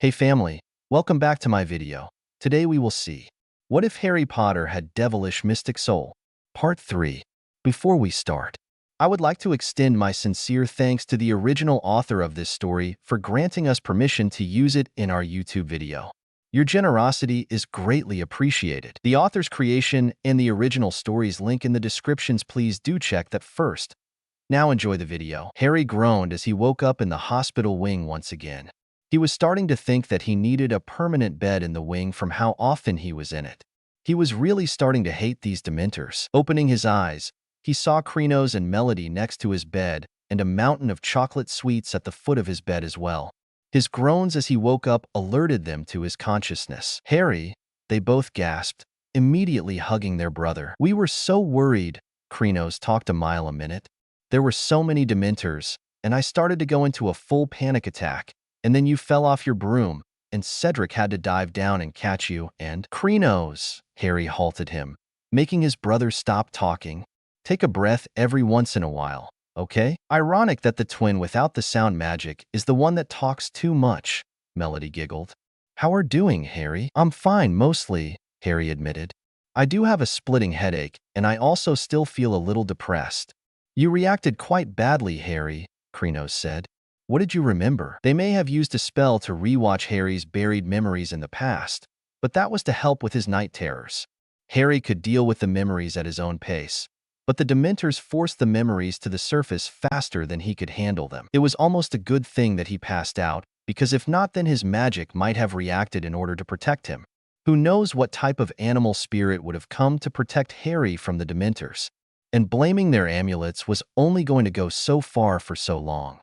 Hey family, welcome back to my video. Today we will see, what if Harry Potter had devilish mystic soul? Part 3. Before we start, I would like to extend my sincere thanks to the original author of this story for granting us permission to use it in our YouTube video. Your generosity is greatly appreciated. The author's creation and the original story's link in the descriptions. Please do check that first. Now enjoy the video. Harry groaned as he woke up in the hospital wing once again. He was starting to think that he needed a permanent bed in the wing from how often he was in it. He was really starting to hate these Dementors. Opening his eyes, he saw Krenos and Melody next to his bed and a mountain of chocolate sweets at the foot of his bed as well. His groans as he woke up alerted them to his consciousness. Harry, they both gasped, immediately hugging their brother. "We were so worried," Krenos talked a mile a minute. "There were so many Dementors, and I started to go into a full panic attack. And then you fell off your broom, and Cedric had to dive down and catch you, and—" "Krenos," Harry halted him, making his brother stop talking. "Take a breath every once in a while, okay?" "Ironic that the twin without the sound magic is the one that talks too much," Melody giggled. "How are you doing, Harry?" "I'm fine, mostly," Harry admitted. "I do have a splitting headache, and I also still feel a little depressed." "You reacted quite badly, Harry," Krenos said. "What did you remember?" They may have used a spell to rewatch Harry's buried memories in the past, but that was to help with his night terrors. Harry could deal with the memories at his own pace, but the Dementors forced the memories to the surface faster than he could handle them. It was almost a good thing that he passed out, because if not, then his magic might have reacted in order to protect him. Who knows what type of animal spirit would have come to protect Harry from the Dementors? And blaming their amulets was only going to go so far for so long.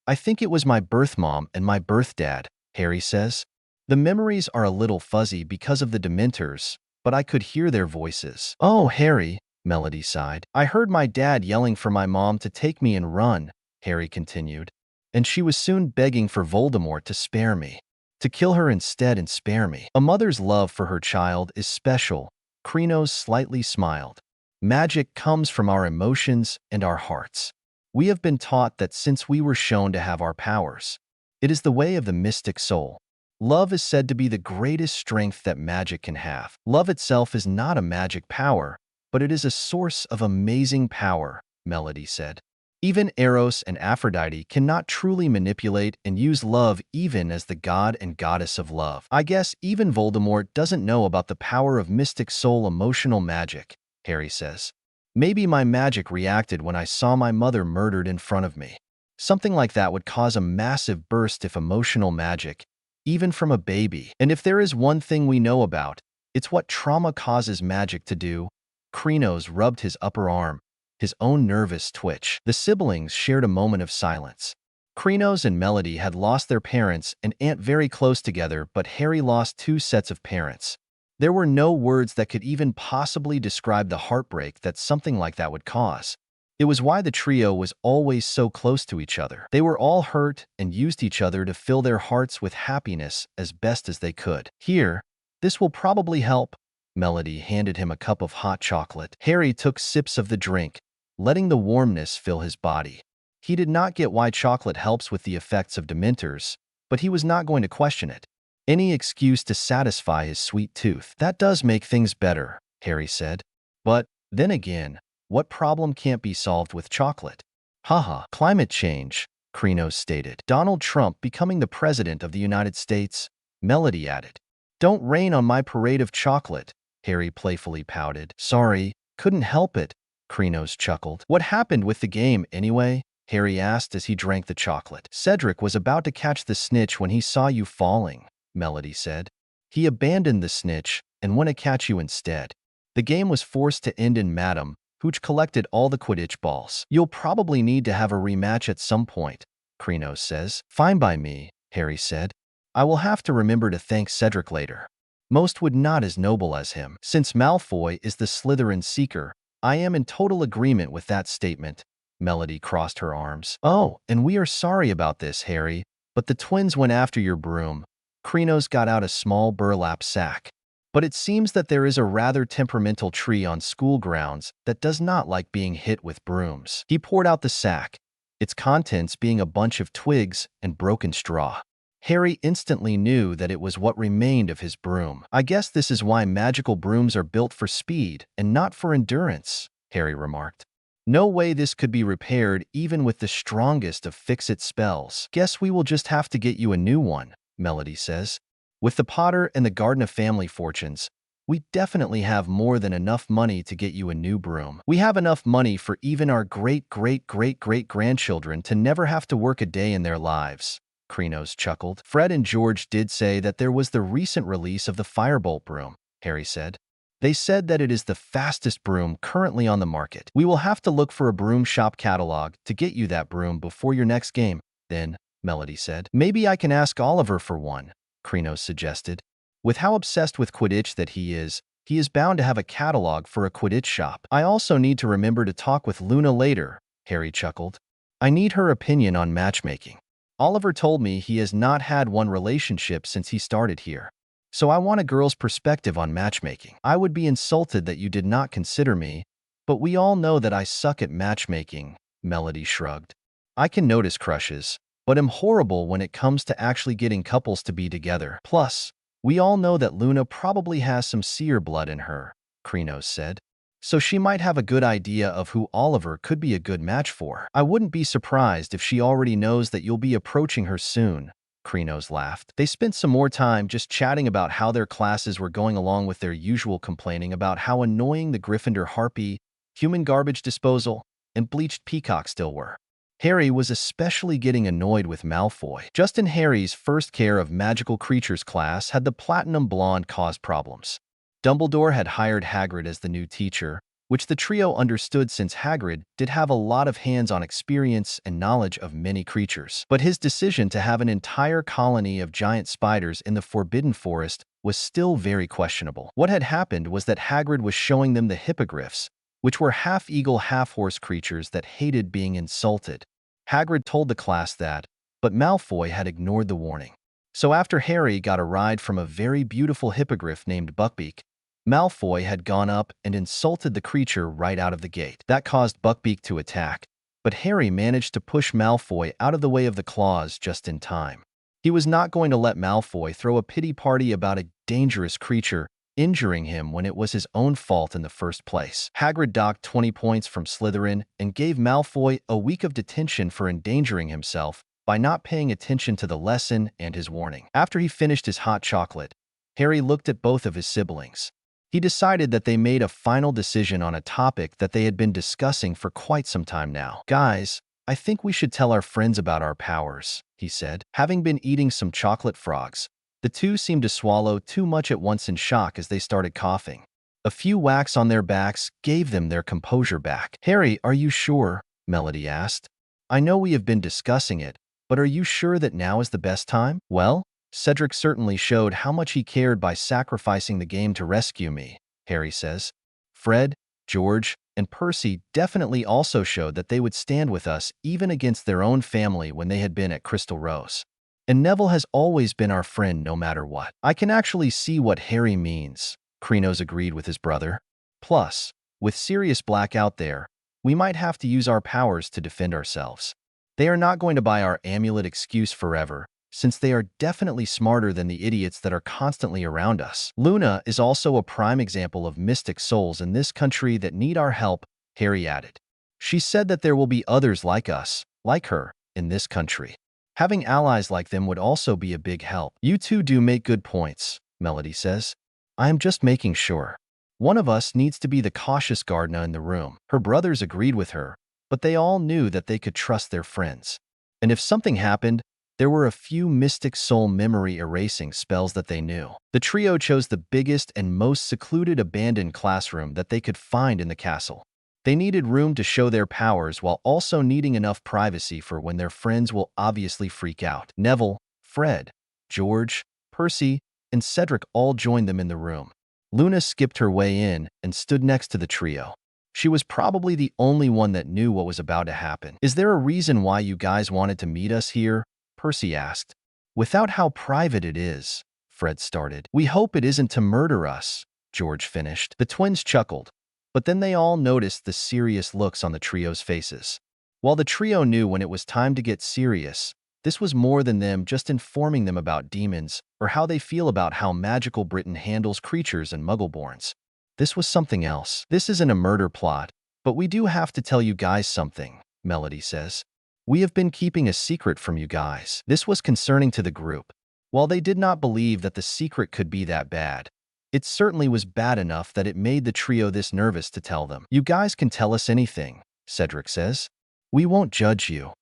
I think it was my birth mom and my birth dad," Harry says. "The memories are a little fuzzy because of the Dementors, but I could hear their voices." "Oh, Harry," Melody sighed. "I heard my dad yelling for my mom to take me and run," Harry continued. "And she was soon begging for Voldemort to spare me. To kill her instead and spare me." "A mother's love for her child is special," Krenos slightly smiled. "Magic comes from our emotions and our hearts. We have been taught that since we were shown to have our powers. It is the way of the mystic soul. Love is said to be the greatest strength that magic can have. Love itself is not a magic power, but it is a source of amazing power," Melody said. "Even Eros and Aphrodite cannot truly manipulate and use love even as the god and goddess of love. I guess even Voldemort doesn't know about the power of mystic soul emotional magic," Harry says. "Maybe my magic reacted when I saw my mother murdered in front of me. Something like that would cause a massive burst if emotional magic, even from a baby. And if there is one thing we know about, it's what trauma causes magic to do." Krenos rubbed his upper arm, his own nervous twitch. The siblings shared a moment of silence. Krenos and Melody had lost their parents and aunt very close together, but Harry lost 2 sets of parents. There were no words that could even possibly describe the heartbreak that something like that would cause. It was why the trio was always so close to each other. They were all hurt and used each other to fill their hearts with happiness as best as they could. "Here, this will probably help." Melody handed him a cup of hot chocolate. Harry took sips of the drink, letting the warmness fill his body. He did not get why chocolate helps with the effects of Dementors, but he was not going to question it. Any excuse to satisfy his sweet tooth. "That does make things better," Harry said. "But, then again, what problem can't be solved with chocolate?" "Haha, climate change," Krenos stated. "Donald Trump becoming the president of the United States," Melody added. "Don't rain on my parade of chocolate," Harry playfully pouted. "Sorry, couldn't help it," Krenos chuckled. "What happened with the game, anyway?" Harry asked as he drank the chocolate. "Cedric was about to catch the snitch when he saw you falling," Melody said. "He abandoned the snitch and went to catch you instead. The game was forced to end in Madam, who collected all the Quidditch balls." "You'll probably need to have a rematch at some point," Krenos says. "Fine by me," Harry said. "I will have to remember to thank Cedric later. Most would not as noble as him. Since Malfoy is the Slytherin seeker, I am in total agreement with that statement." Melody crossed her arms. "Oh, and we are sorry about this, Harry, but the twins went after your broom." Krenos got out a small burlap sack. "But it seems that there is a rather temperamental tree on school grounds that does not like being hit with brooms." He poured out the sack, its contents being a bunch of twigs and broken straw. Harry instantly knew that it was what remained of his broom. "I guess this is why magical brooms are built for speed and not for endurance," Harry remarked. "No way this could be repaired even with the strongest of fix-it spells." "Guess we will just have to get you a new one," Melody says. "With the Potter and the Garden of Family Fortunes, we definitely have more than enough money to get you a new broom. We have enough money for even our great-great-great-great-grandchildren to never have to work a day in their lives," Krenos chuckled. "Fred and George did say that there was the recent release of the Firebolt broom," Harry said. "They said that it is the fastest broom currently on the market. We will have to look for a broom shop catalog to get you that broom before your next game, then," Melody said. "Maybe I can ask Oliver for one," Krenos suggested. "With how obsessed with Quidditch that he is bound to have a catalog for a Quidditch shop." "I also need to remember to talk with Luna later," Harry chuckled. "I need her opinion on matchmaking. Oliver told me he has not had one relationship since he started here. So I want a girl's perspective on matchmaking. I would be insulted that you did not consider me, but we all know that I suck at matchmaking," Melody shrugged. "I can notice crushes, but am horrible when it comes to actually getting couples to be together. Plus, we all know that Luna probably has some seer blood in her," Krenos said. "So she might have a good idea of who Oliver could be a good match for. I wouldn't be surprised if she already knows that you'll be approaching her soon." Krenos laughed. They spent some more time just chatting about how their classes were going along with their usual complaining about how annoying the Gryffindor Harpy, human garbage disposal, and bleached peacock still were. Harry was especially getting annoyed with Malfoy. Just in Harry's first Care of Magical Creatures class had the Platinum Blonde caused problems. Dumbledore had hired Hagrid as the new teacher, which the trio understood since Hagrid did have a lot of hands-on experience and knowledge of many creatures. But his decision to have an entire colony of giant spiders in the Forbidden Forest was still very questionable. What had happened was that Hagrid was showing them the hippogriffs, which were half-eagle, half-horse creatures that hated being insulted. Hagrid told the class that, but Malfoy had ignored the warning. So after Harry got a ride from a very beautiful hippogriff named Buckbeak, Malfoy had gone up and insulted the creature right out of the gate. That caused Buckbeak to attack, but Harry managed to push Malfoy out of the way of the claws just in time. He was not going to let Malfoy throw a pity party about a dangerous creature, injuring him when it was his own fault in the first place. Hagrid docked 20 points from Slytherin and gave Malfoy a week of detention for endangering himself by not paying attention to the lesson and his warning. After he finished his hot chocolate, Harry looked at both of his siblings. He decided that they made a final decision on a topic that they had been discussing for quite some time now. "Guys, I think we should tell our friends about our powers," he said. Having been eating some chocolate frogs, the two seemed to swallow too much at once in shock as they started coughing. A few whacks on their backs gave them their composure back. "Harry, are you sure?" Melody asked. "I know we have been discussing it, but are you sure that now is the best time?" "Well, Cedric certainly showed how much he cared by sacrificing the game to rescue me," Harry says. "Fred, George, and Percy definitely also showed that they would stand with us even against their own family when they had been at Crystal Rose. And Neville has always been our friend no matter what." "I can actually see what Harry means," Krenos agreed with his brother. "Plus, with Sirius Black out there, we might have to use our powers to defend ourselves. They are not going to buy our amulet excuse forever, since they are definitely smarter than the idiots that are constantly around us. Luna is also a prime example of mystic souls in this country that need our help," Harry added. "She said that there will be others like us, like her, in this country. Having allies like them would also be a big help." "You two do make good points," Melody says. "I am just making sure. One of us needs to be the cautious gardener in the room." Her brothers agreed with her, but they all knew that they could trust their friends. And if something happened, there were a few mystic soul memory erasing spells that they knew. The trio chose the biggest and most secluded abandoned classroom that they could find in the castle. They needed room to show their powers while also needing enough privacy for when their friends will obviously freak out. Neville, Fred, George, Percy, and Cedric all joined them in the room. Luna skipped her way in and stood next to the trio. She was probably the only one that knew what was about to happen. "Is there a reason why you guys wanted to meet us here?" Percy asked. "Without how private it is," Fred started. "We hope it isn't to murder us," George finished. The twins chuckled, but then they all noticed the serious looks on the trio's faces. While the trio knew when it was time to get serious, This was more than them just informing them about demons or how they feel about how magical Britain handles creatures and muggleborns. This was something else. This isn't a murder plot, but we do have to tell you guys something, Melody says. We have been keeping a secret from you guys. This was concerning to the group. While they did not believe that the secret could be that bad, it certainly was bad enough that it made the trio this nervous to tell them. You guys can tell us anything, Cedric says. We won't judge you.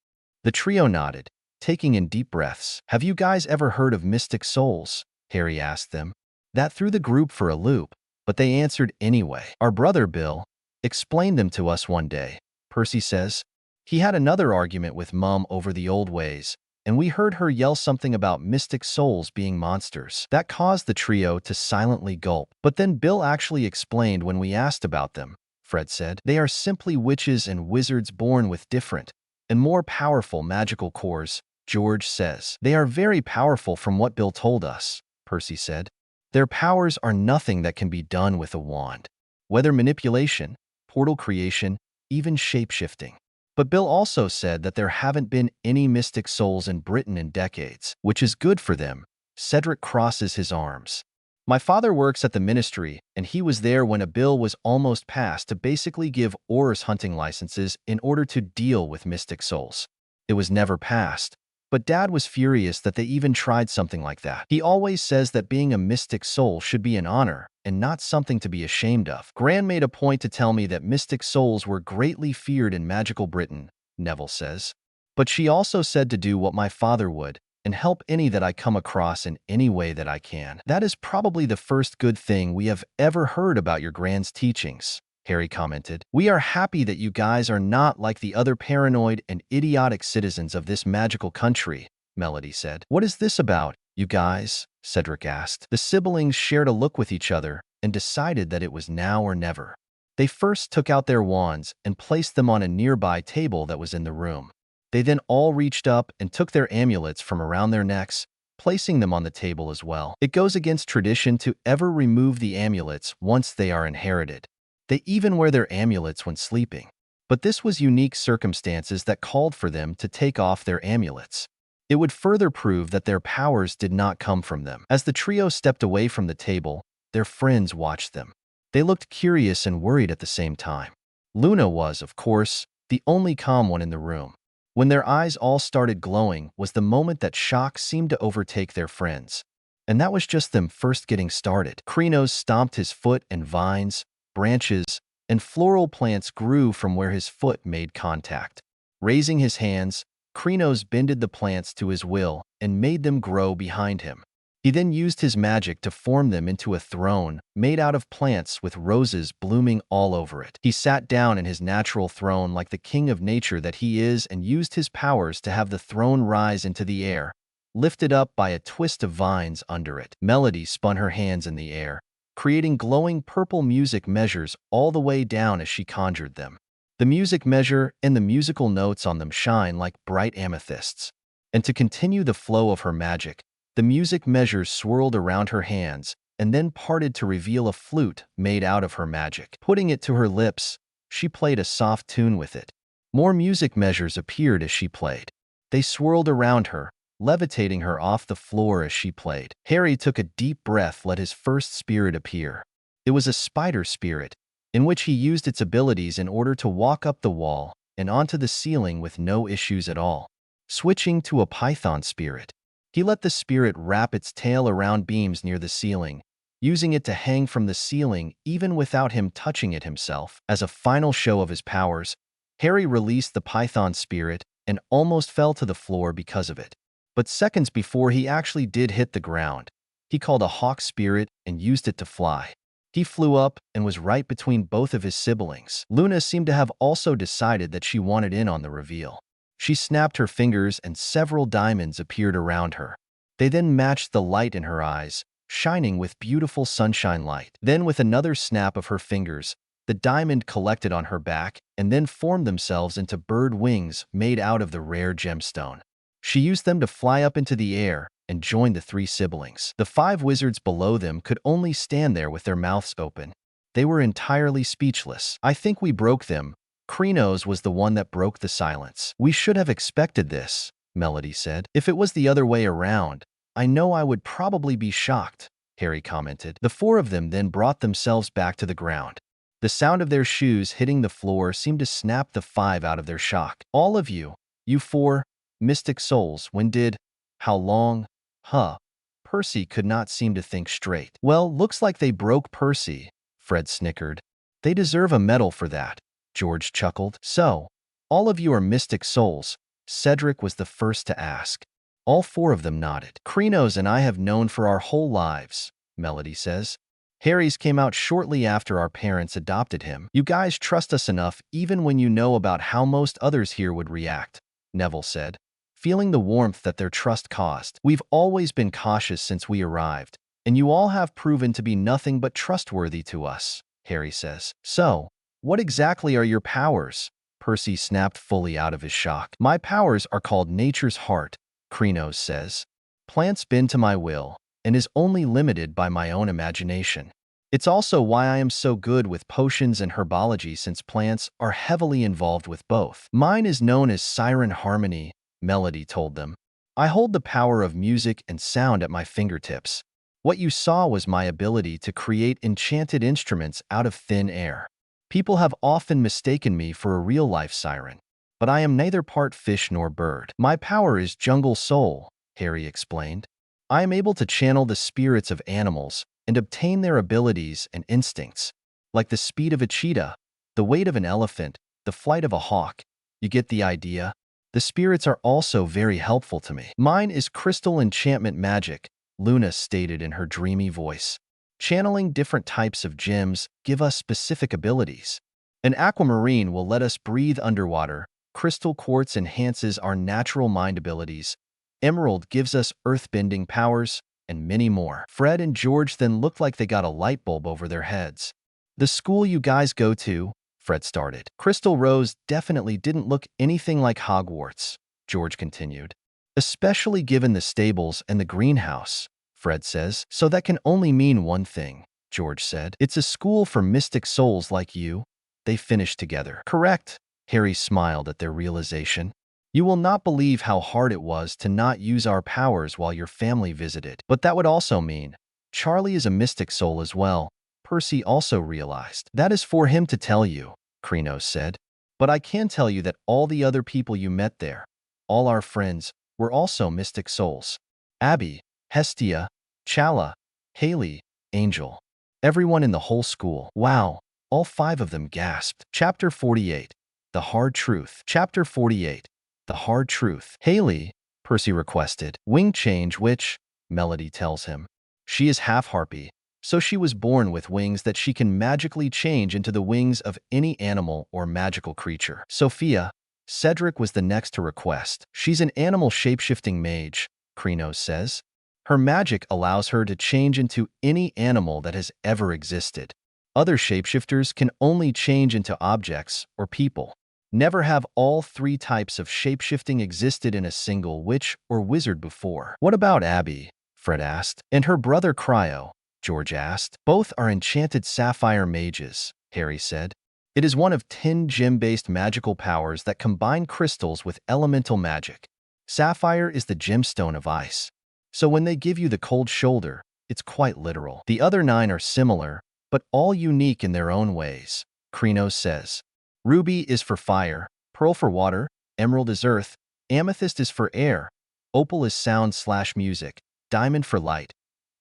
The trio nodded, taking in deep breaths. Have you guys ever heard of mystic souls? Harry asked them. That threw the group for a loop, but they answered anyway. Our brother Bill explained them to us one day, Percy says. He had another argument with Mum over the old ways, and we heard her yell something about mystic souls being monsters. That caused the trio to silently gulp. But then Bill actually explained when we asked about them, Fred said. They are simply witches and wizards born with different and more powerful magical cores, George says. They are very powerful from what Bill told us, Percy said. Their powers are nothing that can be done with a wand. Whether manipulation, portal creation, even shape-shifting. But Bill also said that there haven't been any mystic souls in Britain in decades, which is good for them. Cedric crosses his arms. My father works at the ministry, and he was there when a bill was almost passed to basically give Aurors hunting licenses in order to deal with mystic souls. It was never passed, but Dad was furious that they even tried something like that. He always says that being a mystic soul should be an honor and not something to be ashamed of. Gran made a point to tell me that mystic souls were greatly feared in magical Britain, Neville says. But she also said to do what my father would and help any that I come across in any way that I can. That is probably the first good thing we have ever heard about your Gran's teachings, Harry commented. We are happy that you guys are not like the other paranoid and idiotic citizens of this magical country, Melody said. What is this about, you guys? Cedric asked. The siblings shared a look with each other and decided that it was now or never. They first took out their wands and placed them on a nearby table that was in the room. They then all reached up and took their amulets from around their necks, placing them on the table as well. It goes against tradition to ever remove the amulets once they are inherited. They even wear their amulets when sleeping. But this was unique circumstances that called for them to take off their amulets. It would further prove that their powers did not come from them. As the trio stepped away from the table, their friends watched them. They looked curious and worried at the same time. Luna was, of course, the only calm one in the room. When their eyes all started glowing was the moment that shock seemed to overtake their friends. And that was just them first getting started. Krenos stomped his foot and vines, branches, and floral plants grew from where his foot made contact. Raising his hands, Krenos bended the plants to his will and made them grow behind him. He then used his magic to form them into a throne made out of plants with roses blooming all over it. He sat down in his natural throne like the king of nature that he is and used his powers to have the throne rise into the air, lifted up by a twist of vines under it. Melody spun her hands in the air, creating glowing purple music measures all the way down as she conjured them. The music measure and the musical notes on them shine like bright amethysts. And to continue the flow of her magic, the music measures swirled around her hands and then parted to reveal a flute made out of her magic. Putting it to her lips, she played a soft tune with it. More music measures appeared as she played. They swirled around her, levitating her off the floor as she played. Harry took a deep breath, let his first spirit appear. It was a spider spirit, in which he used its abilities in order to walk up the wall and onto the ceiling with no issues at all. Switching to a python spirit, he let the spirit wrap its tail around beams near the ceiling, using it to hang from the ceiling even without him touching it himself. As a final show of his powers, Harry released the python spirit and almost fell to the floor because of it. But seconds before he actually did hit the ground, he called a hawk spirit and used it to fly. He flew up and was right between both of his siblings. Luna seemed to have also decided that she wanted in on the reveal. She snapped her fingers and several diamonds appeared around her. They then matched the light in her eyes, shining with beautiful sunshine light. Then with another snap of her fingers, the diamond collected on her back and then formed themselves into bird wings made out of the rare gemstone. She used them to fly up into the air and joined the three siblings. The 5 wizards below them could only stand there with their mouths open. They were entirely speechless. I think we broke them. Krenos was the one that broke the silence. We should have expected this, Melody said. If it was the other way around, I know I would probably be shocked, Harry commented. The four of them then brought themselves back to the ground. The sound of their shoes hitting the floor seemed to snap the five out of their shock. All of you, you four, mystic souls, when did, how long, huh? Percy could not seem to think straight. Well, looks like they broke Percy, Fred snickered. They deserve a medal for that, George chuckled. So, all of you are mystic souls, Cedric was the first to ask. All four of them nodded. Krenos and I have known for our whole lives, Melody says. Harry's came out shortly after our parents adopted him. You guys trust us enough even when you know about how most others here would react, Neville said, feeling the warmth that their trust caused. We've always been cautious since we arrived, and you all have proven to be nothing but trustworthy to us, Harry says. So, what exactly are your powers? Percy snapped fully out of his shock. My powers are called Nature's Heart, Krenos says. Plants bend to my will, and is only limited by my own imagination. It's also why I am so good with potions and herbology since plants are heavily involved with both. Mine is known as Siren Harmony, Melody told them. I hold the power of music and sound at my fingertips. What you saw was my ability to create enchanted instruments out of thin air. People have often mistaken me for a real-life siren, but I am neither part fish nor bird. My power is Jungle Soul, Harry explained. I am able to channel the spirits of animals and obtain their abilities and instincts, like the speed of a cheetah, the weight of an elephant, the flight of a hawk. You get the idea? The spirits are also very helpful to me. Mine is crystal enchantment magic, Luna stated in her dreamy voice. Channeling different types of gems give us specific abilities. An aquamarine will let us breathe underwater. Crystal quartz enhances our natural mind abilities. Emerald gives us earthbending powers, and many more. Fred and George then looked like they got a light bulb over their heads. The school you guys go to, Fred started. Crystal Rose definitely didn't look anything like Hogwarts, George continued. Especially given the stables and the greenhouse, Fred says. So that can only mean one thing, George said. It's a school for mystic souls like you. They finished together. Correct, Harry smiled at their realization. You will not believe how hard it was to not use our powers while your family visited. But that would also mean Charlie is a mystic soul as well, Percy also realized. That is for him to tell you, Krenos said. But I can tell you that all the other people you met there, all our friends, were also mystic souls. Abby, Hestia, Chala, Haley, Angel. Everyone in the whole school. Wow, all five of them gasped. Chapter 48. The Hard Truth. Chapter 48. The Hard Truth. Haley, Percy requested. Wing change which, Melody tells him. She is half harpy, so she was born with wings that she can magically change into the wings of any animal or magical creature. Sophia, Cedric was the next to request. She's an animal shapeshifting mage, Krenos says. Her magic allows her to change into any animal that has ever existed. Other shapeshifters can only change into objects or people. Never have all three types of shapeshifting existed in a single witch or wizard before. What about Abby? Fred asked. And her brother Cryo, George asked. Both are enchanted sapphire mages, Harry said. It is one of 10 gem-based magical powers that combine crystals with elemental magic. Sapphire is the gemstone of ice. So when they give you the cold shoulder, it's quite literal. The other 9 are similar, but all unique in their own ways, Krenos says. Ruby is for fire, pearl for water, emerald is earth, amethyst is for air, opal is sound/music, diamond for light,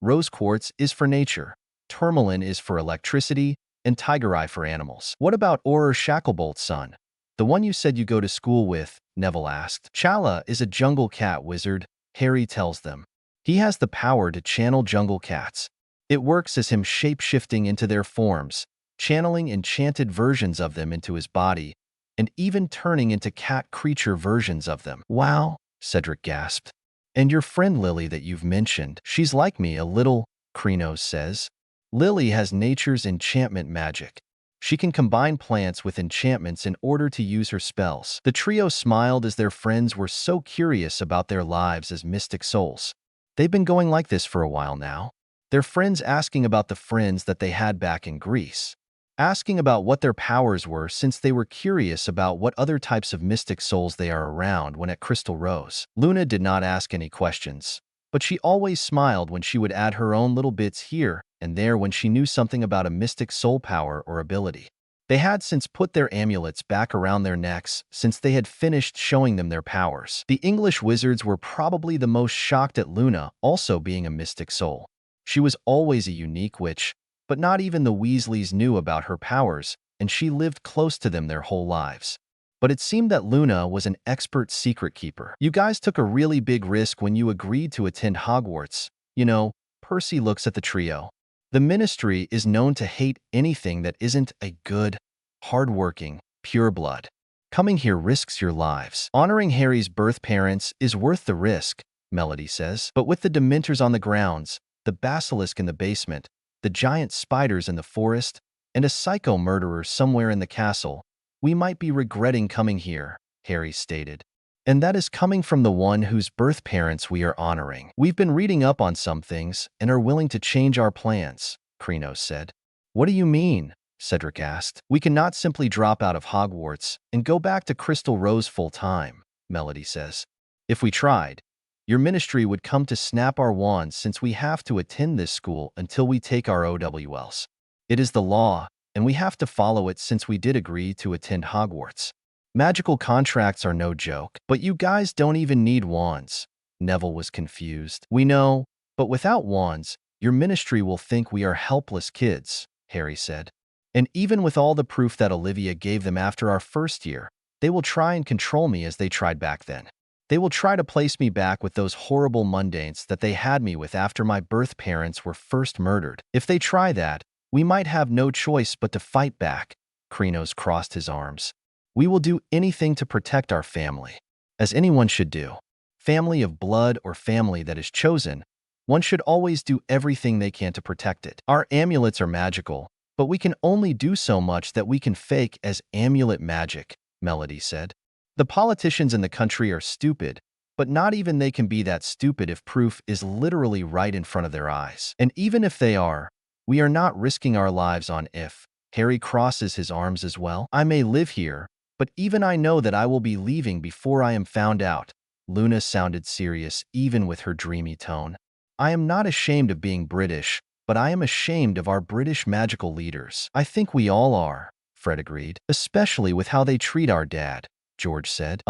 rose quartz is for nature, tourmaline is for electricity, and tiger eye for animals. What about Auror Shacklebolt's son? The one you said you go to school with, Neville asked. Chala is a jungle cat wizard, Harry tells them. He has the power to channel jungle cats. It works as him shape-shifting into their forms, channeling enchanted versions of them into his body, and even turning into cat creature versions of them. Wow, Cedric gasped. And your friend Lily that you've mentioned, she's like me a little, Krenos says. Lily has nature's enchantment magic. She can combine plants with enchantments in order to use her spells. The trio smiled as their friends were so curious about their lives as mystic souls. They've been going like this for a while now. Their friends asking about the friends that they had back in Greece. asking about what their powers were since they were curious about what other types of mystic souls they are around when at Crystal Rose. Luna did not ask any questions, but she always smiled when she would add her own little bits here and there when she knew something about a mystic soul power or ability. They had since put their amulets back around their necks since they had finished showing them their powers. The English wizards were probably the most shocked at Luna also being a mystic soul. She was always a unique witch, but not even the Weasleys knew about her powers, and she lived close to them their whole lives. But it seemed that Luna was an expert secret keeper. You guys took a really big risk when you agreed to attend Hogwarts. You know, Percy looks at the trio. The Ministry is known to hate anything that isn't a good, hard-working, pureblood. Coming here risks your lives. Honoring Harry's birth parents is worth the risk, Melody says. But with the Dementors on the grounds, the basilisk in the basement, the giant spiders in the forest, and a psycho murderer somewhere in the castle, we might be regretting coming here, Harry stated. And that is coming from the one whose birth parents we are honoring. We've been reading up on some things and are willing to change our plans, Krenos said. What do you mean? Cedric asked. We cannot simply drop out of Hogwarts and go back to Crystal Rose full-time, Melody says. If we tried, your ministry would come to snap our wands since we have to attend this school until we take our OWLs. It is the law, and we have to follow it since we did agree to attend Hogwarts. Magical contracts are no joke, but you guys don't even need wands. Neville was confused. We know, but without wands, your ministry will think we are helpless kids, Harry said. And even with all the proof that Olivia gave them after our first year, they will try and control me as they tried back then. They will try to place me back with those horrible mundanes that they had me with after my birth parents were first murdered. If they try that, we might have no choice but to fight back. Krenos crossed his arms. We will do anything to protect our family, as anyone should do. Family of blood or family that is chosen, one should always do everything they can to protect it. Our amulets are magical, but we can only do so much that we can fake as amulet magic, Melody said. The politicians in the country are stupid, but not even they can be that stupid if proof is literally right in front of their eyes. And even if they are, we are not risking our lives on if. Harry crosses his arms as well. I may live here, but even I know that I will be leaving before I am found out. Luna sounded serious even with her dreamy tone. I am not ashamed of being British, but I am ashamed of our British magical leaders. I think we all are, Fred agreed. Especially with how they treat our dad, George said.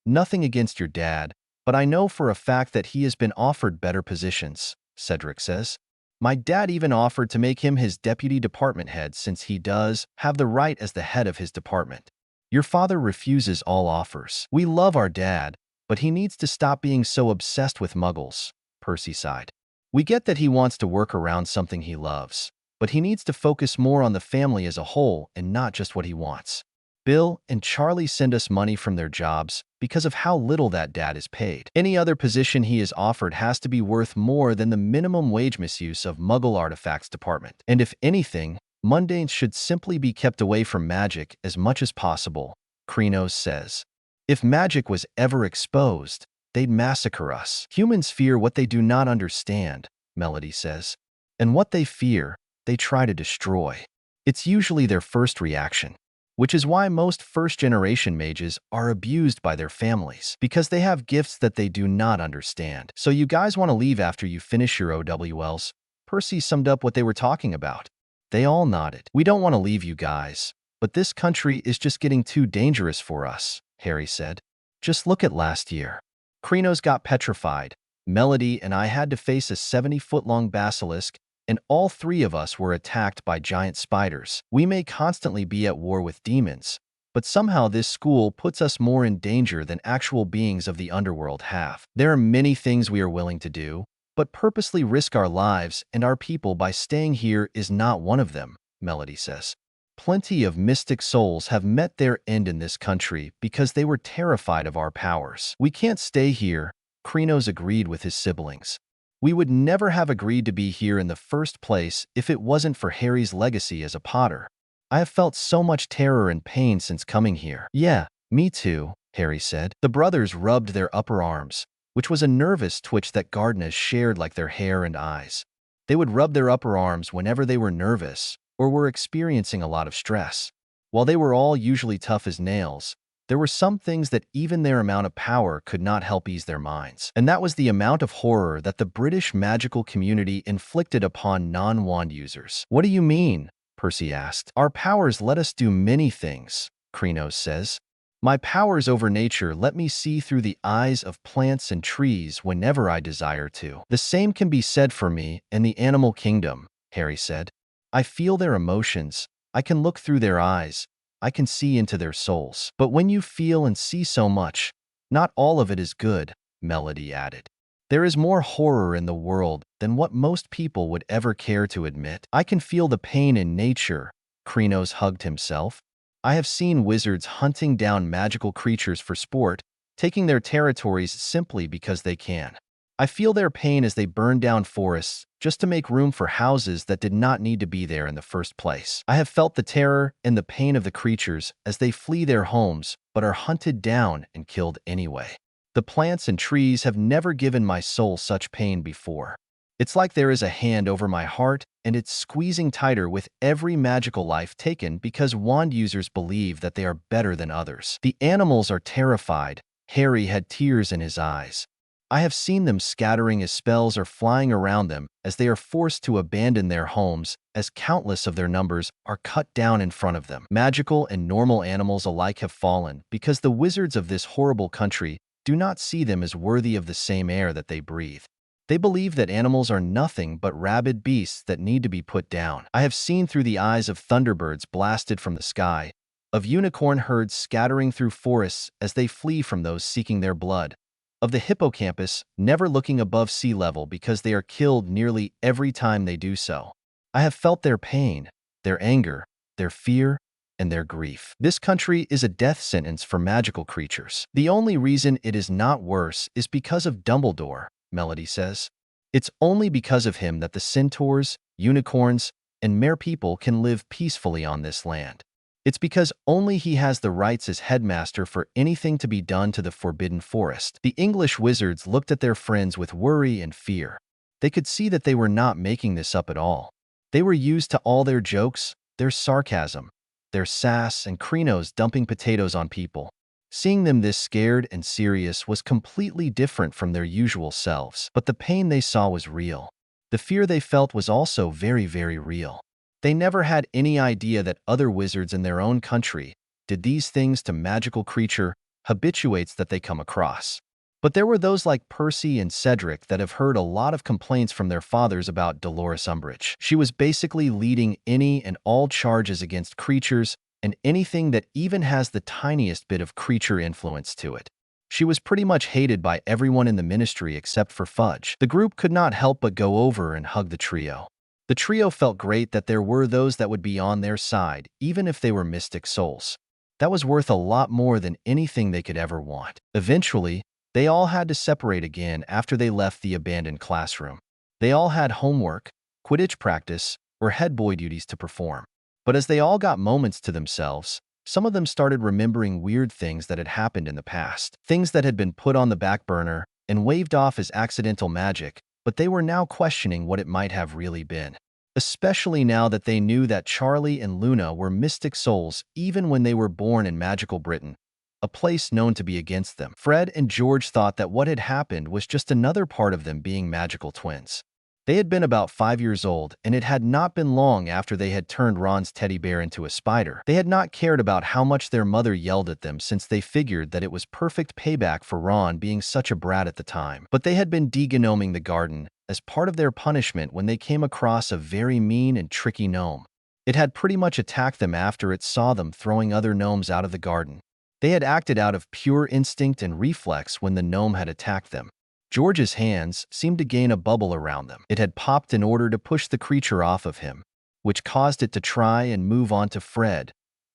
Nothing against your dad, but I know for a fact that he has been offered better positions, Cedric says. My dad even offered to make him his deputy department head since he does have the right as the head of his department. Your father refuses all offers. We love our dad, but he needs to stop being so obsessed with muggles, Percy sighed. We get that he wants to work around something he loves, but he needs to focus more on the family as a whole and not just what he wants. Bill and Charlie send us money from their jobs because of how little that dad is paid. Any other position he is offered has to be worth more than the minimum wage misuse of Muggle Artifacts Department. And if anything, mundanes should simply be kept away from magic as much as possible, Krenos says. If magic was ever exposed, they'd massacre us. Humans fear what they do not understand, Melody says. And what they fear, they try to destroy. It's usually their first reaction, which is why most first-generation mages are abused by their families, because they have gifts that they do not understand. So you guys want to leave after you finish your OWLs? Percy summed up what they were talking about. They all nodded. We don't want to leave you guys, but this country is just getting too dangerous for us, Harry said. Just look at last year. Krenos got petrified. Melody and I had to face a 70-foot-long basilisk, and all three of us were attacked by giant spiders. We may constantly be at war with demons, but somehow this school puts us more in danger than actual beings of the underworld have. There are many things we are willing to do, but purposely risk our lives and our people by staying here is not one of them, Melody says. Plenty of mystic souls have met their end in this country because they were terrified of our powers. We can't stay here, Krenos agreed with his siblings. We would never have agreed to be here in the first place if it wasn't for Harry's legacy as a Potter. I have felt so much terror and pain since coming here. Yeah, me too, Harry said. The brothers rubbed their upper arms, which was a nervous twitch that Gardner's shared like their hair and eyes. They would rub their upper arms whenever they were nervous, or were experiencing a lot of stress. While they were all usually tough as nails, there were some things that even their amount of power could not help ease their minds. And that was the amount of horror that the British magical community inflicted upon non-wand users. "What do you mean?" Percy asked. "Our powers let us do many things," Krenos says. "My powers over nature let me see through the eyes of plants and trees whenever I desire to." "The same can be said for me and the animal kingdom," Harry said. "I feel their emotions. I can look through their eyes. I can see into their souls." "But when you feel and see so much, not all of it is good," Melody added. "There is more horror in the world than what most people would ever care to admit." "I can feel the pain in nature," Krenos hugged himself. "I have seen wizards hunting down magical creatures for sport, taking their territories simply because they can. I feel their pain as they burn down forests just to make room for houses that did not need to be there in the first place. I have felt the terror and the pain of the creatures as they flee their homes but are hunted down and killed anyway. The plants and trees have never given my soul such pain before. It's like there is a hand over my heart and it's squeezing tighter with every magical life taken because wand users believe that they are better than others. The animals are terrified." Harry had tears in his eyes. "I have seen them scattering as spells are flying around them as they are forced to abandon their homes, as countless of their numbers are cut down in front of them. Magical and normal animals alike have fallen because the wizards of this horrible country do not see them as worthy of the same air that they breathe. They believe that animals are nothing but rabid beasts that need to be put down. I have seen through the eyes of thunderbirds blasted from the sky, of unicorn herds scattering through forests as they flee from those seeking their blood, of the hippocampus never looking above sea level because they are killed nearly every time they do so. I have felt their pain, their anger, their fear, and their grief. This country is a death sentence for magical creatures. The only reason it is not worse is because of Dumbledore," Melody says. "It's only because of him that the centaurs, unicorns, and merpeople can live peacefully on this land. It's because only he has the rights as headmaster for anything to be done to the Forbidden Forest." The English wizards looked at their friends with worry and fear. They could see that they were not making this up at all. They were used to all their jokes, their sarcasm, their sass, and Krenos dumping potatoes on people. Seeing them this scared and serious was completely different from their usual selves. But the pain they saw was real. The fear they felt was also very, very real. They never had any idea that other wizards in their own country did these things to magical creature habituates that they come across. But there were those like Percy and Cedric that have heard a lot of complaints from their fathers about Dolores Umbridge. She was basically leading any and all charges against creatures and anything that even has the tiniest bit of creature influence to it. She was pretty much hated by everyone in the ministry except for Fudge. The group could not help but go over and hug the trio. The trio felt great that there were those that would be on their side, even if they were mystic souls. That was worth a lot more than anything they could ever want. Eventually, they all had to separate again after they left the abandoned classroom. They all had homework, Quidditch practice, or head boy duties to perform. But as they all got moments to themselves, some of them started remembering weird things that had happened in the past. Things that had been put on the back burner and waved off as accidental magic, but they were now questioning what it might have really been. Especially now that they knew that Charlie and Luna were mystic souls even when they were born in magical Britain, a place known to be against them. Fred and George thought that what had happened was just another part of them being magical twins. They had been about 5 years old, and it had not been long after they had turned Ron's teddy bear into a spider. They had not cared about how much their mother yelled at them since they figured that it was perfect payback for Ron being such a brat at the time. But they had been de-gnoming the garden as part of their punishment when they came across a very mean and tricky gnome. It had pretty much attacked them after it saw them throwing other gnomes out of the garden. They had acted out of pure instinct and reflex when the gnome had attacked them. George's hands seemed to gain a bubble around them. It had popped in order to push the creature off of him, which caused it to try and move on to Fred,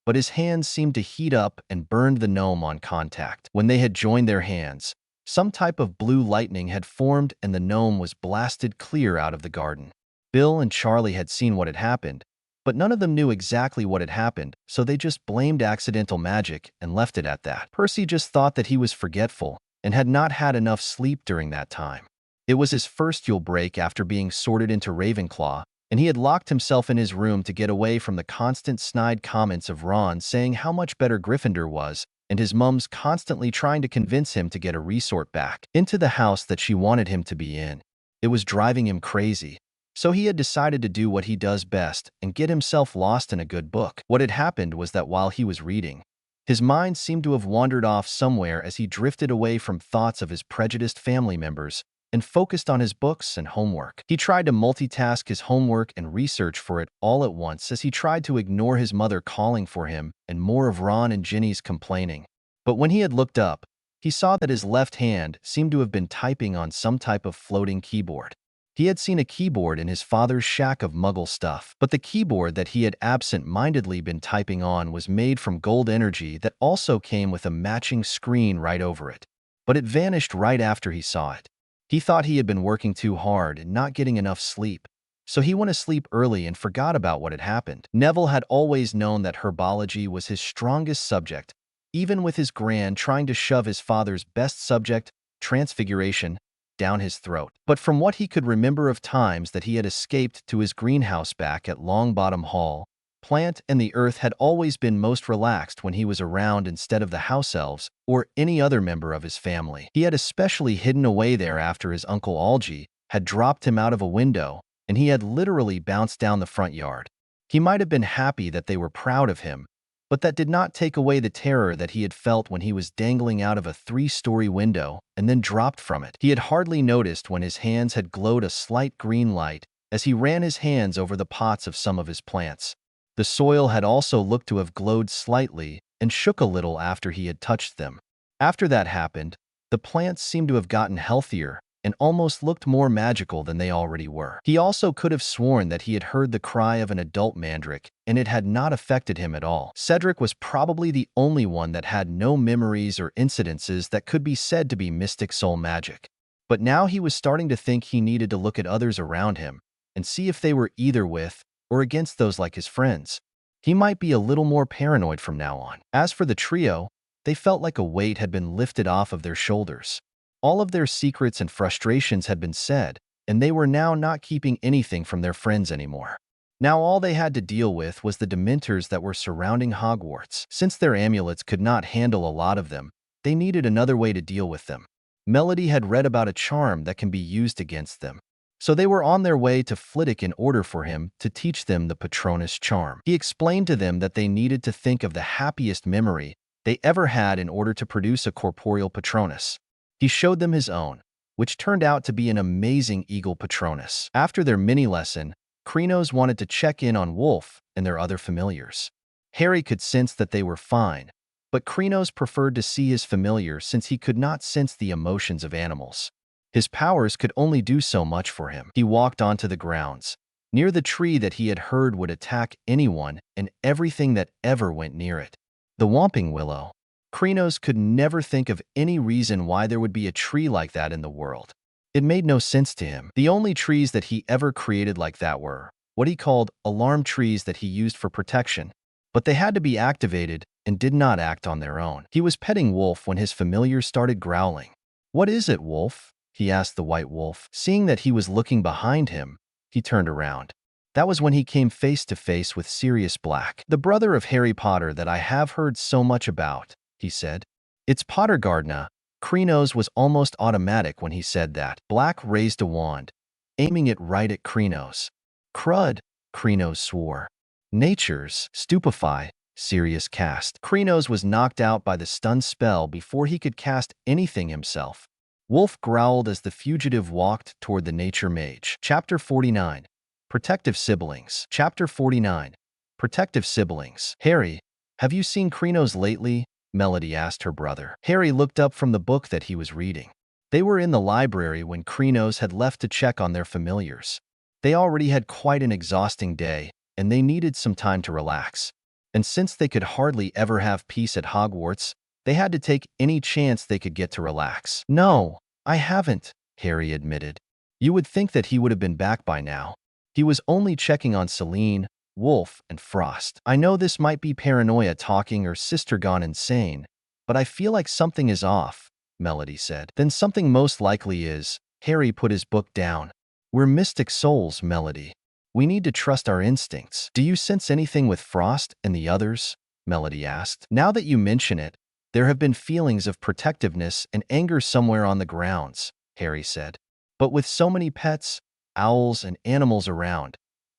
but his hands seemed to heat up and burned the gnome on contact. When they had joined their hands, some type of blue lightning had formed and the gnome was blasted clear out of the garden. Bill and Charlie had seen what had happened, but none of them knew exactly what had happened, so they just blamed accidental magic and left it at that. Percy just thought that he was forgetful and had not had enough sleep during that time. It was his first Yule break after being sorted into Ravenclaw, and he had locked himself in his room to get away from the constant snide comments of Ron saying how much better Gryffindor was, and his mum's constantly trying to convince him to get a resort back into the house that she wanted him to be in. It was driving him crazy. So he had decided to do what he does best and get himself lost in a good book. What had happened was that while he was reading, his mind seemed to have wandered off somewhere as he drifted away from thoughts of his prejudiced family members and focused on his books and homework. He tried to multitask his homework and research for it all at once as he tried to ignore his mother calling for him and more of Ron and Ginny's complaining. But when he had looked up, he saw that his left hand seemed to have been typing on some type of floating keyboard. He had seen a keyboard in his father's shack of Muggle stuff, but the keyboard that he had absent-mindedly been typing on was made from gold energy that also came with a matching screen right over it. But it vanished right after he saw it. He thought he had been working too hard and not getting enough sleep, so he went to sleep early and forgot about what had happened. Neville had always known that herbology was his strongest subject, even with his Gran trying to shove his father's best subject, transfiguration, down his throat. But from what he could remember of times that he had escaped to his greenhouse back at Longbottom Hall, Plant and the Earth had always been most relaxed when he was around instead of the house elves or any other member of his family. He had especially hidden away there after his Uncle Algie had dropped him out of a window, and he had literally bounced down the front yard. He might have been happy that they were proud of him, but that did not take away the terror that he had felt when he was dangling out of a 3-story window and then dropped from it. He had hardly noticed when his hands had glowed a slight green light as he ran his hands over the pots of some of his plants. The soil had also looked to have glowed slightly and shook a little after he had touched them. After that happened, the plants seemed to have gotten healthier and almost looked more magical than they already were. He also could have sworn that he had heard the cry of an adult mandrake, and it had not affected him at all. Cedric was probably the only one that had no memories or incidences that could be said to be mystic soul magic. But now he was starting to think he needed to look at others around him and see if they were either with or against those like his friends. He might be a little more paranoid from now on. As for the trio, they felt like a weight had been lifted off of their shoulders. All of their secrets and frustrations had been said, and they were now not keeping anything from their friends anymore. Now all they had to deal with was the Dementors that were surrounding Hogwarts. Since their amulets could not handle a lot of them, they needed another way to deal with them. Melody had read about a charm that can be used against them, so they were on their way to Flitwick in order for him to teach them the Patronus charm. He explained to them that they needed to think of the happiest memory they ever had in order to produce a corporeal Patronus. He showed them his own, which turned out to be an amazing eagle Patronus. After their mini-lesson, Krenos wanted to check in on Wolf and their other familiars. Harry could sense that they were fine, but Krenos preferred to see his familiar since he could not sense the emotions of animals. His powers could only do so much for him. He walked onto the grounds, near the tree that he had heard would attack anyone and everything that ever went near it. The Whomping Willow. Krenos could never think of any reason why there would be a tree like that in the world. It made no sense to him. The only trees that he ever created like that were what he called alarm trees that he used for protection, but they had to be activated and did not act on their own. He was petting Wolf when his familiar started growling. "What is it, Wolf?" he asked the white wolf. Seeing that he was looking behind him, he turned around. That was when he came face to face with Sirius Black, the brother of Harry Potter that I have heard so much about, he said. "It's Pottergardna." Krenos was almost automatic when he said that. Black raised a wand, aiming it right at Krenos. "Crud," Krenos swore. "Natures, stupefy," Sirius cast. Krenos was knocked out by the stun spell before he could cast anything himself. Wolf growled as the fugitive walked toward the Nature Mage. Chapter 49. Protective Siblings. Chapter 49. Protective Siblings. "Harry, have you seen Krenos lately?" Melody asked her brother. Harry looked up from the book that he was reading. They were in the library when Krenos had left to check on their familiars. They already had quite an exhausting day, and they needed some time to relax. And since they could hardly ever have peace at Hogwarts, they had to take any chance they could get to relax. "No, I haven't," Harry admitted. "You would think that he would have been back by now. He was only checking on Celine, Wolf, and Frost. I know this might be paranoia talking or sister gone insane, but I feel like something is off," Melody said. "Then something most likely is." Harry put his book down. "We're mystic souls, Melody. We need to trust our instincts. Do you sense anything with Frost and the others? Melody asked. Now that you mention it, there have been feelings of protectiveness and anger somewhere on the grounds, Harry said. But with so many pets, owls, and animals around,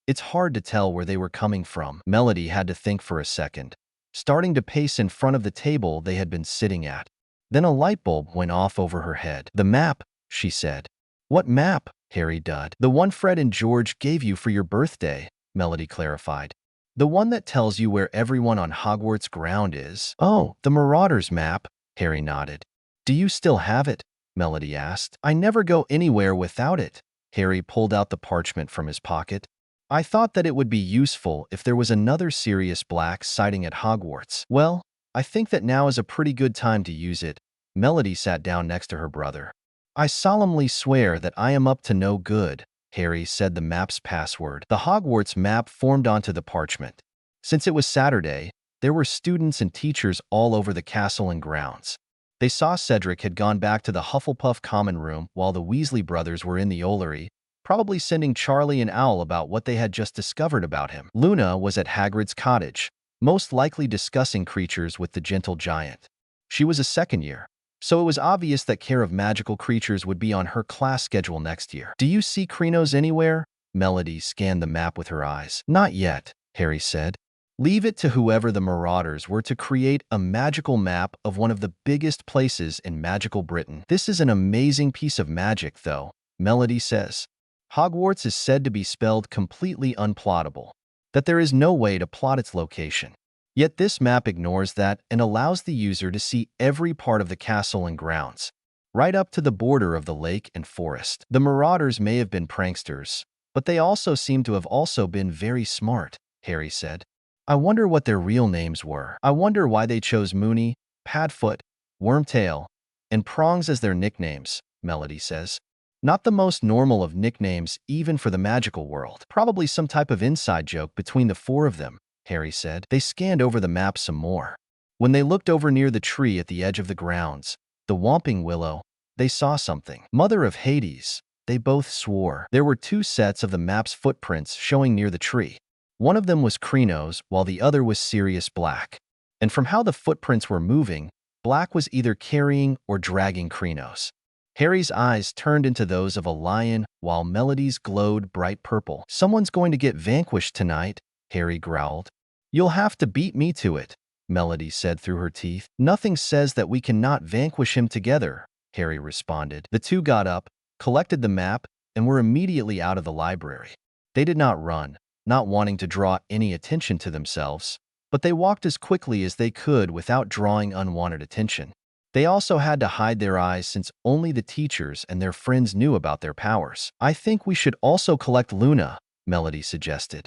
it's hard to tell where they were coming from. Melody had to think for a second, starting to pace in front of the table they had been sitting at. Then a light bulb went off over her head. The map, she said. What map? Harry duded. The one Fred and George gave you for your birthday, Melody clarified. The one that tells you where everyone on Hogwarts ground is. Oh, the Marauders map, Harry nodded. Do you still have it? Melody asked. I never go anywhere without it. Harry pulled out the parchment from his pocket. I thought that it would be useful if there was another Sirius Black sighting at Hogwarts. Well, I think that now is a pretty good time to use it. Melody sat down next to her brother. I solemnly swear that I am up to no good, Harry said the map's password. The Hogwarts map formed onto the parchment. Since it was Saturday, there were students and teachers all over the castle and grounds. They saw Cedric had gone back to the Hufflepuff common room while the Weasley brothers were in the Ollery, probably sending Charlie and Owl about what they had just discovered about him. Luna was at Hagrid's cottage, most likely discussing creatures with the gentle giant. She was a second year, so it was obvious that care of magical creatures would be on her class schedule next year. Do you see Krenos anywhere? Melody scanned the map with her eyes. Not yet, Harry said. Leave it to whoever the Marauders were to create a magical map of one of the biggest places in magical Britain. This is an amazing piece of magic, though, Melody says. Hogwarts is said to be spelled completely unplottable, that there is no way to plot its location. Yet this map ignores that and allows the user to see every part of the castle and grounds, right up to the border of the lake and forest. The Marauders may have been pranksters, but they also seem to have also been very smart, Harry said. I wonder what their real names were. I wonder why they chose Moony, Padfoot, Wormtail, and Prongs as their nicknames, Melody says. Not the most normal of nicknames even for the magical world. Probably some type of inside joke between the four of them, Harry said. They scanned over the map some more. When they looked over near the tree at the edge of the grounds, the Whomping Willow, they saw something. Mother of Hades, they both swore. There were two sets of the map's footprints showing near the tree. One of them was Krenos, while the other was Sirius Black. And from how the footprints were moving, Black was either carrying or dragging Krenos. Harry's eyes turned into those of a lion, while Melody's glowed bright purple. Someone's going to get vanquished tonight, Harry growled. You'll have to beat me to it, Melody said through her teeth. Nothing says that we cannot vanquish him together, Harry responded. The two got up, collected the map, and were immediately out of the library. They did not run, not wanting to draw any attention to themselves, but they walked as quickly as they could without drawing unwanted attention. They also had to hide their eyes since only the teachers and their friends knew about their powers. I think we should also collect Luna, Melody suggested.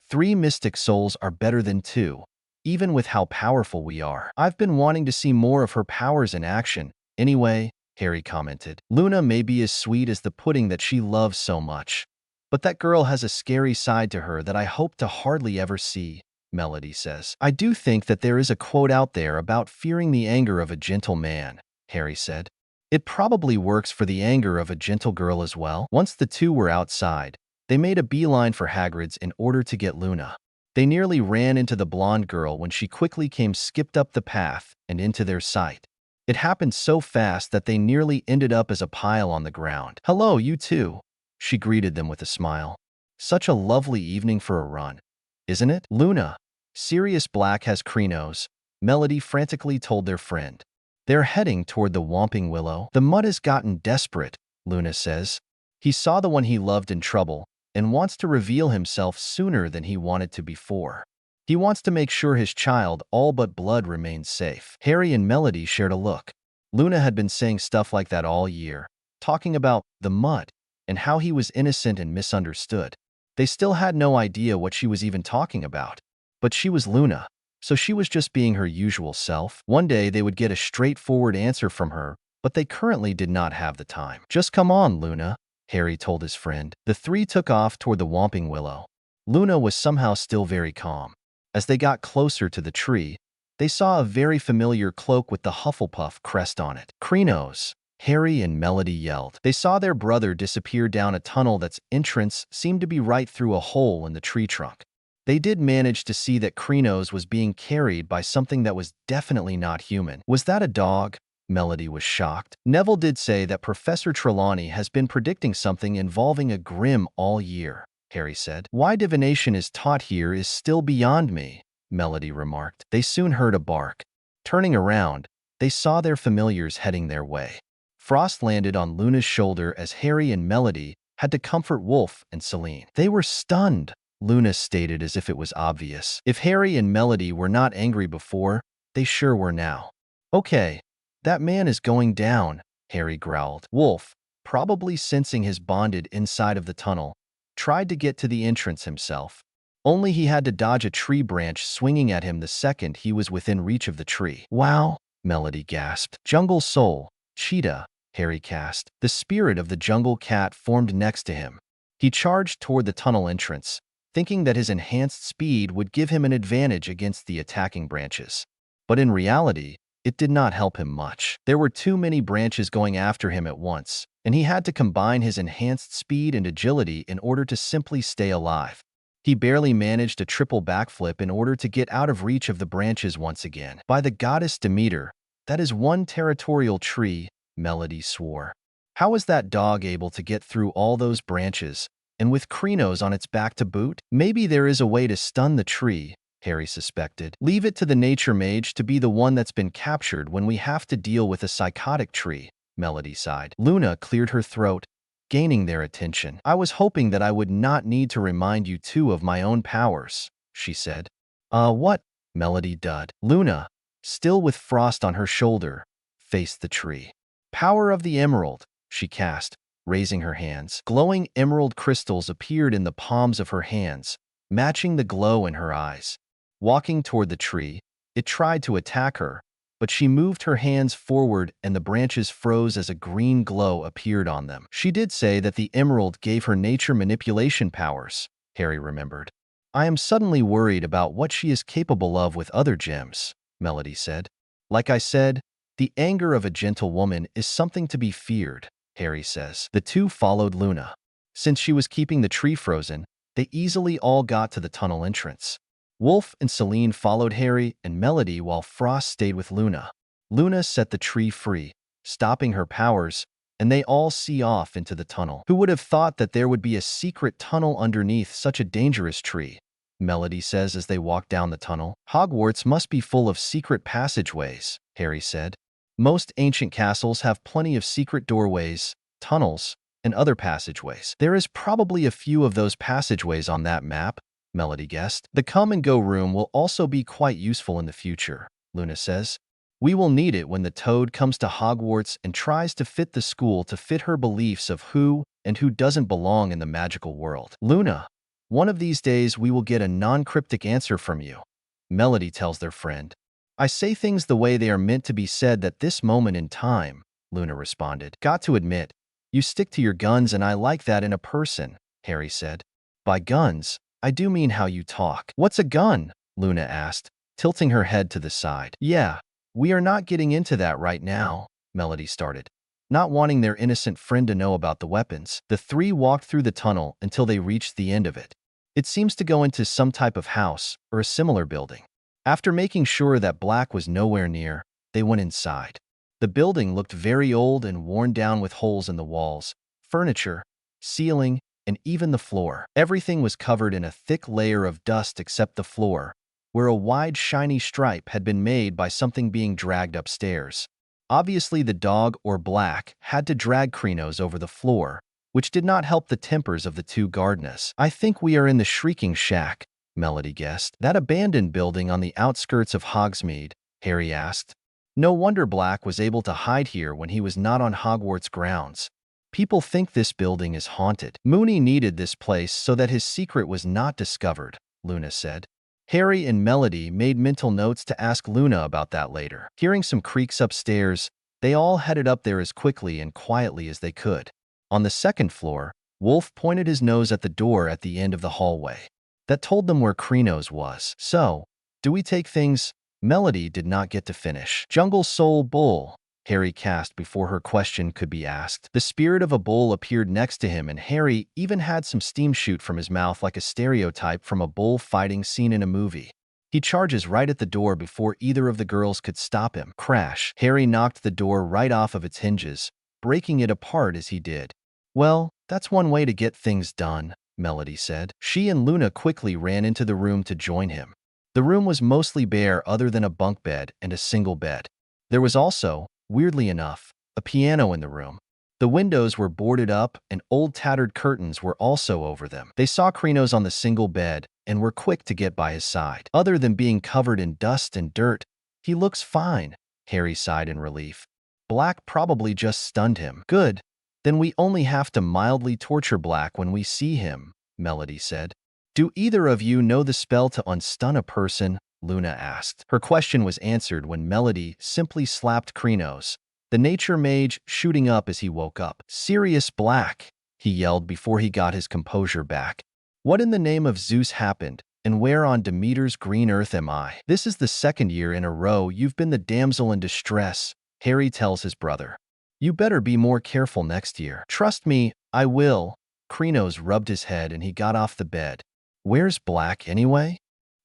3 mystic souls are better than 2, even with how powerful we are. I've been wanting to see more of her powers in action. Anyway, Harry commented, Luna may be as sweet as the pudding that she loves so much, but that girl has a scary side to her that I hope to hardly ever see, Melody says. I do think that there is a quote out there about fearing the anger of a gentle man, Harry said. It probably works for the anger of a gentle girl as well. Once the two were outside, they made a beeline for Hagrid's in order to get Luna. They nearly ran into the blonde girl when she quickly skipped up the path and into their sight. It happened so fast that they nearly ended up as a pile on the ground. Hello, you two, she greeted them with a smile. Such a lovely evening for a run, isn't it? Luna, Sirius Black has Krenos, Melody frantically told their friend. They're heading toward the Whomping Willow. The mud has gotten desperate, Luna says. He saw the one he loved in trouble and wants to reveal himself sooner than he wanted to before. He wants to make sure his child, all but blood, remains safe. Harry and Melody shared a look. Luna had been saying stuff like that all year, talking about the mud and how he was innocent and misunderstood. They still had no idea what she was even talking about. But she was Luna, so she was just being her usual self. One day they would get a straightforward answer from her, but they currently did not have the time. Just come on, Luna, Harry told his friend. The three took off toward the Whomping Willow. Luna was somehow still very calm. As they got closer to the tree, they saw a very familiar cloak with the Hufflepuff crest on it. Krenos, Harry and Melody yelled. They saw their brother disappear down a tunnel that's entrance seemed to be right through a hole in the tree trunk. They did manage to see that Krenos was being carried by something that was definitely not human. Was that a dog? Melody was shocked. Neville did say that Professor Trelawney has been predicting something involving a Grim all year, Harry said. Why divination is taught here is still beyond me, Melody remarked. They soon heard a bark. Turning around, they saw their familiars heading their way. Frost landed on Luna's shoulder as Harry and Melody had to comfort Wolf and Celine. They were stunned, Luna stated as if it was obvious. If Harry and Melody were not angry before, they sure were now. Okay, that man is going down, Harry growled. Wolf, probably sensing his bonded inside of the tunnel, tried to get to the entrance himself. Only he had to dodge a tree branch swinging at him the second he was within reach of the tree. Wow, Melody gasped. Jungle Soul, Cheetah, Harry cast. The spirit of the jungle cat formed next to him. He charged toward the tunnel entrance, thinking that his enhanced speed would give him an advantage against the attacking branches. But in reality, it did not help him much. There were too many branches going after him at once, and he had to combine his enhanced speed and agility in order to simply stay alive. He barely managed a triple backflip in order to get out of reach of the branches once again. By the goddess Demeter, that is one territorial tree, Melody swore. How was that dog able to get through all those branches, and with Krenos on its back to boot? Maybe there is a way to stun the tree, Harry suspected. Leave it to the nature mage to be the one that's been captured when we have to deal with a psychotic tree, Melody sighed. Luna cleared her throat, gaining their attention. I was hoping that I would not need to remind you two of my own powers, she said. What? Melody dud. Luna, still with Frost on her shoulder, faced the tree. Power of the Emerald, she cast, raising her hands. Glowing emerald crystals appeared in the palms of her hands, matching the glow in her eyes. Walking toward the tree, it tried to attack her, but she moved her hands forward and the branches froze as a green glow appeared on them. She did say that the emerald gave her nature manipulation powers, Harry remembered. I am suddenly worried about what she is capable of with other gems, Melody said. Like I said, the anger of a gentle woman is something to be feared, Harry says. The two followed Luna. Since she was keeping the tree frozen, they easily all got to the tunnel entrance. Wolf and Celine followed Harry and Melody while Frost stayed with Luna. Luna set the tree free, stopping her powers, and they all see off into the tunnel. Who would have thought that there would be a secret tunnel underneath such a dangerous tree? Melody says as they walk down the tunnel. Hogwarts must be full of secret passageways, Harry said. Most ancient castles have plenty of secret doorways, tunnels, and other passageways. There is probably a few of those passageways on that map, Melody guessed. The come-and-go room will also be quite useful in the future, Luna says. We will need it when the Toad comes to Hogwarts and tries to fit the school to fit her beliefs of who and who doesn't belong in the magical world. Luna, one of these days we will get a non-cryptic answer from you, Melody tells their friend. I say things the way they are meant to be said at this moment in time, Luna responded. Got to admit, you stick to your guns and I like that in a person, Harry said. By guns, I do mean how you talk. What's a gun? Luna asked, tilting her head to the side. Yeah, we are not getting into that right now, Melody started, not wanting their innocent friend to know about the weapons. The three walked through the tunnel until they reached the end of it. It seems to go into some type of house or a similar building. After making sure that Black was nowhere near, they went inside. The building looked very old and worn down with holes in the walls, furniture, ceiling, and even the floor. Everything was covered in a thick layer of dust except the floor, where a wide shiny stripe had been made by something being dragged upstairs. Obviously the dog or Black had to drag Krenos over the floor, which did not help the tempers of the two gardeners. I think we are in the Shrieking Shack, Melody guessed. That abandoned building on the outskirts of Hogsmeade, Harry asked. No wonder Black was able to hide here when he was not on Hogwarts grounds. People think this building is haunted. Moony needed this place so that his secret was not discovered, Luna said. Harry and Melody made mental notes to ask Luna about that later. Hearing some creaks upstairs, they all headed up there as quickly and quietly as they could. On the second floor, Wolf pointed his nose at the door at the end of the hallway. That told them where Krenos was. So, do we take things? Melody did not get to finish. Jungle Soul Bull, Harry cast before her question could be asked. The spirit of a bull appeared next to him, and Harry even had some steam shoot from his mouth like a stereotype from a bull fighting scene in a movie. He charges right at the door before either of the girls could stop him. Crash! Harry knocked the door right off of its hinges, breaking it apart as he did. "Well, that's one way to get things done," Melody said. She and Luna quickly ran into the room to join him. The room was mostly bare other than a bunk bed and a single bed. There was also, weirdly enough, a piano in the room. The windows were boarded up and old tattered curtains were also over them. They saw Krenos on the single bed and were quick to get by his side. Other than being covered in dust and dirt, he looks fine, Harry sighed in relief. Black probably just stunned him. Good. Then we only have to mildly torture Black when we see him, Melody said. Do either of you know the spell to unstun a person? Luna asked. Her question was answered when Melody simply slapped Krenos, the nature mage, shooting up as he woke up. Sirius Black, he yelled before he got his composure back. What in the name of Zeus happened, and where on Demeter's green earth am I? This is the second year in a row you've been the damsel in distress, Harry tells his brother. You better be more careful next year. Trust me, I will. Krenos rubbed his head and he got off the bed. Where's Black anyway?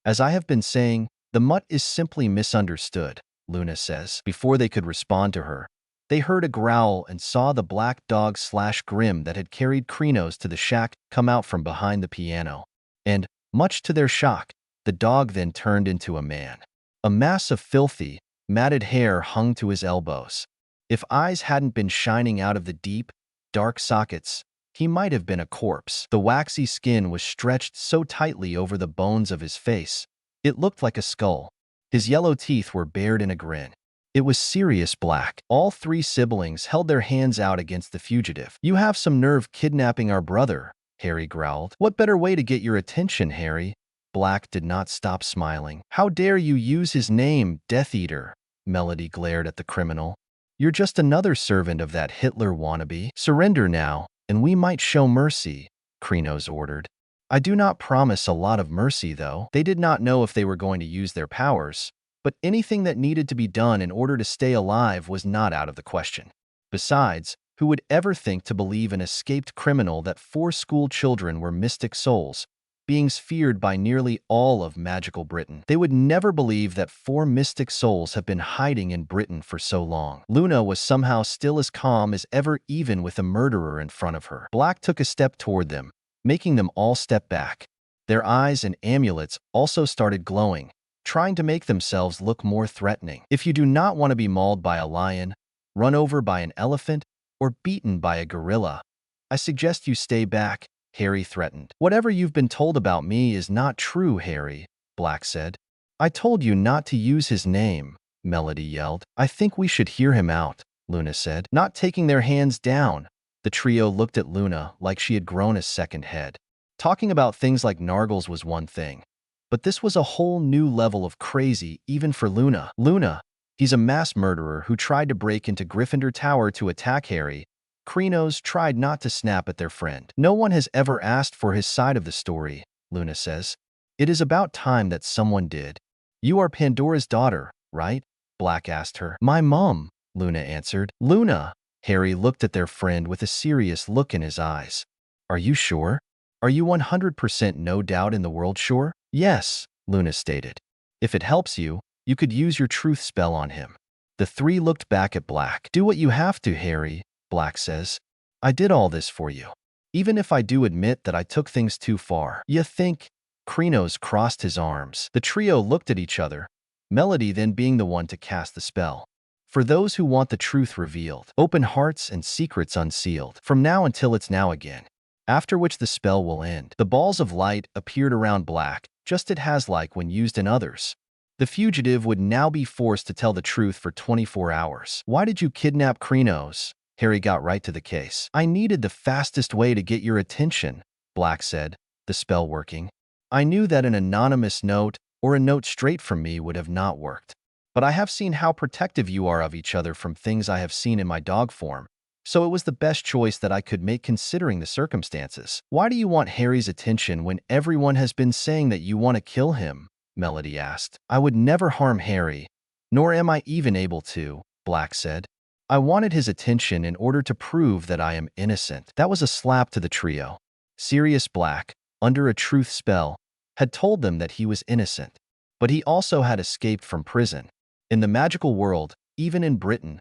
As I have been saying, the mutt is simply misunderstood, Luna says. Before they could respond to her, they heard a growl and saw the black dog Grim that had carried Krenos to the shack come out from behind the piano. And, much to their shock, the dog then turned into a man. A mass of filthy, matted hair hung to his elbows. If eyes hadn't been shining out of the deep, dark sockets, he might have been a corpse. The waxy skin was stretched so tightly over the bones of his face, it looked like a skull. His yellow teeth were bared in a grin. It was Sirius Black. All three siblings held their hands out against the fugitive. You have some nerve kidnapping our brother, Harry growled. What better way to get your attention, Harry? Black did not stop smiling. How dare you use his name, Death Eater? Melody glared at the criminal. You're just another servant of that Hitler wannabe. Surrender now, and we might show mercy, Krenos ordered. I do not promise a lot of mercy, though. They did not know if they were going to use their powers, but anything that needed to be done in order to stay alive was not out of the question. Besides, who would ever think to believe an escaped criminal that 4 school children were mystic souls, beings feared by nearly all of magical Britain? They would never believe that 4 mystic souls have been hiding in Britain for so long. Luna was somehow still as calm as ever, even with a murderer in front of her. Black took a step toward them, making them all step back. Their eyes and amulets also started glowing, trying to make themselves look more threatening. If you do not want to be mauled by a lion, run over by an elephant, or beaten by a gorilla, I suggest you stay back, Harry threatened. Whatever you've been told about me is not true, Harry, Black said. I told you not to use his name, Melody yelled. I think we should hear him out, Luna said. Not taking their hands down, the trio looked at Luna like she had grown a second head. Talking about things like Nargles was one thing, but this was a whole new level of crazy even for Luna. Luna, he's a mass murderer who tried to break into Gryffindor Tower to attack Harry. Krenos tried not to snap at their friend. No one has ever asked for his side of the story, Luna says. It is about time that someone did. You are Pandora's daughter, right? Black asked her. My mom, Luna answered. Luna. Harry looked at their friend with a serious look in his eyes. Are you sure? Are you 100% no doubt in the world sure? Yes, Luna stated. If it helps you, you could use your truth spell on him. The 3 looked back at Black. Do what you have to, Harry, Black says. I did all this for you. Even if I do admit that I took things too far. You think? Krenos crossed his arms. The trio looked at each other, Melody then being the one to cast the spell. For those who want the truth revealed, open hearts and secrets unsealed, from now until it's now again. After which the spell will end. The balls of light appeared around Black, just it has like when used in others. The fugitive would now be forced to tell the truth for 24 hours. Why did you kidnap Krenos? Harry got right to the case. I needed the fastest way to get your attention, Black said, the spell working. I knew that an anonymous note or a note straight from me would have not worked. But I have seen how protective you are of each other from things I have seen in my dog form, so it was the best choice that I could make considering the circumstances. Why do you want Harry's attention when everyone has been saying that you want to kill him? Melody asked. I would never harm Harry, nor am I even able to, Black said. I wanted his attention in order to prove that I am innocent. That was a slap to the trio. Sirius Black, under a truth spell, had told them that he was innocent. But he also had escaped from prison. In the magical world, even in Britain,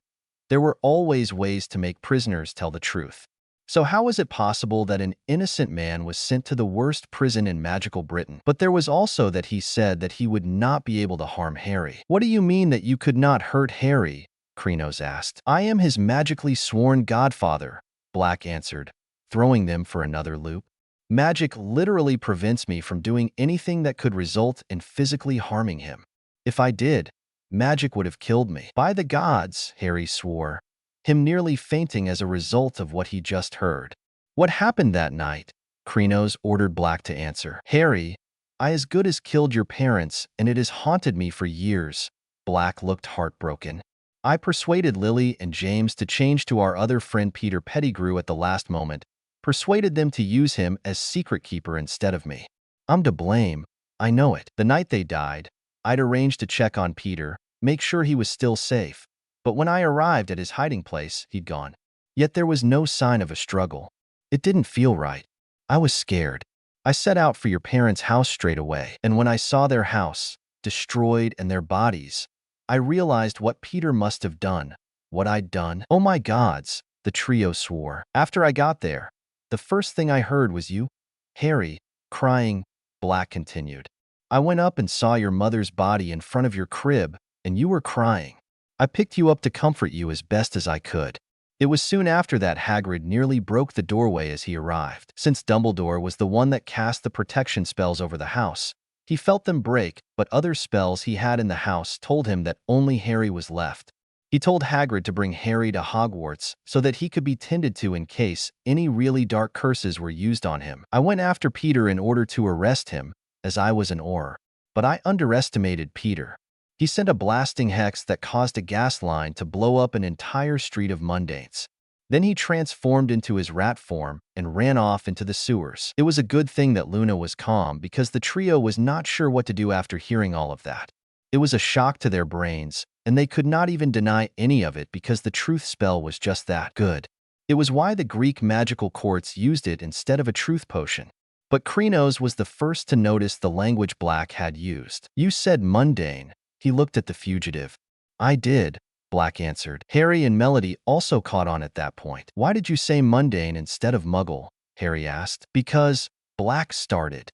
there were always ways to make prisoners tell the truth. So how was it possible that an innocent man was sent to the worst prison in magical Britain? But there was also that he said that he would not be able to harm Harry. What do you mean that you could not hurt Harry? Krenos asked. I am his magically sworn godfather, Black answered, throwing them for another loop. Magic literally prevents me from doing anything that could result in physically harming him. If I did, magic would have killed me. By the gods, Harry swore, him nearly fainting as a result of what he just heard. What happened that night? Krenos ordered Black to answer. Harry, I as good as killed your parents, and it has haunted me for years. Black looked heartbroken. I persuaded Lily and James to change to our other friend Peter Pettigrew at the last moment, persuaded them to use him as secret keeper instead of me. I'm to blame. I know it. The night they died, I'd arranged to check on Peter, make sure he was still safe. But when I arrived at his hiding place, he'd gone. Yet there was no sign of a struggle. It didn't feel right. I was scared. I set out for your parents' house straight away, and when I saw their house, destroyed, and their bodies, I realized what Peter must have done, what I'd done. Oh my gods, the trio swore. After I got there, the first thing I heard was you, Harry, crying, Black continued. I went up and saw your mother's body in front of your crib, and you were crying. I picked you up to comfort you as best as I could. It was soon after that Hagrid nearly broke the doorway as he arrived. Since Dumbledore was the one that cast the protection spells over the house, he felt them break, but other spells he had in the house told him that only Harry was left. He told Hagrid to bring Harry to Hogwarts so that he could be tended to in case any really dark curses were used on him. I went after Peter in order to arrest him, as I was an Auror. But I underestimated Peter. He sent a blasting hex that caused a gas line to blow up an entire street of mundanes. Then he transformed into his rat form and ran off into the sewers. It was a good thing that Luna was calm because the trio was not sure what to do after hearing all of that. It was a shock to their brains, and they could not even deny any of it because the truth spell was just that good. It was why the Greek magical courts used it instead of a truth potion. But Krenos was the first to notice the language Black had used. You said mundane. He looked at the fugitive. I did, Black answered. Harry and Melody also caught on at that point. Why did you say mundane instead of muggle? Harry asked. Because, Black started.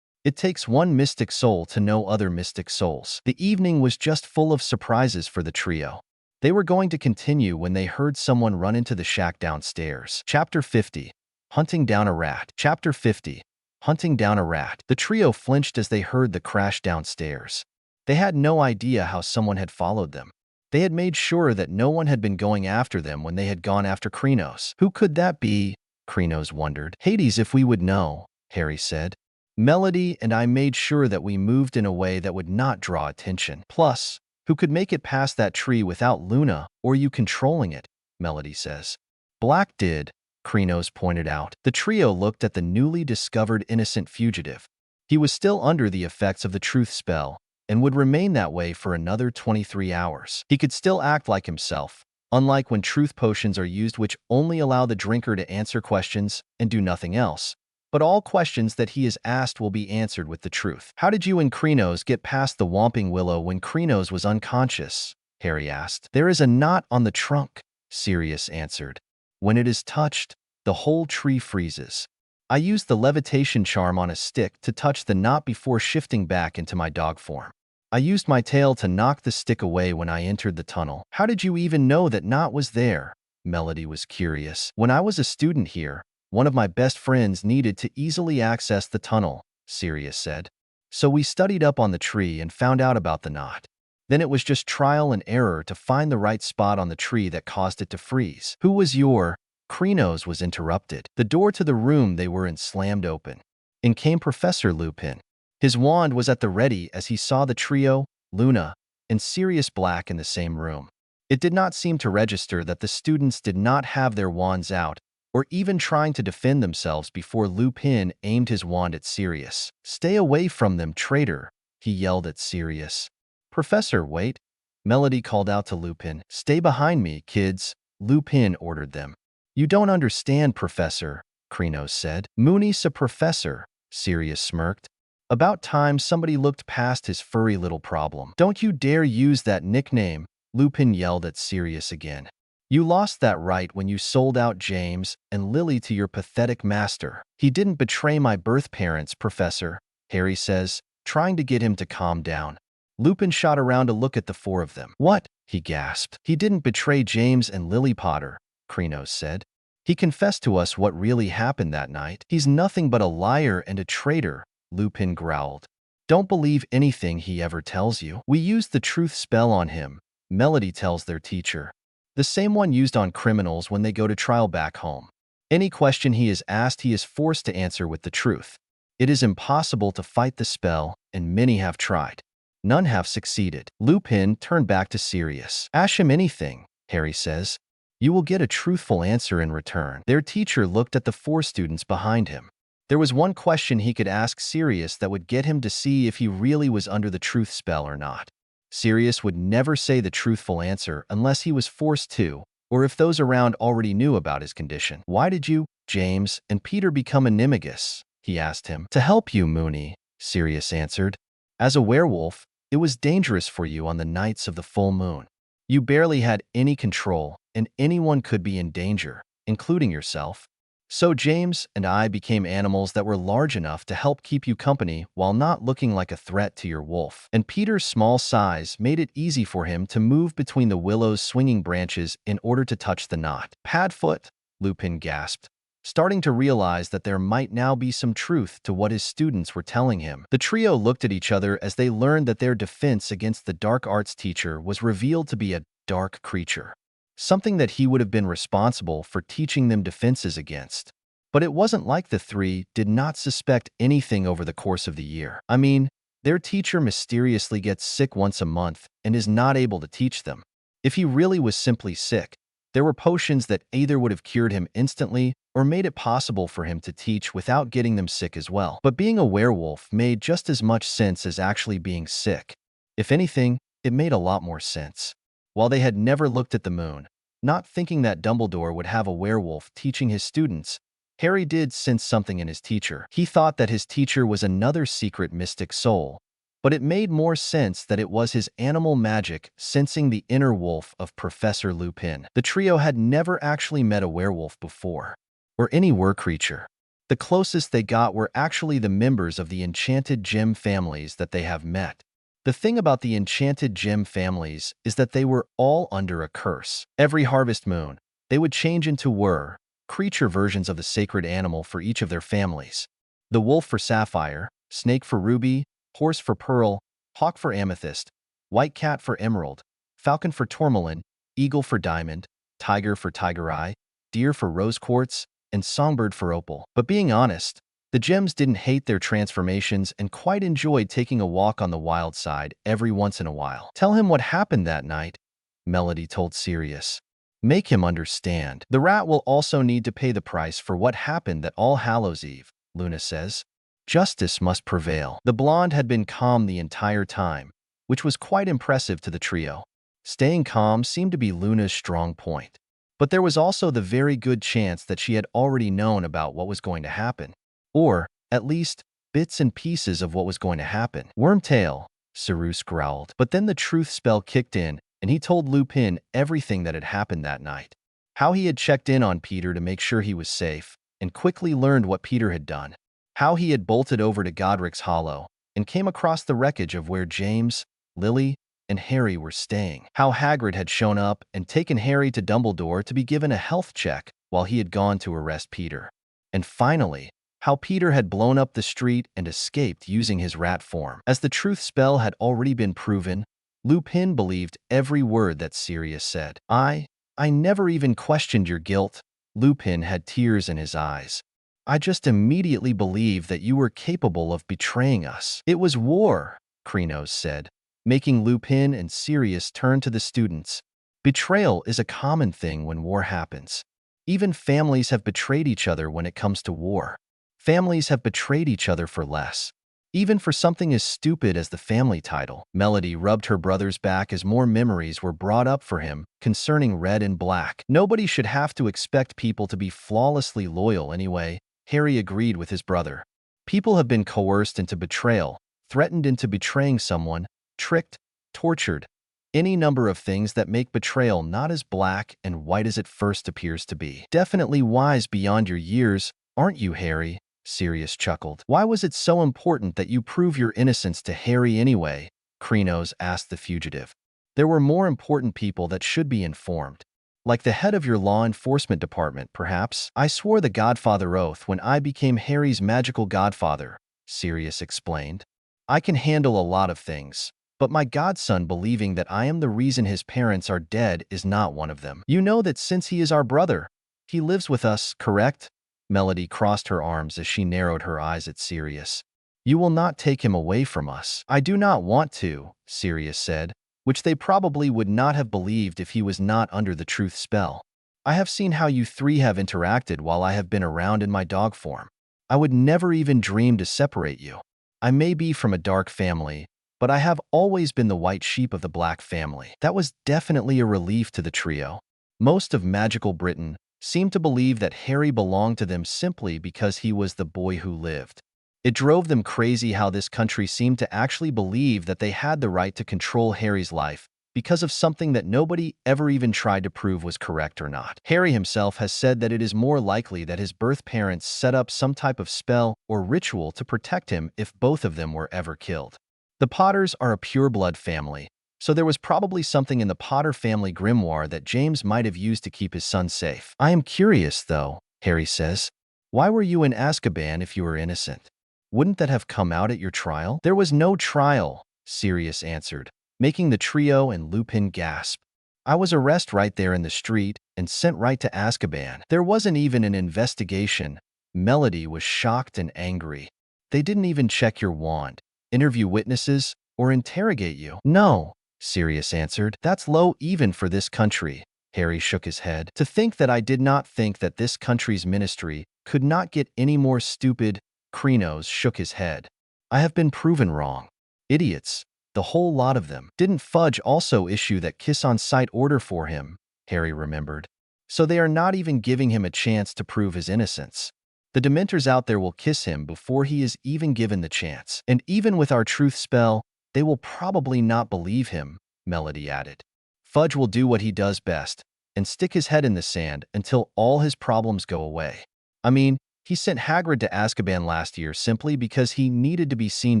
It takes one mystic soul to know other mystic souls. The evening was just full of surprises for the trio. They were going to continue when they heard someone run into the shack downstairs. Chapter 50. Hunting Down a Rat. Chapter 50. Hunting Down a Rat. The trio flinched as they heard the crash downstairs. They had no idea how someone had followed them. They had made sure that no one had been going after them when they had gone after Krenos. Who could that be? Krenos wondered. Hades, if we would know, Harry said. Melody and I made sure that we moved in a way that would not draw attention. Plus, who could make it past that tree without Luna or you controlling it? Melody says. Black did, Krenos pointed out. The trio looked at the newly discovered innocent fugitive. He was still under the effects of the truth spell and would remain that way for another 23 hours. He could still act like himself, unlike when truth potions are used, which only allow the drinker to answer questions and do nothing else. But all questions that he is asked will be answered with the truth. How did you and Krenos get past the Whomping Willow when Krenos was unconscious? Harry asked. There is a knot on the trunk, Sirius answered. When it is touched, the whole tree freezes. I used the levitation charm on a stick to touch the knot before shifting back into my dog form. I used my tail to knock the stick away when I entered the tunnel. How did you even know that knot was there? Melody was curious. When I was a student here, one of my best friends needed to easily access the tunnel, Sirius said. So we studied up on the tree and found out about the knot. Then it was just trial and error to find the right spot on the tree that caused it to freeze. Who was your... Krenos was interrupted. The door to the room they were in slammed open. In came Professor Lupin. His wand was at the ready as he saw the trio, Luna, and Sirius Black in the same room. It did not seem to register that the students did not have their wands out or even trying to defend themselves before Lupin aimed his wand at Sirius. Stay away from them, traitor, he yelled at Sirius. Professor, wait. Melody called out to Lupin. Stay behind me, kids. Lupin ordered them. You don't understand, Professor, Krenos said. Mooney's a professor, Sirius smirked. About time somebody looked past his furry little problem. Don't you dare use that nickname, Lupin yelled at Sirius again. You lost that right when you sold out James and Lily to your pathetic master. He didn't betray my birth parents, Professor, Harry says, trying to get him to calm down. Lupin shot around to look at the four of them. What? He gasped. He didn't betray James and Lily Potter, Krenos said. He confessed to us what really happened that night. He's nothing but a liar and a traitor, Lupin growled. Don't believe anything he ever tells you. We used the truth spell on him, Melody tells their teacher. The same one used on criminals when they go to trial back home. Any question he is asked, he is forced to answer with the truth. It is impossible to fight the spell, and many have tried. None have succeeded. Lupin turned back to Sirius. Ask him anything, Harry says. You will get a truthful answer in return. Their teacher looked at the four students behind him. There was one question he could ask Sirius that would get him to see if he really was under the truth spell or not. Sirius would never say the truthful answer unless he was forced to, or if those around already knew about his condition. Why did you, James, and Peter become animagus? He asked him. To help you, Mooney, Sirius answered. As a werewolf, it was dangerous for you on the nights of the full moon. You barely had any control, and anyone could be in danger, including yourself. So James and I became animals that were large enough to help keep you company while not looking like a threat to your wolf. And Peter's small size made it easy for him to move between the willow's swinging branches in order to touch the knot. Padfoot, Lupin gasped, starting to realize that there might now be some truth to what his students were telling him. The trio looked at each other as they learned that their defense against the dark arts teacher was revealed to be a dark creature. Something that he would have been responsible for teaching them defenses against. But it wasn't like the three did not suspect anything over the course of the year. I mean, their teacher mysteriously gets sick once a month and is not able to teach them. If he really was simply sick, there were potions that either would have cured him instantly or made it possible for him to teach without getting them sick as well. But being a werewolf made just as much sense as actually being sick. If anything, it made a lot more sense. While they had never looked at the moon, not thinking that Dumbledore would have a werewolf teaching his students, Harry did sense something in his teacher. He thought that his teacher was another secret mystic soul, but it made more sense that it was his animal magic sensing the inner wolf of Professor Lupin. The trio had never actually met a werewolf before, or any were-creature. The closest they got were actually the members of the enchanted gem families that they have met. The thing about the enchanted gem families is that they were all under a curse. Every harvest moon, they would change into creature versions of the sacred animal for each of their families. The wolf for sapphire, snake for ruby, horse for pearl, hawk for amethyst, white cat for emerald, falcon for tourmaline, eagle for diamond, tiger for tiger eye, deer for rose quartz, and songbird for opal. But being honest, the gems didn't hate their transformations and quite enjoyed taking a walk on the wild side every once in a while. Tell him what happened that night, Melody told Sirius. Make him understand. The rat will also need to pay the price for what happened that All Hallows Eve, Luna says. Justice must prevail. The blonde had been calm the entire time, which was quite impressive to the trio. Staying calm seemed to be Luna's strong point. But there was also the very good chance that she had already known about what was going to happen. Or, at least, bits and pieces of what was going to happen. Wormtail, Sirius growled. But then the truth spell kicked in, and he told Lupin everything that had happened that night. How he had checked in on Peter to make sure he was safe, and quickly learned what Peter had done. How he had bolted over to Godric's Hollow, and came across the wreckage of where James, Lily, and Harry were staying. How Hagrid had shown up and taken Harry to Dumbledore to be given a health check while he had gone to arrest Peter. And finally, how Peter had blown up the street and escaped using his rat form. As the truth spell had already been proven, Lupin believed every word that Sirius said. I never even questioned your guilt. Lupin had tears in his eyes. I just immediately believed that you were capable of betraying us. It was war, Krenos said, making Lupin and Sirius turn to the students. Betrayal is a common thing when war happens. Even families have betrayed each other when it comes to war. Families have betrayed each other for less. Even for something as stupid as the family title. Melody rubbed her brother's back as more memories were brought up for him concerning Red and Black. Nobody should have to expect people to be flawlessly loyal anyway, Harry agreed with his brother. People have been coerced into betrayal, threatened into betraying someone, tricked, tortured, any number of things that make betrayal not as black and white as it first appears to be. Definitely wise beyond your years, aren't you, Harry? Sirius chuckled. Why was it so important that you prove your innocence to Harry anyway? Krenos asked the fugitive. There were more important people that should be informed. Like the head of your law enforcement department, perhaps? I swore the Godfather oath when I became Harry's magical godfather, Sirius explained. I can handle a lot of things, but my godson believing that I am the reason his parents are dead is not one of them. You know that since he is our brother, he lives with us, correct? Melody crossed her arms as she narrowed her eyes at Sirius. You will not take him away from us. I do not want to, Sirius said, which they probably would not have believed if he was not under the truth spell. I have seen how you three have interacted while I have been around in my dog form. I would never even dream to separate you. I may be from a dark family, but I have always been the white sheep of the black family. That was definitely a relief to the trio. Most of magical Britain seemed to believe that Harry belonged to them simply because he was the boy who lived. It drove them crazy how this country seemed to actually believe that they had the right to control Harry's life because of something that nobody ever even tried to prove was correct or not. Harry himself has said that it is more likely that his birth parents set up some type of spell or ritual to protect him if both of them were ever killed. The Potters are a pureblood family, so there was probably something in the Potter family grimoire that James might have used to keep his son safe. I am curious, though, Harry says. Why were you in Azkaban if you were innocent? Wouldn't that have come out at your trial? There was no trial, Sirius answered, making the trio and Lupin gasp. I was arrested right there in the street and sent right to Azkaban. There wasn't even an investigation. Melody was shocked and angry. They didn't even check your wand, interview witnesses, or interrogate you. No, Sirius answered. That's low even for this country. Harry shook his head. To think that I did not think that this country's ministry could not get any more stupid. Krenos shook his head. I have been proven wrong. Idiots, the whole lot of them. Didn't Fudge also issue that kiss-on-sight order for him? Harry remembered. So they are not even giving him a chance to prove his innocence. The Dementors out there will kiss him before he is even given the chance. And even with our truth spell, they will probably not believe him, Melody added. Fudge will do what he does best and stick his head in the sand until all his problems go away. I mean, he sent Hagrid to Azkaban last year simply because he needed to be seen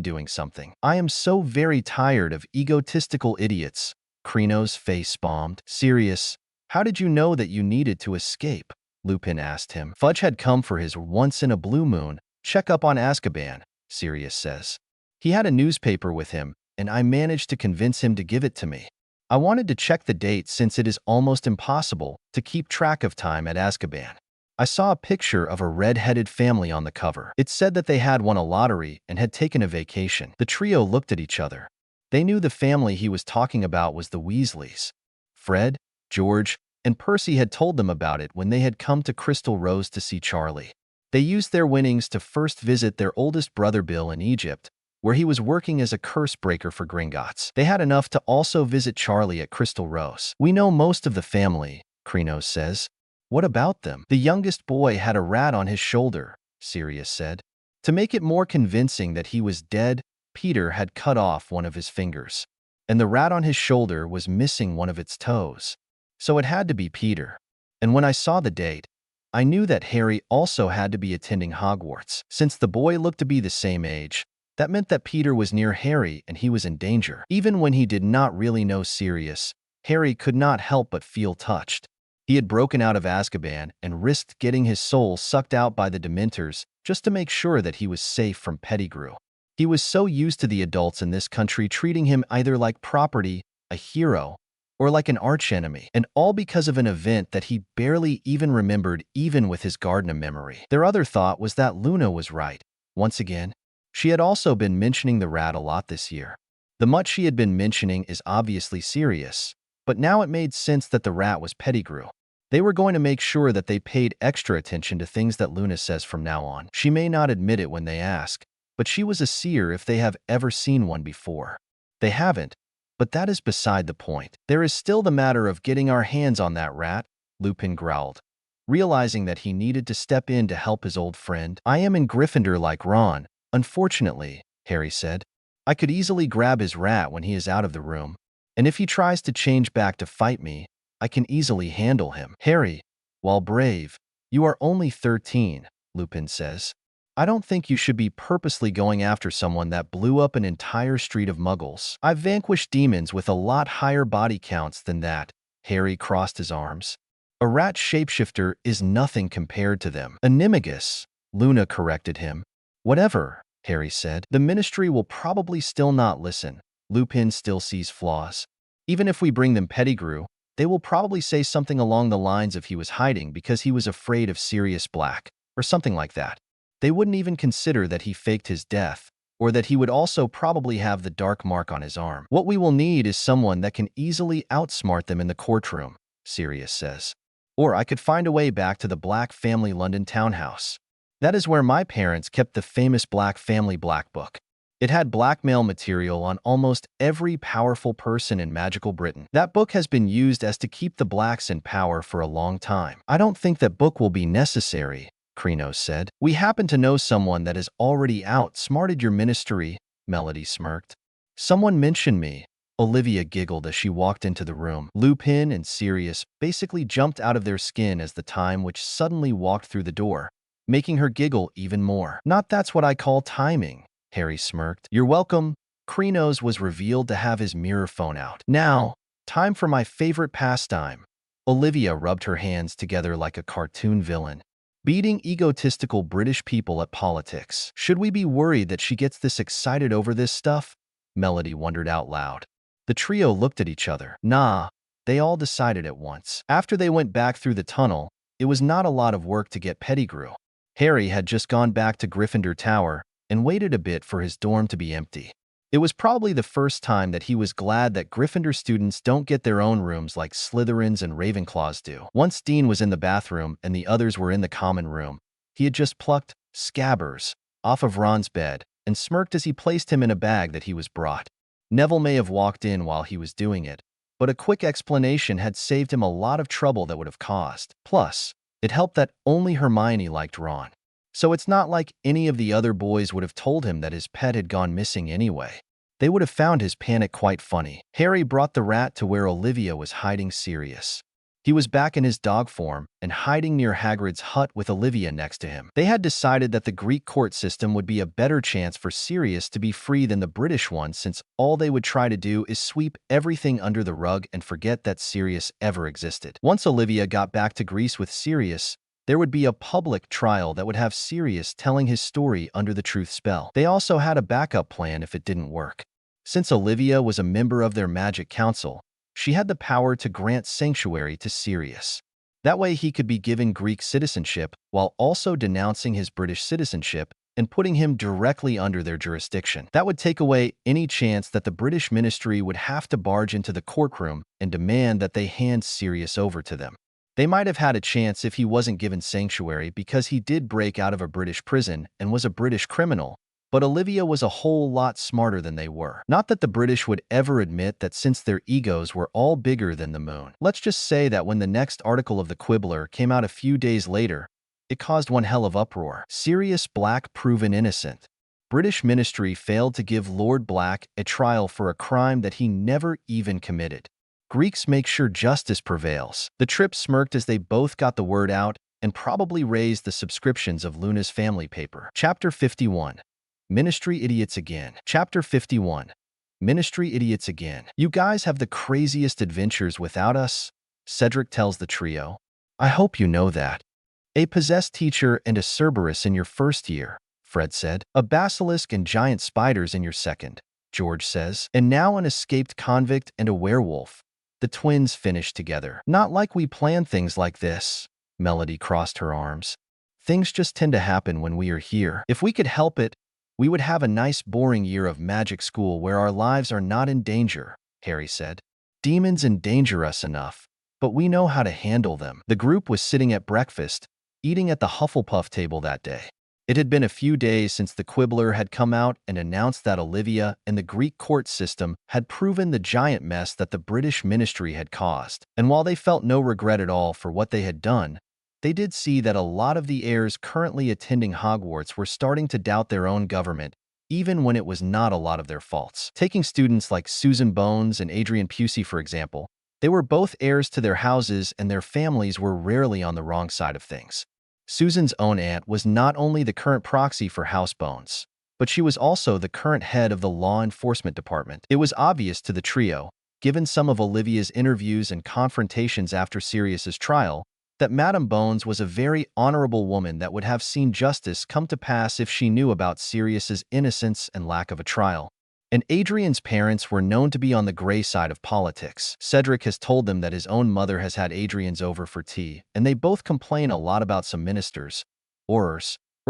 doing something. I am so very tired of egotistical idiots. Krenos face-palmed. Sirius, how did you know that you needed to escape? Lupin asked him. Fudge had come for his once-in-a-blue-moon check-up on Azkaban, Sirius says. He had a newspaper with him, and I managed to convince him to give it to me. I wanted to check the date since it is almost impossible to keep track of time at Azkaban. I saw a picture of a red-headed family on the cover. It said that they had won a lottery and had taken a vacation. The trio looked at each other. They knew the family he was talking about was the Weasleys. Fred, George, and Percy had told them about it when they had come to Crystal Rose to see Charlie. They used their winnings to first visit their oldest brother Bill in Egypt, where he was working as a curse breaker for Gringotts. They had enough to also visit Charlie at Crystal Rose. We know most of the family, Krenos says. What about them? The youngest boy had a rat on his shoulder, Sirius said. To make it more convincing that he was dead, Peter had cut off one of his fingers, and the rat on his shoulder was missing one of its toes. So it had to be Peter. And when I saw the date, I knew that Harry also had to be attending Hogwarts. Since the boy looked to be the same age, that meant that Peter was near Harry and he was in danger. Even when he did not really know Sirius, Harry could not help but feel touched. He had broken out of Azkaban and risked getting his soul sucked out by the Dementors just to make sure that he was safe from Pettigrew. He was so used to the adults in this country treating him either like property, a hero, or like an archenemy, and all because of an event that he barely even remembered even with his Gardner memory. Their other thought was that Luna was right. Once again, she had also been mentioning the rat a lot this year. The much she had been mentioning is obviously serious, but now it made sense that the rat was Pettigrew. They were going to make sure that they paid extra attention to things that Luna says from now on. She may not admit it when they ask, but she was a seer if they have ever seen one before. They haven't, but that is beside the point. There is still the matter of getting our hands on that rat, Lupin growled, realizing that he needed to step in to help his old friend. I am in Gryffindor like Ron, unfortunately, Harry said. I could easily grab his rat when he is out of the room, and if he tries to change back to fight me, I can easily handle him. Harry, while brave, you are only 13, Lupin says. I don't think you should be purposely going after someone that blew up an entire street of muggles. I've vanquished demons with a lot higher body counts than that. Harry crossed his arms. A rat shapeshifter is nothing compared to them. Animagus, Luna corrected him. Whatever, Harry said. The Ministry will probably still not listen. Lupin still sees flaws. Even if we bring them Pettigrew, they will probably say something along the lines of he was hiding because he was afraid of Sirius Black, or something like that. They wouldn't even consider that he faked his death, or that he would also probably have the dark mark on his arm. What we will need is someone that can easily outsmart them in the courtroom, Sirius says. Or I could find a way back to the Black family London townhouse. That is where my parents kept the famous Black family Black book. It had blackmail material on almost every powerful person in magical Britain. That book has been used as to keep the Blacks in power for a long time. I don't think that book will be necessary, Krenos said. We happen to know someone that has already outsmarted your ministry, Melody smirked. Someone mentioned me. Olivia giggled as she walked into the room. Lupin and Sirius basically jumped out of their skin as the time which suddenly walked through the door, making her giggle even more. Not that's what I call timing, Harry smirked. You're welcome. Krenos was revealed to have his mirror phone out. Now, time for my favorite pastime. Olivia rubbed her hands together like a cartoon villain. Beating egotistical British people at politics. Should we be worried that she gets this excited over this stuff? Melody wondered out loud. The trio looked at each other. Nah, they all decided at once. After they went back through the tunnel, it was not a lot of work to get Pettigrew. Harry had just gone back to Gryffindor Tower and waited a bit for his dorm to be empty. It was probably the first time that he was glad that Gryffindor students don't get their own rooms like Slytherins and Ravenclaws do. Once Dean was in the bathroom and the others were in the common room, he had just plucked Scabbers off of Ron's bed and smirked as he placed him in a bag that he was brought. Neville may have walked in while he was doing it, but a quick explanation had saved him a lot of trouble that would have caused. Plus, it helped that only Hermione liked Ron. So it's not like any of the other boys would have told him that his pet had gone missing anyway. They would have found his panic quite funny. Harry brought the rat to where Olivia was hiding Sirius. He was back in his dog form and hiding near Hagrid's hut with Olivia next to him. They had decided that the Greek court system would be a better chance for Sirius to be free than the British one, since all they would try to do is sweep everything under the rug and forget that Sirius ever existed. Once Olivia got back to Greece with Sirius, there would be a public trial that would have Sirius telling his story under the truth spell. They also had a backup plan if it didn't work. Since Olivia was a member of their magic council, she had the power to grant sanctuary to Sirius. That way he could be given Greek citizenship while also denouncing his British citizenship and putting him directly under their jurisdiction. That would take away any chance that the British Ministry would have to barge into the courtroom and demand that they hand Sirius over to them. They might have had a chance if he wasn't given sanctuary because he did break out of a British prison and was a British criminal, but Olivia was a whole lot smarter than they were. Not that the British would ever admit that since their egos were all bigger than the moon. Let's just say that when the next article of the Quibbler came out a few days later, it caused one hell of uproar. Sirius Black proven innocent. British Ministry failed to give Lord Black a trial for a crime that he never even committed. Greeks make sure justice prevails. The Trip smirked as they both got the word out and probably raised the subscriptions of Luna's family paper. Chapter 51. Ministry Idiots Again. Chapter 51. Ministry Idiots Again. You guys have the craziest adventures without us, Cedric tells the trio. I hope you know that. A possessed teacher and a Cerberus in your first year, Fred said. A basilisk and giant spiders in your second, George says. And now an escaped convict and a werewolf. The twins finished together. Not like we plan things like this. Melody crossed her arms. Things just tend to happen when we are here. If we could help it, we would have a nice boring year of magic school where our lives are not in danger, Harry said. Demons endanger us enough, but we know how to handle them. The group was sitting at breakfast, eating at the Hufflepuff table that day. It had been a few days since the Quibbler had come out and announced that Olivia and the Greek court system had proven the giant mess that the British ministry had caused. And while they felt no regret at all for what they had done, they did see that a lot of the heirs currently attending Hogwarts were starting to doubt their own government, even when it was not a lot of their faults. Taking students like Susan Bones and Adrian Pusey, for example, they were both heirs to their houses and their families were rarely on the wrong side of things. Susan's own aunt was not only the current proxy for House Bones, but she was also the current head of the law enforcement department. It was obvious to the trio, given some of Olivia's interviews and confrontations after Sirius's trial, that Madame Bones was a very honorable woman that would have seen justice come to pass if she knew about Sirius's innocence and lack of a trial. And Adrian's parents were known to be on the gray side of politics. Cedric has told them that his own mother has had Adrian's over for tea, and they both complain a lot about some ministers, or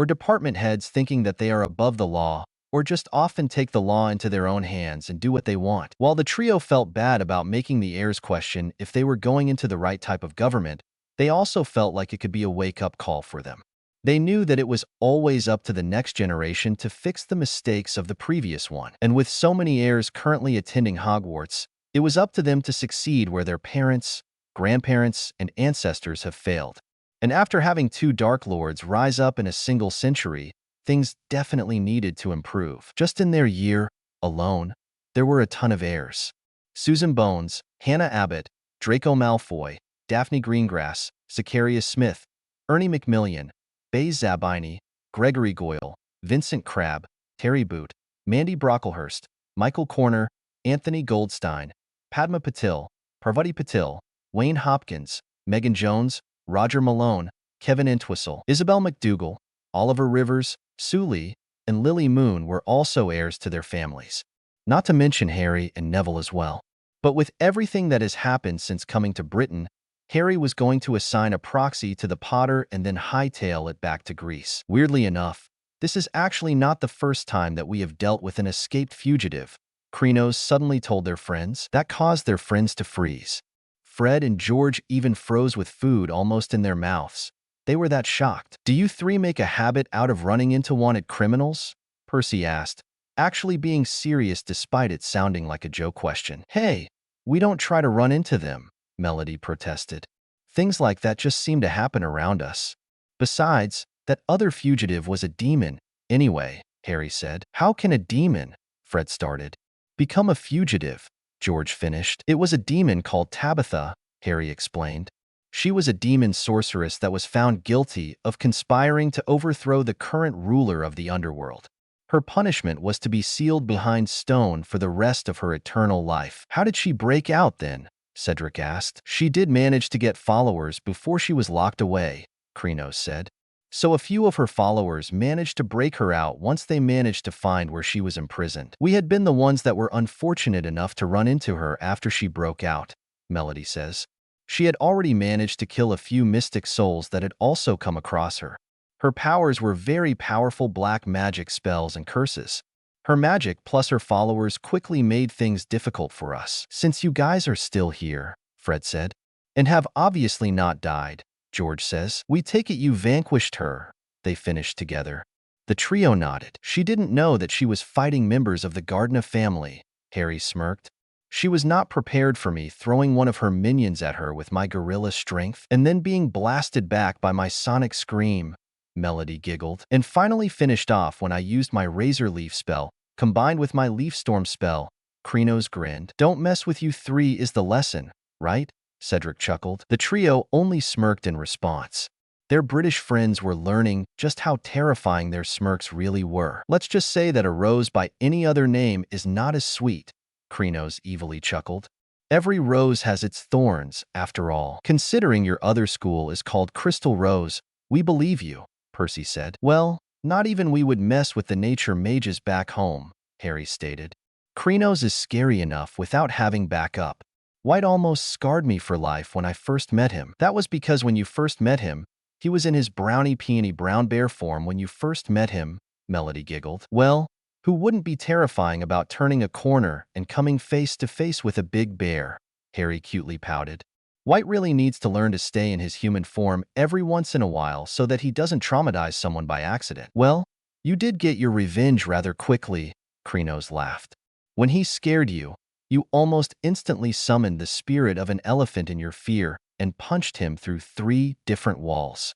department heads thinking that they are above the law, or just often take the law into their own hands and do what they want. While the trio felt bad about making the heirs question if they were going into the right type of government, they also felt like it could be a wake-up call for them. They knew that it was always up to the next generation to fix the mistakes of the previous one. And with so many heirs currently attending Hogwarts, it was up to them to succeed where their parents, grandparents, and ancestors have failed. And after having two Dark Lords rise up in a single century, things definitely needed to improve. Just in their year alone, there were a ton of heirs. Susan Bones, Hannah Abbott, Draco Malfoy, Daphne Greengrass, Zacharias Smith, Ernie Macmillan, Baze Zabini, Gregory Goyle, Vincent Crabbe, Terry Boot, Mandy Brocklehurst, Michael Corner, Anthony Goldstein, Padma Patil, Parvati Patil, Wayne Hopkins, Megan Jones, Roger Malone, Kevin Entwistle, Isabel McDougall, Oliver Rivers, Sue Lee, and Lily Moon were also heirs to their families. Not to mention Harry and Neville as well. But with everything that has happened since coming to Britain, Harry was going to assign a proxy to the Potter and then hightail it back to Greece. Weirdly enough, this is actually not the first time that we have dealt with an escaped fugitive, Krenos suddenly told their friends. That caused their friends to freeze. Fred and George even froze with food almost in their mouths. They were that shocked. "Do you three make a habit out of running into wanted criminals?" Percy asked, actually being serious despite it sounding like a joke question. "Hey, we don't try to run into them," Melody protested. "Things like that just seem to happen around us. Besides, that other fugitive was a demon anyway," Harry said. "How can a demon," Fred started, "become a fugitive?" George finished. "It was a demon called Tabitha," Harry explained. "She was a demon sorceress that was found guilty of conspiring to overthrow the current ruler of the underworld. Her punishment was to be sealed behind stone for the rest of her eternal life." "How did she break out then?" Cedric asked. "She did manage to get followers before she was locked away," Krenos said. "So a few of her followers managed to break her out once they managed to find where she was imprisoned. We had been the ones that were unfortunate enough to run into her after she broke out," Melody says. "She had already managed to kill a few mystic souls that had also come across her. Her powers were very powerful black magic spells and curses. Her magic plus her followers quickly made things difficult for us." "Since you guys are still here," Fred said, "and have obviously not died," George says, "we take it you vanquished her." They finished together. The trio nodded. "She didn't know that she was fighting members of the Gardner family," Harry smirked. "She was not prepared for me throwing one of her minions at her with my gorilla strength and then being blasted back by my sonic scream," Melody giggled, "and finally finished off when I used my Razor Leaf spell, combined with my Leaf Storm spell," Krenos grinned. "Don't mess with you three is the lesson, right?" Cedric chuckled. The trio only smirked in response. Their British friends were learning just how terrifying their smirks really were. "Let's just say that a rose by any other name is not as sweet," Krenos evilly chuckled. "Every rose has its thorns, after all. Considering your other school is called Crystal Rose, we believe you," Percy said. "Well, not even we would mess with the nature mages back home," Harry stated. "Krenos is scary enough without having backup. White almost scarred me for life when I first met him." "That was because when you first met him, he was in his brownie peony brown bear form when you first met him," Melody giggled. "Well, who wouldn't be terrifying about turning a corner and coming face to face with a big bear?" Harry cutely pouted. White really needs to learn to stay in his human form every once in a while so that he doesn't traumatize someone by accident. Well, you did get your revenge rather quickly, Krenos laughed. When he scared you, you almost instantly summoned the spirit of an elephant in your fear and punched him through 3 different walls.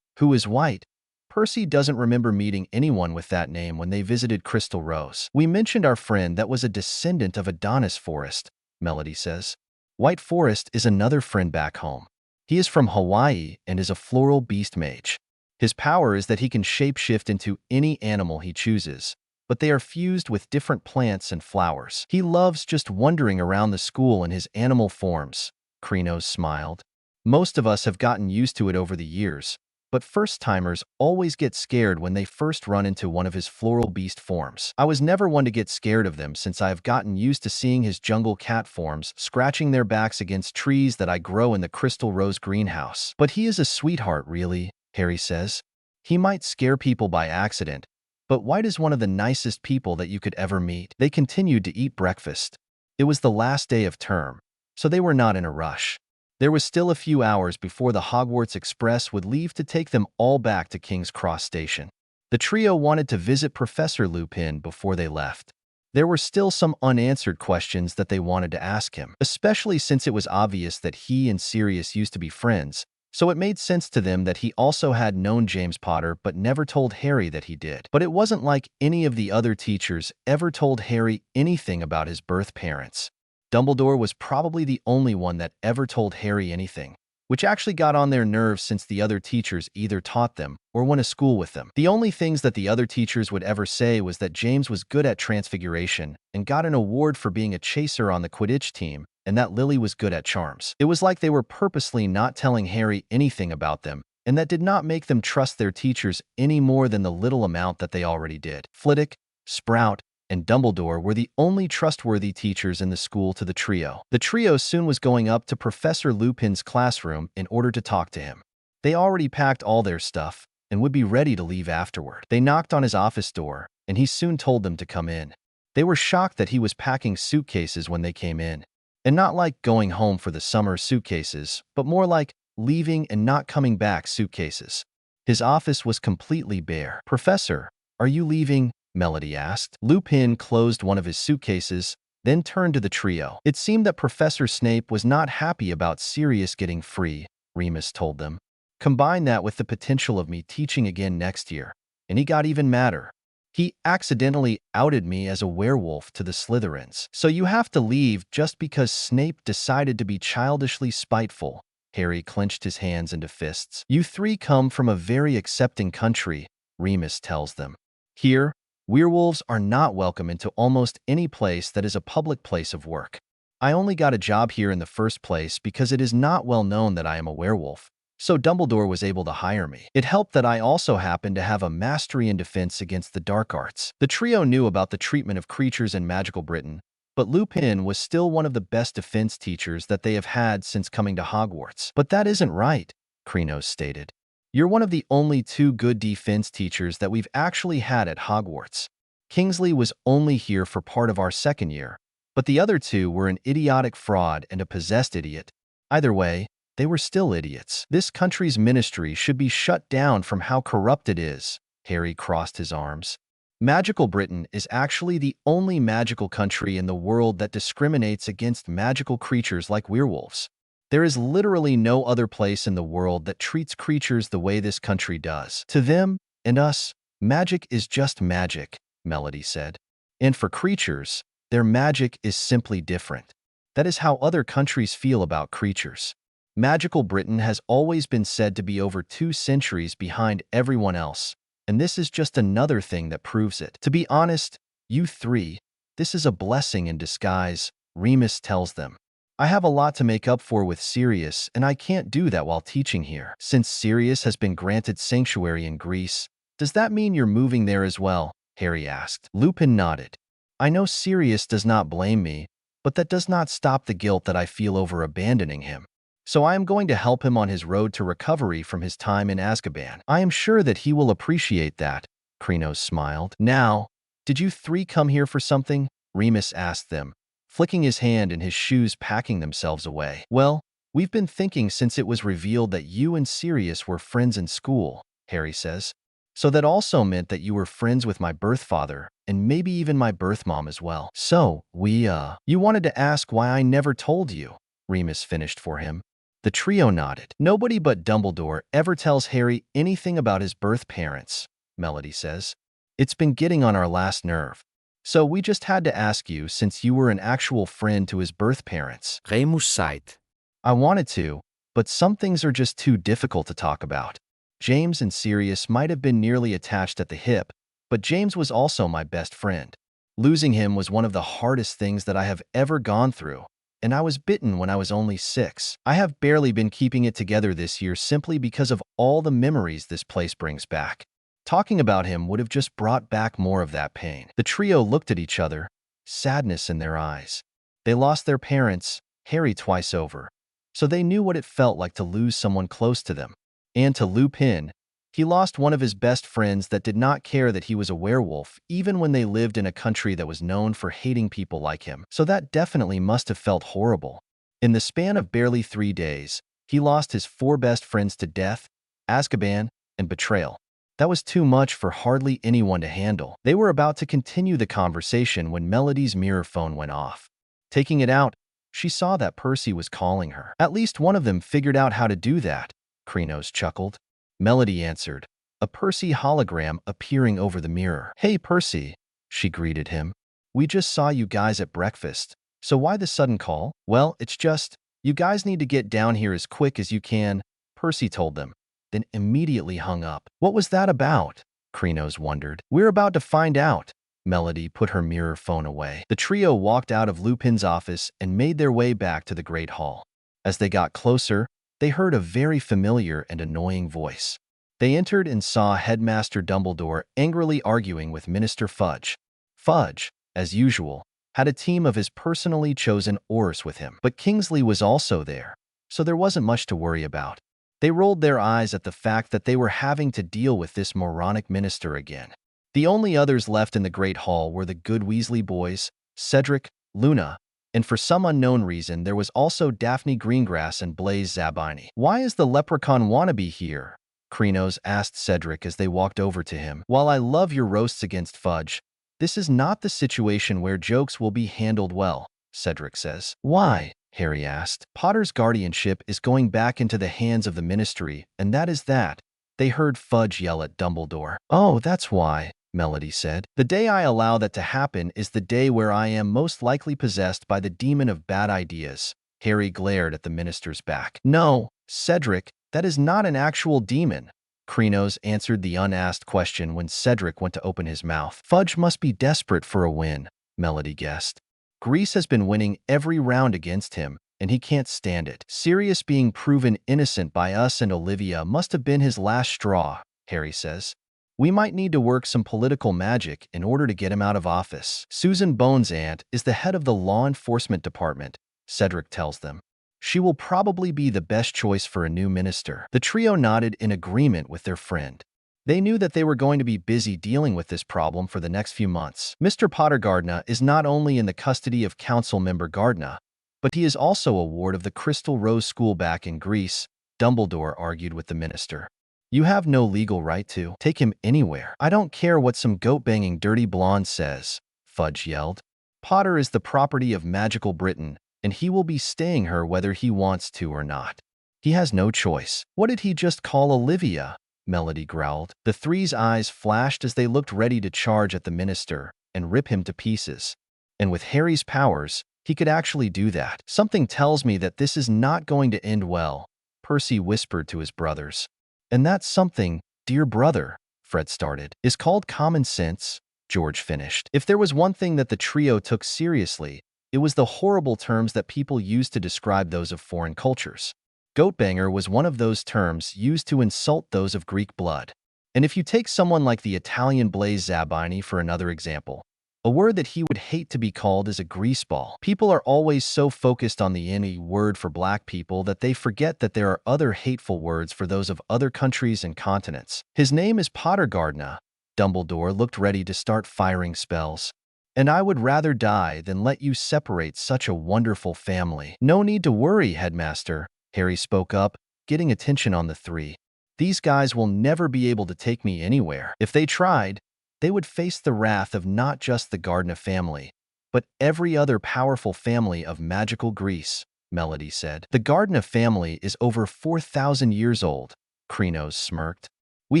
Who is White? Percy doesn't remember meeting anyone with that name when they visited Crystal Rose. We mentioned our friend that was a descendant of Adonis Forest, Melody says. White Forest is another friend back home. He is from Hawaii and is a floral beast mage. His power is that he can shapeshift into any animal he chooses, but they are fused with different plants and flowers. He loves just wandering around the school in his animal forms, Krenos smiled. Most of us have gotten used to it over the years, but first-timers always get scared when they first run into one of his floral beast forms. I was never one to get scared of them since I have gotten used to seeing his jungle cat forms scratching their backs against trees that I grow in the Crystal Rose greenhouse. But he is a sweetheart, really, Harry says. He might scare people by accident, but White is one of the nicest people that you could ever meet. They continued to eat breakfast. It was the last day of term, so they were not in a rush. There was still a few hours before the Hogwarts Express would leave to take them all back to King's Cross Station. The trio wanted to visit Professor Lupin before they left. There were still some unanswered questions that they wanted to ask him, especially since it was obvious that he and Sirius used to be friends, so it made sense to them that he also had known James Potter but never told Harry that he did. But it wasn't like any of the other teachers ever told Harry anything about his birth parents. Dumbledore was probably the only one that ever told Harry anything, which actually got on their nerves since the other teachers either taught them or went to school with them. The only things that the other teachers would ever say was that James was good at transfiguration and got an award for being a chaser on the Quidditch team, and that Lily was good at charms. It was like they were purposely not telling Harry anything about them, and that did not make them trust their teachers any more than the little amount that they already did. Flitwick, Sprout, and Dumbledore were the only trustworthy teachers in the school to the trio. The trio soon was going up to Professor Lupin's classroom in order to talk to him. They already packed all their stuff and would be ready to leave afterward. They knocked on his office door, and he soon told them to come in. They were shocked that he was packing suitcases when they came in, and not like going home for the summer suitcases, but more like leaving and not coming back suitcases. His office was completely bare. "Professor, are you leaving?" Melody asked. Lupin closed one of his suitcases, then turned to the trio. It seemed that Professor Snape was not happy about Sirius getting free, Remus told them. Combine that with the potential of me teaching again next year, and he got even madder. He accidentally outed me as a werewolf to the Slytherins. So you have to leave just because Snape decided to be childishly spiteful. Harry clenched his hands into fists. You 3 come from a very accepting country, Remus tells them. Here, werewolves are not welcome into almost any place that is a public place of work. I only got a job here in the first place because it is not well known that I am a werewolf, so Dumbledore was able to hire me. It helped that I also happen to have a mastery in defense against the dark arts. The trio knew about the treatment of creatures in magical Britain, but Lupin was still one of the best defense teachers that they have had since coming to Hogwarts. But that isn't right, Krenos stated. You're one of the only 2 good defense teachers that we've actually had at Hogwarts. Kingsley was only here for part of our second year, but the other 2 were an idiotic fraud and a possessed idiot. Either way, they were still idiots. This country's ministry should be shut down from how corrupt it is. Harry crossed his arms. Magical Britain is actually the only magical country in the world that discriminates against magical creatures like werewolves. There is literally no other place in the world that treats creatures the way this country does. To them and us, magic is just magic, Melody said. And for creatures, their magic is simply different. That is how other countries feel about creatures. Magical Britain has always been said to be over 2 centuries behind everyone else, and this is just another thing that proves it. To be honest, you 3, this is a blessing in disguise, Remus tells them. I have a lot to make up for with Sirius, and I can't do that while teaching here. Since Sirius has been granted sanctuary in Greece, does that mean you're moving there as well? Harry asked. Lupin nodded. I know Sirius does not blame me, but that does not stop the guilt that I feel over abandoning him. So I am going to help him on his road to recovery from his time in Azkaban. I am sure that he will appreciate that, Krenos smiled. Now, did you 3 come here for something? Remus asked them, flicking his hand and his shoes packing themselves away. Well, We've been thinking since it was revealed that you and Sirius were friends in school, Harry says. So that also meant that you were friends with my birth father, and maybe even my birth mom as well. So, You wanted to ask why I never told you, Remus finished for him. The trio nodded. Nobody but Dumbledore ever tells Harry anything about his birth parents, Melody says. It's been getting on our last nerve. So we just had to ask you since you were an actual friend to his birth parents. Remus sighed. I wanted to, but some things are just too difficult to talk about. James and Sirius might have been nearly attached at the hip, but James was also my best friend. Losing him was one of the hardest things that I have ever gone through, and I was bitten when I was only 6. I have barely been keeping it together this year simply because of all the memories this place brings back. Talking about him would have just brought back more of that pain. The trio looked at each other, sadness in their eyes. They lost their parents, Harry twice over, so they knew what it felt like to lose someone close to them. And to Lupin, he lost one of his best friends that did not care that he was a werewolf, even when they lived in a country that was known for hating people like him. So that definitely must have felt horrible. In the span of barely 3 days, he lost his 4 best friends to death, Azkaban, and betrayal. That was too much for hardly anyone to handle. They were about to continue the conversation when Melody's mirror phone went off. Taking it out, she saw that Percy was calling her. At least one of them figured out how to do that, Krenos chuckled. Melody answered, a Percy hologram appearing over the mirror. Hey Percy, she greeted him. We just saw you guys at breakfast. So why the sudden call? Well, it's just, you guys need to get down here as quick as you can, Percy told them, then immediately hung up. What was that about? Krenos wondered. We're about to find out. Melody put her mirror phone away. The trio walked out of Lupin's office and made their way back to the Great Hall. As they got closer, they heard a very familiar and annoying voice. They entered and saw Headmaster Dumbledore angrily arguing with Minister Fudge. Fudge, as usual, had a team of his personally chosen Aurors with him, but Kingsley was also there, so there wasn't much to worry about. They rolled their eyes at the fact that they were having to deal with this moronic minister again. The only others left in the Great Hall were the good Weasley boys, Cedric, Luna, and for some unknown reason there was also Daphne Greengrass and Blaise Zabini. Why is the leprechaun wannabe here? Krenos asked Cedric as they walked over to him. While I love your roasts against Fudge, this is not the situation where jokes will be handled well, Cedric says. Why? Harry asked. Potter's guardianship is going back into the hands of the Ministry, and that is that. They heard Fudge yell at Dumbledore. Oh, that's why, Melody said. The day I allow that to happen is the day where I am most likely possessed by the demon of bad ideas. Harry glared at the minister's back. No, Cedric, that is not an actual demon. Krenos answered the unasked question when Cedric went to open his mouth. Fudge must be desperate for a win, Melody guessed. Grease has been winning every round against him, and he can't stand it. Sirius being proven innocent by us and Olivia must have been his last straw, Harry says. We might need to work some political magic in order to get him out of office. Susan Bones' aunt is the head of the law enforcement department, Cedric tells them. She will probably be the best choice for a new minister. The trio nodded in agreement with their friend. They knew that they were going to be busy dealing with this problem for the next few months. Mr. Potter Gardner is not only in the custody of council member Gardner, but he is also a ward of the Crystal Rose School back in Greece, Dumbledore argued with the minister. You have no legal right to take him anywhere. I don't care what some goat-banging dirty blonde says, Fudge yelled. Potter is the property of magical Britain, and he will be staying her whether he wants to or not. He has no choice. What did he just call Olivia? Melody growled. The three's eyes flashed as they looked ready to charge at the minister and rip him to pieces. And with Harry's powers, he could actually do that. Something tells me that this is not going to end well, Percy whispered to his brothers. And that something, dear brother, Fred started, is called common sense, George finished. If there was one thing that the trio took seriously, it was the horrible terms that people used to describe those of foreign cultures. Goatbanger was one of those terms used to insult those of Greek blood. And if you take someone like the Italian Blaise Zabini for another example, a word that he would hate to be called is a greaseball. People are always so focused on the any word for black people that they forget that there are other hateful words for those of other countries and continents. His name is Potter Gardner. Dumbledore looked ready to start firing spells. And I would rather die than let you separate such a wonderful family. No need to worry, Headmaster, Harry spoke up, getting attention on the three. These guys will never be able to take me anywhere. If they tried, they would face the wrath of not just the Gardner family, but every other powerful family of magical Greece, Melody said. The Gardner family is over 4,000 years old, Krenos smirked. We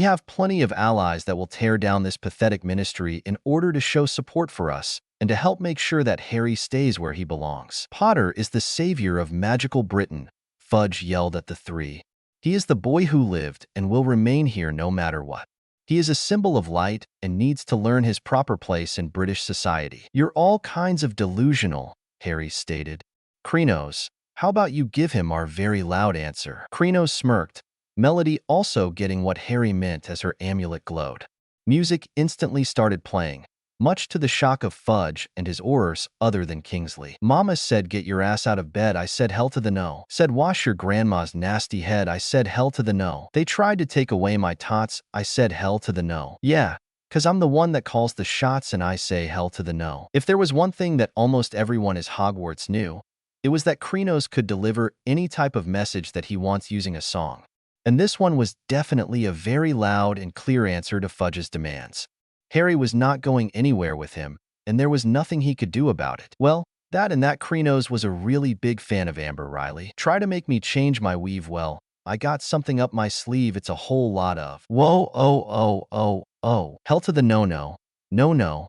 have plenty of allies that will tear down this pathetic ministry in order to show support for us and to help make sure that Harry stays where he belongs. Potter is the savior of magical Britain, Fudge yelled at the three. He is the boy who lived and will remain here no matter what. He is a symbol of light and needs to learn his proper place in British society. You're all kinds of delusional, Harry stated. Krenos, how about you give him our very loud answer? Krenos smirked, Melody also getting what Harry meant as her amulet glowed. Music instantly started playing, much to the shock of Fudge and his aurors other than Kingsley. Mama said get your ass out of bed, I said hell to the no. Said wash your grandma's nasty head, I said hell to the no. They tried to take away my tots, I said hell to the no. Yeah, 'cause I'm the one that calls the shots and I say hell to the no. If there was one thing that almost everyone at Hogwarts knew, it was that Krenos could deliver any type of message that he wants using a song. And this one was definitely a very loud and clear answer to Fudge's demands. Harry was not going anywhere with him, and there was nothing he could do about it. Well, that Krenos was a really big fan of Amber Riley. Try to make me change my weave, well, I got something up my sleeve it's a whole lot of. Whoa, oh. Hell to the no. No,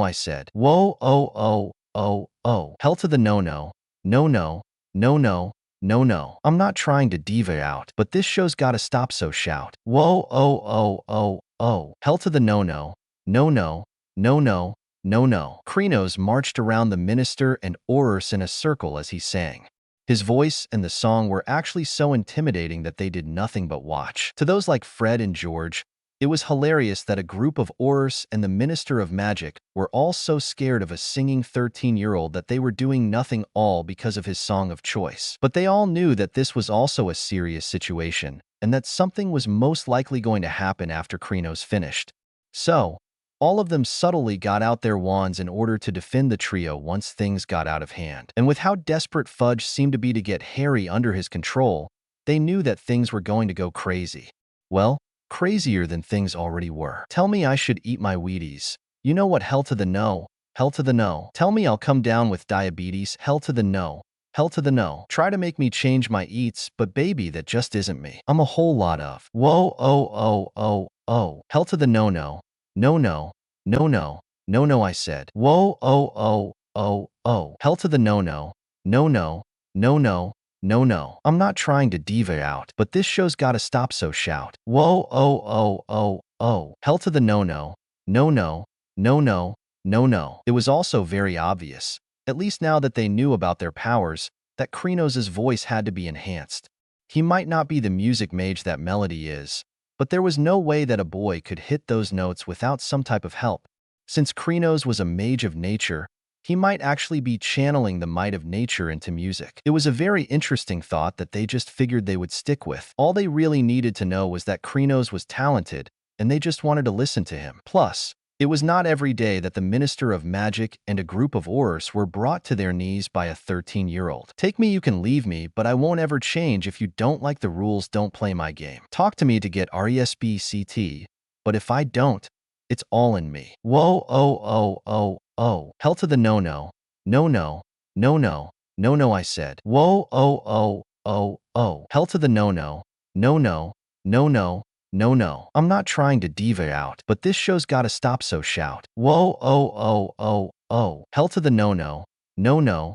I said. Whoa, oh. Hell to the no. No. I'm not trying to diva out, but this show's gotta stop so shout. Whoa, oh. Hell to the no. Krenos marched around the minister and aurors in a circle as he sang. His voice and the song were actually so intimidating that they did nothing but watch. To those like Fred and George, it was hilarious that a group of aurors and the Minister of Magic were all so scared of a singing 13-year-old that they were doing nothing all because of his song of choice. But they all knew that this was also a serious situation, and that something was most likely going to happen after Krenos finished. So, all of them subtly got out their wands in order to defend the trio once things got out of hand. And with how desperate Fudge seemed to be to get Harry under his control, they knew that things were going to go crazy. Well, crazier than things already were. Tell me I should eat my Wheaties. You know what, hell to the no. Tell me I'll come down with diabetes, hell to the no. Try to make me change my eats, but baby, that just isn't me. I'm a whole lot of. Whoa, oh. Hell to the no. No, I said. Whoa, oh. Hell to the no. No. I'm not trying to diva out, but this show's gotta stop so shout. Whoa, oh. Hell to the no. No. It was also very obvious, at least now that they knew about their powers, that Krenos' voice had to be enhanced. He might not be the music mage that Melody is, but there was no way that a boy could hit those notes without some type of help. Since Krenos was a mage of nature, he might actually be channeling the might of nature into music. It was a very interesting thought that they just figured they would stick with. All they really needed to know was that Krenos was talented, and they just wanted to listen to him. Plus, it was not every day that the Minister of Magic and a group of aurors were brought to their knees by a 13-year-old. Take me, you can leave me, but I won't ever change. If you don't like the rules, don't play my game. Talk to me to get RESPCT, but if I don't, it's all in me. Whoa, oh. Hell to the no. No, I said. Whoa, oh. Hell to the no. No. I'm not trying to diva out, but this show's gotta stop so shout. Whoa, oh. Hell to the no. No.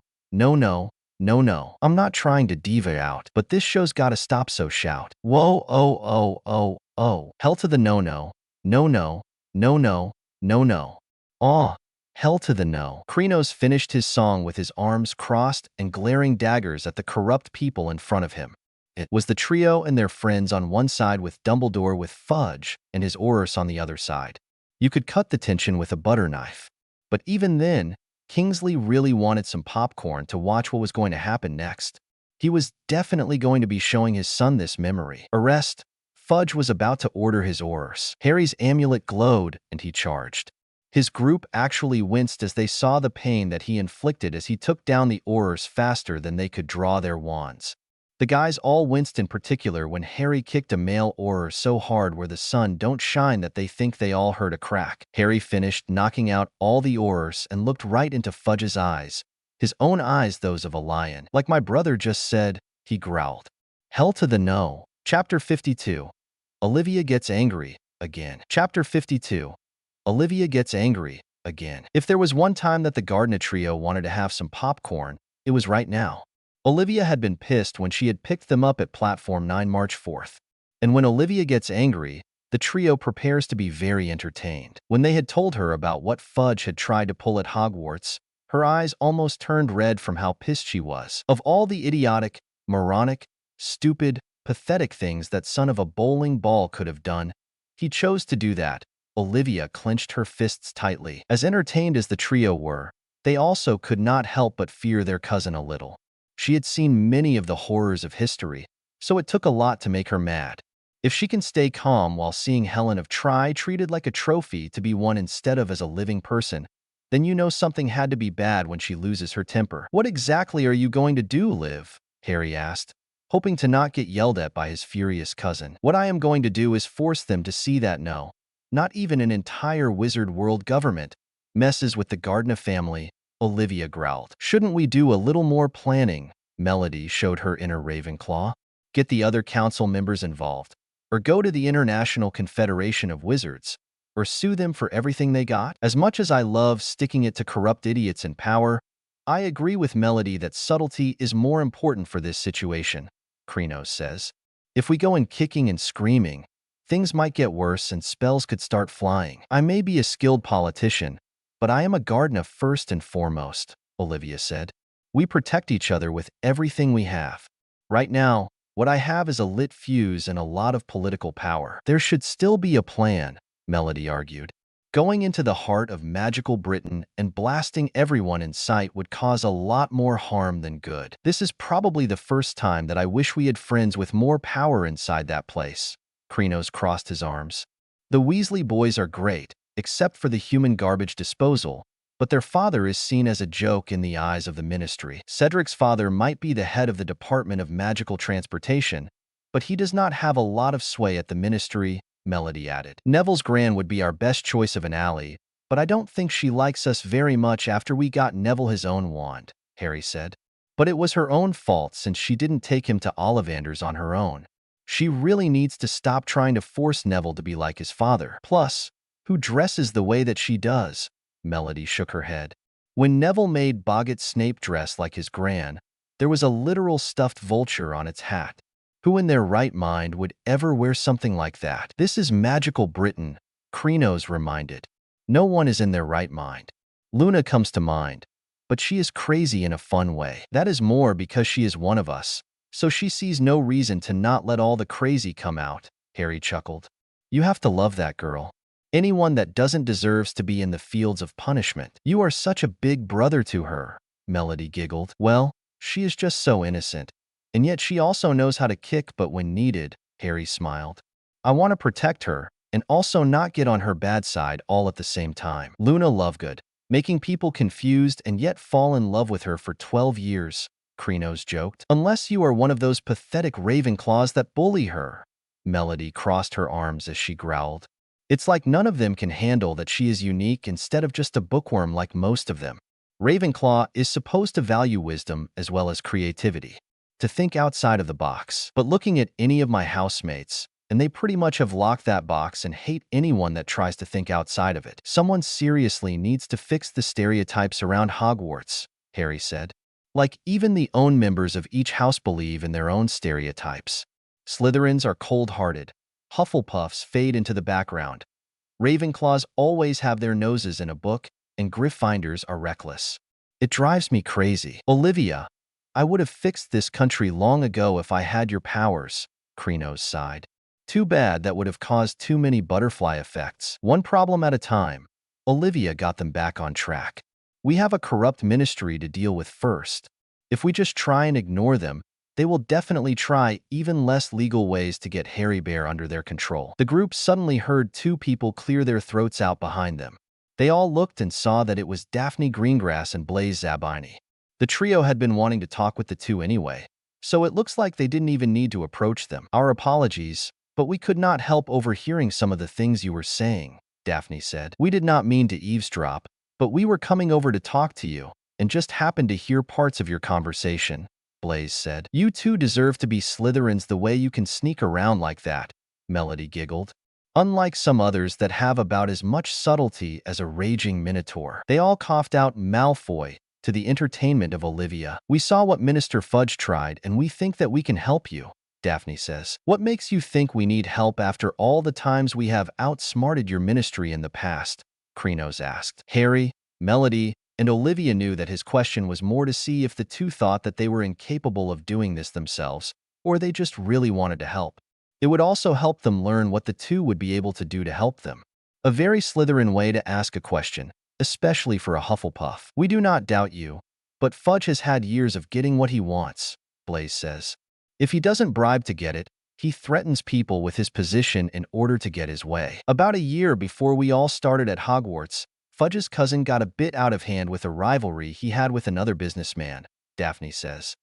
I'm not trying to diva out, but this show's gotta stop so shout. Whoa, oh. Hell to the no. No. Aw. Hell to the no. Krenos finished his song with his arms crossed and glaring daggers at the corrupt people in front of him. It was the trio and their friends on one side with Dumbledore with Fudge and his aurors on the other side. You could cut the tension with a butter knife. But even then, Kingsley really wanted some popcorn to watch what was going to happen next. He was definitely going to be showing his son this memory. Arrest! Fudge was about to order his aurors. Harry's amulet glowed and he charged. His group actually winced as they saw the pain that he inflicted as he took down the Aurors faster than they could draw their wands. The guys all winced in particular when Harry kicked a male Auror so hard where the sun don't shine that they think they all heard a crack. Harry finished knocking out all the Aurors and looked right into Fudge's eyes, his own eyes those of a lion. "Like my brother just said," he growled. "Hell to the no." Chapter 52. Olivia gets angry again. Chapter 52. Olivia gets angry again. If there was one time that the Gardner trio wanted to have some popcorn, it was right now. Olivia had been pissed when she had picked them up at Platform 9 March 4th. And when Olivia gets angry, the trio prepares to be very entertained. When they had told her about what Fudge had tried to pull at Hogwarts, her eyes almost turned red from how pissed she was. Of all the idiotic, moronic, stupid, pathetic things that son of a bowling ball could have done, he chose to do that. Olivia clenched her fists tightly. As entertained as the trio were, they also could not help but fear their cousin a little. She had seen many of the horrors of history, so it took a lot to make her mad. If she can stay calm while seeing Helen of Try treated like a trophy to be won instead of as a living person, then you know something had to be bad when she loses her temper. "What exactly are you going to do, Liv?" Harry asked, hoping to not get yelled at by his furious cousin. "What I am going to do is force them to see that no, not even an entire wizard world government, messes with the Gardner family," Olivia growled. "Shouldn't we do a little more planning?" Melody showed her inner Ravenclaw. "Get the other council members involved, or go to the International Confederation of Wizards, or sue them for everything they got?" As much as I love sticking it to corrupt idiots in power, I agree with Melody that subtlety is more important for this situation, Krenos says. "If we go in kicking and screaming, things might get worse and spells could start flying. I may be a skilled politician, but I am a Gardner first and foremost," Olivia said. "We protect each other with everything we have. Right now, what I have is a lit fuse and a lot of political power." "There should still be a plan," Melody argued. "Going into the heart of magical Britain and blasting everyone in sight would cause a lot more harm than good. This is probably the first time that I wish we had friends with more power inside that place." Krenos crossed his arms. "The Weasley boys are great, except for the human garbage disposal, but their father is seen as a joke in the eyes of the Ministry. Cedric's father might be the head of the Department of Magical Transportation, but he does not have a lot of sway at the Ministry," Melody added. "Neville's Gran would be our best choice of an ally, but I don't think she likes us very much after we got Neville his own wand," Harry said. "But it was her own fault since she didn't take him to Ollivanders on her own. She really needs to stop trying to force Neville to be like his father. Plus, who dresses the way that she does?" Melody shook her head. "When Neville made Boggart Snape dress like his Gran, there was a literal stuffed vulture on its hat. Who in their right mind would ever wear something like that?" "This is magical Britain," Krenos reminded. "No one is in their right mind. Luna comes to mind, but she is crazy in a fun way. That is more because she is one of us, so she sees no reason to not let all the crazy come out," Harry chuckled. "You have to love that girl. Anyone that doesn't deserves to be in the fields of punishment." "You are such a big brother to her," Melody giggled. "Well, she is just so innocent. And yet she also knows how to kick but when needed," Harry smiled. "I want to protect her, and also not get on her bad side all at the same time." "Luna Lovegood, making people confused and yet fall in love with her for 12 years, Krenos joked. "Unless you are one of those pathetic Ravenclaws that bully her." Melody crossed her arms as she growled. "It's like none of them can handle that she is unique instead of just a bookworm like most of them. Ravenclaw is supposed to value wisdom as well as creativity, to think outside of the box. But looking at any of my housemates, and they pretty much have locked that box and hate anyone that tries to think outside of it. Someone seriously needs to fix the stereotypes around Hogwarts," Harry said. "Like even the own members of each house believe in their own stereotypes. Slytherins are cold-hearted. Hufflepuffs fade into the background. Ravenclaws always have their noses in a book, and Gryffindors are reckless. It drives me crazy." "Olivia, I would have fixed this country long ago if I had your powers," Krenos sighed. "Too bad that would have caused too many butterfly effects." "One problem at a time." Olivia got them back on track. "We have a corrupt ministry to deal with first. If we just try and ignore them, they will definitely try even less legal ways to get Harry Bear under their control." The group suddenly heard two people clear their throats out behind them. They all looked and saw that it was Daphne Greengrass and Blaise Zabini. The trio had been wanting to talk with the two anyway, so it looks like they didn't even need to approach them. Our apologies, but we could not help overhearing some of the things you were saying, Daphne said. We did not mean to eavesdrop, but we were coming over to talk to you, and just happened to hear parts of your conversation, Blaise said. You two deserve to be Slytherins the way you can sneak around like that, Melody giggled. Unlike some others that have about as much subtlety as a raging minotaur. They all coughed out Malfoy, to the entertainment of Olivia. We saw what Minister Fudge tried, and we think that we can help you, Daphne says. What makes you think we need help after all the times we have outsmarted your ministry in the past? Krenos asked. Harry, Melody, and Olivia knew that his question was more to see if the two thought that they were incapable of doing this themselves, or they just really wanted to help. It would also help them learn what the two would be able to do to help them. A very Slytherin way to ask a question, especially for a Hufflepuff. We do not doubt you, but Fudge has had years of getting what he wants, Blaise says. If he doesn't bribe to get it, he threatens people with his position in order to get his way. About a year before we all started at Hogwarts, Fudge's cousin got a bit out of hand with a rivalry he had with another businessman, Daphne says.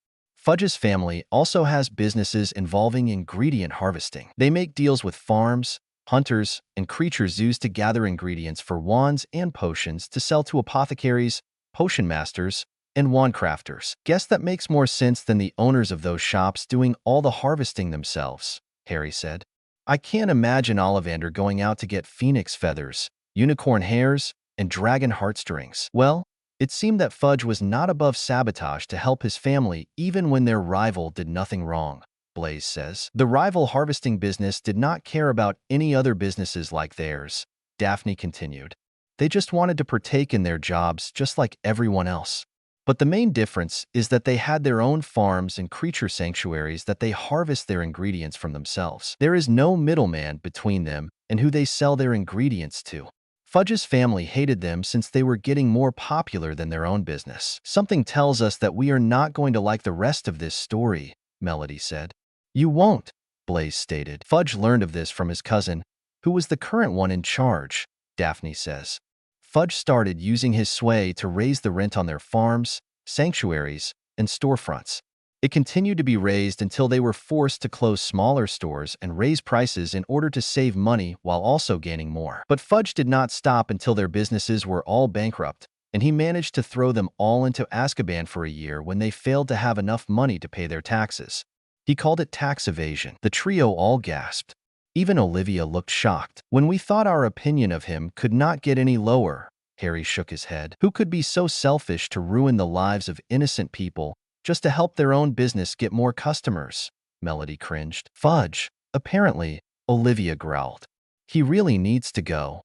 Fudge's family also has businesses involving ingredient harvesting. They make deals with farms, hunters, and creature zoos to gather ingredients for wands and potions to sell to apothecaries, potion masters, and wand crafters. Guess that makes more sense than the owners of those shops doing all the harvesting themselves, Harry said. I can't imagine Ollivander going out to get phoenix feathers, unicorn hairs, and dragon heartstrings. Well, it seemed that Fudge was not above sabotage to help his family even when their rival did nothing wrong, Blaise says. The rival harvesting business did not care about any other businesses like theirs, Daphne continued. They just wanted to partake in their jobs just like everyone else. But the main difference is that they had their own farms and creature sanctuaries that they harvest their ingredients from themselves. There is no middleman between them and who they sell their ingredients to. Fudge's family hated them since they were getting more popular than their own business. Something tells us that we are not going to like the rest of this story, Melody said. You won't, Blaise stated. Fudge learned of this from his cousin, who was the current one in charge, Daphne says. Fudge started using his sway to raise the rent on their farms, sanctuaries, and storefronts. It continued to be raised until they were forced to close smaller stores and raise prices in order to save money while also gaining more. But Fudge did not stop until their businesses were all bankrupt, and he managed to throw them all into Azkaban for a year when they failed to have enough money to pay their taxes. He called it tax evasion. The trio all gasped. Even Olivia looked shocked. When we thought our opinion of him could not get any lower, Harry shook his head. Who could be so selfish to ruin the lives of innocent people just to help their own business get more customers? Melody cringed. Fudge, apparently, Olivia growled. He really needs to go.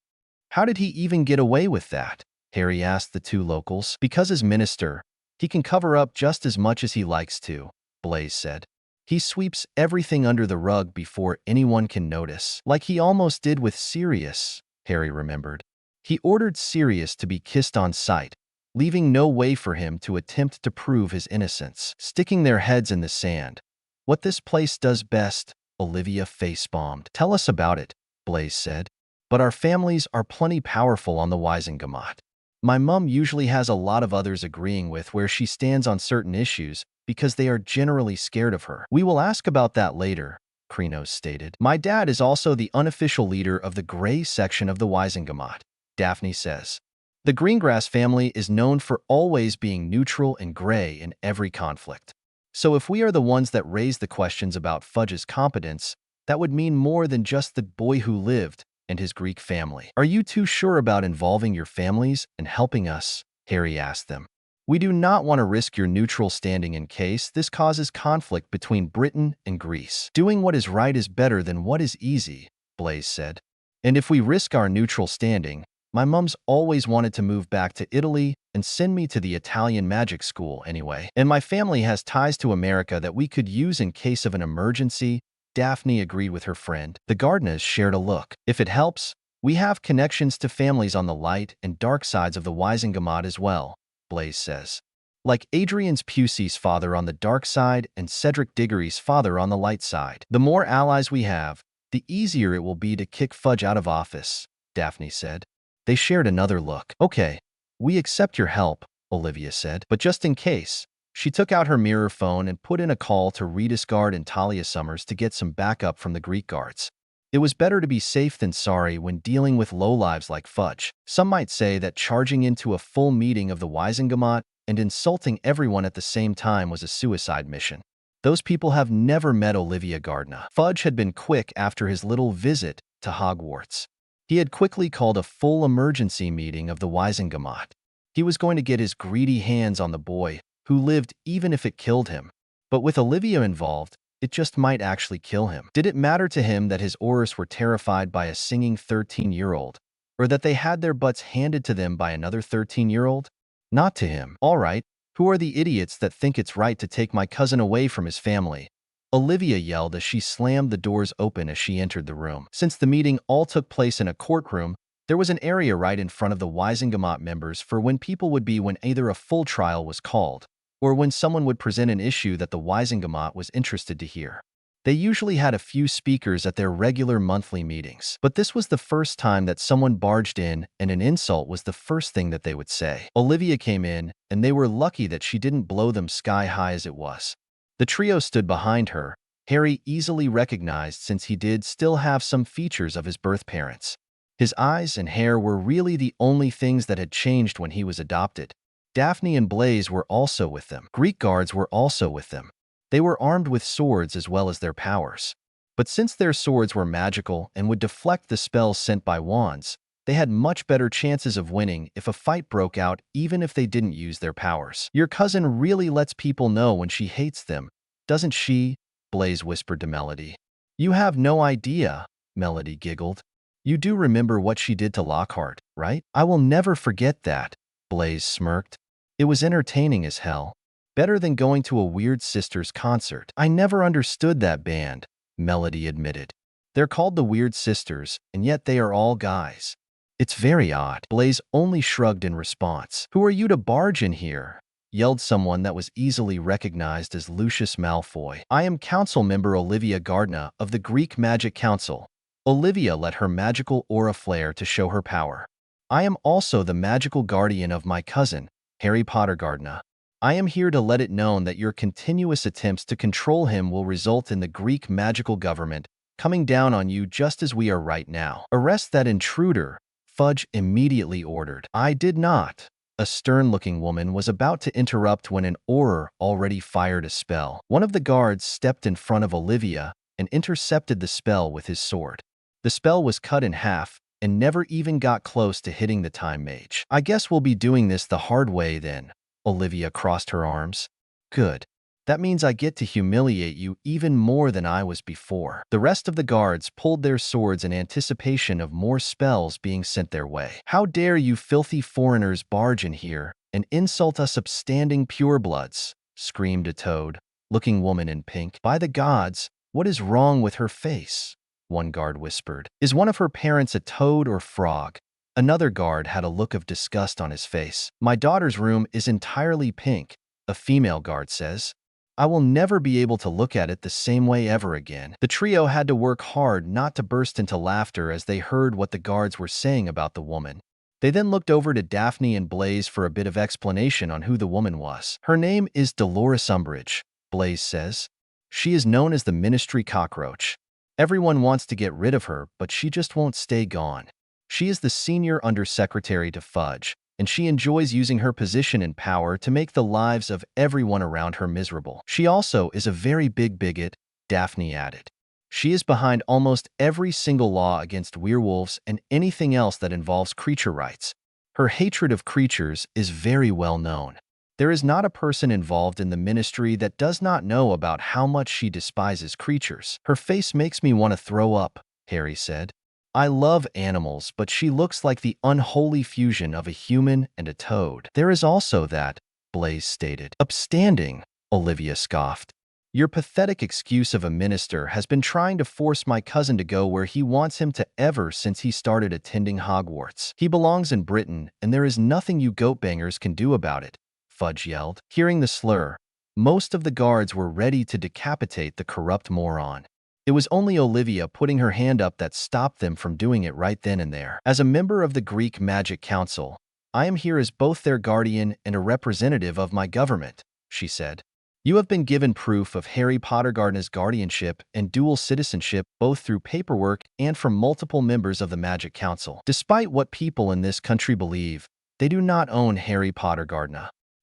How did he even get away with that? Harry asked the two locals. Because as minister, he can cover up just as much as he likes to, Blaise said. He sweeps everything under the rug before anyone can notice, like he almost did with Sirius, Harry remembered. He ordered Sirius to be kissed on sight, leaving no way for him to attempt to prove his innocence, sticking their heads in the sand. What this place does best, Olivia face-bombed. Tell us about it, Blaise said. But our families are plenty powerful on the Wisengamot. My mum usually has a lot of others agreeing with where she stands on certain issues because they are generally scared of her. We will ask about that later, Krenos stated. My dad is also the unofficial leader of the Grey section of the Wisengamot, Daphne says. The Greengrass family is known for always being neutral and gray in every conflict. So if we are the ones that raise the questions about Fudge's competence, that would mean more than just the boy who lived and his Greek family. Are you too sure about involving your families and helping us? Harry asked them. We do not want to risk your neutral standing in case this causes conflict between Britain and Greece. Doing what is right is better than what is easy, Blaise said. And if we risk our neutral standing, my mum's always wanted to move back to Italy and send me to the Italian magic school anyway. And my family has ties to America that we could use in case of an emergency, Daphne agreed with her friend. The Gardners shared a look. If it helps, we have connections to families on the light and dark sides of the Wisengamot as well, Blaise says. Like Adrian's Pusey's father on the dark side and Cedric Diggory's father on the light side. The more allies we have, the easier it will be to kick Fudge out of office, Daphne said. They shared another look. Okay, we accept your help, Olivia said, but just in case. She took out her mirror phone and put in a call to Redis Guard and Talia Summers to get some backup from the Greek guards. It was better to be safe than sorry when dealing with lowlives like Fudge. Some might say that charging into a full meeting of the Wisengamot and insulting everyone at the same time was a suicide mission. Those people have never met Olivia Gardner. Fudge had been quick after his little visit to Hogwarts. He had quickly called a full emergency meeting of the Wisengamot. He was going to get his greedy hands on the boy who lived even if it killed him. But with Olivia involved, it just might actually kill him. Did it matter to him that his Aurors were terrified by a singing 13-year-old, or that they had their butts handed to them by another 13-year-old? Not to him. All right, who are the idiots that think it's right to take my cousin away from his family? Olivia yelled as she slammed the doors open as she entered the room. Since the meeting all took place in a courtroom, there was an area right in front of the Wisengamot members for when people would be when either a full trial was called, or when someone would present an issue that the Wisengamot was interested to hear. They usually had a few speakers at their regular monthly meetings, but this was the first time that someone barged in and an insult was the first thing that they would say. Olivia came in, and they were lucky that she didn't blow them sky high as it was. The trio stood behind her. Harry easily recognized since he did still have some features of his birth parents. His eyes and hair were really the only things that had changed when he was adopted. Daphne and Blaise were also with them. Greek guards were also with them. They were armed with swords as well as their powers. But since their swords were magical and would deflect the spells sent by wands, they had much better chances of winning if a fight broke out even if they didn't use their powers. Your cousin really lets people know when she hates them, doesn't she? Blaise whispered to Melody. You have no idea, Melody giggled. You do remember what she did to Lockhart, right? I will never forget that, Blaise smirked. It was entertaining as hell. Better than going to a Weird Sisters concert. I never understood that band, Melody admitted. They're called the Weird Sisters, and yet they are all guys. It's very odd. Blaise only shrugged in response. Who are you to barge in here? Yelled someone that was easily recognized as Lucius Malfoy. I am council member Olivia Gardner of the Greek Magic Council. Olivia let her magical aura flare to show her power. I am also the magical guardian of my cousin, Harry Potter Gardner. I am here to let it known that your continuous attempts to control him will result in the Greek magical government coming down on you just as we are right now. Arrest that intruder, Fudge immediately ordered. I did not. A stern-looking woman was about to interrupt when an Auror already fired a spell. One of the guards stepped in front of Olivia and intercepted the spell with his sword. The spell was cut in half and never even got close to hitting the Time Mage. I guess we'll be doing this the hard way then. Olivia crossed her arms. Good. That means I get to humiliate you even more than I was before. The rest of the guards pulled their swords in anticipation of more spells being sent their way. How dare you filthy foreigners barge in here and insult us upstanding purebloods, screamed a toad-looking woman in pink. By the gods, what is wrong with her face? One guard whispered. Is one of her parents a toad or frog? Another guard had a look of disgust on his face. My daughter's room is entirely pink, a female guard says. I will never be able to look at it the same way ever again. The trio had to work hard not to burst into laughter as they heard what the guards were saying about the woman. They then looked over to Daphne and Blaise for a bit of explanation on who the woman was. Her name is Dolores Umbridge, Blaise says. She is known as the Ministry Cockroach. Everyone wants to get rid of her, but she just won't stay gone. She is the senior undersecretary to Fudge, and she enjoys using her position and power to make the lives of everyone around her miserable. She also is a very big bigot, Daphne added. She is behind almost every single law against werewolves and anything else that involves creature rights. Her hatred of creatures is very well known. There is not a person involved in the ministry that does not know about how much she despises creatures. Her face makes me want to throw up, Harry said. I love animals, but she looks like the unholy fusion of a human and a toad. There is also that, Blaise stated. Upstanding, Olivia scoffed. Your pathetic excuse of a minister has been trying to force my cousin to go where he wants him to ever since he started attending Hogwarts. He belongs in Britain, and there is nothing you goatbangers can do about it, Fudge yelled. Hearing the slur, most of the guards were ready to decapitate the corrupt moron. It was only Olivia putting her hand up that stopped them from doing it right then and there. As a member of the Greek Magic Council, I am here as both their guardian and a representative of my government, she said. You have been given proof of Harry Potter's guardianship and dual citizenship both through paperwork and from multiple members of the Magic Council. Despite what people in this country believe, they do not own Harry Potter.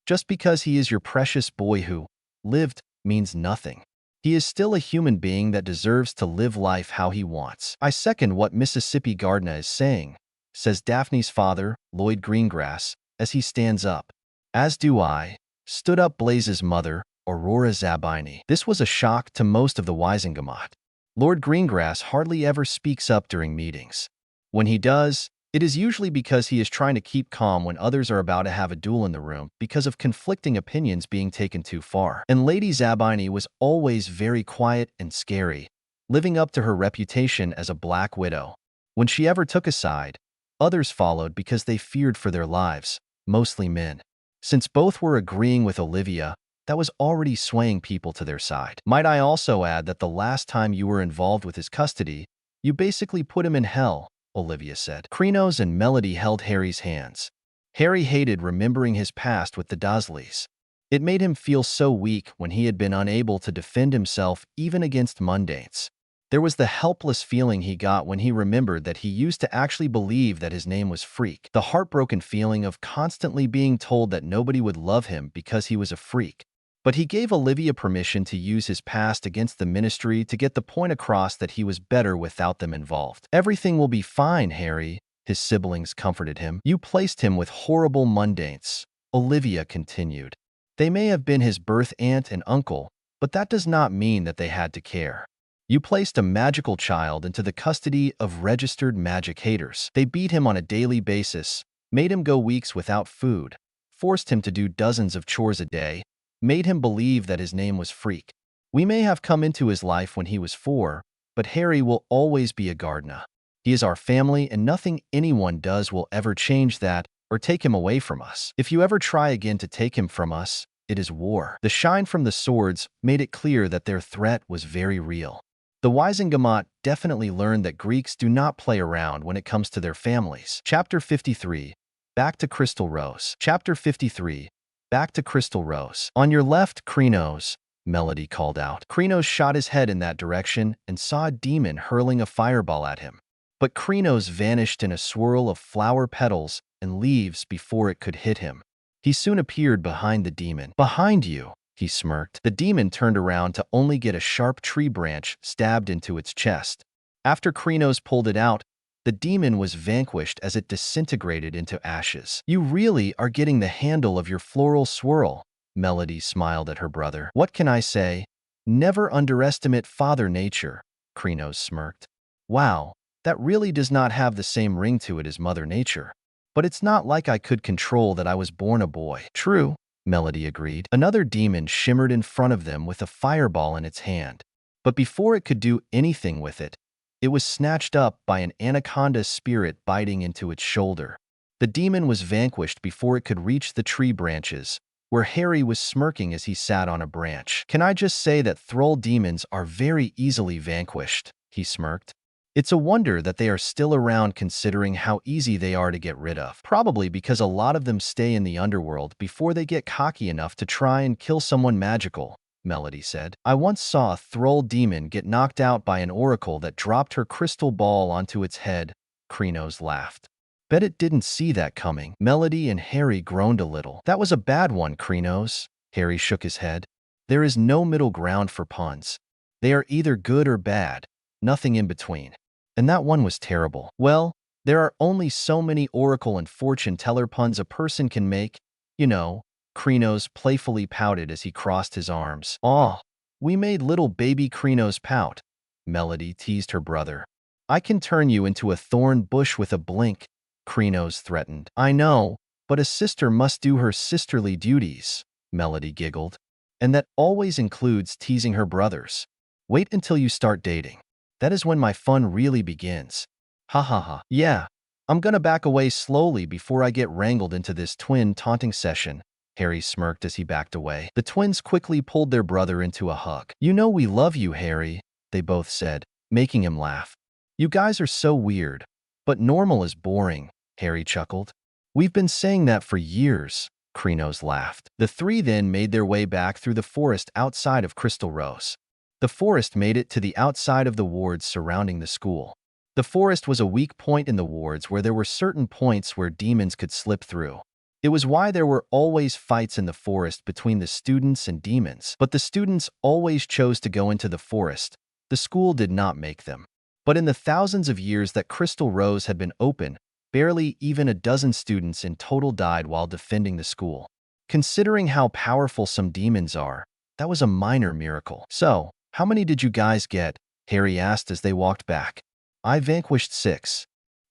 Just because he is your precious boy who lived means nothing. He is still a human being that deserves to live life how he wants. I second what Mississippi Gardner is saying, says Daphne's father, Lloyd Greengrass, as he stands up. As do I, stood up Blaze's mother, Aurora Zabini. This was a shock to most of the Wisengamot. Lord Greengrass hardly ever speaks up during meetings. When he does, it is usually because he is trying to keep calm when others are about to have a duel in the room because of conflicting opinions being taken too far. And Lady Zabini was always very quiet and scary, living up to her reputation as a Black Widow. When she ever took a side, others followed because they feared for their lives, mostly men. Since both were agreeing with Olivia, that was already swaying people to their side. Might I also add that the last time you were involved with his custody, you basically put him in hell, Olivia said. Krenos and Melody held Harry's hands. Harry hated remembering his past with the Dursleys. It made him feel so weak when he had been unable to defend himself even against mundanes. There was the helpless feeling he got when he remembered that he used to actually believe that his name was Freak. The heartbroken feeling of constantly being told that nobody would love him because he was a freak. But he gave Olivia permission to use his past against the Ministry to get the point across that he was better without them involved. Everything will be fine, Harry, his siblings comforted him. You placed him with horrible mundanes, Olivia continued. They may have been his birth aunt and uncle, but that does not mean that they had to care. You placed a magical child into the custody of registered magic haters. They beat him on a daily basis, made him go weeks without food, forced him to do dozens of chores a day, made him believe that his name was Freak. We may have come into his life when he was 4, but Harry will always be a Gardner. He is our family and nothing anyone does will ever change that or take him away from us. If you ever try again to take him from us, it is war. The shine from the swords made it clear that their threat was very real. The Wisengamot definitely learned that Greeks do not play around when it comes to their families. Chapter 53. Back to Crystal Rose. Chapter 53. Back to Crystal Rose. On your left, Krenos, Melody called out. Krenos shot his head in that direction and saw a demon hurling a fireball at him. But Krenos vanished in a swirl of flower petals and leaves before it could hit him. He soon appeared behind the demon. Behind you, he smirked. The demon turned around to only get a sharp tree branch stabbed into its chest. After Krenos pulled it out, the demon was vanquished as it disintegrated into ashes. You really are getting the handle of your floral swirl, Melody smiled at her brother. What can I say? Never underestimate Father Nature, Krenos smirked. Wow, that really does not have the same ring to it as Mother Nature. But it's not like I could control that I was born a boy. True, Melody agreed. Another demon shimmered in front of them with a fireball in its hand. But before it could do anything with it, it was snatched up by an anaconda spirit biting into its shoulder. The demon was vanquished before it could reach the tree branches, where Harry was smirking as he sat on a branch. Can I just say that thrall demons are very easily vanquished, he smirked. It's a wonder that they are still around considering how easy they are to get rid of. Probably because a lot of them stay in the underworld before they get cocky enough to try and kill someone magical, Melody said. I once saw a thrall demon get knocked out by an oracle that dropped her crystal ball onto its head, Krenos laughed. Bet it didn't see that coming. Melody and Harry groaned a little. That was a bad one, Krenos. Harry shook his head. There is no middle ground for puns. They are either good or bad, nothing in between. And that one was terrible. Well, there are only so many oracle and fortune teller puns a person can make, you know. Krenos playfully pouted as he crossed his arms. Aw, we made little baby Krenos pout, Melody teased her brother. I can turn you into a thorn bush with a blink, Krenos threatened. I know, but a sister must do her sisterly duties, Melody giggled. And that always includes teasing her brothers. Wait until you start dating. That is when my fun really begins. Ha ha ha. Yeah, I'm gonna back away slowly before I get wrangled into this twin taunting session, Harry smirked as he backed away. The twins quickly pulled their brother into a hug. You know we love you, Harry, they both said, making him laugh. You guys are so weird. But normal is boring, Harry chuckled. We've been saying that for years, Krenos laughed. The three then made their way back through the forest outside of Crystal Rose. The forest made it to the outside of the wards surrounding the school. The forest was a weak point in the wards where there were certain points where demons could slip through. It was why there were always fights in the forest between the students and demons, but the students always chose to go into the forest. The school did not make them. But in the thousands of years that Crystal Rose had been open, barely even a dozen students in total died while defending the school. Considering how powerful some demons are, that was a minor miracle. So, how many did you guys get? Harry asked as they walked back. I vanquished 6.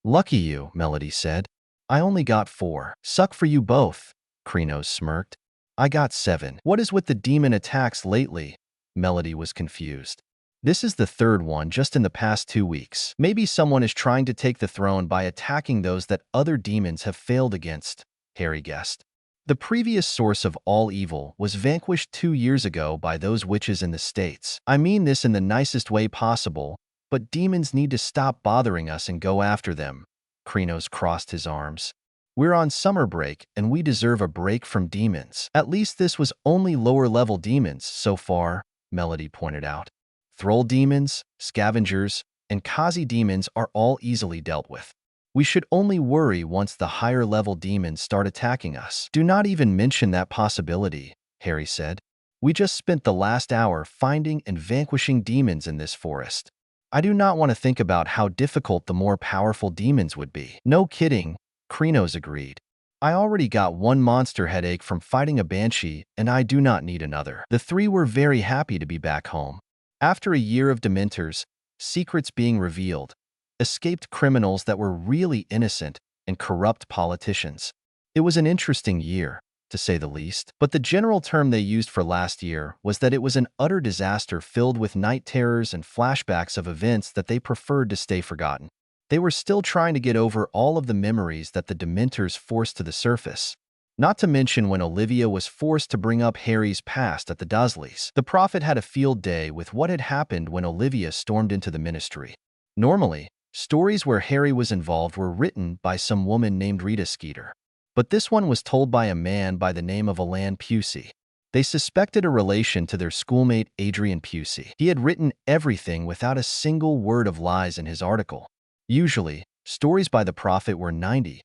Lucky you, Melody said. I only got 4. Suck for you both, Krenos smirked. I got 7. What is with the demon attacks lately? Melody was confused. This is the third one just in the past 2 weeks. Maybe someone is trying to take the throne by attacking those that other demons have failed against, Harry guessed. The previous source of all evil was vanquished 2 years ago by those witches in the States. I mean this in the nicest way possible, but demons need to stop bothering us and go after them. Krenos crossed his arms. We're on summer break and we deserve a break from demons. At least this was only lower-level demons so far, Melody pointed out. Thrall demons, scavengers, and Kazi demons are all easily dealt with. We should only worry once the higher-level demons start attacking us. Do not even mention that possibility, Harry said. We just spent the last hour finding and vanquishing demons in this forest. I do not want to think about how difficult the more powerful demons would be. No kidding, Krenos agreed. I already got one monster headache from fighting a banshee, and I do not need another. The three were very happy to be back home. After a year of dementors, secrets being revealed, escaped criminals that were really innocent, and corrupt politicians. It was an interesting year, to say the least, but the general term they used for last year was that it was an utter disaster filled with night terrors and flashbacks of events that they preferred to stay forgotten. They were still trying to get over all of the memories that the Dementors forced to the surface. Not to mention when Olivia was forced to bring up Harry's past at the Dursleys. The Prophet had a field day with what had happened when Olivia stormed into the Ministry. Normally, stories where Harry was involved were written by some woman named Rita Skeeter. But this one was told by a man by the name of Alan Pusey. They suspected a relation to their schoolmate Adrian Pusey. He had written everything without a single word of lies in his article. Usually, stories by the Prophet were 99%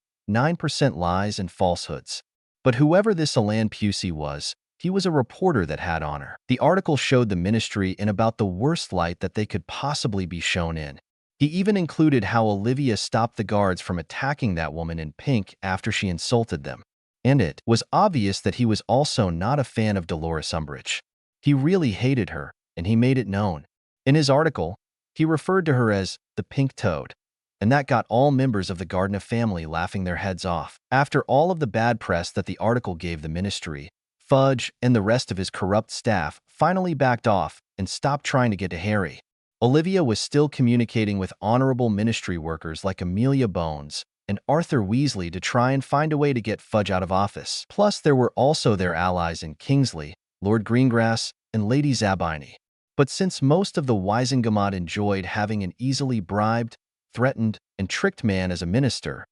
lies and falsehoods. But whoever this Alan Pusey was, he was a reporter that had honor. The article showed the Ministry in about the worst light that they could possibly be shown in. He even included how Olivia stopped the guards from attacking that woman in pink after she insulted them. And it was obvious that he was also not a fan of Dolores Umbridge. He really hated her, and he made it known. In his article, he referred to her as the Pink Toad, and that got all members of the Gardner family laughing their heads off. After all of the bad press that the article gave the Ministry, Fudge and the rest of his corrupt staff finally backed off and stopped trying to get to Harry. Olivia was still communicating with honorable Ministry workers like Amelia Bones and Arthur Weasley to try and find a way to get Fudge out of office. Plus, there were also their allies in Kingsley, Lord Greengrass, and Lady Zabini. But since most of the Wisengamot enjoyed having an easily bribed, threatened, and tricked man as a minister,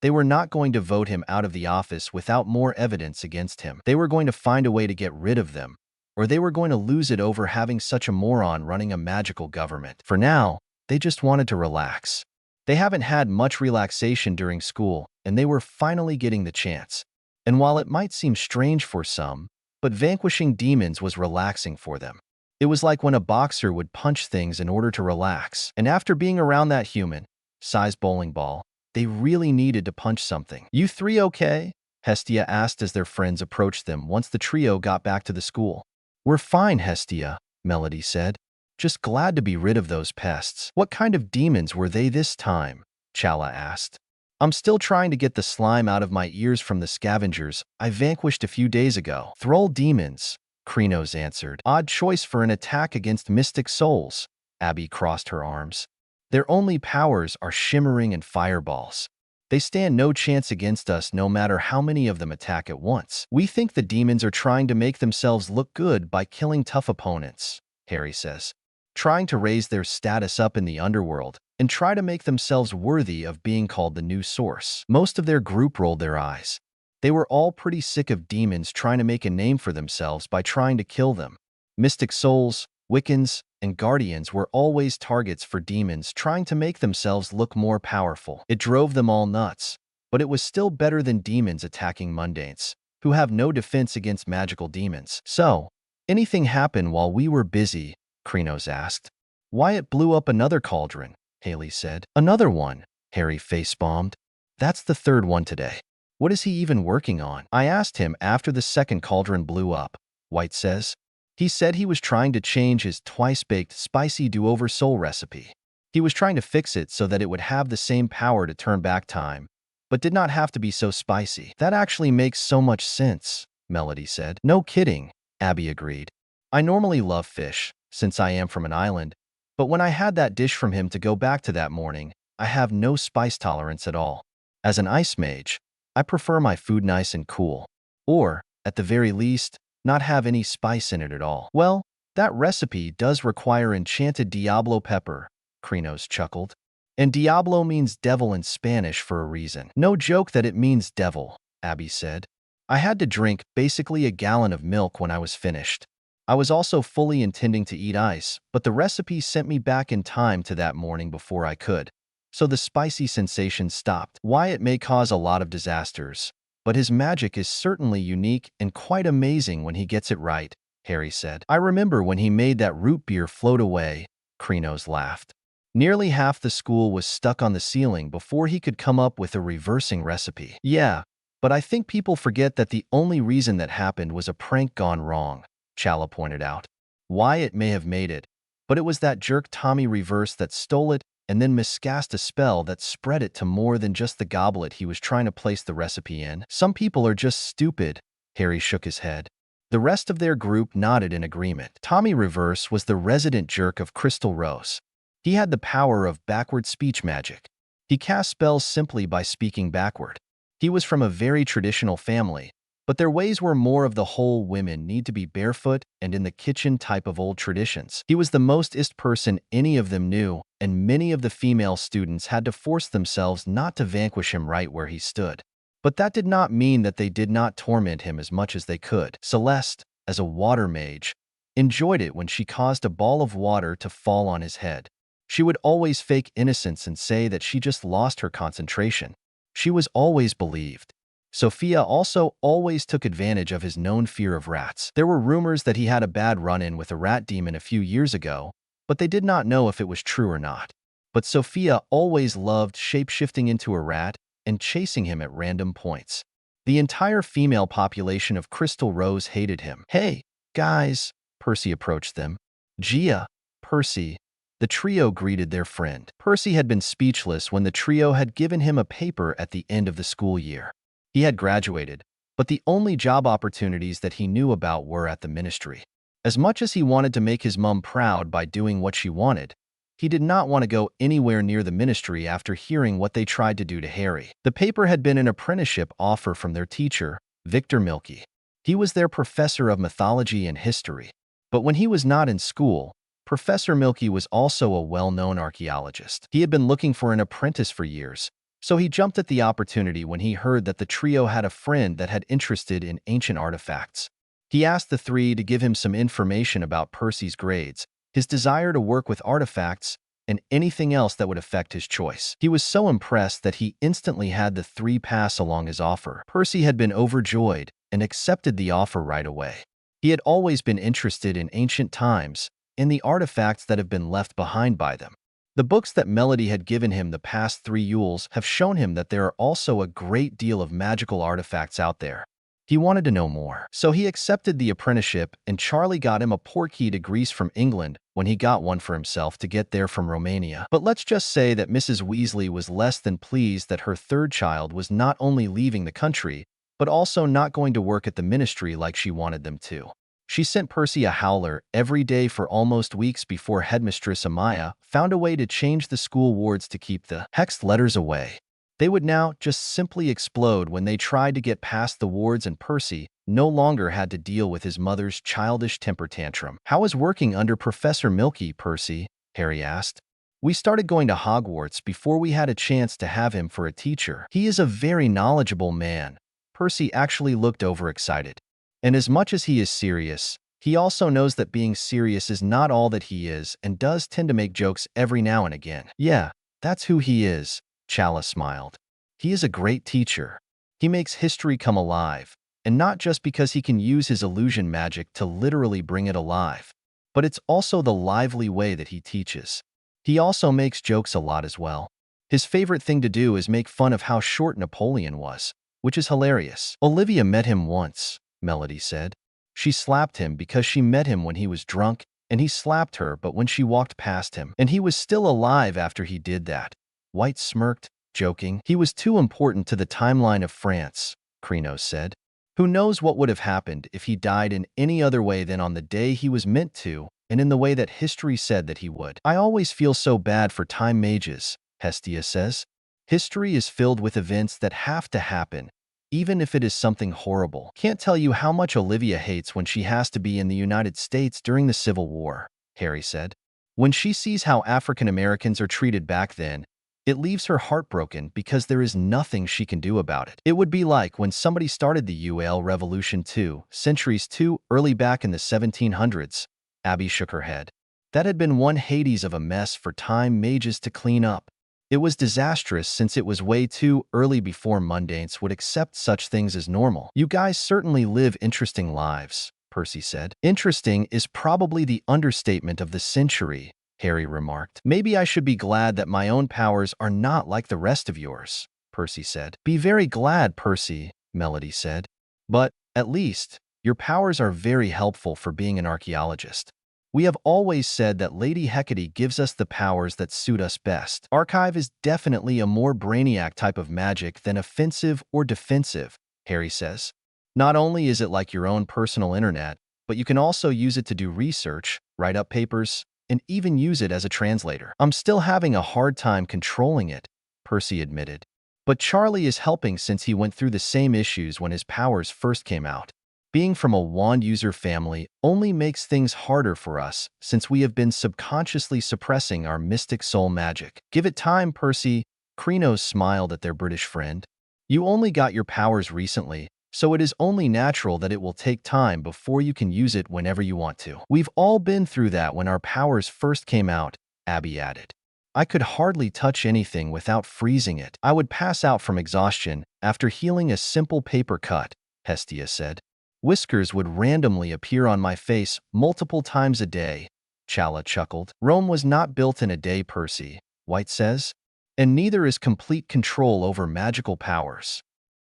they were not going to vote him out of the office without more evidence against him. They were going to find a way to get rid of them, or they were going to lose it over having such a moron running a magical government. For now, they just wanted to relax. They haven't had much relaxation during school, and they were finally getting the chance. And while it might seem strange for some, but vanquishing demons was relaxing for them. It was like when a boxer would punch things in order to relax. And after being around that human-sized bowling ball, they really needed to punch something. You three okay? Hestia asked as their friends approached them once the trio got back to the school. We're fine, Hestia, Melody said. Just glad to be rid of those pests. What kind of demons were they this time? Chala asked. I'm still trying to get the slime out of my ears from the scavengers I vanquished a few days ago. Thrall demons, Krenos answered. Odd choice for an attack against mystic souls. Abby crossed her arms. Their only powers are shimmering and fireballs. They stand no chance against us no matter how many of them attack at once. We think the demons are trying to make themselves look good by killing tough opponents, Harry says. trying to raise their status up in the underworld and try to make themselves worthy of being called the new source. Most of their group rolled their eyes. They were all pretty sick of demons trying to make a name for themselves by trying to kill them. Mystic souls, Wiccans, and Guardians were always targets for demons trying to make themselves look more powerful. It drove them all nuts, but it was still better than demons attacking mundanes, who have no defense against magical demons. So, anything happen while we were busy? Krenos asked. Wyatt blew up another cauldron, Haley said. Another one, Harry face-bombed. That's the third one today. What is he even working on? I asked him after the second cauldron blew up, White says. He said he was trying to change his twice-baked spicy do-over soul recipe. He was trying to fix it so that it would have the same power to turn back time, but did not have to be so spicy. That actually makes so much sense, Melody said. No kidding, Abby agreed. I normally love fish, since I am from an island, but when I had that dish from him to go back to that morning, I have no spice tolerance at all. As an ice mage, I prefer my food nice and cool, or, at the very least, not have any spice in it at all. Well, that recipe does require enchanted Diablo pepper, Krenos chuckled. And Diablo means devil in Spanish for a reason. No joke that it means devil, Abby said. I had to drink basically a gallon of milk when I was finished. I was also fully intending to eat ice, but the recipe sent me back in time to that morning before I could. So the spicy sensation stopped. Wyatt may cause a lot of disasters, but his magic is certainly unique and quite amazing when he gets it right, Harry said. I remember when he made that root beer float away, Krenos laughed. Nearly half the school was stuck on the ceiling before he could come up with a reversing recipe. Yeah, but I think people forget that the only reason that happened was a prank gone wrong, Chala pointed out. Wyatt may have made it, but it was that jerk Tommy Reverse that stole it and then miscast a spell that spread it to more than just the goblet he was trying to place the recipe in. Some people are just stupid, Harry shook his head. The rest of their group nodded in agreement. Tommy Reverse was the resident jerk of Crystal Rose. He had the power of backward speech magic. He cast spells simply by speaking backward. He was from a very traditional family, but their ways were more of the whole women need to be barefoot and in the kitchen type of old traditions. He was the mostest person any of them knew, and many of the female students had to force themselves not to vanquish him right where he stood. But that did not mean that they did not torment him as much as they could. Celeste, as a water mage, enjoyed it when she caused a ball of water to fall on his head. She would always fake innocence and say that she just lost her concentration. She was always believed. Sophia also always took advantage of his known fear of rats. There were rumors that he had a bad run-in with a rat demon a few years ago, but they did not know if it was true or not. But Sophia always loved shape-shifting into a rat and chasing him at random points. The entire female population of Crystal Rose hated him. Hey, guys, Percy approached them. Gia, Percy, the trio greeted their friend. Percy had been speechless when the trio had given him a paper at the end of the school year. He had graduated, but the only job opportunities that he knew about were at the ministry. As much as he wanted to make his mom proud by doing what she wanted, he did not want to go anywhere near the ministry after hearing what they tried to do to Harry. The paper had been an apprenticeship offer from their teacher, Victor Milky. He was their professor of mythology and history. But when he was not in school, Professor Milky was also a well-known archaeologist. He had been looking for an apprentice for years, so he jumped at the opportunity when he heard that the trio had a friend that had interested in ancient artifacts. He asked the three to give him some information about Percy's grades, his desire to work with artifacts, and anything else that would affect his choice. He was so impressed that he instantly had the three pass along his offer. Percy had been overjoyed and accepted the offer right away. He had always been interested in ancient times and the artifacts that have been left behind by them. The books that Melody had given him the past 3 Yules have shown him that there are also a great deal of magical artifacts out there. He wanted to know more. So he accepted the apprenticeship, and Charlie got him a portkey to Greece from England when he got one for himself to get there from Romania. But let's just say that Mrs. Weasley was less than pleased that her third child was not only leaving the country, but also not going to work at the ministry like she wanted them to. She sent Percy a howler every day for almost weeks before Headmistress Amaya found a way to change the school wards to keep the hexed letters away. They would now just simply explode when they tried to get past the wards, and Percy no longer had to deal with his mother's childish temper tantrum. "How is working under Professor Milky, Percy?" Harry asked. "We started going to Hogwarts before we had a chance to have him for a teacher. He is a very knowledgeable man." Percy actually looked overexcited. "And as much as he is serious, he also knows that being serious is not all that he is and does tend to make jokes every now and again." "Yeah, that's who he is," Chalice smiled. "He is a great teacher. He makes history come alive, and not just because he can use his illusion magic to literally bring it alive, but it's also the lively way that he teaches. He also makes jokes a lot as well. His favorite thing to do is make fun of how short Napoleon was, which is hilarious." "Olivia met him once," Melody said. "She slapped him because she met him when he was drunk, and he slapped her but when she walked past him. And he was still alive after he did that." White smirked, joking. "He was too important to the timeline of France," Krenos said. "Who knows what would have happened if he died in any other way than on the day he was meant to, and in the way that history said that he would." "I always feel so bad for time mages," Hestia says. "History is filled with events that have to happen, even if it is something horrible." "Can't tell you how much Olivia hates when she has to be in the United States during the Civil War," Harry said. "When she sees how African Americans are treated back then, it leaves her heartbroken because there is nothing she can do about it. It would be like when somebody started the UL Revolution 2 centuries too early back in the 1700s. Abby shook her head. "That had been one Hades of a mess for time mages to clean up. It was disastrous since it was way too early before mundanes would accept such things as normal." "You guys certainly live interesting lives," Percy said. "Interesting is probably the understatement of the century," Harry remarked. "Maybe I should be glad that my own powers are not like the rest of yours," Percy said. "Be very glad, Percy," Melody said. "But, at least, your powers are very helpful for being an archaeologist. We have always said that Lady Hecate gives us the powers that suit us best. Archive is definitely a more brainiac type of magic than offensive or defensive," Harry says. "Not only is it like your own personal internet, but you can also use it to do research, write up papers, and even use it as a translator." "I'm still having a hard time controlling it," Percy admitted. "But Charlie is helping since he went through the same issues when his powers first came out. Being from a wand user family only makes things harder for us since we have been subconsciously suppressing our mystic soul magic." "Give it time, Percy," Krenos smiled at their British friend. "You only got your powers recently, so it is only natural that it will take time before you can use it whenever you want to." "We've all been through that when our powers first came out," Abby added. "I could hardly touch anything without freezing it. I would pass out from exhaustion after healing a simple paper cut," Hestia said. "Whiskers would randomly appear on my face multiple times a day," Chala chuckled. "Rome was not built in a day, Percy," White says. "And neither is complete control over magical powers."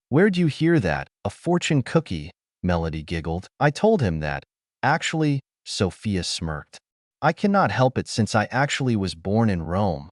"Where'd you hear that? A fortune cookie?" Melody giggled. "I told him that." "Actually," Sophia smirked. "I cannot help it since I actually was born in Rome."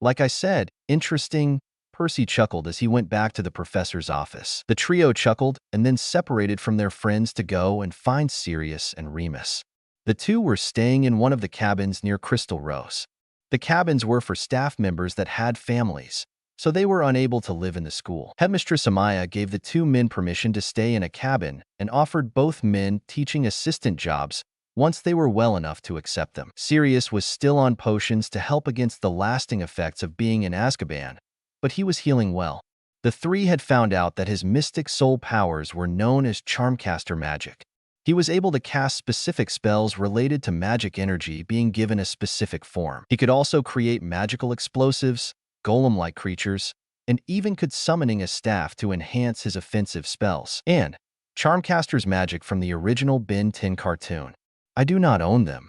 "Like I said, interesting," Percy chuckled as he went back to the professor's office. The trio chuckled and then separated from their friends to go and find Sirius and Remus. The two were staying in one of the cabins near Crystal Rose. The cabins were for staff members that had families, so they were unable to live in the school. Headmistress Amaya gave the two men permission to stay in a cabin and offered both men teaching assistant jobs once they were well enough to accept them. Sirius was still on potions to help against the lasting effects of being in Azkaban, but he was healing well. The three had found out that his mystic soul powers were known as Charmcaster magic. He was able to cast specific spells related to magic energy being given a specific form. He could also create magical explosives, golem-like creatures, and even could summoning a staff to enhance his offensive spells. And Charmcaster's magic from the original Ben 10 cartoon. I do not own them.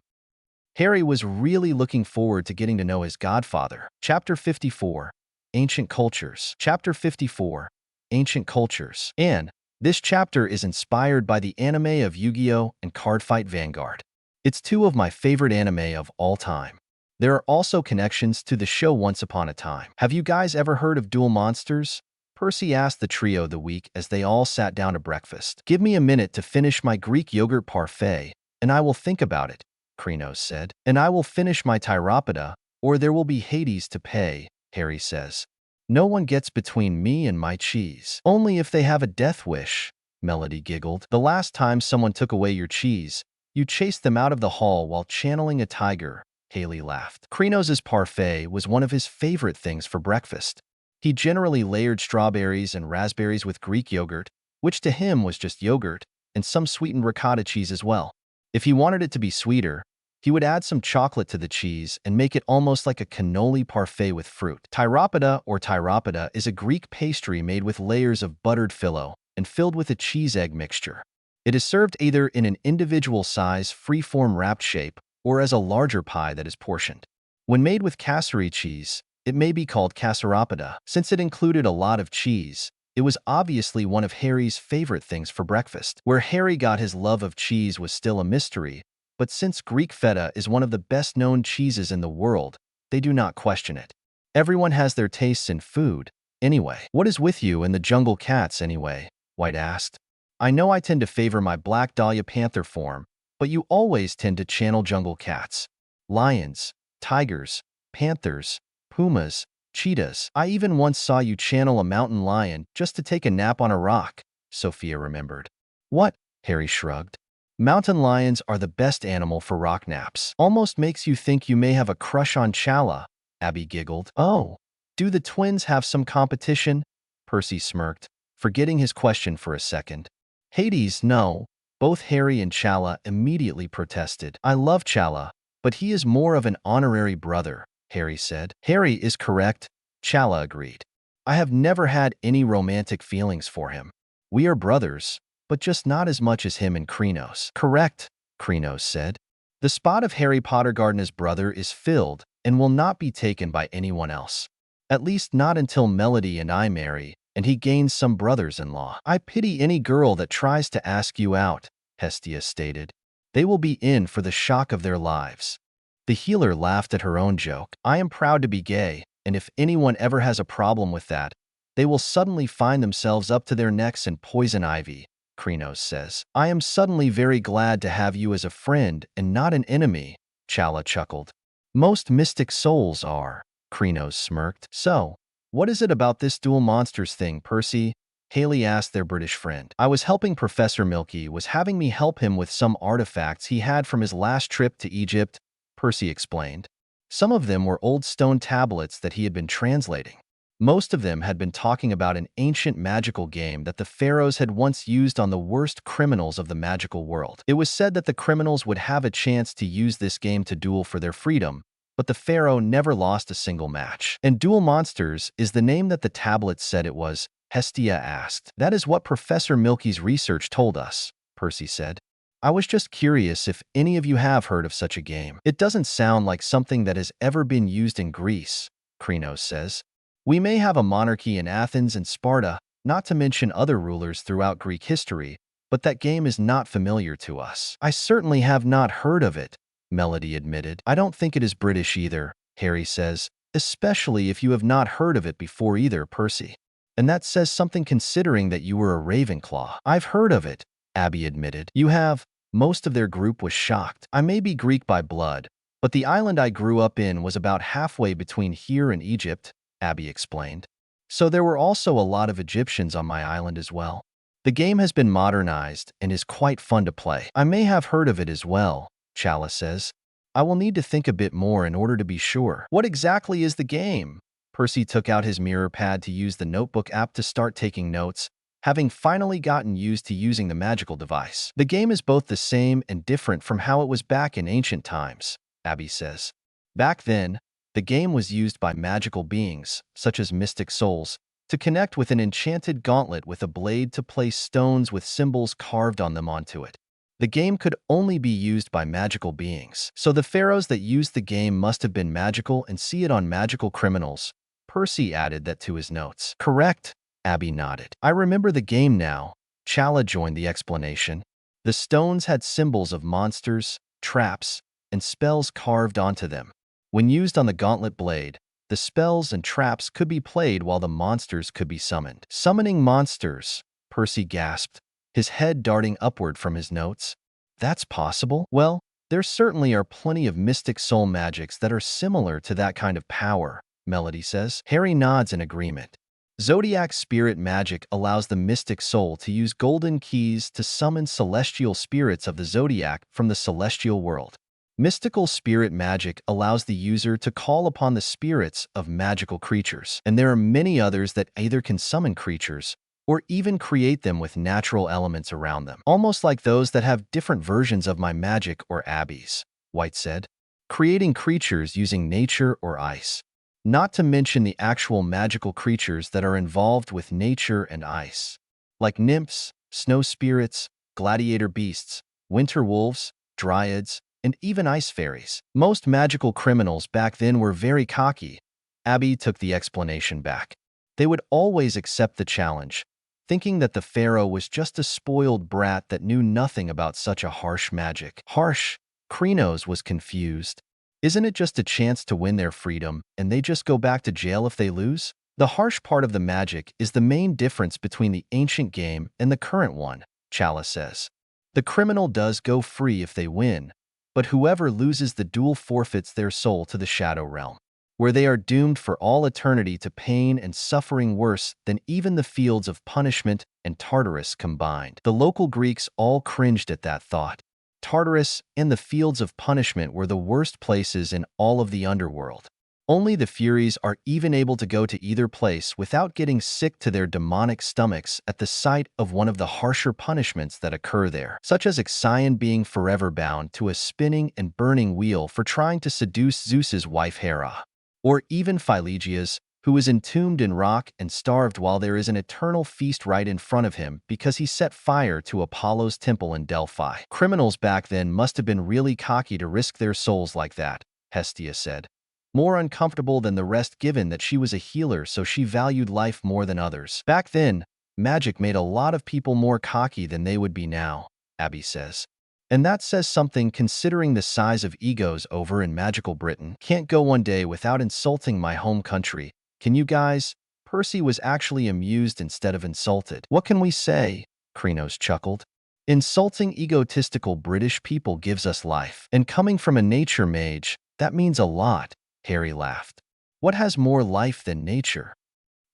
Harry was really looking forward to getting to know his godfather. Chapter 54. Ancient Cultures. Chapter 54. Ancient Cultures. And this chapter is inspired by the anime of Yu-Gi-Oh! And Cardfight Vanguard. It's two of my favorite anime of all time. There are also connections to the show Once Upon a Time. Have you guys ever heard of Duel Monsters? Percy asked the trio the week as they all sat down to breakfast. "Give me a minute to finish my Greek yogurt parfait, and I will think about it," Krenos said. "And I will finish my Tyropoda, or there will be Hades to pay," Harry says. No one gets between me and my cheese. Only if they have a death wish, Melody giggled. The last time someone took away your cheese, you chased them out of the hall while channeling a tiger, Haley laughed. Krenos' parfait was one of his favorite things for breakfast. He generally layered strawberries and raspberries with Greek yogurt, which to him was just yogurt, and some sweetened ricotta cheese as well. If he wanted it to be sweeter, he would add some chocolate to the cheese and make it almost like a cannoli parfait with fruit. Tyropida is a Greek pastry made with layers of buttered phyllo and filled with a cheese-egg mixture. It is served either in an individual-size, free-form wrapped shape or as a larger pie that is portioned. When made with casseri cheese, it may be called casseropida. Since it included a lot of cheese, it was obviously one of Harry's favorite things for breakfast. Where Harry got his love of cheese was still a mystery, but since Greek feta is one of the best-known cheeses in the world, they do not question it. Everyone has their tastes in food, anyway. What is with you and the jungle cats, anyway? White asked. I know I tend to favor my Black Dahlia Panther form, but you always tend to channel jungle cats. Lions, tigers, panthers, pumas, cheetahs. I even once saw you channel a mountain lion just to take a nap on a rock, Sophia remembered. What? Harry shrugged. Mountain lions are the best animal for rock naps. Almost makes you think you may have a crush on Chala, Abby giggled. Oh, do the twins have some competition? Percy smirked, forgetting his question for a second. Hades, no. Both Harry and Chala immediately protested. I love Chala, but he is more of an honorary brother, Harry said. Harry is correct, Chala agreed. I have never had any romantic feelings for him. We are brothers, but just not as much as him and Krenos. Correct, Krenos said. The spot of Harry Pottergarden's brother is filled and will not be taken by anyone else. At least not until Melody and I marry, and he gains some brothers-in-law. I pity any girl that tries to ask you out, Hestia stated. They will be in for the shock of their lives. The healer laughed at her own joke. I am proud to be gay, and if anyone ever has a problem with that, they will suddenly find themselves up to their necks in poison ivy, Krenos says. I am suddenly very glad to have you as a friend and not an enemy, Chala chuckled. Most mystic souls are, Krenos smirked. So, what is it about this dual monsters thing, Percy? Haley asked their British friend. I was helping Professor Milky was having me help him with some artifacts he had from his last trip to Egypt, Percy explained. Some of them were old stone tablets that he had been translating. Most of them had been talking about an ancient magical game that the pharaohs had once used on the worst criminals of the magical world. It was said that the criminals would have a chance to use this game to duel for their freedom, but the pharaoh never lost a single match. And Dual Monsters is the name that the tablets said it was, Hestia asked. That is what Professor Milky's research told us, Percy said. I was just curious if any of you have heard of such a game. It doesn't sound like something that has ever been used in Greece, Krenos says. We may have a monarchy in Athens and Sparta, not to mention other rulers throughout Greek history, but that game is not familiar to us. I certainly have not heard of it, Melody admitted. I don't think it is British either, Harry says, especially if you have not heard of it before either, Percy. And that says something considering that you were a Ravenclaw. I've heard of it, Abby admitted. You have? Most of their group was shocked. I may be Greek by blood, but the island I grew up in was about halfway between here and Egypt, Abby explained. So there were also a lot of Egyptians on my island as well. The game has been modernized and is quite fun to play. I may have heard of it as well, Chala says. I will need to think a bit more in order to be sure. What exactly is the game? Percy took out his mirror pad to use the notebook app to start taking notes, having finally gotten used to using the magical device. The game is both the same and different from how it was back in ancient times, Abby says. Back then, the game was used by magical beings, such as mystic souls, to connect with an enchanted gauntlet with a blade to place stones with symbols carved on them onto it. The game could only be used by magical beings, so the pharaohs that used the game must have been magical and see it on magical criminals. Percy added that to his notes. Correct, Abby nodded. I remember the game now. Chala joined the explanation. The stones had symbols of monsters, traps, and spells carved onto them. When used on the gauntlet blade, the spells and traps could be played while the monsters could be summoned. Summoning monsters, Percy gasped, his head darting upward from his notes. That's possible? Well, there certainly are plenty of mystic soul magics that are similar to that kind of power, Melody says. Harry nods in agreement. Zodiac spirit magic allows the mystic soul to use golden keys to summon celestial spirits of the zodiac from the celestial world. Mystical spirit magic allows the user to call upon the spirits of magical creatures, and there are many others that either can summon creatures or even create them with natural elements around them, almost like those that have different versions of my magic or Abby's, White said, creating creatures using nature or ice. Not to mention the actual magical creatures that are involved with nature and ice, like nymphs, snow spirits, gladiator beasts, winter wolves, dryads, and even ice fairies. Most magical criminals back then were very cocky. Abby took the explanation back. They would always accept the challenge, thinking that the pharaoh was just a spoiled brat that knew nothing about such a harsh magic. Harsh? Krenos was confused. Isn't it just a chance to win their freedom, and they just go back to jail if they lose? The harsh part of the magic is the main difference between the ancient game and the current one, Chalice says. The criminal does go free if they win, but whoever loses the duel forfeits their soul to the Shadow Realm, where they are doomed for all eternity to pain and suffering worse than even the fields of punishment and Tartarus combined. The local Greeks all cringed at that thought. Tartarus and the fields of punishment were the worst places in all of the underworld. Only the Furies are even able to go to either place without getting sick to their demonic stomachs at the sight of one of the harsher punishments that occur there, such as Ixion being forever bound to a spinning and burning wheel for trying to seduce Zeus's wife Hera, or even Philogeius, who is entombed in rock and starved while there is an eternal feast right in front of him because he set fire to Apollo's temple in Delphi. Criminals back then must have been really cocky to risk their souls like that, Hestia said. More uncomfortable than the rest given that she was a healer, so she valued life more than others. Back then, magic made a lot of people more cocky than they would be now, Abby says. And that says something considering the size of egos over in magical Britain. Can't go one day without insulting my home country. Can you guys? Percy was actually amused instead of insulted. What can we say? Krenos chuckled. Insulting egotistical British people gives us life. And coming from a nature mage, that means a lot. Harry laughed. What has more life than nature?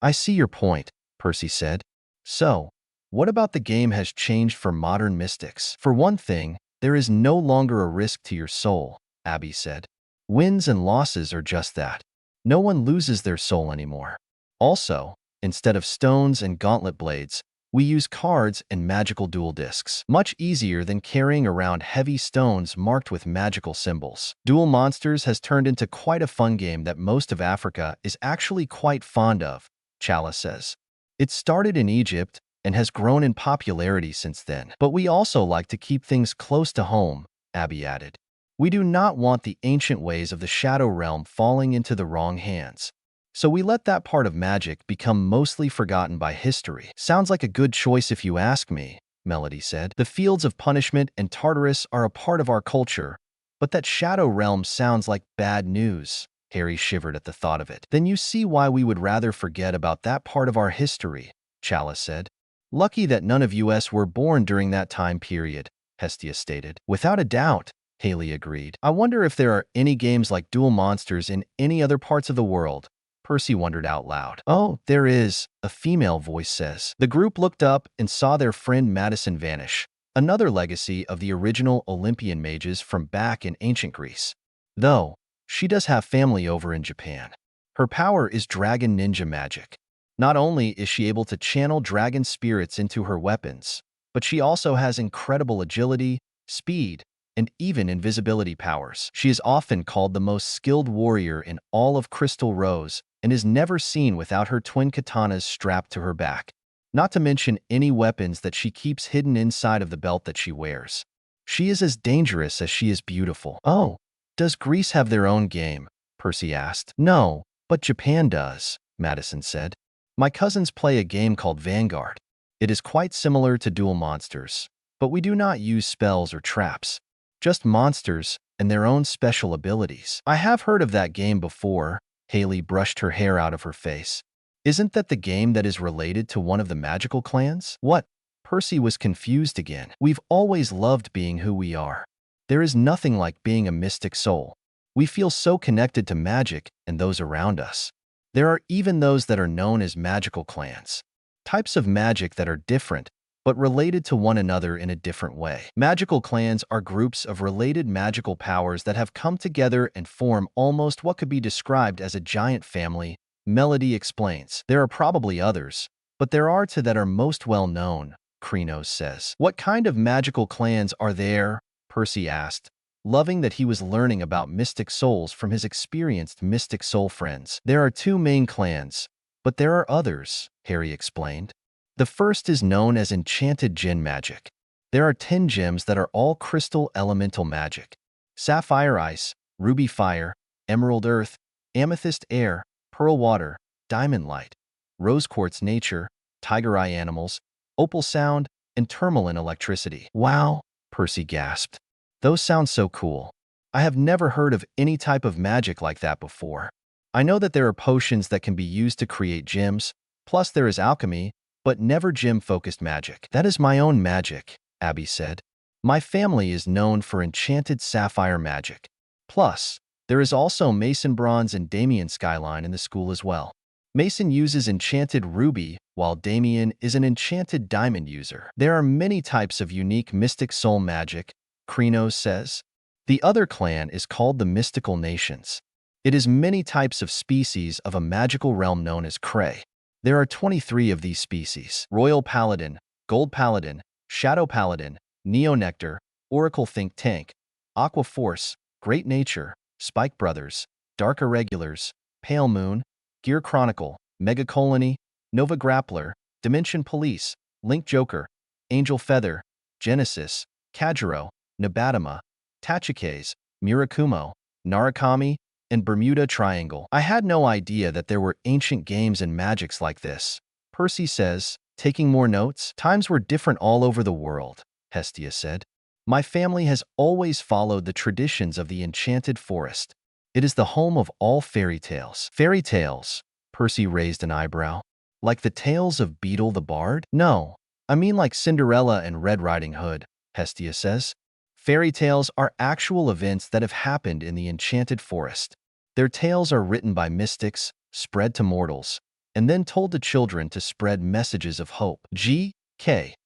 I see your point, Percy said. So, what about the game has changed for modern mystics? For one thing, there is no longer a risk to your soul, Abby said. Wins and losses are just that. No one loses their soul anymore. Also, instead of stones and gauntlet blades, we use cards and magical duel discs. Much easier than carrying around heavy stones marked with magical symbols. Duel Monsters has turned into quite a fun game that most of Africa is actually quite fond of, Chalice says. It started in Egypt and has grown in popularity since then. But we also like to keep things close to home, Abby added. We do not want the ancient ways of the Shadow Realm falling into the wrong hands. So we let that part of magic become mostly forgotten by history. Sounds like a good choice if you ask me, Melody said. The fields of punishment and Tartarus are a part of our culture, but that Shadow Realm sounds like bad news. Harry shivered at the thought of it. Then you see why we would rather forget about that part of our history, Chalice said. Lucky that none of us were born during that time period, Hestia stated. Without a doubt, Haley agreed. I wonder if there are any games like Duel Monsters in any other parts of the world. Percy wondered out loud. Oh, there is, a female voice says. The group looked up and saw their friend Madison vanish, another legacy of the original Olympian mages from back in ancient Greece. Though, she does have family over in Japan. Her power is dragon ninja magic. Not only is she able to channel dragon spirits into her weapons, but she also has incredible agility, speed, and even invisibility powers. She is often called the most skilled warrior in all of Crystal Rose and is never seen without her twin katanas strapped to her back, not to mention any weapons that she keeps hidden inside of the belt that she wears. She is as dangerous as she is beautiful. Oh, does Greece have their own game? Percy asked. No, but Japan does, Madison said. My cousins play a game called Vanguard. It is quite similar to Duel Monsters, but we do not use spells or traps. Just monsters and their own special abilities. I have heard of that game before. Haley brushed her hair out of her face. Isn't that the game that is related to one of the magical clans? What? Percy was confused again. We've always loved being who we are. There is nothing like being a mystic soul. We feel so connected to magic and those around us. There are even those that are known as magical clans. Types of magic that are different, but related to one another in a different way. Magical clans are groups of related magical powers that have come together and form almost what could be described as a giant family, Melody explains. There are probably others, but there are two that are most well known, Krenos says. What kind of magical clans are there? Percy asked, loving that he was learning about mystic souls from his experienced mystic soul friends. There are two main clans, but there are others, Harry explained. The first is known as enchanted djinn magic. There are 10 gems that are all crystal elemental magic. Sapphire ice, ruby fire, emerald earth, amethyst air, pearl water, diamond light, rose quartz nature, tiger eye animals, opal sound, and tourmaline electricity. Wow, Percy gasped. Those sound so cool. I have never heard of any type of magic like that before. I know that there are potions that can be used to create gems, plus there is alchemy, but never gem-focused magic. That is my own magic, Abby said. My family is known for enchanted sapphire magic. Plus, there is also Mason Bronze and Damien Skyline in the school as well. Mason uses enchanted ruby, while Damien is an enchanted diamond user. There are many types of unique mystic soul magic, Krenos says. The other clan is called the Mystical Nations. It is many types of species of a magical realm known as Cray. There are 23 of these species: Royal Paladin, Gold Paladin, Shadow Paladin, Neo Nectar, Oracle Think Tank, Aqua Force, Great Nature, Spike Brothers, Dark Irregulars, Pale Moon, Gear Chronicle, Mega Colony, Nova Grappler, Dimension Police, Link Joker, Angel Feather, Genesis, Kajiro, Nabatama, Tachikase, Murakumo, Narakami, and Bermuda Triangle. I had no idea that there were ancient games and magics like this, Percy says, taking more notes. Times were different all over the world, Hestia said. My family has always followed the traditions of the Enchanted Forest. It is the home of all fairy tales. Fairy tales? Percy raised an eyebrow. Like the tales of Beetle the Bard? No, I mean like Cinderella and Red Riding Hood, Hestia says. Fairy tales are actual events that have happened in the Enchanted Forest. Their tales are written by mystics, spread to mortals, and then told to children to spread messages of hope. G.K.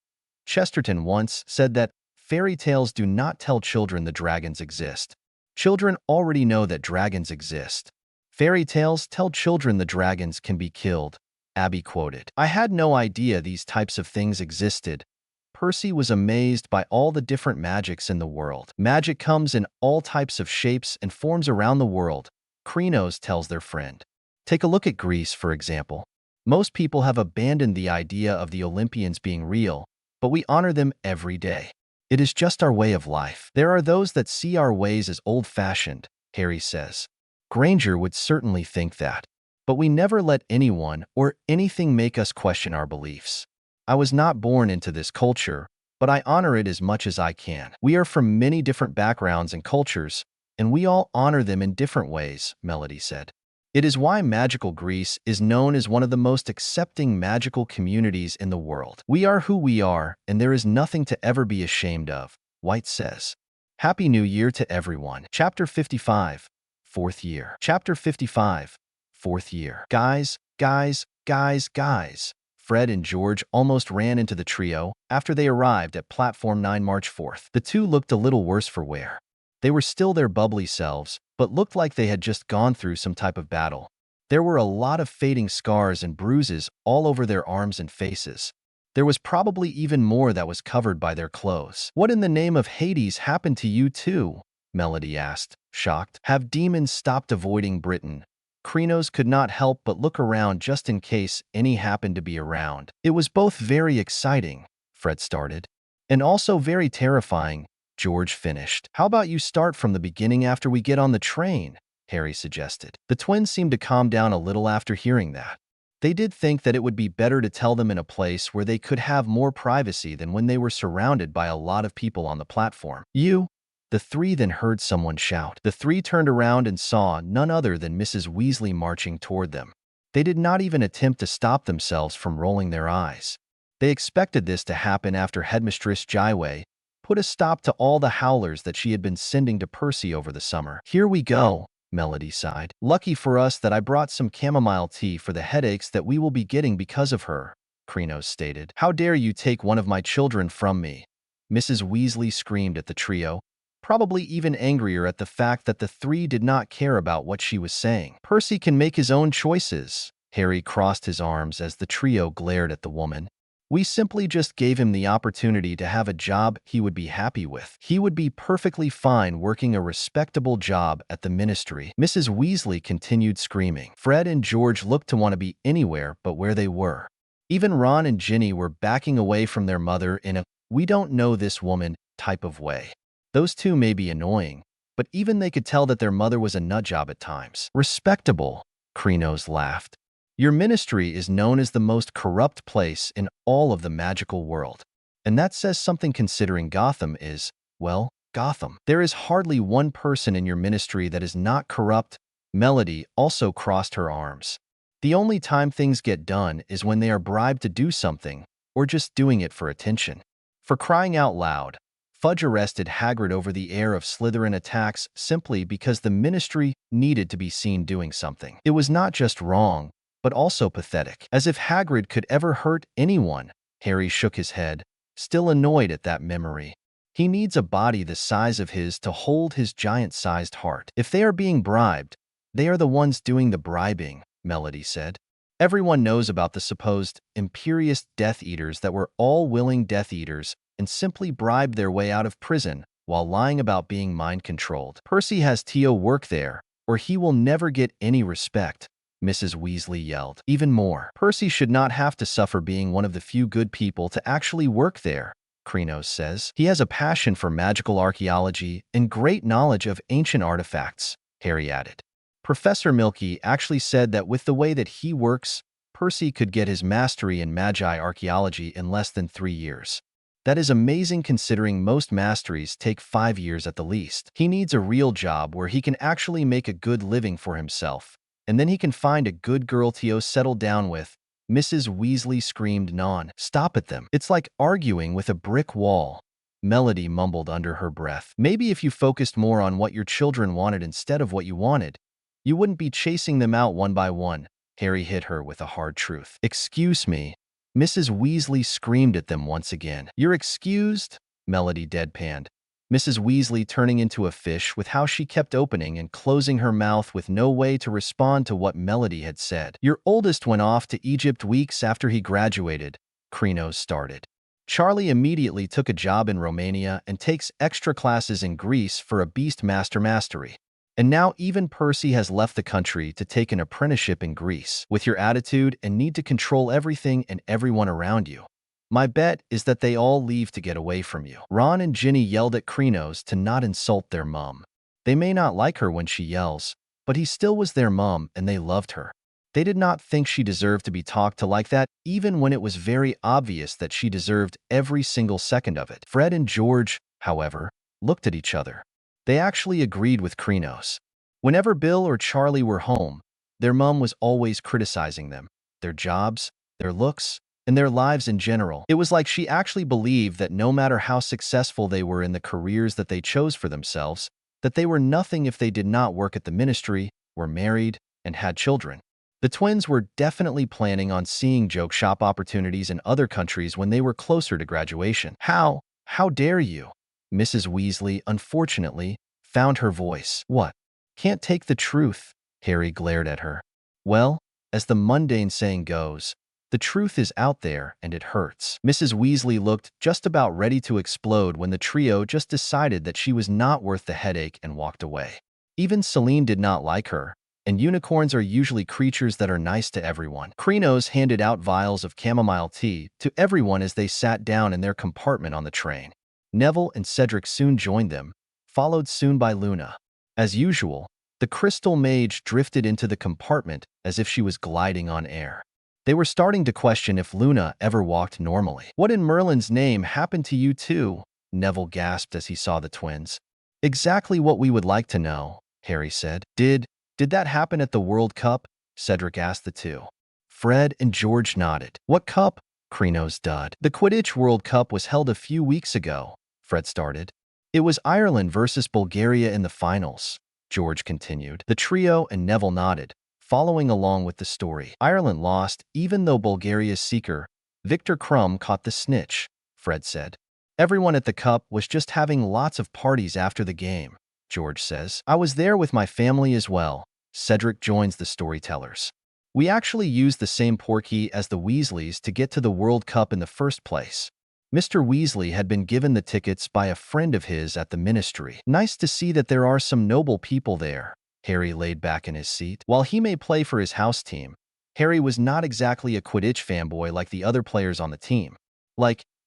Chesterton once said that fairy tales do not tell children the dragons exist. Children already know that dragons exist. Fairy tales tell children the dragons can be killed, Abby quoted. I had no idea these types of things existed. Percy was amazed by all the different magics in the world. Magic comes in all types of shapes and forms around the world, Krenos tells their friend. Take a look at Greece, for example. Most people have abandoned the idea of the Olympians being real, but we honor them every day. It is just our way of life. There are those that see our ways as old-fashioned, Harry says. Granger would certainly think that. But we never let anyone or anything make us question our beliefs. I was not born into this culture, but I honor it as much as I can. We are from many different backgrounds and cultures, and we all honor them in different ways, Melody said. It is why magical Greece is known as one of the most accepting magical communities in the world. We are who we are, and there is nothing to ever be ashamed of, White says. Happy New Year to everyone. Chapter 55, 4th Year. Chapter 55, 4th Year. Guys. Fred and George almost ran into the trio after they arrived at Platform 9 March 4th. The two looked a little worse for wear. They were still their bubbly selves, but looked like they had just gone through some type of battle. There were a lot of fading scars and bruises all over their arms and faces. There was probably even more that was covered by their clothes. What in the name of Hades happened to you two? Melody asked, shocked. Have demons stopped avoiding Britain? Krenos could not help but look around just in case any happened to be around. It was both very exciting, Fred started, and also very terrifying, George finished. How about you start from the beginning after we get on the train? Harry suggested. The twins seemed to calm down a little after hearing that. They did think that it would be better to tell them in a place where they could have more privacy than when they were surrounded by a lot of people on the platform. The three then heard someone shout. The three turned around and saw none other than Mrs. Weasley marching toward them. They did not even attempt to stop themselves from rolling their eyes. They expected this to happen after Headmistress Jaiwei put a stop to all the howlers that she had been sending to Percy over the summer. Here we go, Melody sighed. Lucky for us that I brought some chamomile tea for the headaches that we will be getting because of her, Krenos stated. How dare you take one of my children from me? Mrs. Weasley screamed at the trio, probably even angrier at the fact that the three did not care about what she was saying. Percy can make his own choices. Harry crossed his arms as the trio glared at the woman. We simply just gave him the opportunity to have a job he would be happy with. He would be perfectly fine working a respectable job at the ministry. Mrs. Weasley continued screaming. Fred and George looked to want to be anywhere but where they were. Even Ron and Ginny were backing away from their mother in a "we don't know this woman" type of way. Those two may be annoying, but even they could tell that their mother was a nutjob at times. Respectable, Krenos laughed. Your ministry is known as the most corrupt place in all of the magical world. And that says something considering Gotham is, well, Gotham. There is hardly one person in your ministry that is not corrupt. Melody also crossed her arms. The only time things get done is when they are bribed to do something, or just doing it for attention. For crying out loud, Fudge arrested Hagrid over the air of Slytherin attacks simply because the ministry needed to be seen doing something. It was not just wrong, but also pathetic. As if Hagrid could ever hurt anyone. Harry shook his head, still annoyed at that memory. He needs a body the size of his to hold his giant-sized heart. If they are being bribed, they are the ones doing the bribing, Melody said. Everyone knows about the supposed imperious Death Eaters that were all willing Death Eaters and simply bribed their way out of prison while lying about being mind-controlled. Percy has Tio work there, or he will never get any respect, Mrs. Weasley yelled. Even more, Percy should not have to suffer being one of the few good people to actually work there, Krenos says. He has a passion for magical archaeology and great knowledge of ancient artifacts, Harry added. Professor Milky actually said that with the way that he works, Percy could get his mastery in magi archaeology in less than 3 years. That is amazing considering most masteries take 5 years at the least. He needs a real job where he can actually make a good living for himself, and then he can find a good girl to settle down with. Mrs. Weasley screamed non-stop at them. It's like arguing with a brick wall. Melody mumbled under her breath. Maybe if you focused more on what your children wanted instead of what you wanted, you wouldn't be chasing them out one by one. Harry hit her with a hard truth. Excuse me. Mrs. Weasley screamed at them once again. You're excused? Melody deadpanned. Mrs. Weasley turning into a fish with how she kept opening and closing her mouth with no way to respond to what Melody had said. Your oldest went off to Egypt weeks after he graduated, Krenos started. Charlie immediately took a job in Romania and takes extra classes in Greece for a beast mastery. And now even Percy has left the country to take an apprenticeship in Greece. With your attitude and need to control everything and everyone around you, my bet is that they all leave to get away from you. Ron and Ginny yelled at Krenos to not insult their mum. They may not like her when she yells, but he still was their mum and they loved her. They did not think she deserved to be talked to like that, even when it was very obvious that she deserved every single second of it. Fred and George, however, looked at each other. They actually agreed with Krenos. Whenever Bill or Charlie were home, their mum was always criticizing them, their jobs, their looks, and their lives in general. It was like she actually believed that no matter how successful they were in the careers that they chose for themselves, that they were nothing if they did not work at the ministry, were married, and had children. The twins were definitely planning on seeing joke shop opportunities in other countries when they were closer to graduation. How dare you? Mrs. Weasley, unfortunately, found her voice. What? Can't take the truth? Harry glared at her. Well, as the mundane saying goes, the truth is out there and it hurts. Mrs. Weasley looked just about ready to explode when the trio just decided that she was not worth the headache and walked away. Even Celine did not like her, and unicorns are usually creatures that are nice to everyone. Krenos handed out vials of chamomile tea to everyone as they sat down in their compartment on the train. Neville and Cedric soon joined them, followed soon by Luna. As usual, the crystal mage drifted into the compartment as if she was gliding on air. They were starting to question if Luna ever walked normally. What in Merlin's name happened to you two? Neville gasped as he saw the twins. Exactly what we would like to know, Harry said. Did that happen at the World Cup? Cedric asked the two. Fred and George nodded. What cup? Krenos dud. The Quidditch World Cup was held a few weeks ago, Fred started. It was Ireland versus Bulgaria in the finals. George continued. The trio and Neville nodded, following along with the story. Ireland lost, even though Bulgaria's seeker, Victor Crumb, caught the snitch, Fred said. Everyone at the Cup was just having lots of parties after the game, George says. I was there with my family as well. Cedric joins the storytellers. We actually used the same portkey as the Weasleys to get to the World Cup in the first place. Mr. Weasley had been given the tickets by a friend of his at the Ministry. Nice to see that there are some noble people there. Harry laid back in his seat. While he may play for his house team, Harry was not exactly a Quidditch fanboy like the other players on the team.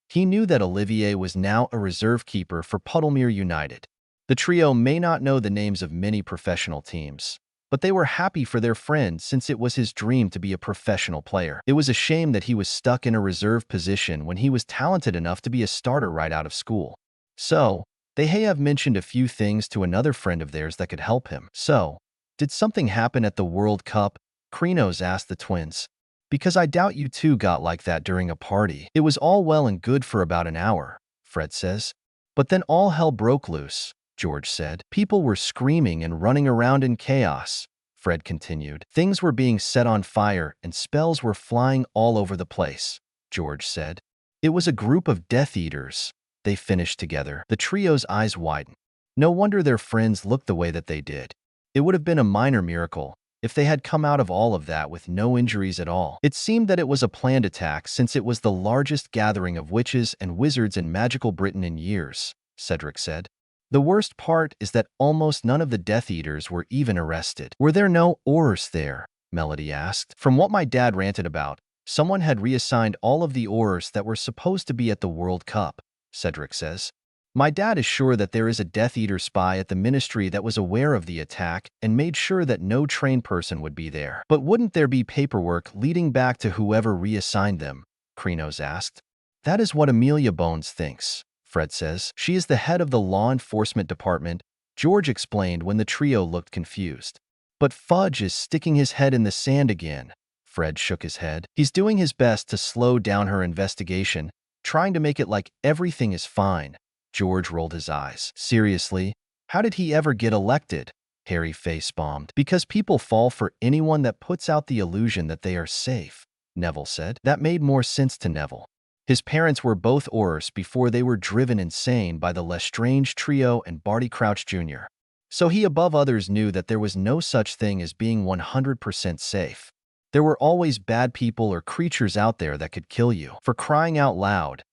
He knew that Olivia was now a reserve keeper for Puddlemere United. The trio may not know the names of many professional teams, but they were happy for their friend since it was his dream to be a professional player. It was a shame that he was stuck in a reserve position when he was talented enough to be a starter right out of school. So, they have mentioned a few things to another friend of theirs that could help him. So, did something happen at the World Cup? Krenos asked the twins. Because I doubt you two got like that during a party. It was all well and good for about an hour, Fred says. But then all hell broke loose, George said. People were screaming and running around in chaos, Fred continued. Things were being set on fire and spells were flying all over the place, George said. It was a group of Death Eaters. They finished together. The trio's eyes widened. No wonder their friends looked the way that they did. It would have been a minor miracle if they had come out of all of that with no injuries at all. It seemed that it was a planned attack since it was the largest gathering of witches and wizards in magical Britain in years, Cedric said. The worst part is that almost none of the Death Eaters were even arrested. Were there no Aurors there? Melody asked. From what my dad ranted about, someone had reassigned all of the Aurors that were supposed to be at the World Cup, Cedric says. My dad is sure that there is a Death Eater spy at the Ministry that was aware of the attack and made sure that no trained person would be there. But wouldn't there be paperwork leading back to whoever reassigned them? Krenos asked. That is what Amelia Bones thinks, Fred says. She is the head of the law enforcement department, George explained when the trio looked confused. But Fudge is sticking his head in the sand again. Fred shook his head. He's doing his best to slow down her investigation, trying to make it like everything is fine. George rolled his eyes. Seriously? How did he ever get elected? Harry face-bombed. Because people fall for anyone that puts out the illusion that they are safe, Neville said. That made more sense to Neville. His parents were both Aurors before they were driven insane by the Lestrange trio and Barty Crouch Jr. So he above others knew that there was no such thing as being 100% safe. There were always bad people or creatures out there that could kill you. For crying out loud.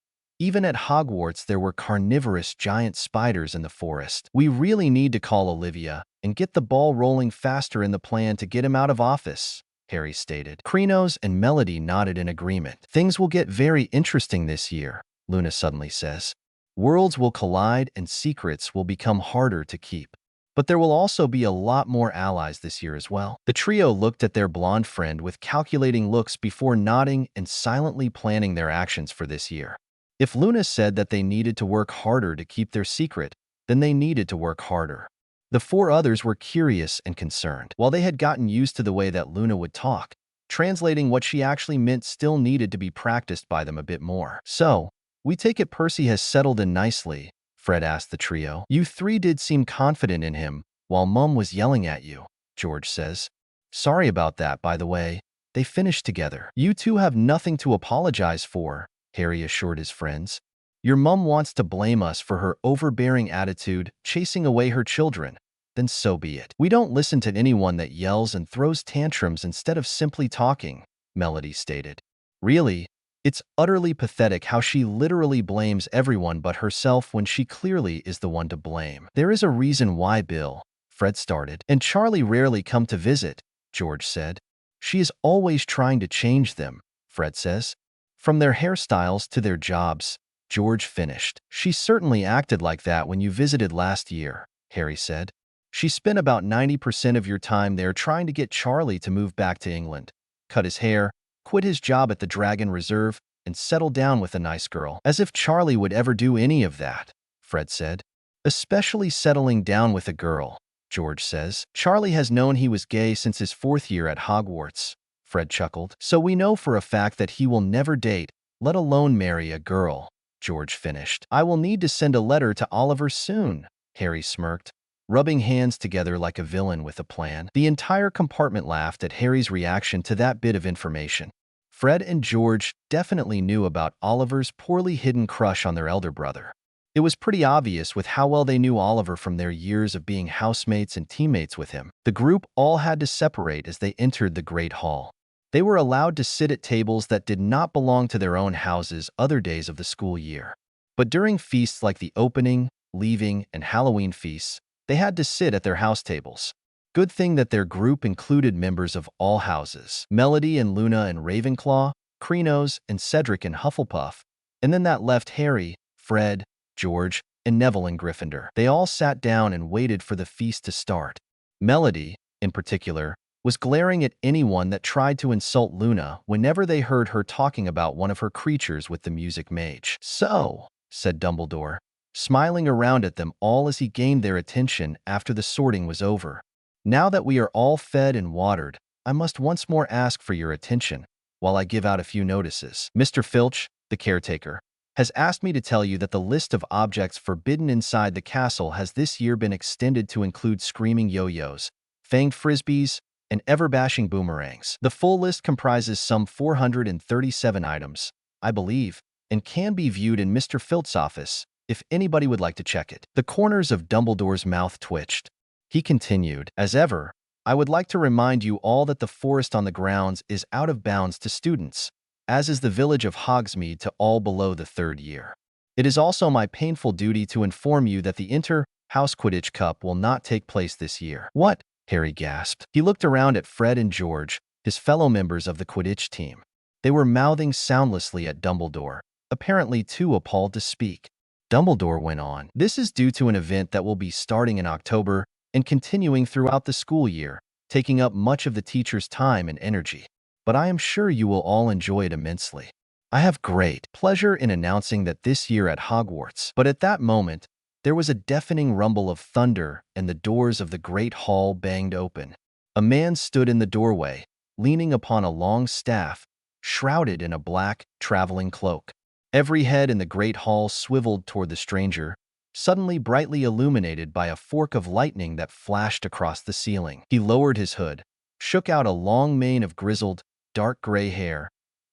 Even at Hogwarts there were carnivorous giant spiders in the forest. We really need to call Olivia and get the ball rolling faster in the plan to get him out of office, Harry stated. Krenos and Melody nodded in agreement. Things will get very interesting this year, Luna suddenly says. Worlds will collide and secrets will become harder to keep. But there will also be a lot more allies this year as well. The trio looked at their blonde friend with calculating looks before nodding and silently planning their actions for this year. If Luna said that they needed to work harder to keep their secret, then they needed to work harder. The four others were curious and concerned. While they had gotten used to the way that Luna would talk, translating what she actually meant still needed to be practiced by them a bit more. So, we take it Percy has settled in nicely, Fred asked the trio. You three did seem confident in him, while Mum was yelling at you, George says. Sorry about that, by the way. They finished together. You two have nothing to apologize for, Harry assured his friends. Your mum wants to blame us for her overbearing attitude, chasing away her children. Then so be it. We don't listen to anyone that yells and throws tantrums instead of simply talking, Melody stated. Really, it's utterly pathetic how she literally blames everyone but herself when she clearly is the one to blame. There is a reason why Bill, Fred started, and Charlie rarely come to visit, George said. She is always trying to change them, Fred says. From their hairstyles to their jobs, George finished. She certainly acted like that when you visited last year, Harry said. She spent about 90% of your time there trying to get Charlie to move back to England, cut his hair, quit his job at the Dragon Reserve, and settle down with a nice girl. As if Charlie would ever do any of that, Fred said. Especially settling down with a girl, George says. Charlie has known he was gay since his 4th year at Hogwarts, Fred chuckled. So we know for a fact that he will never date, let alone marry a girl, George finished. I will need to send a letter to Oliver soon, Harry smirked. rubbing hands together like a villain with a plan. The entire compartment laughed at Harry's reaction to that bit of information. Fred and George definitely knew about Oliver's poorly hidden crush on their elder brother. It was pretty obvious with how well they knew Oliver from their years of being housemates and teammates with him. The group all had to separate as they entered the Great Hall. They were allowed to sit at tables that did not belong to their own houses other days of the school year. But during feasts like the opening, leaving, and Halloween feasts, they had to sit at their house tables. Good thing that their group included members of all houses. Melody and Luna and Ravenclaw, Krenos and Cedric and Hufflepuff, and then that left Harry, Fred, George, and Neville in Gryffindor. They all sat down and waited for the feast to start. Melody, in particular, was glaring at anyone that tried to insult Luna whenever they heard her talking about one of her creatures with the music mage. "So," said Dumbledore, smiling around at them all as he gained their attention after the sorting was over. "Now that we are all fed and watered, I must once more ask for your attention while I give out a few notices. Mr. Filch, the caretaker, has asked me to tell you that the list of objects forbidden inside the castle has this year been extended to include screaming yo-yos, fanged frisbees, and ever-bashing boomerangs. The full list comprises some 437 items, I believe, and can be viewed in Mr. Filch's office if anybody would like to check it." The corners of Dumbledore's mouth twitched. He continued, "As ever, I would like to remind you all that the forest on the grounds is out of bounds to students, as is the village of Hogsmeade to all below the 3rd year. It is also my painful duty to inform you that the Inter-House Quidditch Cup will not take place this year." "What?" Harry gasped. He looked around at Fred and George, his fellow members of the Quidditch team. They were mouthing soundlessly at Dumbledore, apparently too appalled to speak. Dumbledore went on, "This is due to an event that will be starting in October and continuing throughout the school year, taking up much of the teachers' time and energy. But I am sure you will all enjoy it immensely. I have great pleasure in announcing that this year at Hogwarts." But at that moment, there was a deafening rumble of thunder and the doors of the great hall banged open. A man stood in the doorway, leaning upon a long staff, shrouded in a black traveling cloak. Every head in the great hall swiveled toward the stranger, suddenly brightly illuminated by a fork of lightning that flashed across the ceiling. He lowered his hood, shook out a long mane of grizzled, dark gray hair,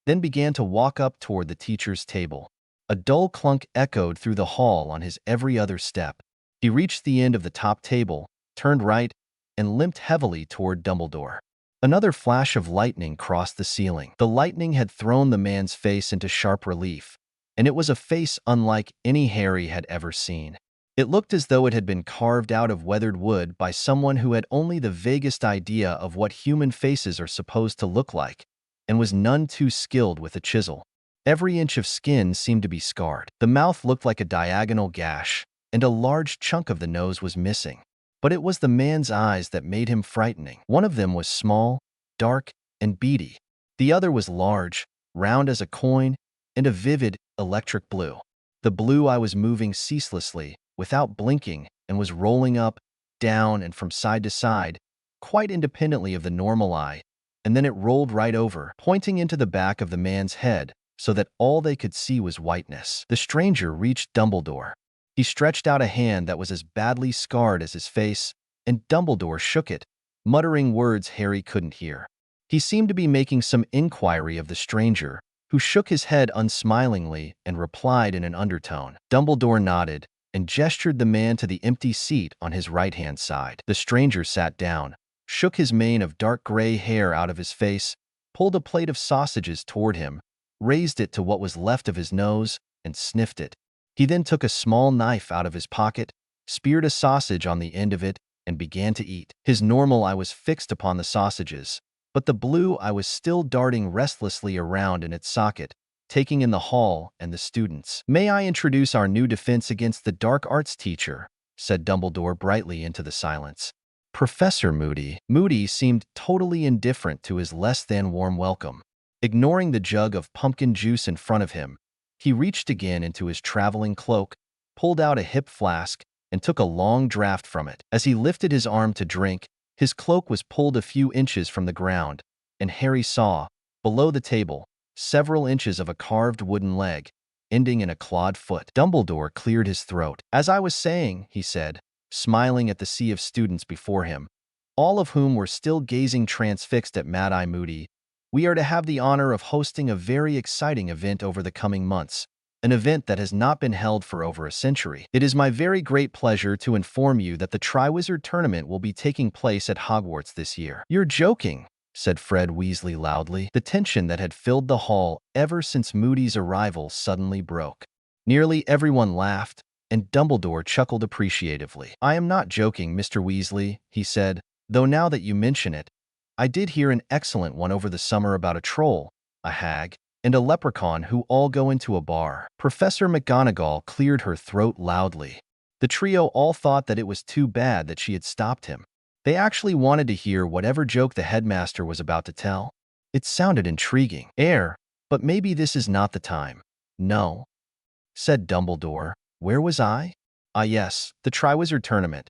then began to walk up toward the teacher's table. A dull clunk echoed through the hall on his every other step. He reached the end of the top table, turned right, and limped heavily toward Dumbledore. Another flash of lightning crossed the ceiling. The lightning had thrown the man's face into sharp relief, and it was a face unlike any Harry had ever seen. It looked as though it had been carved out of weathered wood by someone who had only the vaguest idea of what human faces are supposed to look like, and was none too skilled with a chisel. Every inch of skin seemed to be scarred. The mouth looked like a diagonal gash, and a large chunk of the nose was missing. But it was the man's eyes that made him frightening. One of them was small, dark, and beady. The other was large, round as a coin, and a vivid, electric blue. The blue eye was moving ceaselessly, without blinking, and was rolling up, down, and from side to side, quite independently of the normal eye, and then it rolled right over, pointing into the back of the man's head, so that all they could see was whiteness. The stranger reached Dumbledore. He stretched out a hand that was as badly scarred as his face, and Dumbledore shook it, muttering words Harry couldn't hear. He seemed to be making some inquiry of the stranger, who shook his head unsmilingly and replied in an undertone. Dumbledore nodded and gestured the man to the empty seat on his right-hand side. The stranger sat down, shook his mane of dark gray hair out of his face, pulled a plate of sausages toward him, raised it to what was left of his nose, and sniffed it. He then took a small knife out of his pocket, speared a sausage on the end of it, and began to eat. His normal eye was fixed upon the sausages, but the blue eye was still darting restlessly around in its socket, taking in the hall and the students. "May I introduce our new defense against the dark arts teacher?" said Dumbledore brightly into the silence. Professor Moody. Moody seemed totally indifferent to his less-than-warm welcome. Ignoring the jug of pumpkin juice in front of him, he reached again into his traveling cloak, pulled out a hip flask, and took a long draught from it. As he lifted his arm to drink, his cloak was pulled a few inches from the ground, and Harry saw, below the table, several inches of a carved wooden leg, ending in a clawed foot. Dumbledore cleared his throat. "As I was saying," he said, smiling at the sea of students before him, all of whom were still gazing transfixed at Mad-Eye Moody. "We are to have the honor of hosting a very exciting event over the coming months, an event that has not been held for over a century. It is my very great pleasure to inform you that the Triwizard Tournament will be taking place at Hogwarts this year." "You're joking," said Fred Weasley loudly. The tension that had filled the hall ever since Moody's arrival suddenly broke. Nearly everyone laughed, and Dumbledore chuckled appreciatively. "I am not joking, Mr. Weasley," he said, "though now that you mention it, I did hear an excellent one over the summer about a troll, a hag, and a leprechaun who all go into a bar." Professor McGonagall cleared her throat loudly. The trio all thought that it was too bad that she had stopped him. They actually wanted to hear whatever joke the headmaster was about to tell. It sounded intriguing. But maybe this is not the time." "No," said Dumbledore. "Where was I? Ah yes, the Triwizard Tournament.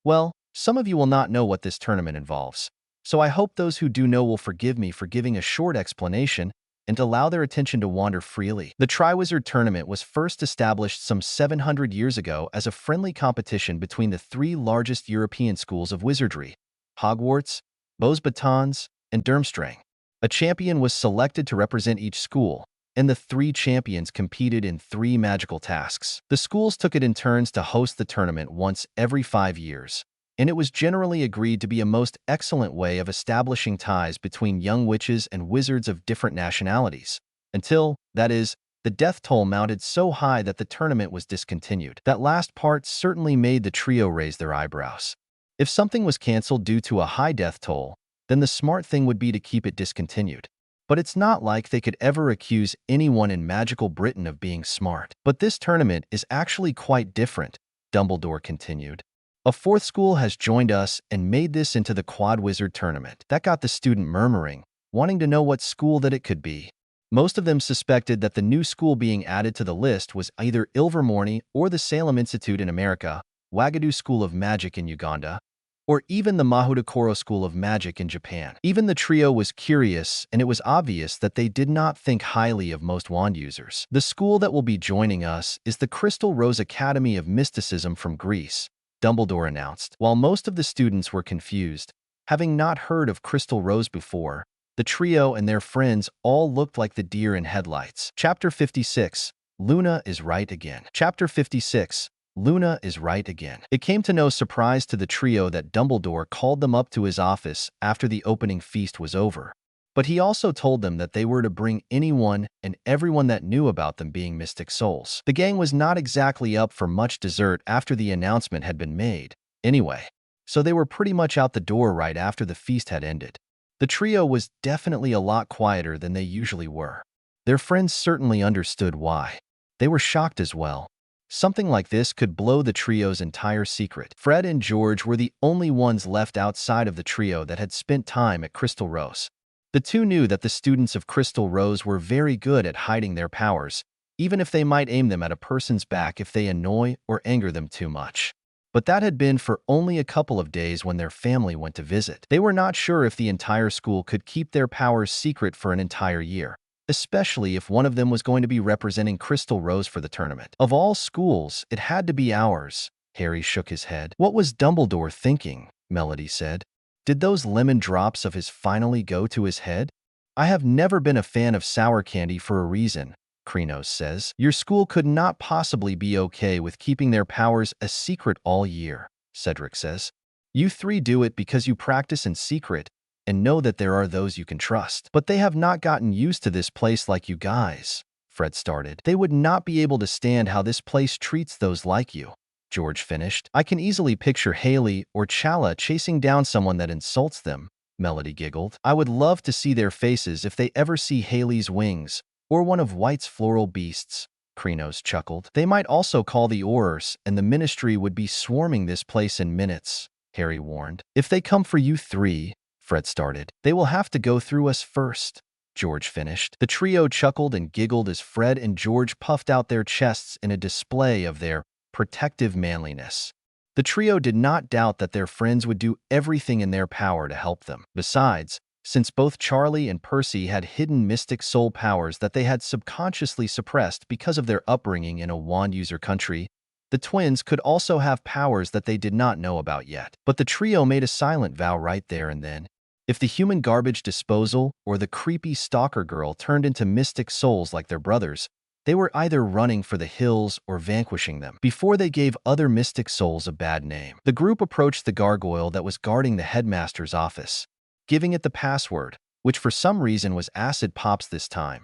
Well, some of you will not know what this tournament involves, so I hope those who do know will forgive me for giving a short explanation and allow their attention to wander freely. The Triwizard Tournament was first established some 700 years ago as a friendly competition between the three largest European schools of wizardry, Hogwarts, Beauxbatons, and Durmstrang. A champion was selected to represent each school, and the three champions competed in 3 magical tasks. The schools took it in turns to host the tournament once every 5 years, and it was generally agreed to be a most excellent way of establishing ties between young witches and wizards of different nationalities, until, that is, the death toll mounted so high that the tournament was discontinued. That last part certainly made the trio raise their eyebrows. If something was cancelled due to a high death toll, then the smart thing would be to keep it discontinued. But it's not like they could ever accuse anyone in magical Britain of being smart. "But this tournament is actually quite different," Dumbledore continued. "A 4th school has joined us and made this into the Quadwizard Tournament." That got the student murmuring, wanting to know what school that it could be. Most of them suspected that the new school being added to the list was either Ilvermorny or the Salem Institute in America, Wagadu School of Magic in Uganda, or even the Mahudakoro School of Magic in Japan. Even the trio was curious, and it was obvious that they did not think highly of most wand users. "The school that will be joining us is the Crystal Rose Academy of Mysticism from Greece," Dumbledore announced. While most of the students were confused, having not heard of Crystal Rose before, the trio and their friends all looked like the deer in headlights. Chapter 56. Luna is right again. Chapter 56. Luna is right again. It came to no surprise to the trio that Dumbledore called them up to his office after the opening feast was over. But he also told them that they were to bring anyone and everyone that knew about them being mystic souls. The gang was not exactly up for much dessert after the announcement had been made, anyway, so they were pretty much out the door right after the feast had ended. The trio was definitely a lot quieter than they usually were. Their friends certainly understood why. They were shocked as well. Something like this could blow the trio's entire secret. Fred and George were the only ones left outside of the trio that had spent time at Crystal Rose. The two knew that the students of Crystal Rose were very good at hiding their powers, even if they might aim them at a person's back if they annoy or anger them too much. But that had been for only a couple of days when their family went to visit. They were not sure if the entire school could keep their powers secret for an entire year, especially if one of them was going to be representing Crystal Rose for the tournament. Of all schools, it had to be ours. Harry shook his head. "What was Dumbledore thinking?" Melody said. "Did those lemon drops of his finally go to his head?" "I have never been a fan of sour candy for a reason," Krenos says. "Your school could not possibly be okay with keeping their powers a secret all year," Cedric says. "You 3 do it because you practice in secret and know that there are those you can trust." "But they have not gotten used to this place like you guys," Fred started. "They would not be able to stand how this place treats those like you," George finished. "I can easily picture Haley or Chala chasing down someone that insults them," Melody giggled. "I would love to see their faces if they ever see Haley's wings or one of White's floral beasts," Krenos chuckled. "They might also call the Aurors, and the Ministry would be swarming this place in minutes," Harry warned. "If they come for you 3, Fred started. "They will have to go through us first," George finished. The trio chuckled and giggled as Fred and George puffed out their chests in a display of their protective manliness. The trio did not doubt that their friends would do everything in their power to help them. Besides, since both Charlie and Percy had hidden mystic soul powers that they had subconsciously suppressed because of their upbringing in a wand user country, The twins could also have powers that they did not know about yet. But the trio made a silent vow right there and then. If the human garbage disposal or the creepy stalker girl turned into mystic souls like their brothers, they were either running for the hills or vanquishing them before they gave other mystic souls a bad name. The group approached the gargoyle that was guarding the headmaster's office, giving it the password, which for some reason was acid pops this time.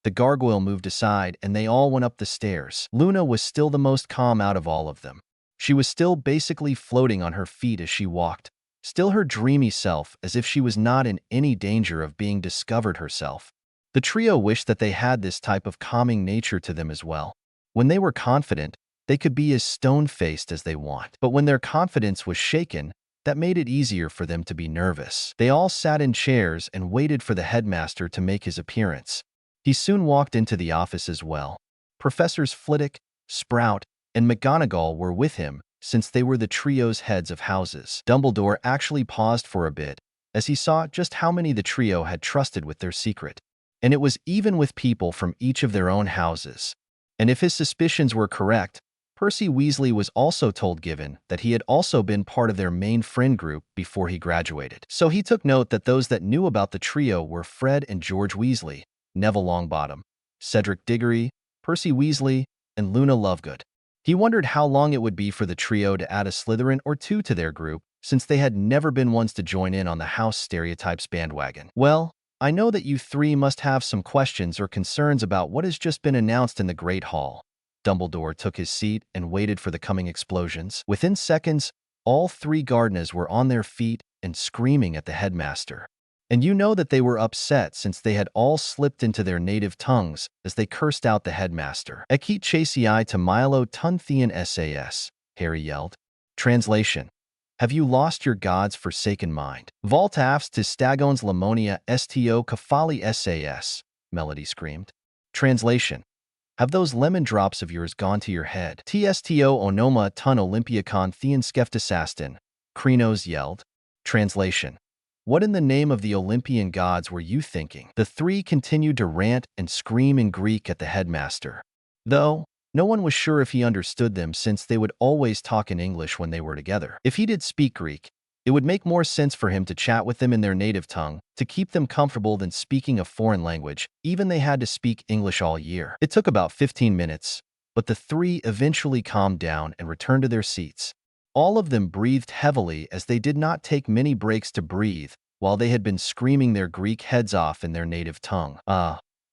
The gargoyle moved aside and they all went up the stairs. Luna was still the most calm out of all of them. She was still basically floating on her feet as she walked, still her dreamy self, as if she was not in any danger of being discovered herself. The trio wished that they had this type of calming nature to them as well. When they were confident, they could be as stone-faced as they want. But when their confidence was shaken, that made it easier for them to be nervous. They all sat in chairs and waited for the headmaster to make his appearance. He soon walked into the office as well. Professors Flitwick, Sprout, and McGonagall were with him, since they were the trio's heads of houses. Dumbledore actually paused for a bit, as he saw just how many the trio had trusted with their secret. And it was even with people from each of their own houses. And if his suspicions were correct, Percy Weasley was also told given that he had also been part of their main friend group before he graduated. So he took note that those that knew about the trio were Fred and George Weasley, Neville Longbottom, Cedric Diggory, Percy Weasley, and Luna Lovegood. He wondered how long it would be for the trio to add a Slytherin or two to their group, since they had never been ones to join in on the house stereotypes bandwagon. Well, I know that you three must have some questions or concerns about what has just been announced in the Great Hall. Dumbledore took his seat and waited for the coming explosions. Within seconds, all three Gardeners were on their feet and screaming at the headmaster. And you know that they were upset since they had all slipped into their native tongues as they cursed out the headmaster. Ekit chasei to Milo Tunthean SAS, Harry yelled. Translation: Have you lost your God's forsaken mind? Voltafs to Stagons Lamonia Sto Kafali SAS, Melody screamed. Translation: Have those lemon drops of yours gone to your head? Tsto Onoma Tun Olympiacon Thean Skeftasastin, Krenos yelled. Translation: What in the name of the Olympian gods were you thinking? The three continued to rant and scream in Greek at the headmaster, though no one was sure if he understood them since they would always talk in English when they were together. If he did speak Greek, it would make more sense for him to chat with them in their native tongue to keep them comfortable than speaking a foreign language, even they had to speak English all year. It took about 15 minutes, but the three eventually calmed down and returned to their seats. All of them breathed heavily as they did not take many breaks to breathe while they had been screaming their Greek heads off in their native tongue.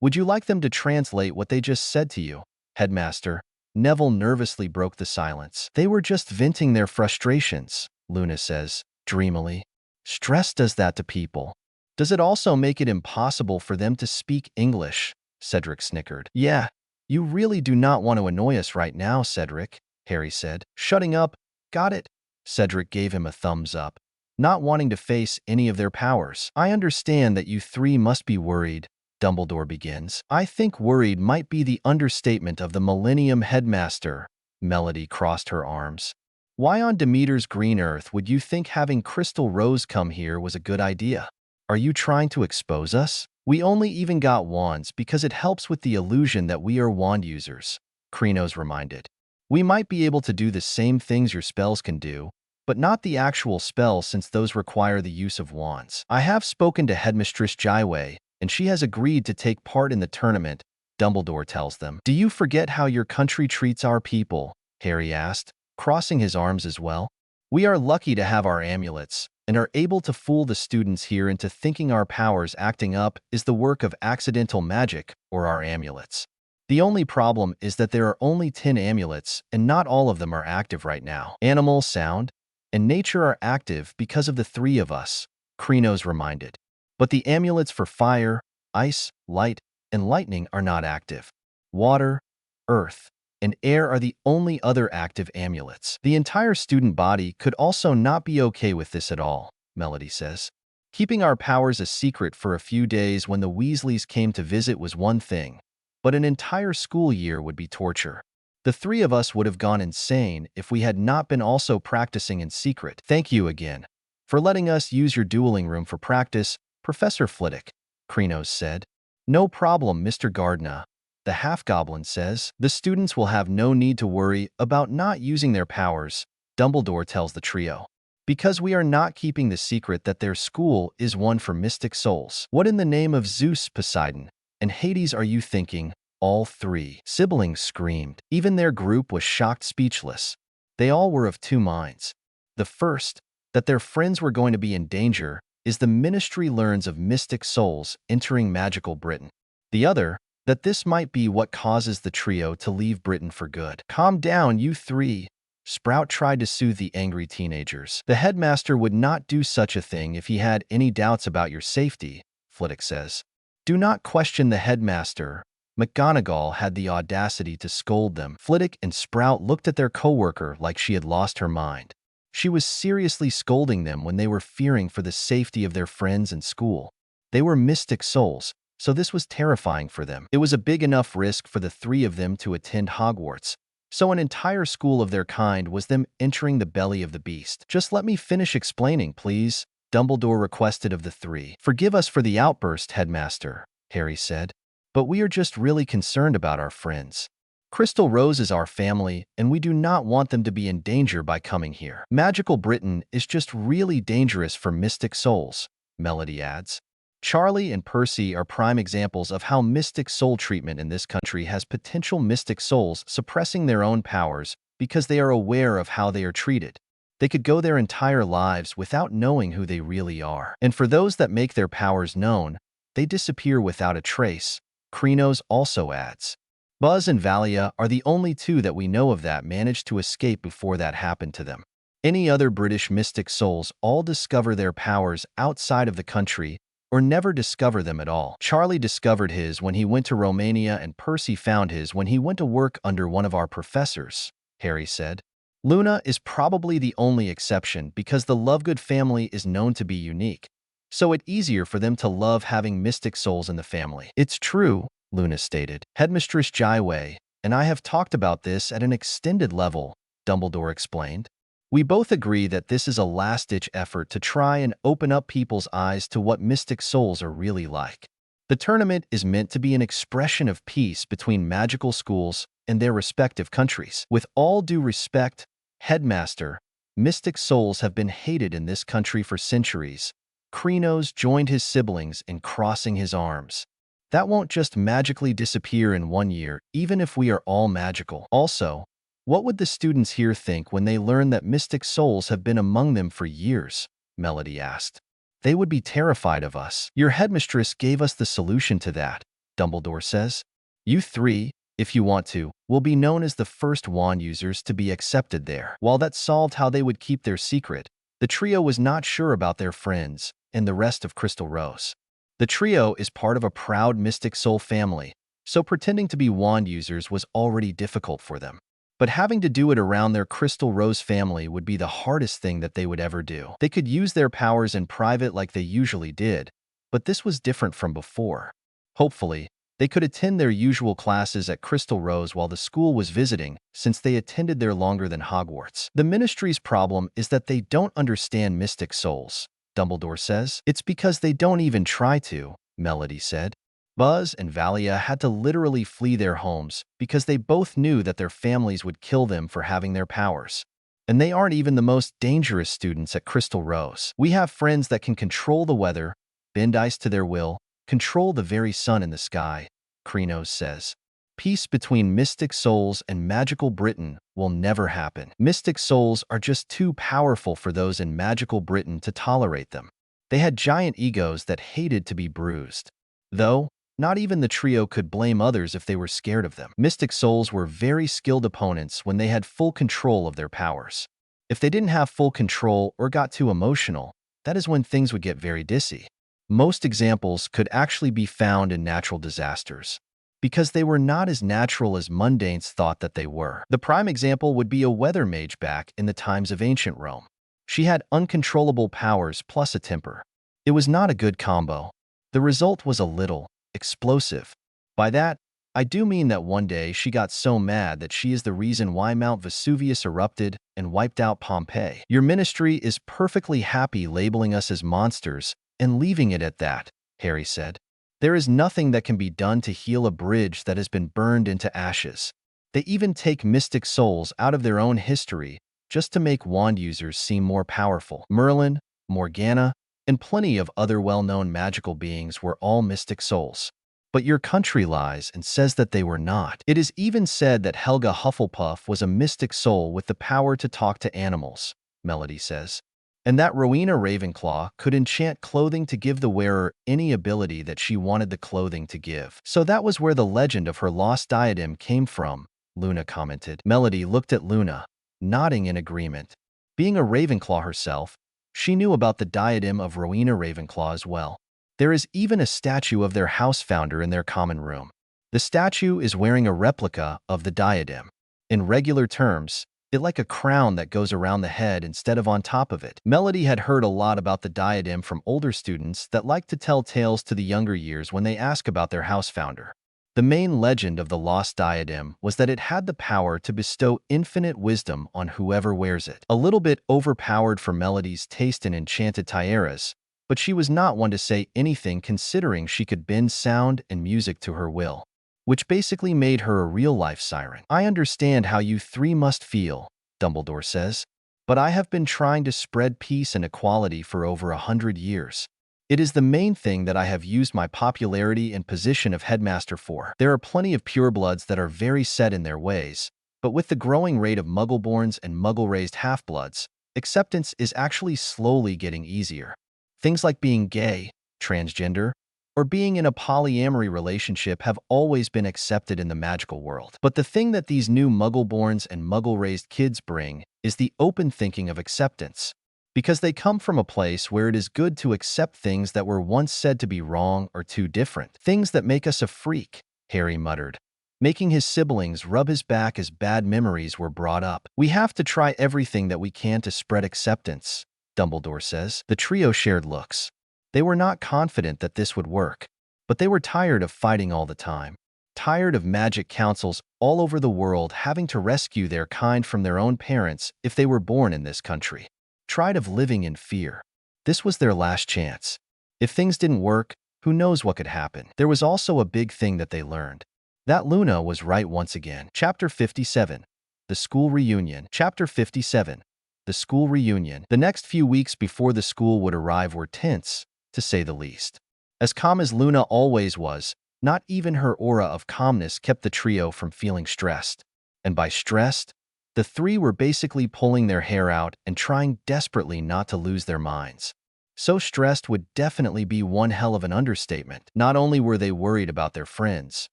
Would you like them to translate what they just said to you, Headmaster? Neville nervously broke the silence. They were just venting their frustrations, Luna says, dreamily. Stress does that to people. Does it also make it impossible for them to speak English? Cedric snickered. Yeah, you really do not want to annoy us right now, Cedric, Harry said. Shutting up. Got it. Cedric gave him a thumbs up, not wanting to face any of their powers. I understand that you three must be worried, Dumbledore begins. I think worried might be the understatement of the Millennium Headmaster. Melody crossed her arms. Why on Demeter's green earth would you think having Crystal Rose come here was a good idea? Are you trying to expose us? We only even got wands because it helps with the illusion that we are wand users, Krenos reminded. We might be able to do the same things your spells can do, but not the actual spells since those require the use of wands. I have spoken to Headmistress Jaiwei, and she has agreed to take part in the tournament, Dumbledore tells them. Do you forget how your country treats our people? Harry asked, crossing his arms as well. We are lucky to have our amulets, and are able to fool the students here into thinking our powers acting up is the work of accidental magic or our amulets. The only problem is that there are only 10 amulets, and not all of them are active right now. Animal, sound, and nature are active because of the three of us, Krenos reminded. But the amulets for fire, ice, light, and lightning are not active. Water, earth, and air are the only other active amulets. The entire student body could also not be okay with this at all, Melody says. Keeping our powers a secret for a few days when the Weasleys came to visit was one thing, but an entire school year would be torture. The three of us would have gone insane if we had not been also practicing in secret. Thank you again for letting us use your dueling room for practice, Professor Flitwick, Krenos said. No problem, Mr. Gardner. the half-goblin says. The students will have no need to worry about not using their powers, Dumbledore tells the trio, because we are not keeping the secret that their school is one for mystic souls. What in the name of Zeus, Poseidon, and Hades are you thinking? All three siblings screamed. Even their group was shocked speechless. They all were of two minds. The first, that their friends were going to be in danger, is the Ministry learns of mystic souls entering magical Britain. The other, that this might be what causes the trio to leave Britain for good. Calm down, you three. Sprout tried to soothe the angry teenagers. The headmaster would not do such a thing if he had any doubts about your safety, Flitwick says. Do not question the headmaster. McGonagall had the audacity to scold them. Flitwick and Sprout looked at their co-worker like she had lost her mind. She was seriously scolding them when they were fearing for the safety of their friends and school. They were mystic souls, so this was terrifying for them. It was a big enough risk for the three of them to attend Hogwarts, so an entire school of their kind was them entering the belly of the beast. Just let me finish explaining, please, Dumbledore requested of the three. Forgive us for the outburst, headmaster, Harry said, but we are just really concerned about our friends. Crystal Rose is our family, and we do not want them to be in danger by coming here. Magical Britain is just really dangerous for mystic souls, Melody adds. Charlie and Percy are prime examples of how mystic soul treatment in this country has potential mystic souls suppressing their own powers because they are aware of how they are treated. They could go their entire lives without knowing who they really are. And for those that make their powers known, they disappear without a trace, Krenos also adds. Buzz and Valia are the only two that we know of that managed to escape before that happened to them. Any other British mystic souls all discover their powers outside of the country or never discover them at all. Charlie discovered his when he went to Romania and Percy found his when he went to work under one of our professors, Harry said. Luna is probably the only exception because the Lovegood family is known to be unique, so it's easier for them to love having mystic souls in the family. It's true, Luna stated. Headmistress Jaiwei and I have talked about this at an extended level, Dumbledore explained. We both agree that this is a last-ditch effort to try and open up people's eyes to what mystic souls are really like. The tournament is meant to be an expression of peace between magical schools and their respective countries. With all due respect, Headmaster, mystic souls have been hated in this country for centuries. Krenos joined his siblings in crossing his arms. That won't just magically disappear in 1 year, even if we are all magical. Also, what would the students here think when they learn that mystic souls have been among them for years? Melody asked. They would be terrified of us. Your headmistress gave us the solution to that, Dumbledore says. You three, if you want to, will be known as the first wand users to be accepted there. While that solved how they would keep their secret, the trio was not sure about their friends and the rest of Crystal Rose. The trio is part of a proud mystic soul family, so pretending to be wand users was already difficult for them. But having to do it around their Crystal Rose family would be the hardest thing that they would ever do. They could use their powers in private like they usually did, but this was different from before. Hopefully, they could attend their usual classes at Crystal Rose while the school was visiting, since they attended there longer than Hogwarts. The Ministry's problem is that they don't understand mystic souls, Dumbledore says. It's because they don't even try to, Melody said. Buzz and Valia had to literally flee their homes because they both knew that their families would kill them for having their powers. And they aren't even the most dangerous students at Crystal Rose. We have friends that can control the weather, bend ice to their will, control the very sun in the sky, Krenos says. Peace between mystic souls and magical Britain will never happen. Mystic souls are just too powerful for those in magical Britain to tolerate them. They had giant egos that hated to be bruised. Though, not even the trio could blame others if they were scared of them. Mystic souls were very skilled opponents when they had full control of their powers. If they didn't have full control or got too emotional, that is when things would get very dicey. Most examples could actually be found in natural disasters, because they were not as natural as mundanes thought that they were. The prime example would be a weather mage back in the times of ancient Rome. She had uncontrollable powers plus a temper. It was not a good combo. The result was a little explosive. By that, I do mean that one day she got so mad that she is the reason why Mount Vesuvius erupted and wiped out Pompeii. Your ministry is perfectly happy labeling us as monsters and leaving it at that, Harry said. There is nothing that can be done to heal a bridge that has been burned into ashes. They even take mystic souls out of their own history just to make wand users seem more powerful. Merlin, Morgana, and plenty of other well-known magical beings were all mystic souls. But your country lies and says that they were not. It is even said that Helga Hufflepuff was a mystic soul with the power to talk to animals, Melody says, and that Rowena Ravenclaw could enchant clothing to give the wearer any ability that she wanted the clothing to give. So that was where the legend of her lost diadem came from, Luna commented. Melody looked at Luna, nodding in agreement. Being a Ravenclaw herself, she knew about the diadem of Rowena Ravenclaw as well. There is even a statue of their house founder in their common room. The statue is wearing a replica of the diadem. In regular terms, it's like a crown that goes around the head instead of on top of it. Melody had heard a lot about the diadem from older students that like to tell tales to the younger years when they ask about their house founder. The main legend of the lost diadem was that it had the power to bestow infinite wisdom on whoever wears it. A little bit overpowered for Melody's taste in enchanted tiaras, but she was not one to say anything considering she could bend sound and music to her will, which basically made her a real-life siren. I understand how you three must feel, Dumbledore says, but I have been trying to spread peace and equality for over 100 years. It is the main thing that I have used my popularity and position of headmaster for. There are plenty of purebloods that are very set in their ways, but with the growing rate of Muggleborns and Muggle-raised half-bloods, acceptance is actually slowly getting easier. Things like being gay, transgender, or being in a polyamory relationship have always been accepted in the magical world. But the thing that these new Muggleborns and Muggle-raised kids bring is the open thinking of acceptance, because they come from a place where it is good to accept things that were once said to be wrong or too different. Things that make us a freak, Harry muttered, making his siblings rub his back as bad memories were brought up. We have to try everything that we can to spread acceptance, Dumbledore says. The trio shared looks. They were not confident that this would work, but they were tired of fighting all the time. Tired of magic councils all over the world having to rescue their kind from their own parents if they were born in this country. Tired of living in fear. This was their last chance. If things didn't work, who knows what could happen. There was also a big thing that they learned. That Luna was right once again. Chapter 57. The School Reunion. Chapter 57. The School Reunion. The next few weeks before the school would arrive were tense, to say the least. As calm as Luna always was, not even her aura of calmness kept the trio from feeling stressed. And by stressed, the three were basically pulling their hair out and trying desperately not to lose their minds. So stressed would definitely be one hell of an understatement. Not only were they worried about their friends,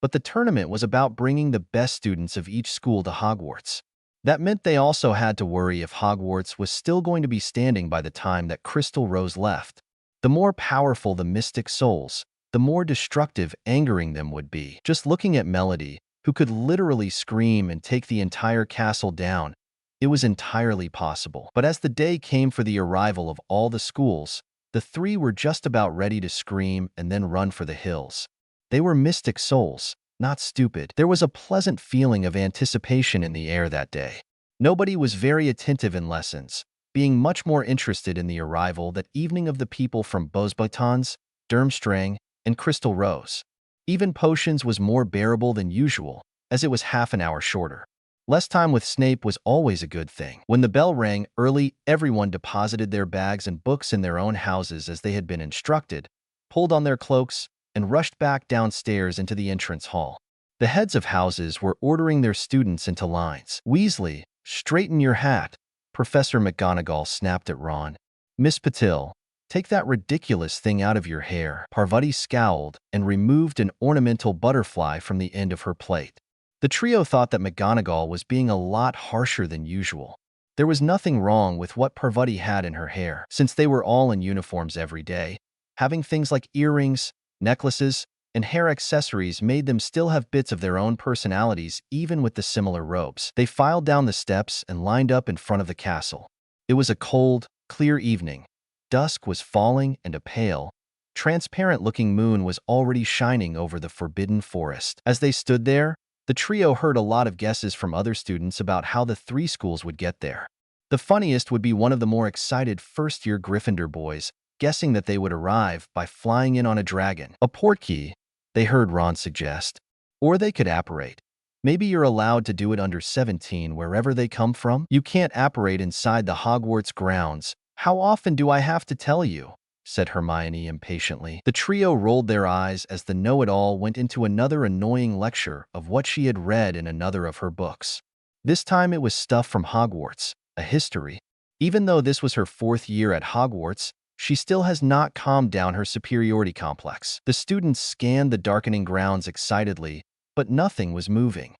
but the tournament was about bringing the best students of each school to Hogwarts. That meant they also had to worry if Hogwarts was still going to be standing by the time that Crystal Rose left. The more powerful the mystic souls, the more destructive angering them would be. Just looking at Melody, who could literally scream and take the entire castle down, it was entirely possible. But as the day came for the arrival of all the schools, the three were just about ready to scream and then run for the hills. They were mystic souls, not stupid. There was a pleasant feeling of anticipation in the air that day. Nobody was very attentive in lessons, being much more interested in the arrival that evening of the people from Beauxbatons, Durmstrang, and Crystal Rose. Even potions was more bearable than usual, as it was half an hour shorter. Less time with Snape was always a good thing. When the bell rang early, everyone deposited their bags and books in their own houses as they had been instructed, pulled on their cloaks, and rushed back downstairs into the entrance hall. The heads of houses were ordering their students into lines. Weasley, straighten your hat, Professor McGonagall snapped at Ron. Miss Patil, take that ridiculous thing out of your hair. Parvati scowled and removed an ornamental butterfly from the end of her plate. The trio thought that McGonagall was being a lot harsher than usual. There was nothing wrong with what Parvati had in her hair, since they were all in uniforms every day. Having things like earrings, necklaces, and hair accessories made them still have bits of their own personalities even with the similar robes. They filed down the steps and lined up in front of the castle. It was a cold, clear evening. Dusk was falling and a pale, transparent-looking moon was already shining over the forbidden forest. As they stood there, the trio heard a lot of guesses from other students about how the three schools would get there. The funniest would be one of the more excited first-year Gryffindor boys, guessing that they would arrive by flying in on a dragon. A portkey, they heard Ron suggest. Or they could apparate. Maybe you're allowed to do it under 17 wherever they come from? You can't apparate inside the Hogwarts grounds. How often do I have to tell you? Said Hermione impatiently. The trio rolled their eyes as the know-it-all went into another annoying lecture of what she had read in another of her books. This time it was stuff from Hogwarts, a history. Even though this was her 4th year at Hogwarts, she still has not calmed down her superiority complex. The students scanned the darkening grounds excitedly, but nothing was moving.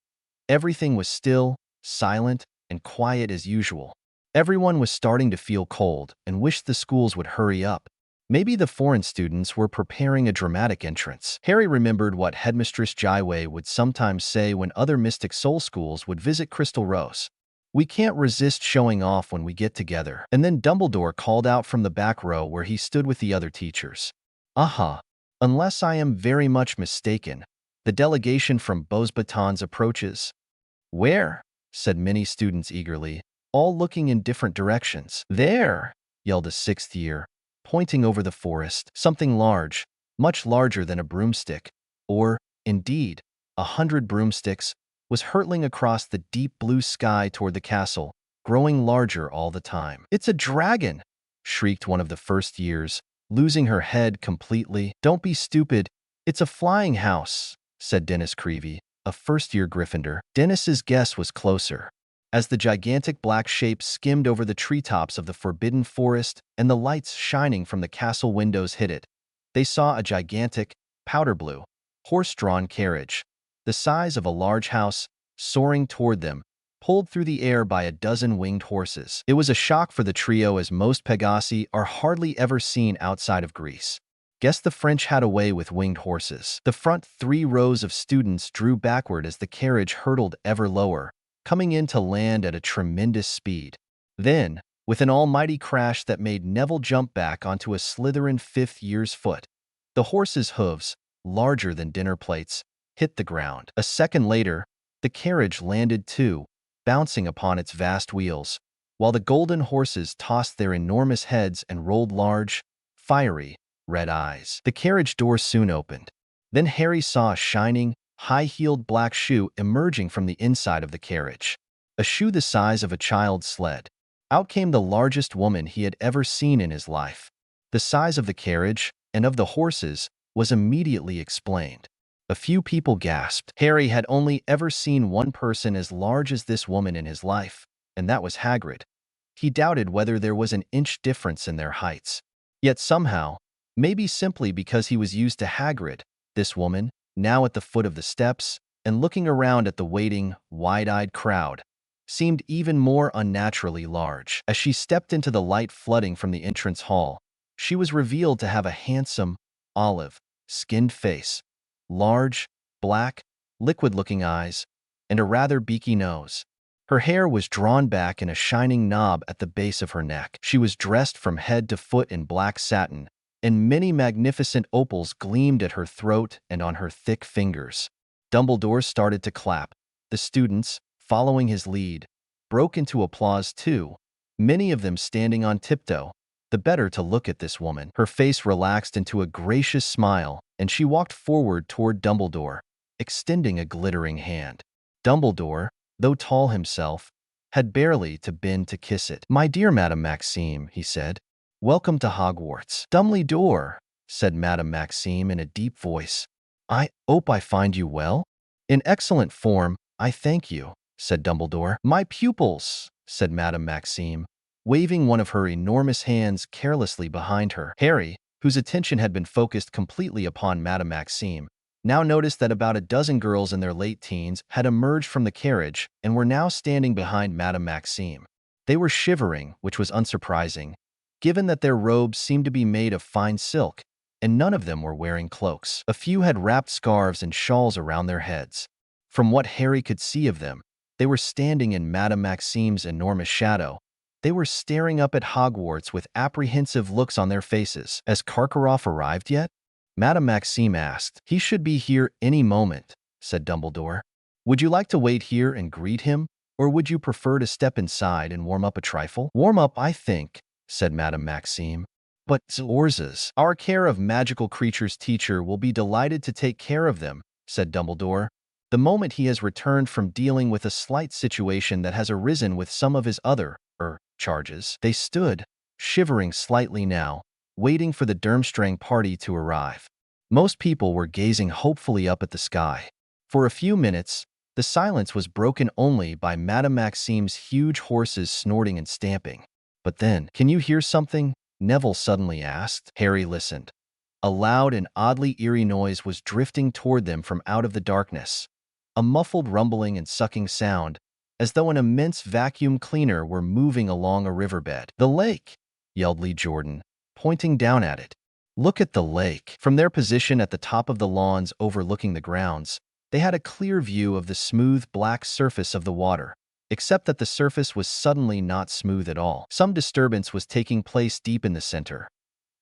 Everything was still, silent, and quiet as usual. Everyone was starting to feel cold and wished the schools would hurry up. Maybe the foreign students were preparing a dramatic entrance. Harry remembered what Headmistress Jaiwei would sometimes say when other Mystic Soul schools would visit Crystal Rose. We can't resist showing off when we get together. And then Dumbledore called out from the back row where he stood with the other teachers. Aha! Unless I am very much mistaken, the delegation from Beauxbatons approaches. Where? Said many students eagerly, all looking in different directions. There! Yelled a 6th year, pointing over the forest. Something large, much larger than a broomstick, or, indeed, 100 broomsticks, was hurtling across the deep blue sky toward the castle, growing larger all the time. It's a dragon! Shrieked one of the 1st years, losing her head completely. Don't be stupid. It's a flying house, said Dennis Creevey, a 1st-year Gryffindor. Dennis's guess was closer. As the gigantic black shape skimmed over the treetops of the forbidden forest and the lights shining from the castle windows hit it, they saw a gigantic, powder blue, horse-drawn carriage, the size of a large house, soaring toward them, pulled through the air by a dozen winged horses. It was a shock for the trio as most Pegasi are hardly ever seen outside of Greece. Guess the French had a way with winged horses. The front 3 rows of students drew backward as the carriage hurtled ever lower, coming in to land at a tremendous speed. Then, with an almighty crash that made Neville jump back onto a Slytherin 5th year's foot, the horse's hooves, larger than dinner plates, hit the ground. A second later, the carriage landed too, bouncing upon its vast wheels, while the golden horses tossed their enormous heads and rolled large, fiery, red eyes. The carriage door soon opened. Then Harry saw a shining, high-heeled black shoe emerging from the inside of the carriage. A shoe the size of a child's sled. Out came the largest woman he had ever seen in his life. The size of the carriage, and of the horses, was immediately explained. A few people gasped. Harry had only ever seen one person as large as this woman in his life, and that was Hagrid. He doubted whether there was an inch difference in their heights. Yet somehow, maybe simply because he was used to Hagrid, this woman, now at the foot of the steps, and looking around at the waiting, wide-eyed crowd, seemed even more unnaturally large. As she stepped into the light flooding from the entrance hall, she was revealed to have a handsome, olive-skinned face, large, black, liquid-looking eyes, and a rather beaky nose. Her hair was drawn back in a shining knob at the base of her neck. She was dressed from head to foot in black satin, and many magnificent opals gleamed at her throat and on her thick fingers. Dumbledore started to clap. The students, following his lead, broke into applause too, many of them standing on tiptoe, the better to look at this woman. Her face relaxed into a gracious smile, and she walked forward toward Dumbledore, extending a glittering hand. Dumbledore, though tall himself, had barely to bend to kiss it. "My dear Madame Maxime," he said, "welcome to Hogwarts." "Dumbledore," said Madame Maxime in a deep voice, "I hope I find you well?" "In excellent form, I thank you," said Dumbledore. "My pupils," said Madame Maxime, waving one of her enormous hands carelessly behind her. Harry, whose attention had been focused completely upon Madame Maxime, now noticed that about a dozen girls in their late teens had emerged from the carriage and were now standing behind Madame Maxime. They were shivering, which was unsurprising, given that their robes seemed to be made of fine silk, and none of them were wearing cloaks. A few had wrapped scarves and shawls around their heads. From what Harry could see of them, they were standing in Madame Maxime's enormous shadow. They were staring up at Hogwarts with apprehensive looks on their faces. "Has Karkaroff arrived yet?" Madame Maxime asked. "He should be here any moment," said Dumbledore. "Would you like to wait here and greet him, or would you prefer to step inside and warm up a trifle?" "Warm up, I think," said Madame Maxime. But Zorzas, our care of magical creatures teacher will be delighted to take care of them, said Dumbledore, the moment he has returned from dealing with a slight situation that has arisen with some of his other, charges. They stood, shivering slightly now, waiting for the Durmstrang party to arrive. Most people were gazing hopefully up at the sky. For a few minutes, the silence was broken only by Madame Maxime's huge horses snorting and stamping. But then, "Can you hear something?" Neville suddenly asked. Harry listened. A loud and oddly eerie noise was drifting toward them from out of the darkness. A muffled rumbling and sucking sound, as though an immense vacuum cleaner were moving along a riverbed. "The lake!" yelled Lee Jordan, pointing down at it. "Look at the lake." From their position at the top of the lawns overlooking the grounds, they had a clear view of the smooth black surface of the water, except that the surface was suddenly not smooth at all. Some disturbance was taking place deep in the center.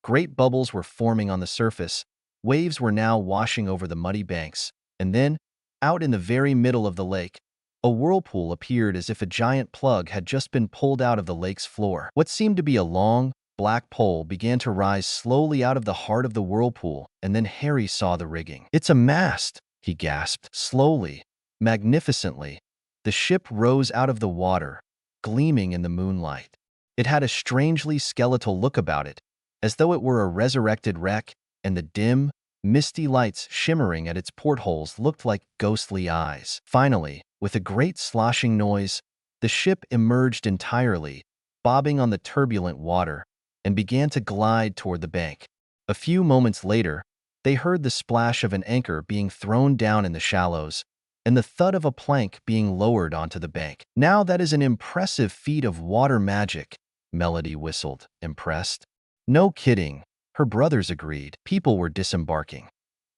Great bubbles were forming on the surface, waves were now washing over the muddy banks, and then, out in the very middle of the lake, a whirlpool appeared as if a giant plug had just been pulled out of the lake's floor. What seemed to be a long, black pole began to rise slowly out of the heart of the whirlpool, and then Harry saw the rigging. "It's a mast," he gasped. Slowly, magnificently, the ship rose out of the water, gleaming in the moonlight. It had a strangely skeletal look about it, as though it were a resurrected wreck, and the dim, misty lights shimmering at its portholes looked like ghostly eyes. Finally, with a great sloshing noise, the ship emerged entirely, bobbing on the turbulent water, and began to glide toward the bank. A few moments later, they heard the splash of an anchor being thrown down in the shallows, and the thud of a plank being lowered onto the bank. "Now that is an impressive feat of water magic," Melody whistled, impressed. "No kidding," her brothers agreed. People were disembarking.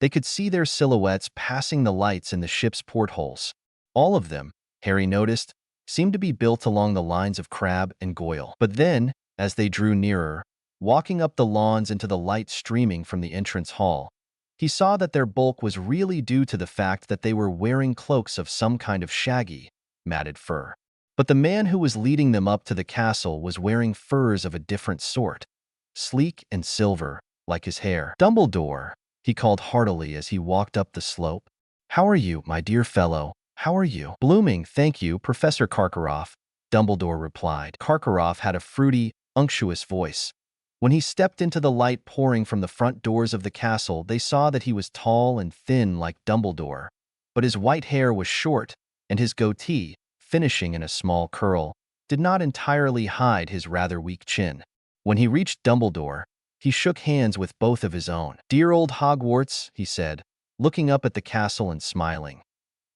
They could see their silhouettes passing the lights in the ship's portholes. All of them, Harry noticed, seemed to be built along the lines of Crabbe and Goyle. But then, as they drew nearer, walking up the lawns into the light streaming from the entrance hall, he saw that their bulk was really due to the fact that they were wearing cloaks of some kind of shaggy, matted fur. But the man who was leading them up to the castle was wearing furs of a different sort, sleek and silver, like his hair. "Dumbledore," he called heartily as he walked up the slope. "How are you, my dear fellow? How are you?" "Blooming, thank you, Professor Karkaroff," Dumbledore replied. Karkaroff had a fruity, unctuous voice. When he stepped into the light pouring from the front doors of the castle, they saw that he was tall and thin like Dumbledore, but his white hair was short, and his goatee, finishing in a small curl, did not entirely hide his rather weak chin. When he reached Dumbledore, he shook hands with both of his own. "Dear old Hogwarts," he said, looking up at the castle and smiling.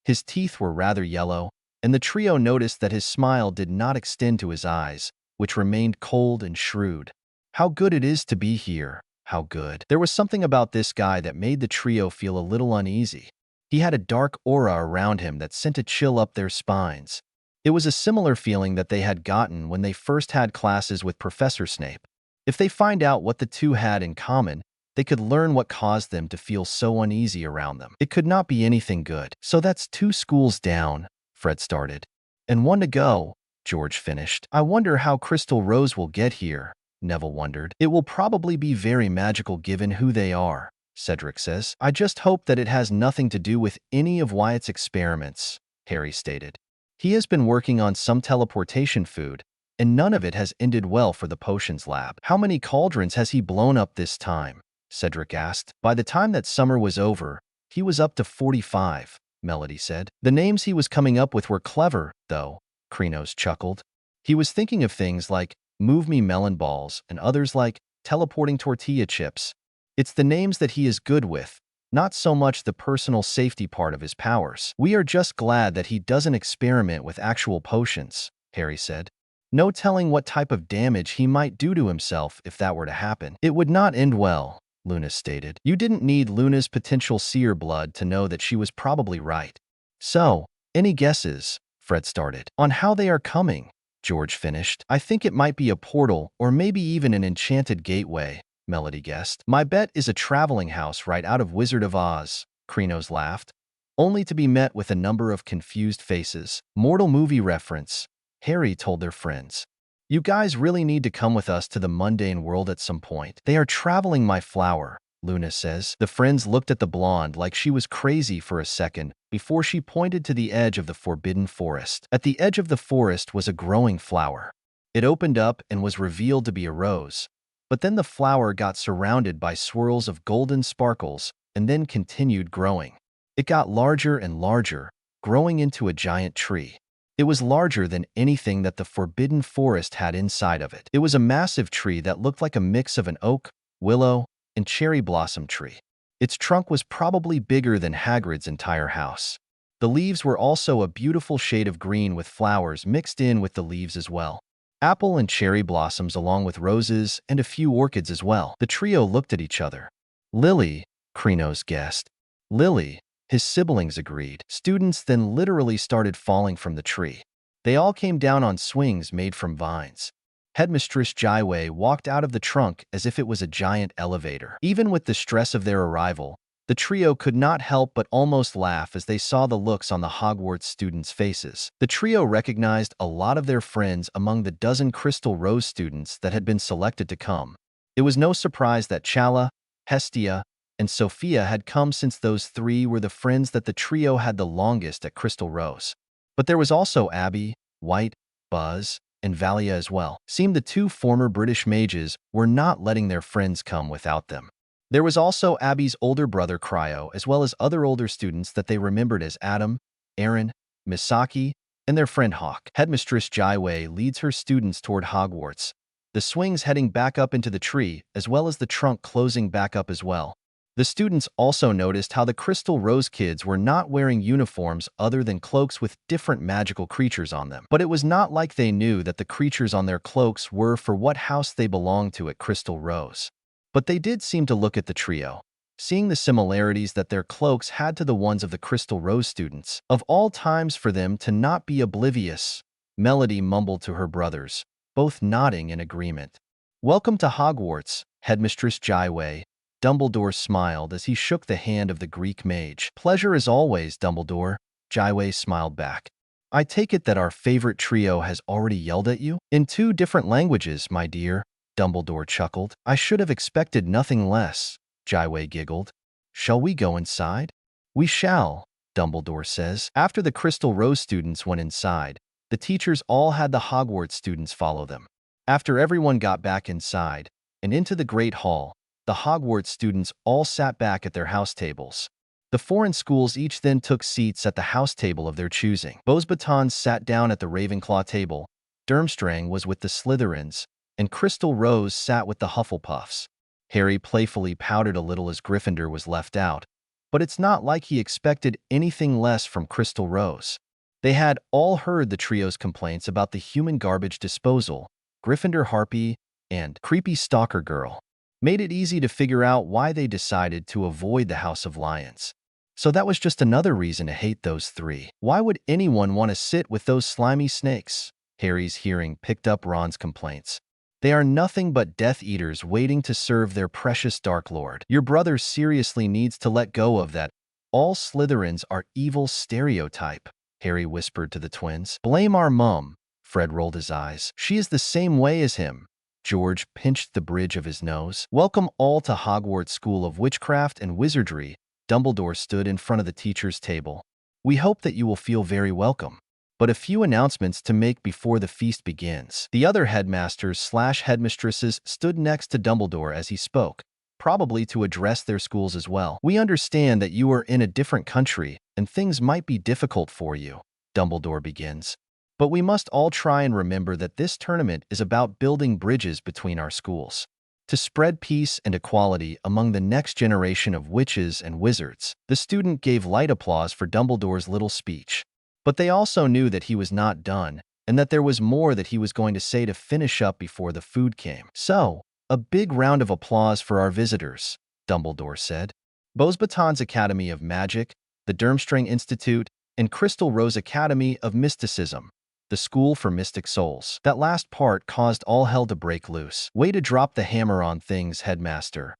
His teeth were rather yellow, and the trio noticed that his smile did not extend to his eyes, which remained cold and shrewd. "How good it is to be here, how good." There was something about this guy that made the trio feel a little uneasy. He had a dark aura around him that sent a chill up their spines. It was a similar feeling that they had gotten when they first had classes with Professor Snape. If they find out what the two had in common, they could learn what caused them to feel so uneasy around them. It could not be anything good. "So that's 2 schools down," Fred started. "And 1 to go," George finished. "I wonder how Crystal Rose will get here," Neville wondered. "It will probably be very magical given who they are," Cedric says. "I just hope that it has nothing to do with any of Wyatt's experiments," Harry stated. "He has been working on some teleportation food, and none of it has ended well for the potions lab." "How many cauldrons has he blown up this time?" Cedric asked. "By the time that summer was over, he was up to 45, Melody said. "The names he was coming up with were clever, though," Krenos chuckled. "He was thinking of things like Move Me Melon Balls and others like Teleporting Tortilla Chips. It's the names that he is good with, not so much the personal safety part of his powers." "We are just glad that he doesn't experiment with actual potions," Harry said. "No telling what type of damage he might do to himself if that were to happen." "It would not end well," Luna stated. You didn't need Luna's potential seer blood to know that she was probably right. "So, any guesses?" Fred started. "On how they are coming," George finished. "I think it might be a portal or maybe even an enchanted gateway," Melody guessed. "My bet is a traveling house right out of Wizard of Oz," Krenos laughed, only to be met with a number of confused faces. "Mortal movie reference," Harry told their friends. You guys really need to come with us to the mundane world at some point. They are traveling my flower, Luna says. The friends looked at the blonde like she was crazy for a second before she pointed to the edge of the forbidden forest. At the edge of the forest was a growing flower. It opened up and was revealed to be a rose. But then the flower got surrounded by swirls of golden sparkles and then continued growing. It got larger and larger, growing into a giant tree. It was larger than anything that the forbidden forest had inside of it. It was a massive tree that looked like a mix of an oak, willow, and cherry blossom tree. Its trunk was probably bigger than Hagrid's entire house. The leaves were also a beautiful shade of green with flowers mixed in with the leaves as well. Apple and cherry blossoms along with roses and a few orchids as well. The trio looked at each other. Lily, Krenos guessed. Lily, his siblings agreed. Students then literally started falling from the tree. They all came down on swings made from vines. Headmistress Jaiwei walked out of the trunk as if it was a giant elevator. Even with the stress of their arrival, the trio could not help but almost laugh as they saw the looks on the Hogwarts students' faces. The trio recognized a lot of their friends among the dozen Crystal Rose students that had been selected to come. It was no surprise that Chala, Hestia, and Sophia had come, since those three were the friends that the trio had the longest at Crystal Rose. But there was also Abby, White, Buzz, and Valia as well. Seemed the two former British mages were not letting their friends come without them. There was also Abby's older brother Cryo, as well as other older students that they remembered as Adam, Aaron, Misaki, and their friend Hawk. Headmistress Jaiwei leads her students toward Hogwarts, the swings heading back up into the tree, as well as the trunk closing back up as well. The students also noticed how the Crystal Rose kids were not wearing uniforms other than cloaks with different magical creatures on them. But it was not like they knew that the creatures on their cloaks were for what house they belonged to at Crystal Rose. But they did seem to look at the trio, seeing the similarities that their cloaks had to the ones of the Crystal Rose students. Of all times for them to not be oblivious, Melody mumbled to her brothers, both nodding in agreement. "Welcome to Hogwarts, Headmistress Jaiwei." Dumbledore smiled as he shook the hand of the Greek mage. "Pleasure as always, Dumbledore," Jaiwei smiled back. "I take it that our favorite trio has already yelled at you?" "In 2 different languages, my dear," Dumbledore chuckled. "I should have expected nothing less," Jaiwei giggled. "Shall we go inside?" "We shall," Dumbledore says. After the Crystal Rose students went inside, the teachers all had the Hogwarts students follow them. After everyone got back inside and into the Great Hall, the Hogwarts students all sat back at their house tables. The foreign schools each then took seats at the house table of their choosing. Beauxbatons sat down at the Ravenclaw table, Durmstrang was with the Slytherins, and Crystal Rose sat with the Hufflepuffs. Harry playfully pouted a little as Gryffindor was left out, but it's not like he expected anything less from Crystal Rose. They had all heard the trio's complaints about the human garbage disposal, Gryffindor Harpy, and creepy stalker girl. Made it easy to figure out why they decided to avoid the House of Lions. So that was just another reason to hate those 3. Why would anyone want to sit with those slimy snakes? Harry's hearing picked up Ron's complaints. They are nothing but Death Eaters waiting to serve their precious Dark Lord. Your brother seriously needs to let go of that all Slytherins are evil stereotype, Harry whispered to the twins. Blame our mum. Fred rolled his eyes. She is the same way as him. George pinched the bridge of his nose. Welcome all to Hogwarts School of Witchcraft and Wizardry. Dumbledore stood in front of the teacher's table. We hope that you will feel very welcome. But a few announcements to make before the feast begins. The other headmasters/headmistresses stood next to Dumbledore as he spoke, probably to address their schools as well. We understand that you are in a different country and things might be difficult for you, Dumbledore begins. But we must all try and remember that this tournament is about building bridges between our schools, to spread peace and equality among the next generation of witches and wizards. The student gave light applause for Dumbledore's little speech. But they also knew that he was not done, and that there was more that he was going to say to finish up before the food came. So, a big round of applause for our visitors, Dumbledore said. Beauxbatons Academy of Magic, the Durmstrang Institute, and Crystal Rose Academy of Mysticism, the School for Mystic Souls. That last part caused all hell to break loose. Way to drop the hammer on things, Headmaster.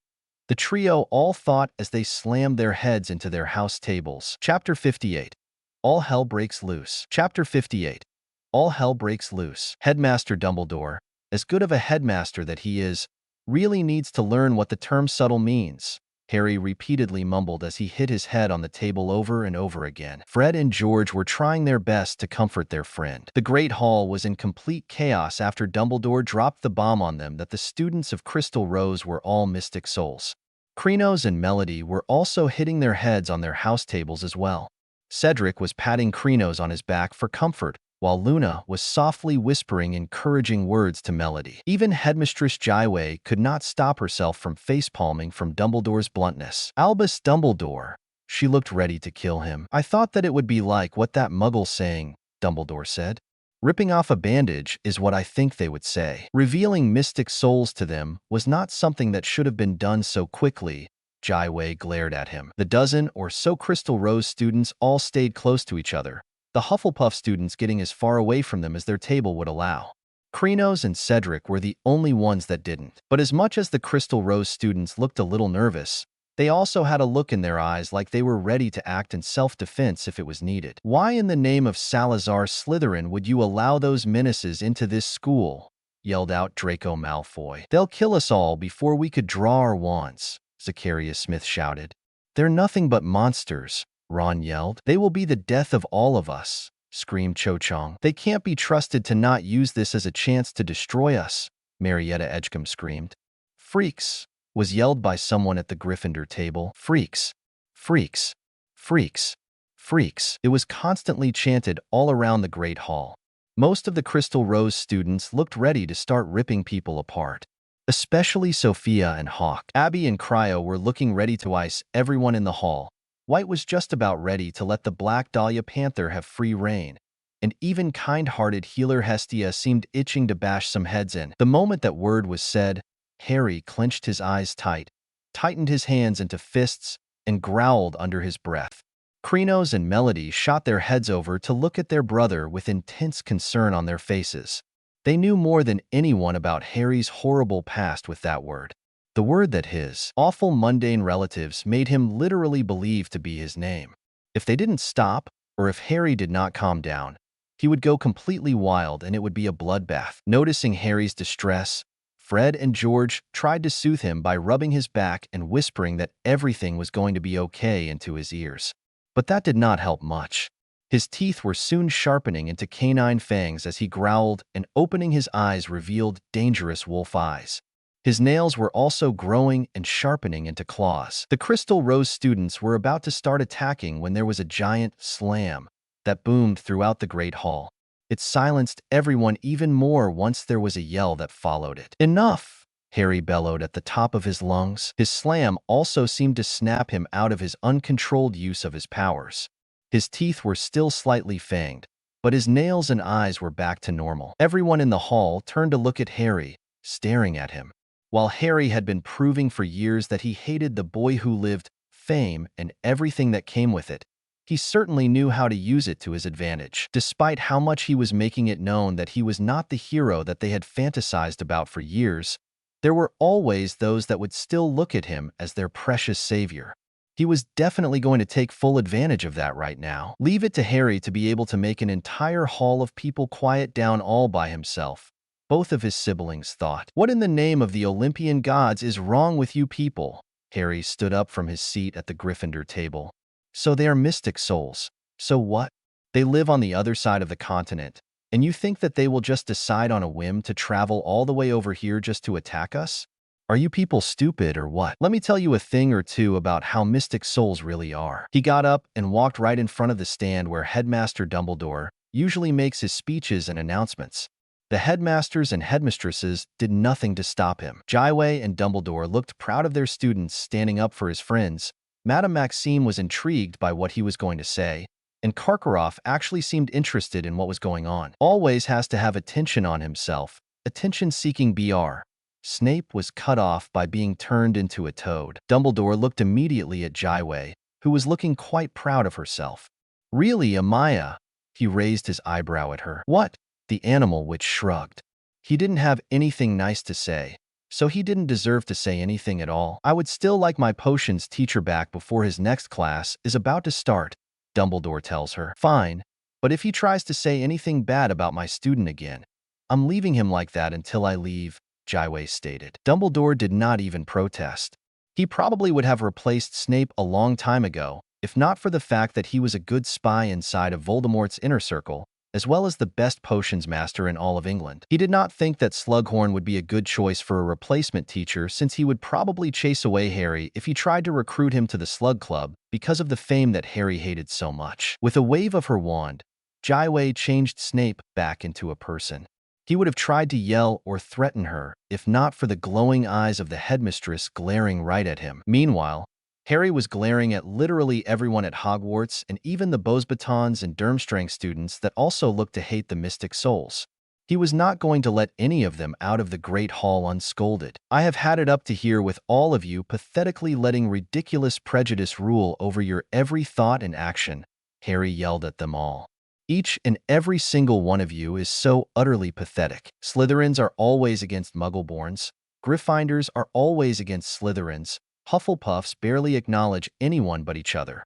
The trio all thought as they slammed their heads into their house tables. Chapter 58. All hell breaks loose. Chapter 58. all hell breaks loose. Headmaster Dumbledore, as good of a headmaster that he is, really needs to learn what the term subtle means, Harry repeatedly mumbled as he hit his head on the table over and over again. Fred and George were trying their best to comfort their friend. The Great Hall was in complete chaos after Dumbledore dropped the bomb on them that the students of Crystal Rose were all mystic souls. Krenos and Melody were also hitting their heads on their house tables as well. Cedric was patting Krenos on his back for comfort, while Luna was softly whispering encouraging words to Melody. Even Headmistress Jaiwei could not stop herself from facepalming from Dumbledore's bluntness. Albus Dumbledore. She looked ready to kill him. I thought that it would be like what that muggle's saying, Dumbledore said. Ripping off a bandage is what I think they would say. Revealing mystic souls to them was not something that should have been done so quickly. Jaiwei glared at him. The dozen or so Crystal Rose students all stayed close to each other, the Hufflepuff students getting as far away from them as their table would allow. Krenos and Cedric were the only ones that didn't. But as much as the Crystal Rose students looked a little nervous, they also had a look in their eyes like they were ready to act in self-defense if it was needed. Why in the name of Salazar Slytherin would you allow those menaces into this school? Yelled out Draco Malfoy. They'll kill us all before we could draw our wands, Zacharias Smith shouted. They're nothing but monsters, Ron yelled. They will be the death of all of us, screamed Cho Chang. They can't be trusted to not use this as a chance to destroy us, Marietta Edgecombe screamed. Freaks, was yelled by someone at the Gryffindor table. Freaks, freaks, freaks, freaks. It was constantly chanted all around the Great Hall. Most of the Crystal Rose students looked ready to start ripping people apart, especially Sophia and Hawk. Abby and Cryo were looking ready to ice everyone in the hall. White was just about ready to let the Black Dahlia Panther have free reign, and even kind-hearted healer Hestia seemed itching to bash some heads in. The moment that word was said, Harry clenched his eyes tight, tightened his hands into fists, and growled under his breath. Krenos and Melody shot their heads over to look at their brother with intense concern on their faces. They knew more than anyone about Harry's horrible past with that word. The word that his awful mundane relatives made him literally believe to be his name. If they didn't stop, or if Harry did not calm down, he would go completely wild and it would be a bloodbath. Noticing Harry's distress, Fred and George tried to soothe him by rubbing his back and whispering that everything was going to be okay into his ears. But that did not help much. His teeth were soon sharpening into canine fangs as he growled, and opening his eyes revealed dangerous wolf eyes. His nails were also growing and sharpening into claws. The Crystal Rose students were about to start attacking when there was a giant slam that boomed throughout the Great Hall. It silenced everyone even more once there was a yell that followed it. Enough! Harry bellowed at the top of his lungs. His slam also seemed to snap him out of his uncontrolled use of his powers. His teeth were still slightly fanged, but his nails and eyes were back to normal. Everyone in the hall turned to look at Harry, staring at him. While Harry had been proving for years that he hated the boy who lived, fame, and everything that came with it, he certainly knew how to use it to his advantage. Despite how much he was making it known that he was not the hero that they had fantasized about for years, there were always those that would still look at him as their precious savior. He was definitely going to take full advantage of that right now. Leave it to Harry to be able to make an entire hall of people quiet down all by himself, both of his siblings thought. What in the name of the Olympian gods is wrong with you people? Harry stood up from his seat at the Gryffindor table. So they are mystic souls. So what? They live on the other side of the continent, and you think that they will just decide on a whim to travel all the way over here just to attack us? Are you people stupid or what? Let me tell you a thing or two about how mystic souls really are. He got up and walked right in front of the stand where Headmaster Dumbledore usually makes his speeches and announcements. The headmasters and headmistresses did nothing to stop him. Jaiwei and Dumbledore looked proud of their students standing up for his friends. Madame Maxime was intrigued by what he was going to say, and Karkaroff actually seemed interested in what was going on. Always has to have attention on himself. Attention-seeking BR. Snape was cut off by being turned into a toad. Dumbledore looked immediately at Jaiwei, who was looking quite proud of herself. Really, Amaya? He raised his eyebrow at her. What? The animal witch shrugged. He didn't have anything nice to say, so he didn't deserve to say anything at all. I would still like my potions teacher back before his next class is about to start, Dumbledore tells her. Fine, But if he tries to say anything bad about my student again, I'm leaving him like that until I leave, Jiwei stated. Dumbledore did not even protest. He probably would have replaced Snape a long time ago, if not for the fact that he was a good spy inside of Voldemort's inner circle, as well as the best potions master in all of England. He did not think that Slughorn would be a good choice for a replacement teacher, since he would probably chase away Harry if he tried to recruit him to the Slug Club because of the fame that Harry hated so much. With a wave of her wand, Jiwei changed Snape back into a person. He would have tried to yell or threaten her, if not for the glowing eyes of the headmistress glaring right at him. Meanwhile, Harry was glaring at literally everyone at Hogwarts and even the Beauxbatons and Durmstrang students that also looked to hate the Mystic Souls. He was not going to let any of them out of the Great Hall unscolded. I have had it up to here with all of you pathetically letting ridiculous prejudice rule over your every thought and action, Harry yelled at them all. Each and every single one of you is so utterly pathetic. Slytherins are always against Muggleborns. Gryffindors are always against Slytherins. Hufflepuffs barely acknowledge anyone but each other.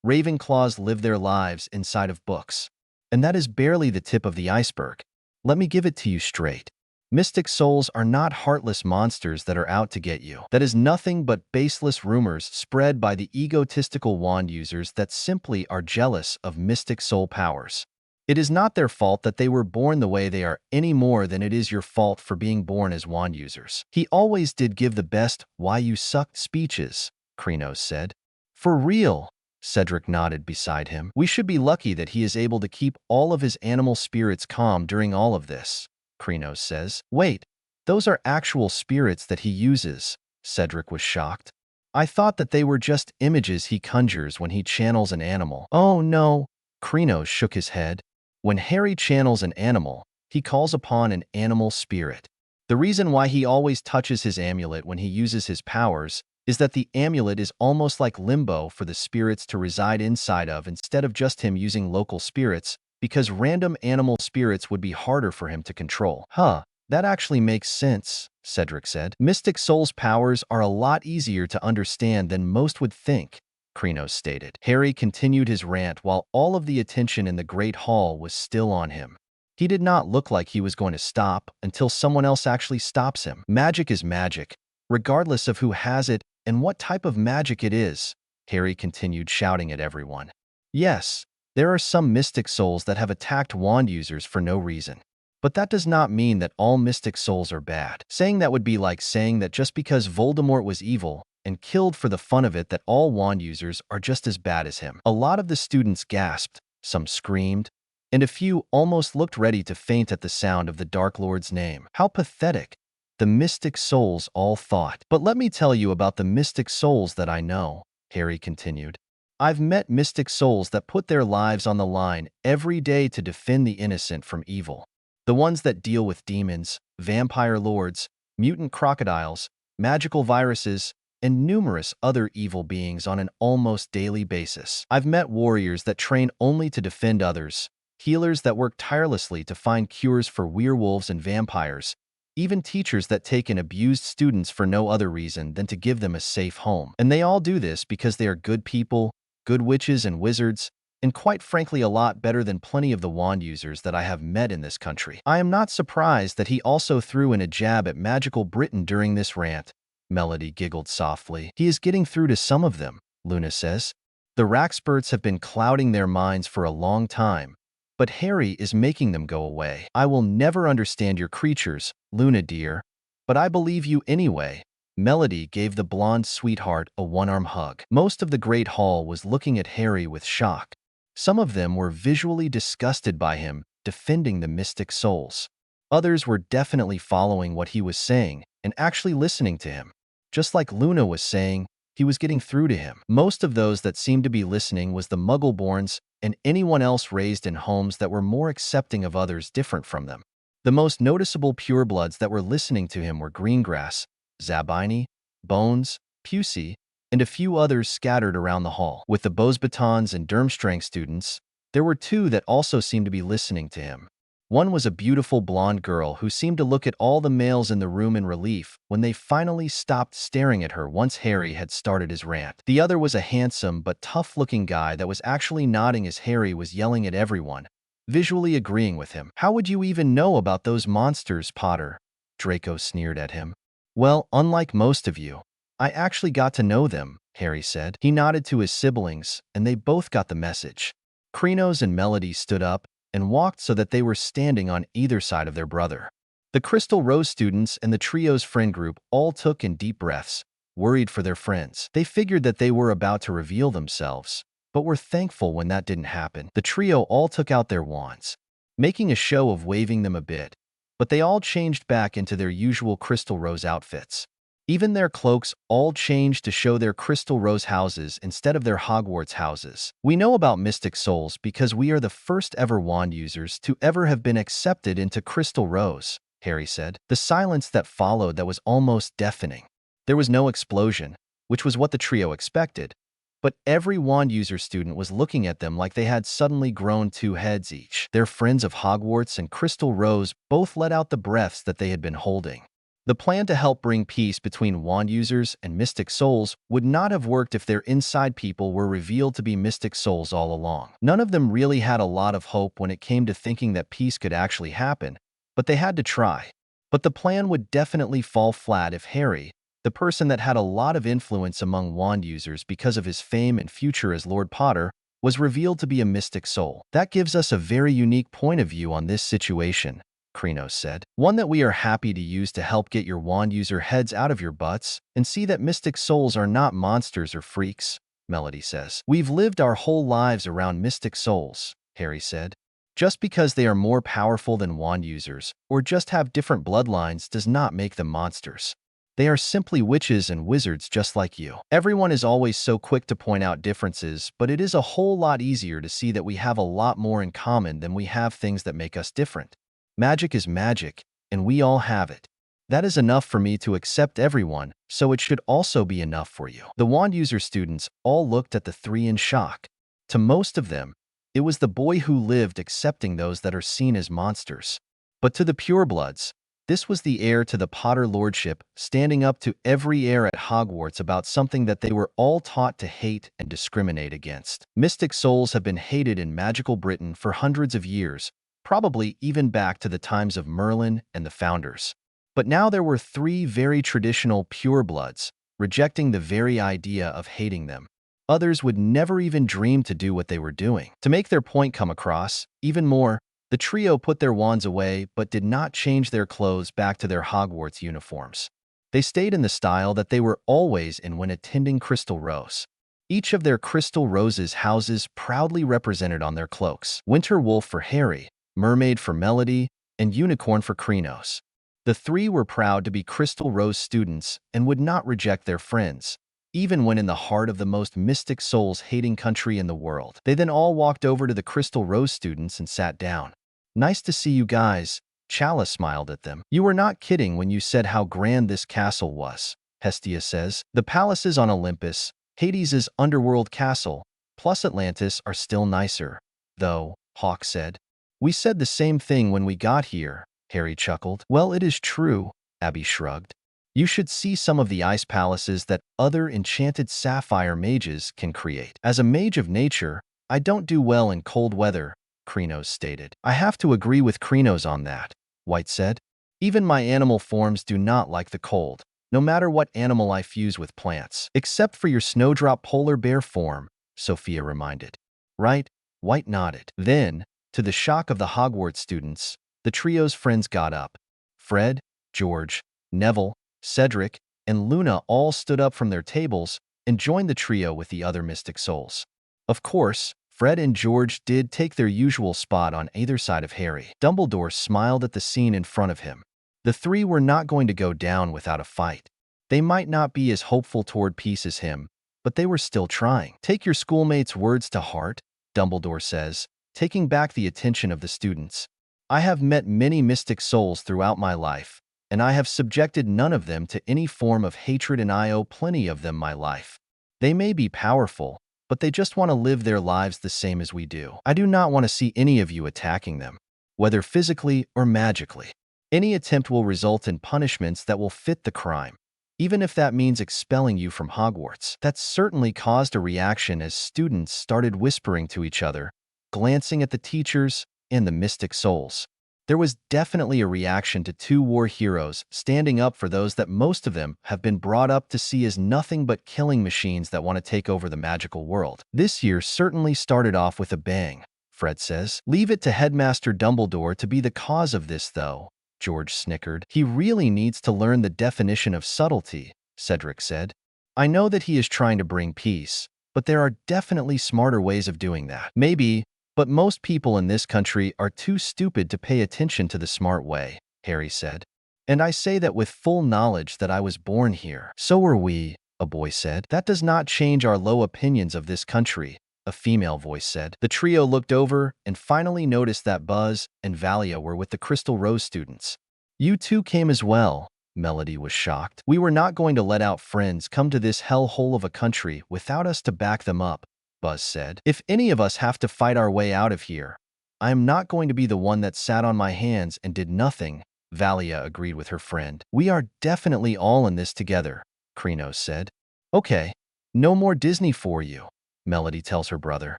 Ravenclaws live their lives inside of books. And that is barely the tip of the iceberg. Let me give it to you straight. Mystic souls are not heartless monsters that are out to get you. That is nothing but baseless rumors spread by the egotistical wand users that simply are jealous of mystic soul powers. It is not their fault that they were born the way they are any more than it is your fault for being born as wand users. He always did give the best "why you sucked" speeches, Krenos said. For real, Cedric nodded beside him. We should be lucky that he is able to keep all of his animal spirits calm during all of this, Krenos says. Wait, those are actual spirits that he uses, Cedric was shocked. I thought that they were just images he conjures when he channels an animal. Oh no, Krenos shook his head. When Harry channels an animal, he calls upon an animal spirit. The reason why he always touches his amulet when he uses his powers is that the amulet is almost like limbo for the spirits to reside inside of instead of just him using local spirits, because random animal spirits would be harder for him to control. Huh, that actually makes sense, Cedric said. Mystic Soul's powers are a lot easier to understand than most would think, Krenos stated. Harry continued his rant while all of the attention in the Great Hall was still on him. He did not look like he was going to stop until someone else actually stops him. Magic is magic, regardless of who has it and what type of magic it is, Harry continued shouting at everyone. Yes, there are some mystic souls that have attacked wand users for no reason. But that does not mean that all mystic souls are bad. Saying that would be like saying that just because Voldemort was evil and killed for the fun of it that all wand users are just as bad as him. A lot of the students gasped, some screamed, and a few almost looked ready to faint at the sound of the Dark Lord's name. How pathetic, the mystic souls all thought. But let me tell you about the mystic souls that I know, Harry continued. I've met mystic souls that put their lives on the line every day to defend the innocent from evil. The ones that deal with demons, vampire lords, mutant crocodiles, magical viruses, and numerous other evil beings on an almost daily basis. I've met warriors that train only to defend others, healers that work tirelessly to find cures for werewolves and vampires, even teachers that take in abused students for no other reason than to give them a safe home. And they all do this because they are good people, good witches and wizards, and quite frankly a lot better than plenty of the wand users that I have met in this country. I am not surprised that he also threw in a jab at magical Britain during this rant. Melody giggled softly. He is getting through to some of them, Luna says. The Raxperts have been clouding their minds for a long time, but Harry is making them go away. I will never understand your creatures, Luna dear, but I believe you anyway. Melody gave the blonde sweetheart a one-arm hug. Most of the Great Hall was looking at Harry with shock. Some of them were visually disgusted by him defending the mystic souls. Others were definitely following what he was saying and actually listening to him. Just like Luna was saying, he was getting through to him. Most of those that seemed to be listening was the Muggleborns and anyone else raised in homes that were more accepting of others different from them. The most noticeable purebloods that were listening to him were Greengrass, Zabini, Bones, Pusey, and a few others scattered around the hall. With the Beauxbatons and Durmstrang students, there were two that also seemed to be listening to him. One was a beautiful blonde girl who seemed to look at all the males in the room in relief when they finally stopped staring at her once Harry had started his rant. The other was a handsome but tough-looking guy that was actually nodding as Harry was yelling at everyone, visually agreeing with him. "How would you even know about those monsters, Potter?" Draco sneered at him. "Well, unlike most of you, I actually got to know them," Harry said. He nodded to his siblings, and they both got the message. Krenos and Melody stood up and walked so that they were standing on either side of their brother. The Crystal Rose students and the trio's friend group all took in deep breaths, worried for their friends. They figured that they were about to reveal themselves, but were thankful when that didn't happen. The trio all took out their wands, making a show of waving them a bit, but they all changed back into their usual Crystal Rose outfits. Even their cloaks all changed to show their Crystal Rose houses instead of their Hogwarts houses. "We know about Mystic Souls because we are the first ever wand users to ever have been accepted into Crystal Rose," Harry said. The silence that followed that was almost deafening. There was no explosion, which was what the trio expected, but every wand user student was looking at them like they had suddenly grown 2 heads each. Their friends of Hogwarts and Crystal Rose both let out the breaths that they had been holding. The plan to help bring peace between wand users and Mystic Souls would not have worked if their inside people were revealed to be Mystic Souls all along. None of them really had a lot of hope when it came to thinking that peace could actually happen, but they had to try. But the plan would definitely fall flat if Harry, the person that had a lot of influence among wand users because of his fame and future as Lord Potter, was revealed to be a Mystic Soul. "That gives us a very unique point of view on this situation," Krenos said. "One that we are happy to use to help get your wand user heads out of your butts and see that Mystic Souls are not monsters or freaks," Melody says. "We've lived our whole lives around Mystic Souls," Harry said. "Just because they are more powerful than wand users or just have different bloodlines does not make them monsters. They are simply witches and wizards just like you." Everyone is always so quick to point out differences, but it is a whole lot easier to see that we have a lot more in common than we have things that make us different. Magic is magic, and we all have it. That is enough for me to accept everyone, so it should also be enough for you. The wand user students all looked at the three in shock. To most of them, it was the boy who lived accepting those that are seen as monsters. But to the purebloods, this was the heir to the Potter Lordship standing up to every heir at Hogwarts about something that they were all taught to hate and discriminate against. Mystic Souls have been hated in magical Britain for hundreds of years, probably even back to the times of Merlin and the Founders. But now there were 3 very traditional purebloods, rejecting the very idea of hating them. Others would never even dream to do what they were doing. To make their point come across, even more, the trio put their wands away but did not change their clothes back to their Hogwarts uniforms. They stayed in the style that they were always in when attending Crystal Rose. Each of their Crystal Rose's houses proudly represented on their cloaks: Winter Wolf for Harry, Mermaid for Melody, and Unicorn for Krenos. The 3 were proud to be Crystal Rose students and would not reject their friends, even when in the heart of the most Mystic Souls-hating country in the world. They then all walked over to the Crystal Rose students and sat down. "Nice to see you guys," Chalice smiled at them. "You were not kidding when you said how grand this castle was," Hestia says. "The palaces on Olympus, Hades' underworld castle, plus Atlantis are still nicer, though," Hawk said. "We said the same thing when we got here," Harry chuckled. "Well, it is true," Abby shrugged. "You should see some of the ice palaces that other enchanted sapphire mages can create." "As a mage of nature, I don't do well in cold weather," Krenos stated. "I have to agree with Krenos on that," White said. "Even my animal forms do not like the cold, no matter what animal I fuse with plants. Except for your snowdrop polar bear form," Sophia reminded. "Right," White nodded. Then, to the shock of the Hogwarts students, the trio's friends got up. Fred, George, Neville, Cedric, and Luna all stood up from their tables and joined the trio with the other Mystic Souls. Of course, Fred and George did take their usual spot on either side of Harry. Dumbledore smiled at the scene in front of him. The 3 were not going to go down without a fight. They might not be as hopeful toward peace as him, but they were still trying. "Take your schoolmates' words to heart," Dumbledore says, taking back the attention of the students. "I have met many Mystic Souls throughout my life, and I have subjected none of them to any form of hatred, and I owe plenty of them my life. They may be powerful, but they just want to live their lives the same as we do. I do not want to see any of you attacking them, whether physically or magically. Any attempt will result in punishments that will fit the crime, even if that means expelling you from Hogwarts." That certainly caused a reaction as students started whispering to each other, glancing at the teachers, and the mystic souls. There was definitely a reaction to two war heroes standing up for those that most of them have been brought up to see as nothing but killing machines that want to take over the magical world. This year certainly started off with a bang, Fred says. Leave it to Headmaster Dumbledore to be the cause of this, though, George snickered. He really needs to learn the definition of subtlety, Cedric said. I know that he is trying to bring peace, but there are definitely smarter ways of doing that. Maybe, but most people in this country are too stupid to pay attention to the smart way, Harry said. And I say that with full knowledge that I was born here. So are we, a boy said. That does not change our low opinions of this country, a female voice said. The trio looked over and finally noticed that Buzz and Valia were with the Crystal Rose students. You two came as well, Melody was shocked. We were not going to let our friends come to this hellhole of a country without us to back them up, Buzz said. If any of us have to fight our way out of here, I am not going to be the one that sat on my hands and did nothing, Valia agreed with her friend. We are definitely all in this together, Krenos said. Okay, no more Disney for you, Melody tells her brother.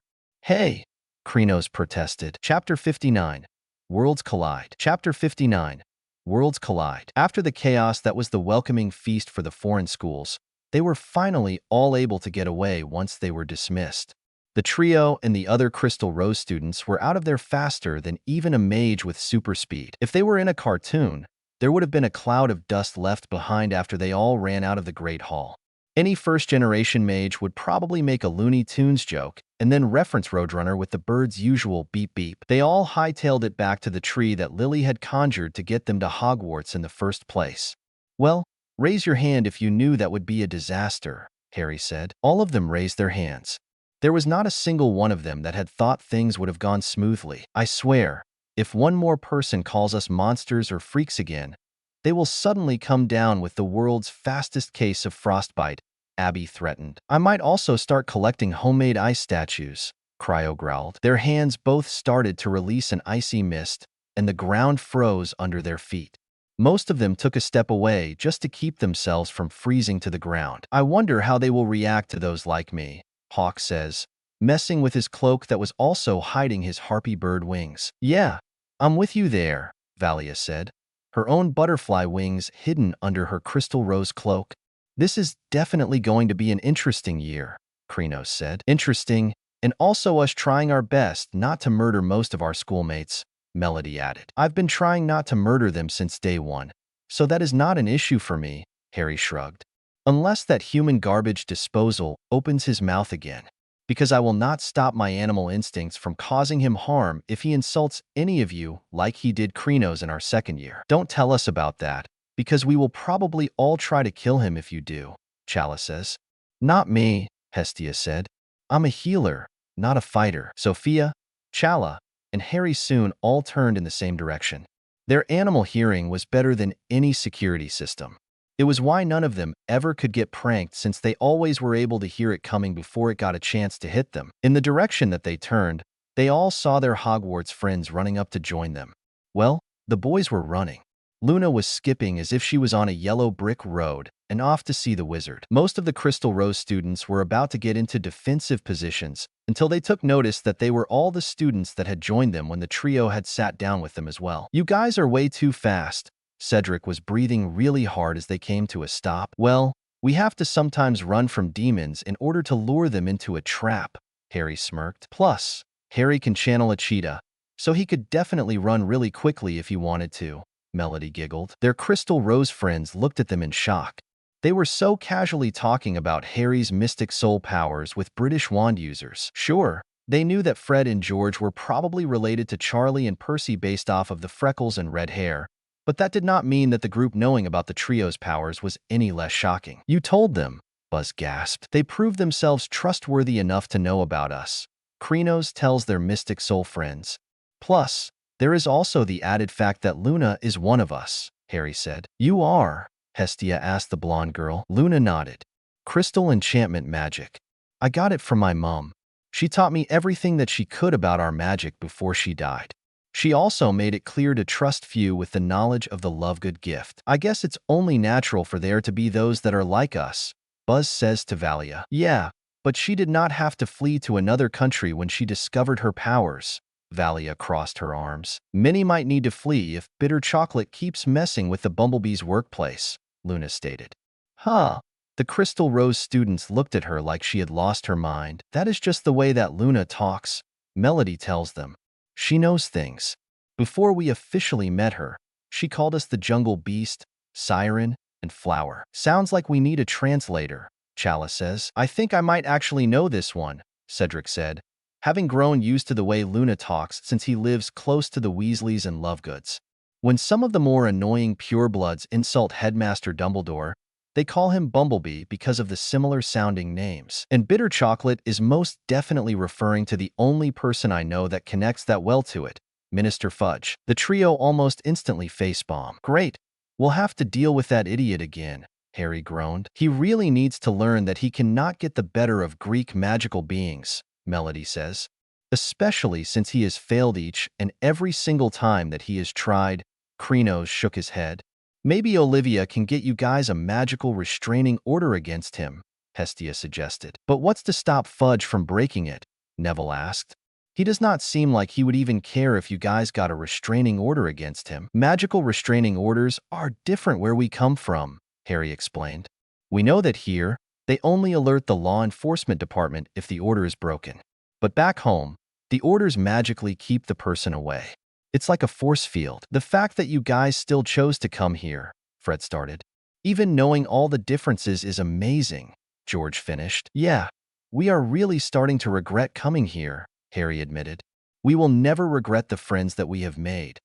Hey, Krenos protested. Chapter 59. Worlds Collide. Chapter 59. Worlds Collide. After the chaos that was the welcoming feast for the foreign schools, they were finally all able to get away once they were dismissed. The trio and the other Crystal Rose students were out of there faster than even a mage with super speed. If they were in a cartoon, there would have been a cloud of dust left behind after they all ran out of the Great Hall. Any first-generation mage would probably make a Looney Tunes joke and then reference Roadrunner with the bird's usual beep-beep. They all hightailed it back to the tree that Lily had conjured to get them to Hogwarts in the first place. Well, raise your hand if you knew that would be a disaster, Harry said. All of them raised their hands. There was not a single one of them that had thought things would have gone smoothly. I swear, if one more person calls us monsters or freaks again, they will suddenly come down with the world's fastest case of frostbite, Abby threatened. I might also start collecting homemade ice statues, Cryo growled. Their hands both started to release an icy mist, and the ground froze under their feet. Most of them took a step away just to keep themselves from freezing to the ground. I wonder how they will react to those like me, Hawk says, messing with his cloak that was also hiding his harpy bird wings. Yeah, I'm with you there, Valia said, her own butterfly wings hidden under her crystal rose cloak. This is definitely going to be an interesting year, Krenos said. Interesting, and also us trying our best not to murder most of our schoolmates, Melody added. I've been trying not to murder them since day one, so that is not an issue for me, Harry shrugged. Unless that human garbage disposal opens his mouth again, because I will not stop my animal instincts from causing him harm if he insults any of you like he did Krenos in our second year. Don't tell us about that, because we will probably all try to kill him if you do, Chala says. Not me, Hestia said. I'm a healer, not a fighter. Sophia, Chala, and Harry soon all turned in the same direction. Their animal hearing was better than any security system. It was why none of them ever could get pranked, since they always were able to hear it coming before it got a chance to hit them. In the direction that they turned, they all saw their Hogwarts friends running up to join them. Well, the boys were running. Luna was skipping as if she was on a yellow brick road and off to see the wizard. Most of the Crystal Rose students were about to get into defensive positions until they took notice that they were all the students that had joined them when the trio had sat down with them as well. You guys are way too fast. Cedric was breathing really hard as they came to a stop. Well, we have to sometimes run from demons in order to lure them into a trap, Harry smirked. Plus, Harry can channel a cheetah, so he could definitely run really quickly if he wanted to, Melody giggled. Their Crystal Rose friends looked at them in shock. They were so casually talking about Harry's mystic soul powers with British wand users. Sure, they knew that Fred and George were probably related to Charlie and Percy based off of the freckles and red hair, but that did not mean that the group knowing about the trio's powers was any less shocking. You told them, Buzz gasped. They proved themselves trustworthy enough to know about us, Krenos tells their mystic soul friends. Plus, there is also the added fact that Luna is one of us, Harry said. You are? Hestia asked the blonde girl. Luna nodded. Crystal enchantment magic. I got it from my mom. She taught me everything that she could about our magic before she died. She also made it clear to trust few with the knowledge of the Lovegood gift. I guess it's only natural for there to be those that are like us, Buzz says to Valia. Yeah, but she did not have to flee to another country when she discovered her powers, Valia crossed her arms. Many might need to flee if bitter chocolate keeps messing with the bumblebee's workplace, Luna stated. Huh. The Crystal Rose students looked at her like she had lost her mind. That is just the way that Luna talks, Melody tells them. She knows things. Before we officially met her, she called us the jungle beast, siren, and flower. Sounds like we need a translator, Chalice says. I think I might actually know this one, Cedric said, having grown used to the way Luna talks since he lives close to the Weasleys and Lovegoods. When some of the more annoying purebloods insult Headmaster Dumbledore, they call him Bumblebee because of the similar-sounding names. And bitter chocolate is most definitely referring to the only person I know that connects that well to it, Minister Fudge. The trio almost instantly facepalm. Great. We'll have to deal with that idiot again, Harry groaned. He really needs to learn that he cannot get the better of Greek magical beings, Melody says. Especially since he has failed each and every single time that he has tried. Krenos shook his head. Maybe Olivia can get you guys a magical restraining order against him, Hestia suggested. But what's to stop Fudge from breaking it? Neville asked. He does not seem like he would even care if you guys got a restraining order against him. Magical restraining orders are different where we come from, Harry explained. We know that here, they only alert the law enforcement department if the order is broken. But back home, the orders magically keep the person away. It's like a force field. The fact that you guys still chose to come here, Fred started. Even knowing all the differences is amazing, George finished. Yeah, we are really starting to regret coming here, Harry admitted. We will never regret the friends that we have made,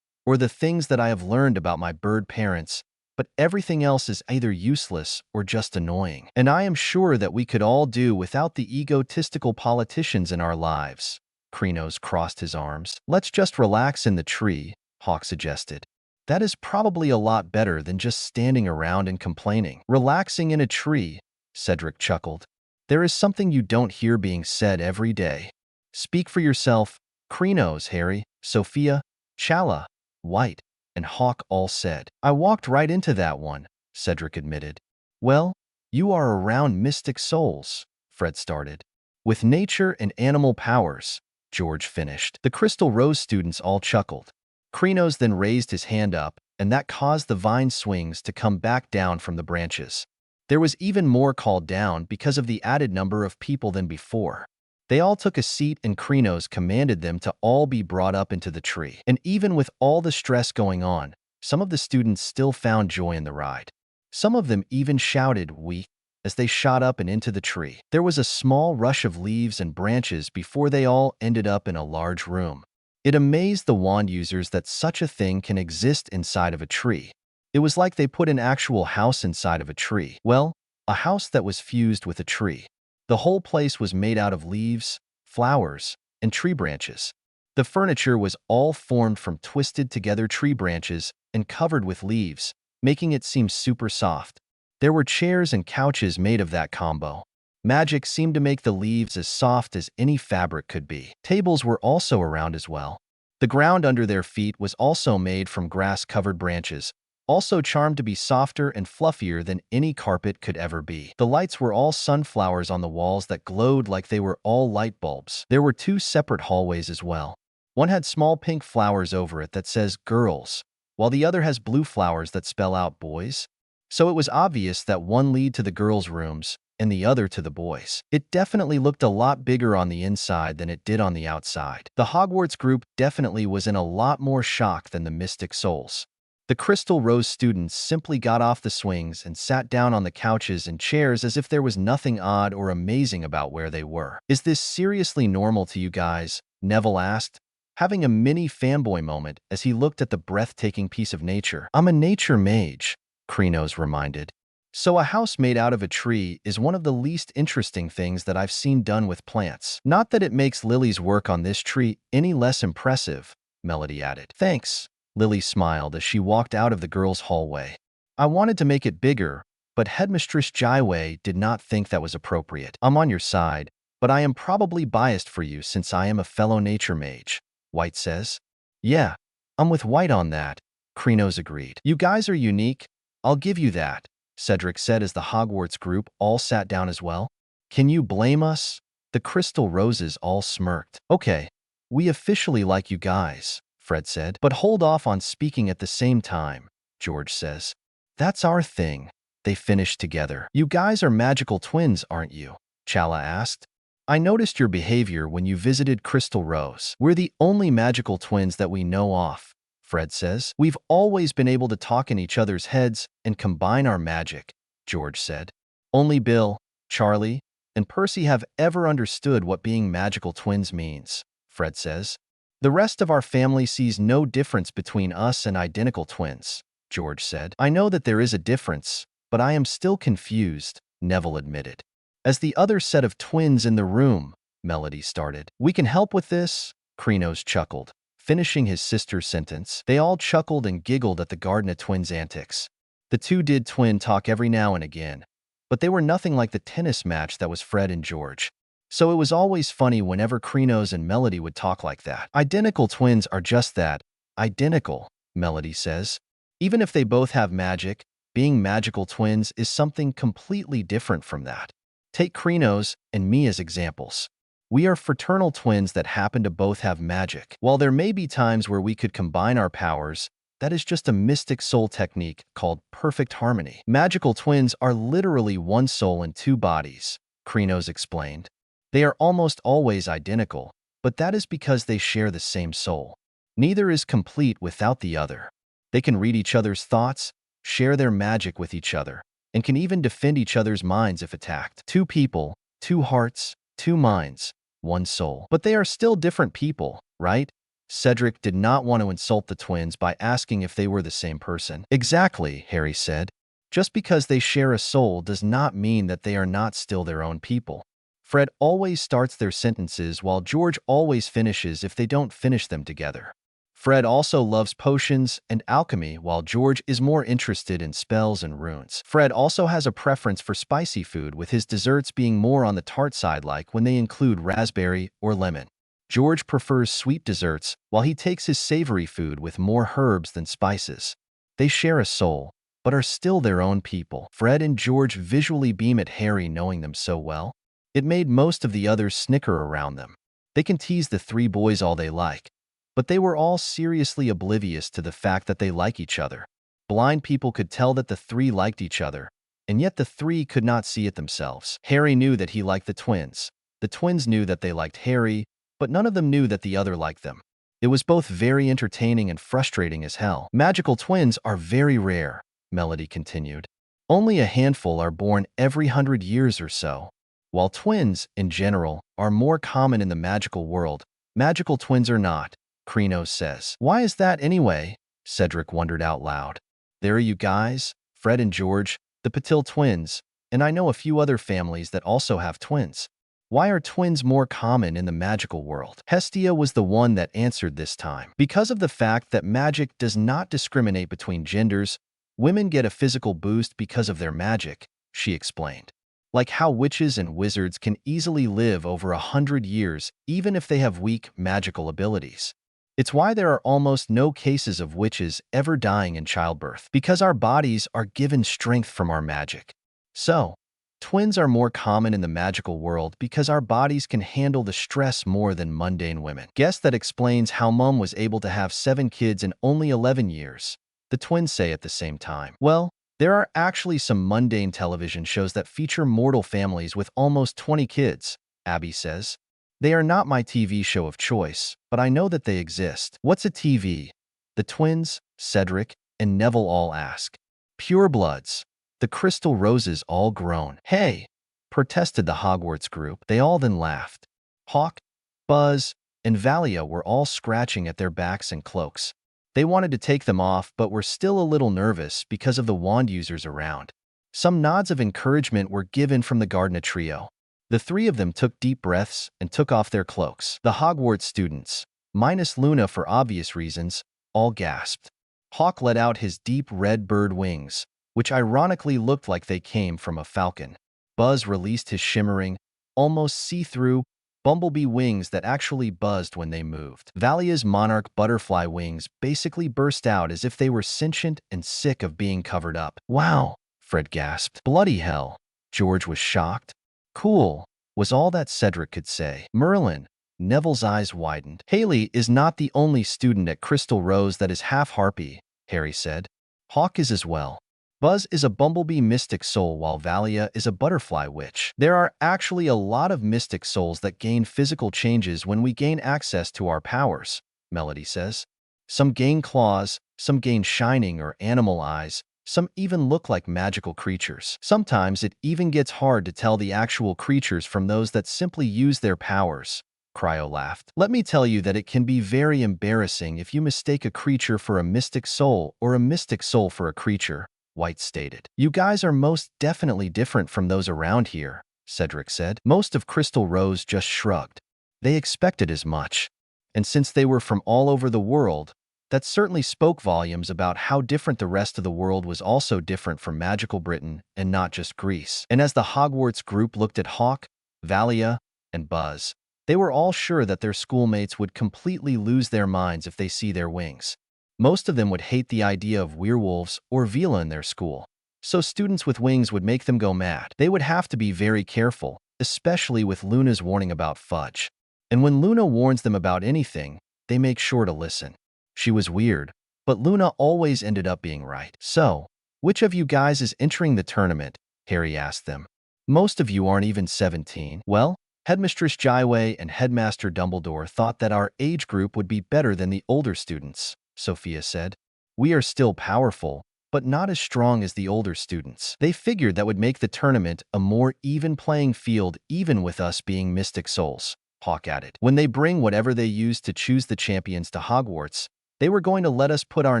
or the things that I have learned about my bird parents, but everything else is either useless or just annoying. And I am sure that we could all do without the egotistical politicians in our lives. Krenos crossed his arms. Let's just relax in the tree, Hawk suggested. That is probably a lot better than just standing around and complaining. Relaxing in a tree, Cedric chuckled. There is something you don't hear being said every day. Speak for yourself, Krenos, Harry, Sophia, Chala, White, and Hawk all said. I walked right into that one, Cedric admitted. Well, you are around mystic souls, Fred started. With nature and animal powers, George finished. The Crystal Rose students all chuckled. Krenos then raised his hand up, and that caused the vine swings to come back down from the branches. There was even more called down because of the added number of people than before. They all took a seat and Krenos commanded them to all be brought up into the tree. And even with all the stress going on, some of the students still found joy in the ride. Some of them even shouted, "We," as they shot up and into the tree. There was a small rush of leaves and branches before they all ended up in a large room. It amazed the wand users that such a thing can exist inside of a tree. It was like they put an actual house inside of a tree. Well, a house that was fused with a tree. The whole place was made out of leaves, flowers, and tree branches. The furniture was all formed from twisted together tree branches and covered with leaves, making it seem super soft. There were chairs and couches made of that combo. Magic seemed to make the leaves as soft as any fabric could be. Tables were also around as well. The ground under their feet was also made from grass-covered branches, also charmed to be softer and fluffier than any carpet could ever be. The lights were all sunflowers on the walls that glowed like they were all light bulbs. There were 2 separate hallways as well. One had small pink flowers over it that says girls, while the other has blue flowers that spell out boys. So it was obvious that one led to the girls' rooms and the other to the boys. It definitely looked a lot bigger on the inside than it did on the outside. The Hogwarts group definitely was in a lot more shock than the Mystic Souls. The Crystal Rose students simply got off the swings and sat down on the couches and chairs as if there was nothing odd or amazing about where they were. Is this seriously normal to you guys? Neville asked, having a mini fanboy moment as he looked at the breathtaking piece of nature. I'm a nature mage, Krenos reminded. So a house made out of a tree is one of the least interesting things that I've seen done with plants. Not that it makes Lily's work on this tree any less impressive, Melody added. Thanks. Lily smiled as she walked out of the girls' hallway. I wanted to make it bigger, but Headmistress Jaiwei did not think that was appropriate. I'm on your side, but I am probably biased for you since I am a fellow nature mage, White says. Yeah, I'm with White on that, Krenos agreed. You guys are unique, I'll give you that, Cedric said as the Hogwarts group all sat down as well. Can you blame us? The Crystal Roses all smirked. Okay, We officially like you guys, Fred said. But hold off on speaking at the same time, George says. That's our thing. They finished together. You guys are magical twins, aren't you? Chala asked. I noticed your behavior when you visited Crystal Rose. We're the only magical twins that we know of, Fred says. We've always been able to talk in each other's heads and combine our magic, George said. Only Bill, Charlie, and Percy have ever understood what being magical twins means, Fred says. The rest of our family sees no difference between us and identical twins, George said. I know that there is a difference, but I am still confused, Neville admitted. As the other set of twins in the room, Melody started. We can help with this, Krenos chuckled, finishing his sister's sentence. They all chuckled and giggled at the Gardner twins' antics. The two did twin talk every now and again, but they were nothing like the tennis match that was Fred and George. So it was always funny whenever Krenos and Melody would talk like that. Identical twins are just that, identical, Melody says. Even if they both have magic, being magical twins is something completely different from that. Take Krenos and me as examples. We are fraternal twins that happen to both have magic. While there may be times where we could combine our powers, that is just a mystic soul technique called perfect harmony. Magical twins are literally one soul in two bodies, Krenos explained. They are almost always identical, but that is because they share the same soul. Neither is complete without the other. They can read each other's thoughts, share their magic with each other, and can even defend each other's minds if attacked. Two people, two hearts, two minds, one soul. But they are still different people, right? Cedric did not want to insult the twins by asking if they were the same person. Exactly, Harry said. Just because they share a soul does not mean that they are not still their own people. Fred always starts their sentences while George always finishes if they don't finish them together. Fred also loves potions and alchemy while George is more interested in spells and runes. Fred also has a preference for spicy food, with his desserts being more on the tart side, like when they include raspberry or lemon. George prefers sweet desserts while he takes his savory food with more herbs than spices. They share a soul, but are still their own people. Fred and George visually beam at Harry knowing them so well. It made most of the others snicker around them. They can tease the three boys all they like, but they were all seriously oblivious to the fact that they like each other. Blind people could tell that the three liked each other, and yet the three could not see it themselves. Harry knew that he liked the twins. The twins knew that they liked Harry, but none of them knew that the other liked them. It was both very entertaining and frustrating as hell. Magical twins are very rare, Melody continued. Only a handful are born every 100 years or so. While twins, in general, are more common in the magical world, magical twins are not, Krenos says. Why is that anyway? Cedric wondered out loud. There are you guys, Fred and George, the Patil twins, and I know a few other families that also have twins. Why are twins more common in the magical world? Hestia was the one that answered this time. Because of the fact that magic does not discriminate between genders, women get a physical boost because of their magic, she explained. Like how witches and wizards can easily live over 100 years even if they have weak magical abilities. It's why there are almost no cases of witches ever dying in childbirth, because our bodies are given strength from our magic. So, twins are more common in the magical world because our bodies can handle the stress more than mundane women. Guess that explains how Mum was able to have 7 kids in only 11 years, the twins say at the same time. Well, there are actually some mundane television shows that feature mortal families with almost 20 kids, Abby says. They are not my TV show of choice, but I know that they exist. What's a TV? The twins, Cedric, and Neville all ask. Purebloods. The Crystal Roses all groan. Hey, protested the Hogwarts group. They all then laughed. Hawk, Buzz, and Valia were all scratching at their backs and cloaks. They wanted to take them off, but were still a little nervous because of the wand users around. Some nods of encouragement were given from the Gardner trio. The 3 of them took deep breaths and took off their cloaks. The Hogwarts students, minus Luna for obvious reasons, all gasped. Hawk let out his deep red bird wings, which ironically looked like they came from a falcon. Buzz released his shimmering, almost see-through, bumblebee wings that actually buzzed when they moved. Valia's monarch butterfly wings basically burst out as if they were sentient and sick of being covered up. Wow, Fred gasped. Bloody hell. George was shocked. Cool, was all that Cedric could say. Merlin, Neville's eyes widened. Haley is not the only student at Crystal Rose that is half harpy, Harry said. Hawk is as well. Buzz is a bumblebee mystic soul while Valia is a butterfly witch. There are actually a lot of mystic souls that gain physical changes when we gain access to our powers, Melody says. Some gain claws, some gain shining or animal eyes, some even look like magical creatures. Sometimes it even gets hard to tell the actual creatures from those that simply use their powers. Cryo laughed. Let me tell you that it can be very embarrassing if you mistake a creature for a mystic soul or a mystic soul for a creature, White stated. You guys are most definitely different from those around here, Cedric said. Most of Crystal Rose just shrugged. They expected as much. And since they were from all over the world, that certainly spoke volumes about how different the rest of the world was also different from magical Britain and not just Greece. And as the Hogwarts group looked at Hawk, Valia, and Buzz, they were all sure that their schoolmates would completely lose their minds if they see their wings. Most of them would hate the idea of werewolves or Vila in their school, so students with wings would make them go mad. They would have to be very careful, especially with Luna's warning about Fudge. And when Luna warns them about anything, they make sure to listen. She was weird, but Luna always ended up being right. So, which of you guys is entering the tournament? Harry asked them. Most of you aren't even 17. Well, Headmistress Jaiwei and Headmaster Dumbledore thought that our age group would be better than the older students, Sophia said. We are still powerful, but not as strong as the older students. They figured that would make the tournament a more even playing field even with us being mystic souls, Hawk added. When they bring whatever they use to choose the champions to Hogwarts, they were going to let us put our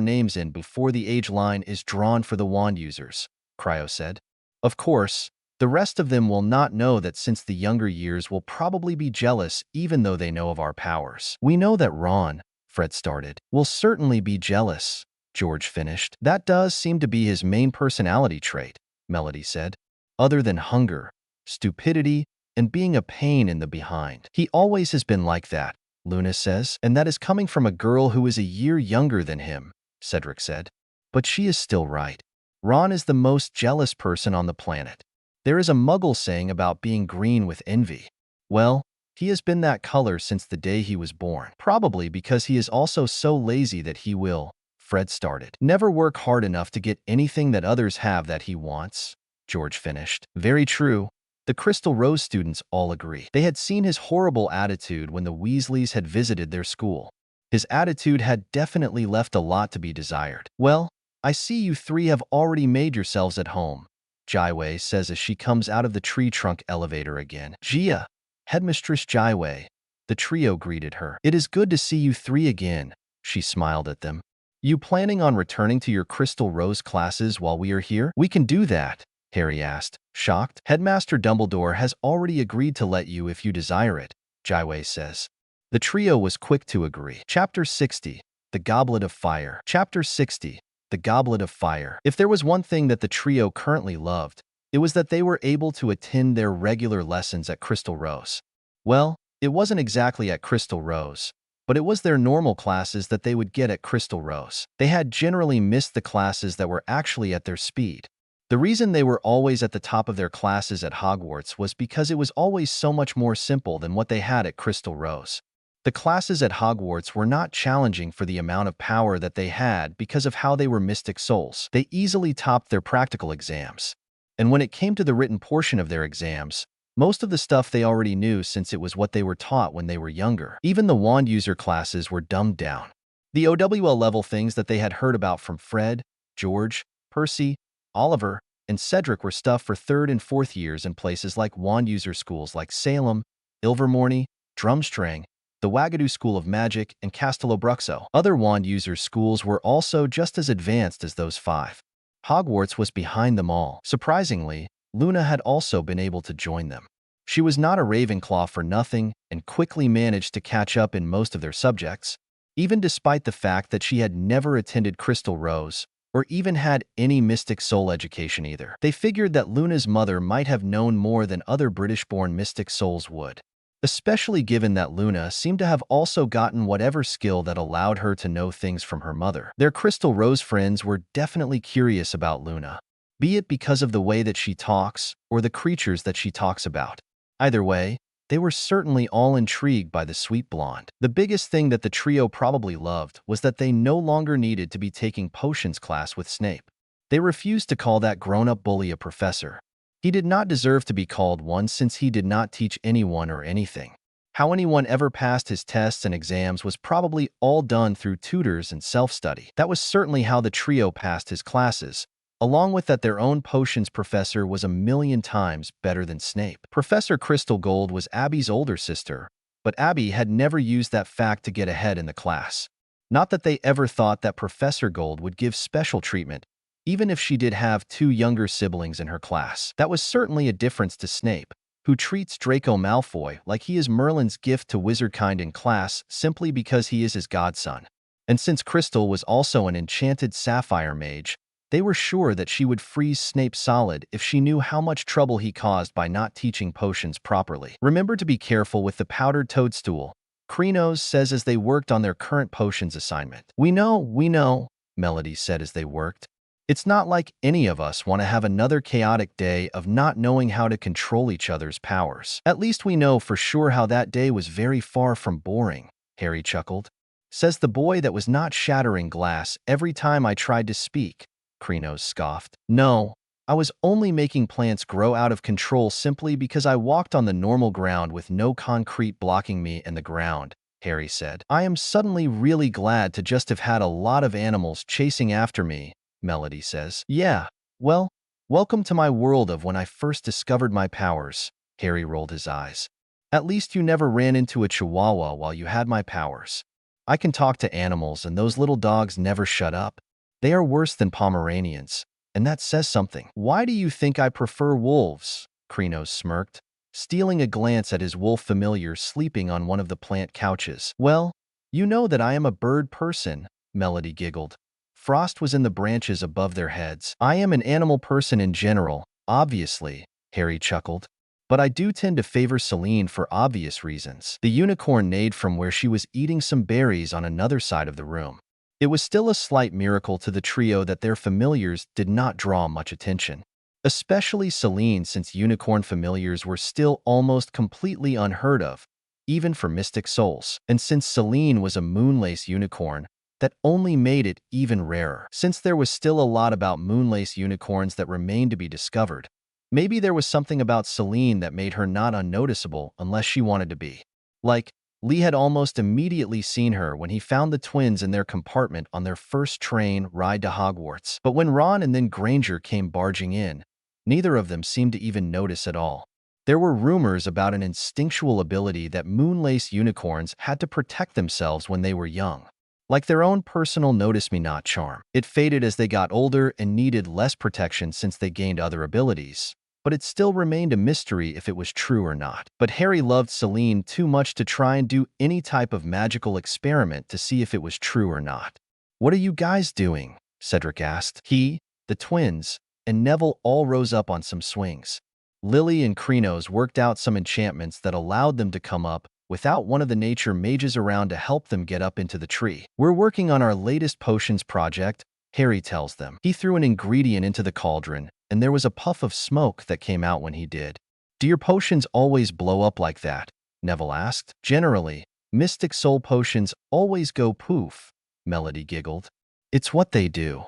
names in before the age line is drawn for the wand users, Cryo said. Of course, the rest of them will not know that since the younger years will probably be jealous even though they know of our powers. We know that Ron, Fred started, will certainly be jealous, George finished. That does seem to be his main personality trait, Melody said. Other than hunger, stupidity, and being a pain in the behind. He always has been like that, Luna says, and that is coming from a girl who is a year younger than him, Cedric said. But she is still right. Ron is the most jealous person on the planet. There is a Muggle saying about being green with envy. Well, he has been that color since the day he was born. Probably because he is also so lazy that he will, Fred started, never work hard enough to get anything that others have that he wants, George finished. Very true. The Crystal Rose students all agree. They had seen his horrible attitude when the Weasleys had visited their school. His attitude had definitely left a lot to be desired. Well, I see you three have already made yourselves at home, Jaiwei says as she comes out of the tree trunk elevator again. Gia, Headmistress Jaiwei. The trio greeted her. It is good to see you three again, she smiled at them. You planning on returning to your Crystal Rose classes while we are here? We can do that, Harry asked, shocked. Headmaster Dumbledore has already agreed to let you if you desire it, Jaiwei says. The trio was quick to agree. Chapter 60, The Goblet of Fire. Chapter 60, The Goblet of Fire. If there was one thing that the trio currently loved, it was that they were able to attend their regular lessons at Crystal Rose. Well, it wasn't exactly at Crystal Rose, but it was their normal classes that they would get at Crystal Rose. They had generally missed the classes that were actually at their speed. The reason they were always at the top of their classes at Hogwarts was because it was always so much more simple than what they had at Crystal Rose. The classes at Hogwarts were not challenging for the amount of power that they had because of how they were mystic souls. They easily topped their practical exams. And when it came to the written portion of their exams, most of the stuff they already knew since it was what they were taught when they were younger. Even the wand user classes were dumbed down. The OWL level things that they had heard about from Fred, George, Percy, Oliver, and Cedric were stuff for 3rd and 4th years in places like wand user schools like Salem, Ilvermorny, Drumstrang, the Wagadu School of Magic, and Castello Bruxo. Other wand user schools were also just as advanced as those 5. Hogwarts was behind them all. Surprisingly, Luna had also been able to join them. She was not a Ravenclaw for nothing and quickly managed to catch up in most of their subjects, even despite the fact that she had never attended Crystal Rose or even had any Mystic Soul education either. They figured that Luna's mother might have known more than other British-born Mystic Souls would, especially given that Luna seemed to have also gotten whatever skill that allowed her to know things from her mother. Their Crystal Rose friends were definitely curious about Luna, be it because of the way that she talks or the creatures that she talks about. Either way, They were certainly all intrigued by the sweet blonde. The biggest thing that the trio probably loved was that they no longer needed to be taking potions class with Snape. They refused to call that grown-up bully a professor. He did not deserve to be called one since he did not teach anyone or anything. How anyone ever passed his tests and exams was probably all done through tutors and self-study. That was certainly how the trio passed his classes, along with that their own potions professor was a million times better than Snape. Professor Crystal Gold was Abby's older sister, but Abby had never used that fact to get ahead in the class. Not that they ever thought that Professor Gold would give special treatment, even if she did have two younger siblings in her class. That was certainly a difference to Snape, who treats Draco Malfoy like he is Merlin's gift to wizardkind in class simply because he is his godson. And since Crystal was also an enchanted sapphire mage, they were sure that she would freeze Snape solid if she knew how much trouble he caused by not teaching potions properly. Remember to be careful with the powdered toadstool, Krenos says as they worked on their current potions assignment. We know, Melody said as they worked. It's not like any of us want to have another chaotic day of not knowing how to control each other's powers. At least we know for sure how that day was very far from boring, Harry chuckled. Says the boy that was not shattering glass every time I tried to speak, Krenos scoffed. No, I was only making plants grow out of control simply because I walked on the normal ground with no concrete blocking me and the ground, Harry said. I am suddenly really glad to just have had a lot of animals chasing after me, Melody says. Yeah, well, welcome to my world of when I first discovered my powers, Harry rolled his eyes. At least you never ran into a chihuahua while you had my powers. I can talk to animals and those little dogs never shut up. They are worse than Pomeranians, and that says something. Why do you think I prefer wolves? Krenos smirked, stealing a glance at his wolf familiar sleeping on one of the plant couches. Well, you know that I am a bird person, Melody giggled. Frost was in the branches above their heads. I am an animal person in general, obviously, Harry chuckled. But I do tend to favor Celine for obvious reasons. The unicorn neighed from where she was eating some berries on another side of the room. It was still a slight miracle to the trio that their familiars did not draw much attention. Especially Celine, since unicorn familiars were still almost completely unheard of, even for mystic souls. And since Celine was a moonlace unicorn, that only made it even rarer. Since there was still a lot about moonlace unicorns that remained to be discovered, maybe there was something about Celine that made her not unnoticeable unless she wanted to be. Like, Lee had almost immediately seen her when he found the twins in their compartment on their first train ride to Hogwarts. But when Ron and then Granger came barging in, neither of them seemed to even notice at all. There were rumors about an instinctual ability that moonlace unicorns had to protect themselves when they were young. Like their own personal notice-me-not charm. It faded as they got older and needed less protection since they gained other abilities, but it still remained a mystery if it was true or not. But Harry loved Celine too much to try and do any type of magical experiment to see if it was true or not. What are you guys doing? Cedric asked. He, the twins, and Neville all rose up on some swings. Lily and Krenos worked out some enchantments that allowed them to come up without one of the nature mages around to help them get up into the tree. We're working on our latest potions project, Harry tells them. He threw an ingredient into the cauldron, and there was a puff of smoke that came out when he did. Do your potions always blow up like that? Neville asked. Generally, mystic soul potions always go poof, Melody giggled. It's what they do.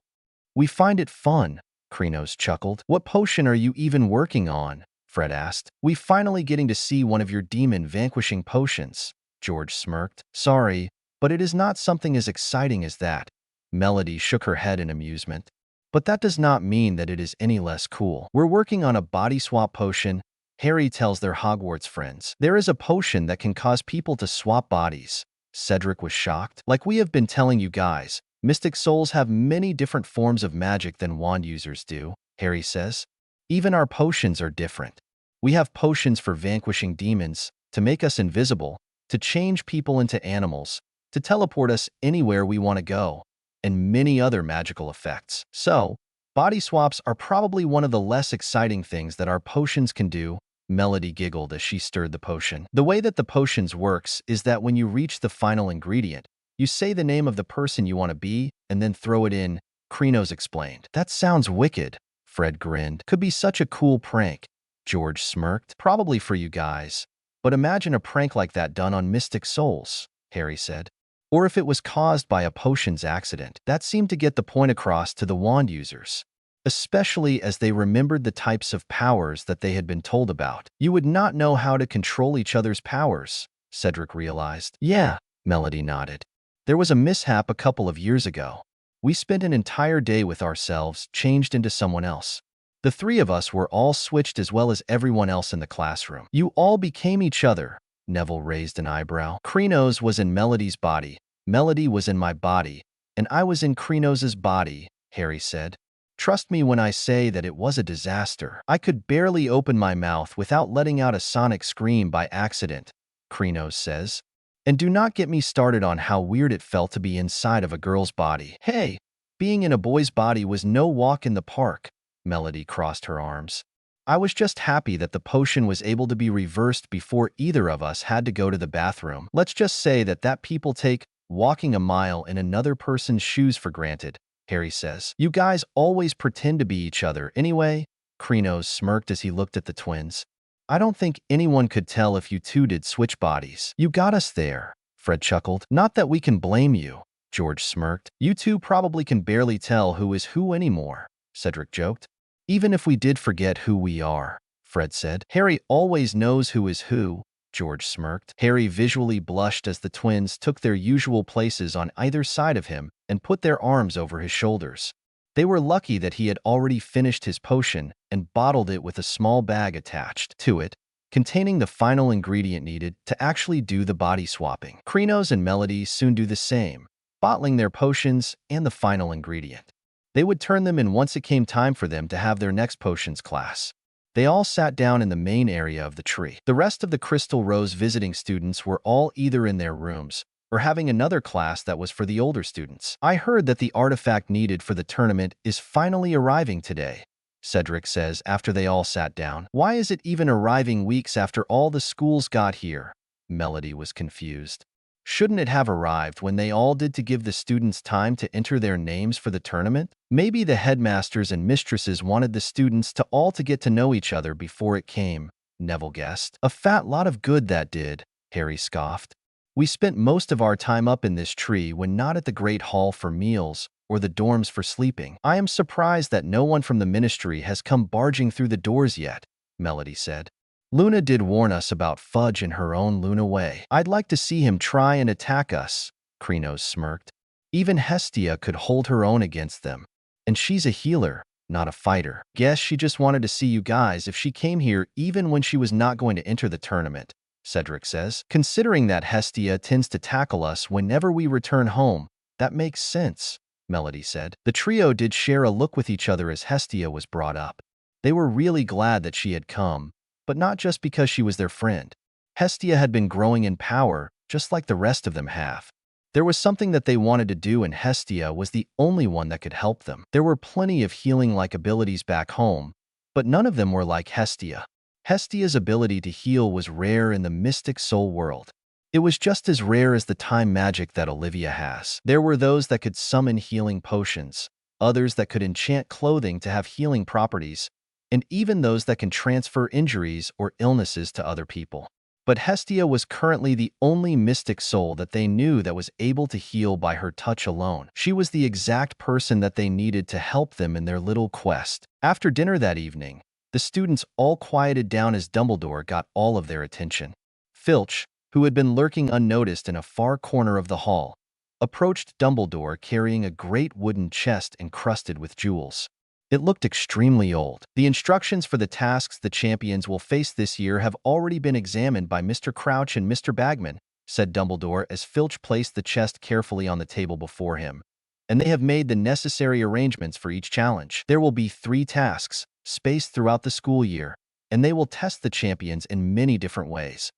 We find it fun, Krenos chuckled. What potion are you even working on? Fred asked. We finally getting to see one of your demon-vanquishing potions, George smirked. Sorry, but it is not something as exciting as that. Melody shook her head in amusement. But that does not mean that it is any less cool. We're working on a body swap potion, Harry tells their Hogwarts friends. There is a potion that can cause people to swap bodies. Cedric was shocked. Like we have been telling you guys, mystic souls have many different forms of magic than wand users do, Harry says. Even our potions are different. We have potions for vanquishing demons, to make us invisible, to change people into animals, to teleport us anywhere we want to go, and many other magical effects. So, body swaps are probably one of the less exciting things that our potions can do, Melody giggled as she stirred the potion. The way that the potions works is that when you reach the final ingredient, you say the name of the person you want to be, and then throw it in, Krenos explained. That sounds wicked, Fred grinned. Could be such a cool prank. George smirked. Probably for you guys. But imagine a prank like that done on mystic souls, Harry said. Or if it was caused by a potions accident. That seemed to get the point across to the wand users, especially as they remembered the types of powers that they had been told about. You would not know how to control each other's powers, Cedric realized. Yeah, Melody nodded. There was a mishap a couple of years ago. We spent an entire day with ourselves, changed into someone else. The three of us were all switched as well as everyone else in the classroom. You all became each other. Neville raised an eyebrow. Krenos was in Melody's body, Melody was in my body, and I was in Krenos's body, Harry said. Trust me when I say that it was a disaster. I could barely open my mouth without letting out a sonic scream by accident, Krenos says. And do not get me started on how weird it felt to be inside of a girl's body. Hey, being in a boy's body was no walk in the park, Melody crossed her arms. I was just happy that the potion was able to be reversed before either of us had to go to the bathroom. Let's just say that people take walking a mile in another person's shoes for granted, Harry says. You guys always pretend to be each other anyway, Krenos smirked as he looked at the twins. I don't think anyone could tell if you two did switch bodies. You got us there, Fred chuckled. Not that we can blame you, George smirked. You two probably can barely tell who is who anymore, Cedric joked. Even if we did forget who we are, Fred said. Harry always knows who is who, George smirked. Harry visually blushed as the twins took their usual places on either side of him and put their arms over his shoulders. They were lucky that he had already finished his potion and bottled it with a small bag attached to it, containing the final ingredient needed to actually do the body swapping. Krenos and Melody soon do the same, bottling their potions and the final ingredient. They would turn them in once it came time for them to have their next potions class. They all sat down in the main area of the tree. The rest of the Crystal Rose visiting students were all either in their rooms or having another class that was for the older students. I heard that the artifact needed for the tournament is finally arriving today, Cedric says after they all sat down. Why is it even arriving weeks after all the schools got here? Melody was confused. Shouldn't it have arrived when they all did to give the students time to enter their names for the tournament? Maybe the headmasters and mistresses wanted the students to all to get to know each other before it came, Neville guessed. A fat lot of good that did, Harry scoffed. We spent most of our time up in this tree when not at the Great Hall for meals or the dorms for sleeping. I am surprised that no one from the ministry has come barging through the doors yet, Melody said. Luna did warn us about Fudge in her own Luna way. I'd like to see him try and attack us, Krenos smirked. Even Hestia could hold her own against them. And she's a healer, not a fighter. Guess she just wanted to see you guys if she came here even when she was not going to enter the tournament, Cedric says. Considering that Hestia tends to tackle us whenever we return home, that makes sense, Melody said. The trio did share a look with each other as Hestia was brought up. They were really glad that she had come, but not just because she was their friend. Hestia had been growing in power, just like the rest of them have. There was something that they wanted to do, and Hestia was the only one that could help them. There were plenty of healing-like abilities back home, but none of them were like Hestia. Hestia's ability to heal was rare in the mystic soul world. It was just as rare as the time magic that Olivia has. There were those that could summon healing potions, others that could enchant clothing to have healing properties, and even those that can transfer injuries or illnesses to other people. But Hestia was currently the only mystic soul that they knew that was able to heal by her touch alone. She was the exact person that they needed to help them in their little quest. After dinner that evening, the students all quieted down as Dumbledore got all of their attention. Filch, who had been lurking unnoticed in a far corner of the hall, approached Dumbledore carrying a great wooden chest encrusted with jewels. It looked extremely old. The instructions for the tasks the champions will face this year have already been examined by Mr. Crouch and Mr. Bagman, said Dumbledore as Filch placed the chest carefully on the table before him. And they have made the necessary arrangements for each challenge. There will be 3 tasks, spaced throughout the school year, and they will test the champions in many different ways.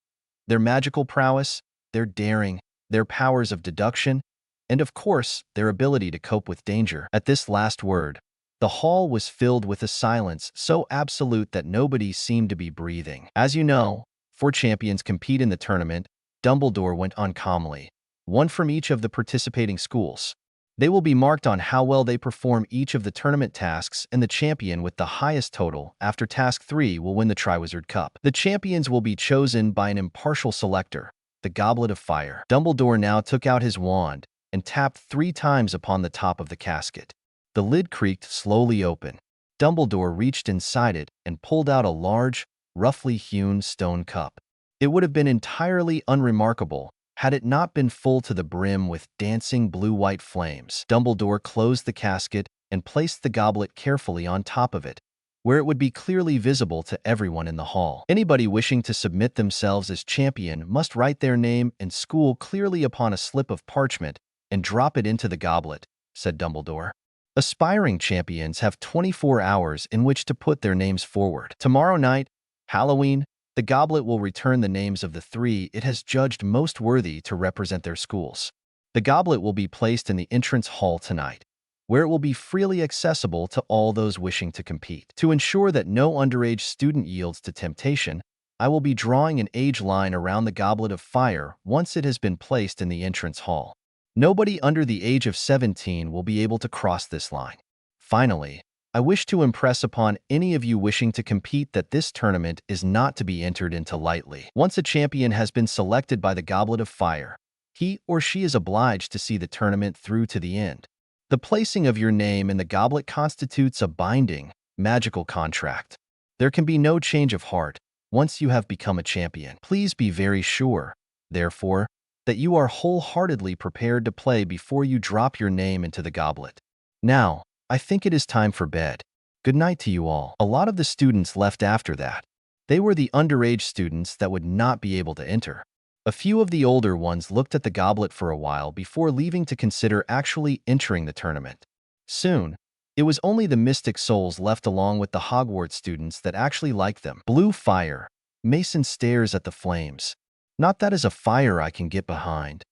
Their magical prowess, their daring, their powers of deduction, and of course, their ability to cope with danger. At this last word, the hall was filled with a silence so absolute that nobody seemed to be breathing. As you know, 4 champions compete in the tournament, Dumbledore went on calmly. 1 from each of the participating schools. They will be marked on how well they perform each of the tournament tasks, and the champion with the highest total after Task 3 will win the Triwizard Cup. The champions will be chosen by an impartial selector, the Goblet of Fire. Dumbledore now took out his wand and tapped 3 times upon the top of the casket. The lid creaked slowly open. Dumbledore reached inside it and pulled out a large, roughly hewn stone cup. It would have been entirely unremarkable had it not been full to the brim with dancing blue-white flames. Dumbledore closed the casket and placed the goblet carefully on top of it, where it would be clearly visible to everyone in the hall. Anybody wishing to submit themselves as champion must write their name and school clearly upon a slip of parchment and drop it into the goblet, said Dumbledore. Aspiring champions have 24 hours in which to put their names forward. Tomorrow night, Halloween, the goblet will return the names of the 3 it has judged most worthy to represent their schools. The goblet will be placed in the entrance hall tonight, where it will be freely accessible to all those wishing to compete. To ensure that no underage student yields to temptation, I will be drawing an age line around the Goblet of Fire once it has been placed in the entrance hall. Nobody under the age of 17 will be able to cross this line. Finally, I wish to impress upon any of you wishing to compete that this tournament is not to be entered into lightly. Once a champion has been selected by the Goblet of Fire, he or she is obliged to see the tournament through to the end. The placing of your name in the goblet constitutes a binding, magical contract. There can be no change of heart once you have become a champion. Please be very sure, therefore, that you are wholeheartedly prepared to play before you drop your name into the goblet. Now, I think it is time for bed. Good night to you all. A lot of the students left after that. They were the underage students that would not be able to enter. A few of the older ones looked at the goblet for a while before leaving to consider actually entering the tournament. Soon, it was only the mystic souls left along with the Hogwarts students that actually liked them. Blue fire. Mason stares at the flames. Not that is a fire I can get behind.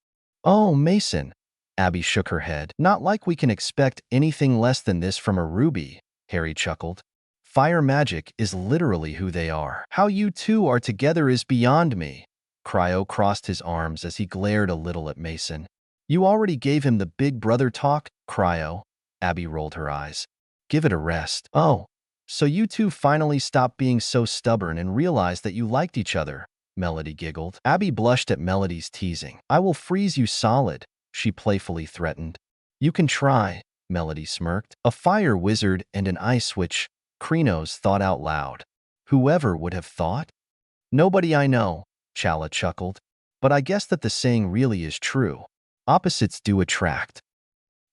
Oh, Mason. Abby shook her head. Not like we can expect anything less than this from a Ruby, Harry chuckled. Fire magic is literally who they are. How you two are together is beyond me. Cryo crossed his arms as he glared a little at Mason. You already gave him the big brother talk, Cryo. Abby rolled her eyes. Give it a rest. Oh, so you two finally stopped being so stubborn and realized that you liked each other, Melody giggled. Abby blushed at Melody's teasing. I will freeze you solid, she playfully threatened. You can try, Melody smirked. A fire wizard and an ice witch, Krenos thought out loud. Whoever would have thought? Nobody I know, Chala chuckled. But I guess that the saying really is true. Opposites do attract.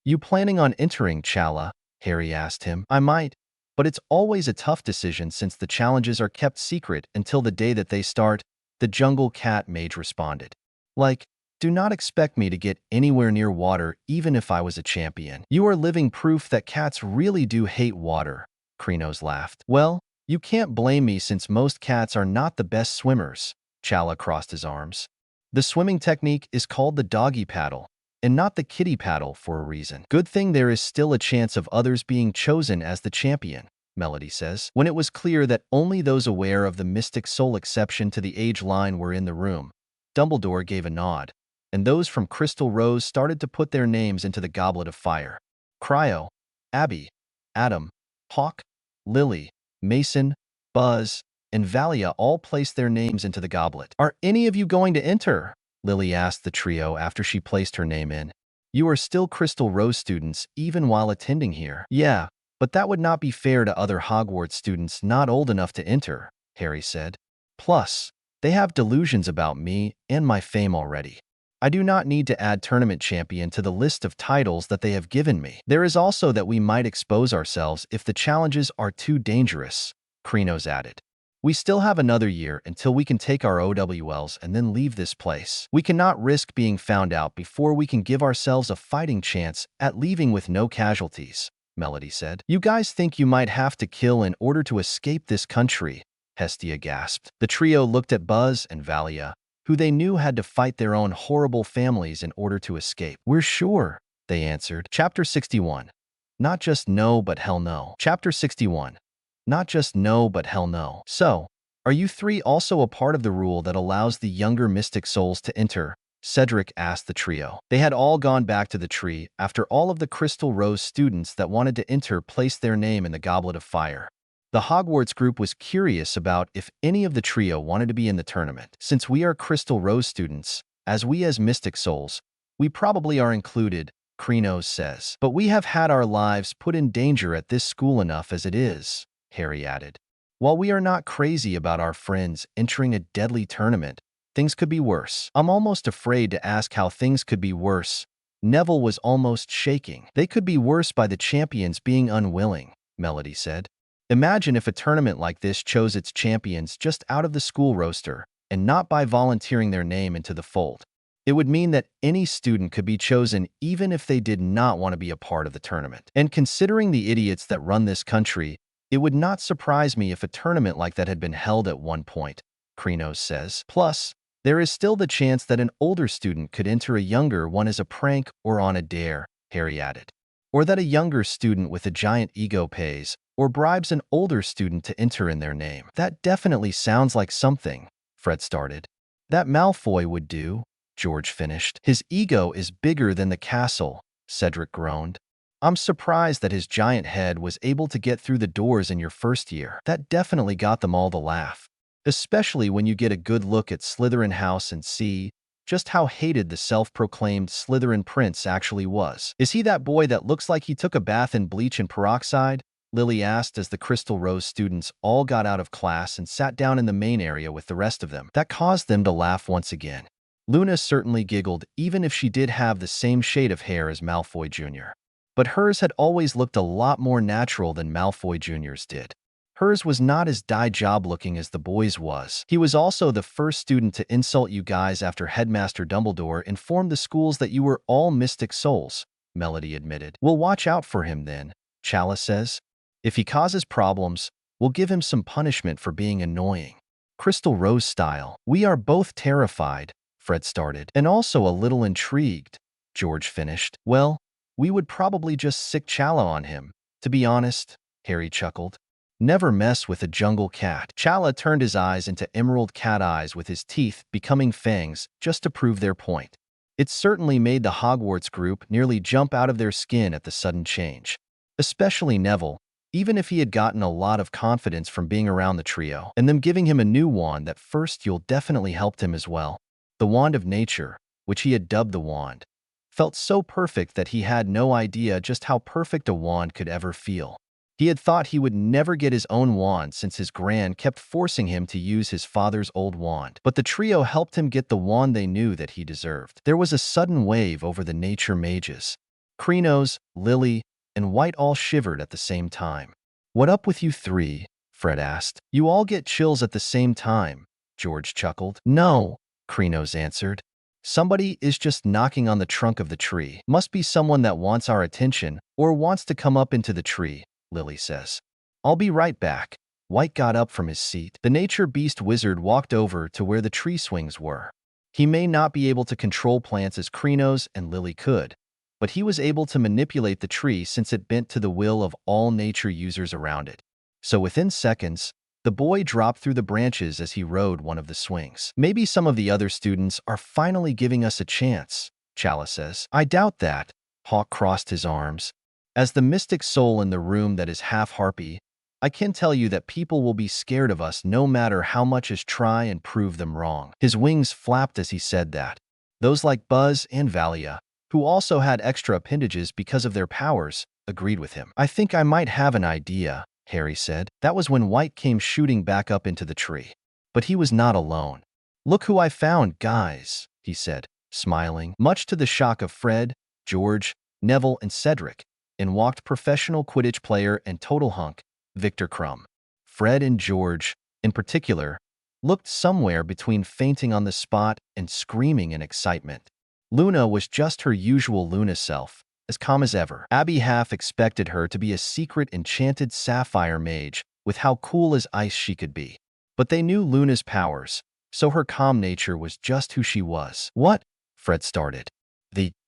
You planning on entering, Chala? Harry asked him. I might, but it's always a tough decision since the challenges are kept secret until the day that they start, the jungle cat mage responded. Like, do not expect me to get anywhere near water even if I was a champion. You are living proof that cats really do hate water, Krenos laughed. Well, you can't blame me since most cats are not the best swimmers, Chala crossed his arms. The swimming technique is called the doggy paddle, and not the kitty paddle for a reason. Good thing there is still a chance of others being chosen as the champion, Melody says. When it was clear that only those aware of the mystic soul exception to the age line were in the room, Dumbledore gave a nod, and those from Crystal Rose started to put their names into the Goblet of Fire. Cryo, Abby, Adam, Hawk, Lily, Mason, Buzz, and Valia all placed their names into the goblet. Are any of you going to enter? Lily asked the trio after she placed her name in. You are still Crystal Rose students even while attending here. Yeah, but that would not be fair to other Hogwarts students not old enough to enter, Harry said. Plus, they have delusions about me and my fame already. I do not need to add tournament champion to the list of titles that they have given me. There is also that we might expose ourselves if the challenges are too dangerous, Krenos added. We still have another year until we can take our OWLs and then leave this place. We cannot risk being found out before we can give ourselves a fighting chance at leaving with no casualties, Melody said. You guys think you might have to kill in order to escape this country, Hestia gasped. The trio looked at Buzz and Valia, who they knew had to fight their own horrible families in order to escape. We're sure, they answered. Chapter 61. Not just no, but hell no. Chapter 61. Not just no, but hell no. So, are you three also a part of the rule that allows the younger mystic souls to enter? Cedric asked the trio. They had all gone back to the tree after all of the Crystal Rose students that wanted to enter placed their name in the Goblet of Fire. The Hogwarts group was curious about if any of the trio wanted to be in the tournament. Since we are Crystal Rose students, as Mystic Souls, we probably are included, Krenos says. But we have had our lives put in danger at this school enough as it is, Harry added. While we are not crazy about our friends entering a deadly tournament, things could be worse. I'm almost afraid to ask how things could be worse. Neville was almost shaking. They could be worse by the champions being unwilling, Melody said. Imagine if a tournament like this chose its champions just out of the school roster and not by volunteering their name into the fold. It would mean that any student could be chosen even if they did not want to be a part of the tournament. And considering the idiots that run this country, it would not surprise me if a tournament like that had been held at one point, Krenos says. Plus, there is still the chance that an older student could enter a younger one as a prank or on a dare, Harry added. Or that a younger student with a giant ego pays or bribes an older student to enter in their name. That definitely sounds like something, Fred started. That Malfoy would do, George finished. His ego is bigger than the castle, Cedric groaned. I'm surprised that his giant head was able to get through the doors in your first year. That definitely got them all to laugh. Especially when you get a good look at Slytherin House and see just how hated the self-proclaimed Slytherin prince actually was. Is he that boy that looks like he took a bath in bleach and peroxide? Lily asked as the Crystal Rose students all got out of class and sat down in the main area with the rest of them. That caused them to laugh once again. Luna certainly giggled even if she did have the same shade of hair as Malfoy Jr. But hers had always looked a lot more natural than Malfoy Jr.'s did. Hers was not as dye-job looking as the boys' was. He was also the first student to insult you guys after Headmaster Dumbledore informed the schools that you were all Mystic Souls, Melody admitted. We'll watch out for him then, Chalice says. If he causes problems, we'll give him some punishment for being annoying. Crystal Rose style. We are both terrified, Fred started, and also a little intrigued, George finished. Well, we would probably just sick Chala on him, to be honest, Harry chuckled. Never mess with a jungle cat. Chala turned his eyes into emerald cat eyes with his teeth becoming fangs just to prove their point. It certainly made the Hogwarts group nearly jump out of their skin at the sudden change. Especially Neville, even if he had gotten a lot of confidence from being around the trio, and them giving him a new wand that first you'll definitely helped him as well. The Wand of Nature, which he had dubbed the Wand, felt so perfect that he had no idea just how perfect a wand could ever feel. He had thought he would never get his own wand since his gran kept forcing him to use his father's old wand. But the trio helped him get the wand they knew that he deserved. There was a sudden wave over the nature mages. Krenos, Lily, and White all shivered at the same time. What up with you three? Fred asked. You all get chills at the same time, George chuckled. No, Krenos answered. Somebody is just knocking on the trunk of the tree. Must be someone that wants our attention or wants to come up into the tree, Lily says. I'll be right back. White got up from his seat. The nature beast wizard walked over to where the tree swings were. He may not be able to control plants as Krenos and Lily could, but he was able to manipulate the tree since it bent to the will of all nature users around it. So within seconds, the boy dropped through the branches as he rode one of the swings. Maybe some of the other students are finally giving us a chance, Chala says. I doubt that. Hawk crossed his arms. As the mystic soul in the room that is half harpy, I can tell you that people will be scared of us no matter how much as try and prove them wrong. His wings flapped as he said that. Those like Buzz and Valia, who also had extra appendages because of their powers, agreed with him. I think I might have an idea, Harry said. That was when White came shooting back up into the tree. But he was not alone. Look who I found, guys, he said, smiling. Much to the shock of Fred, George, Neville, and Cedric, in walked professional Quidditch player and total hunk, Victor Crumb. Fred and George, in particular, looked somewhere between fainting on the spot and screaming in excitement. Luna was just her usual Luna self, as calm as ever. Abby half expected her to be a secret enchanted sapphire mage with how cool as ice she could be. But they knew Luna's powers, so her calm nature was just who she was. What? Fred started.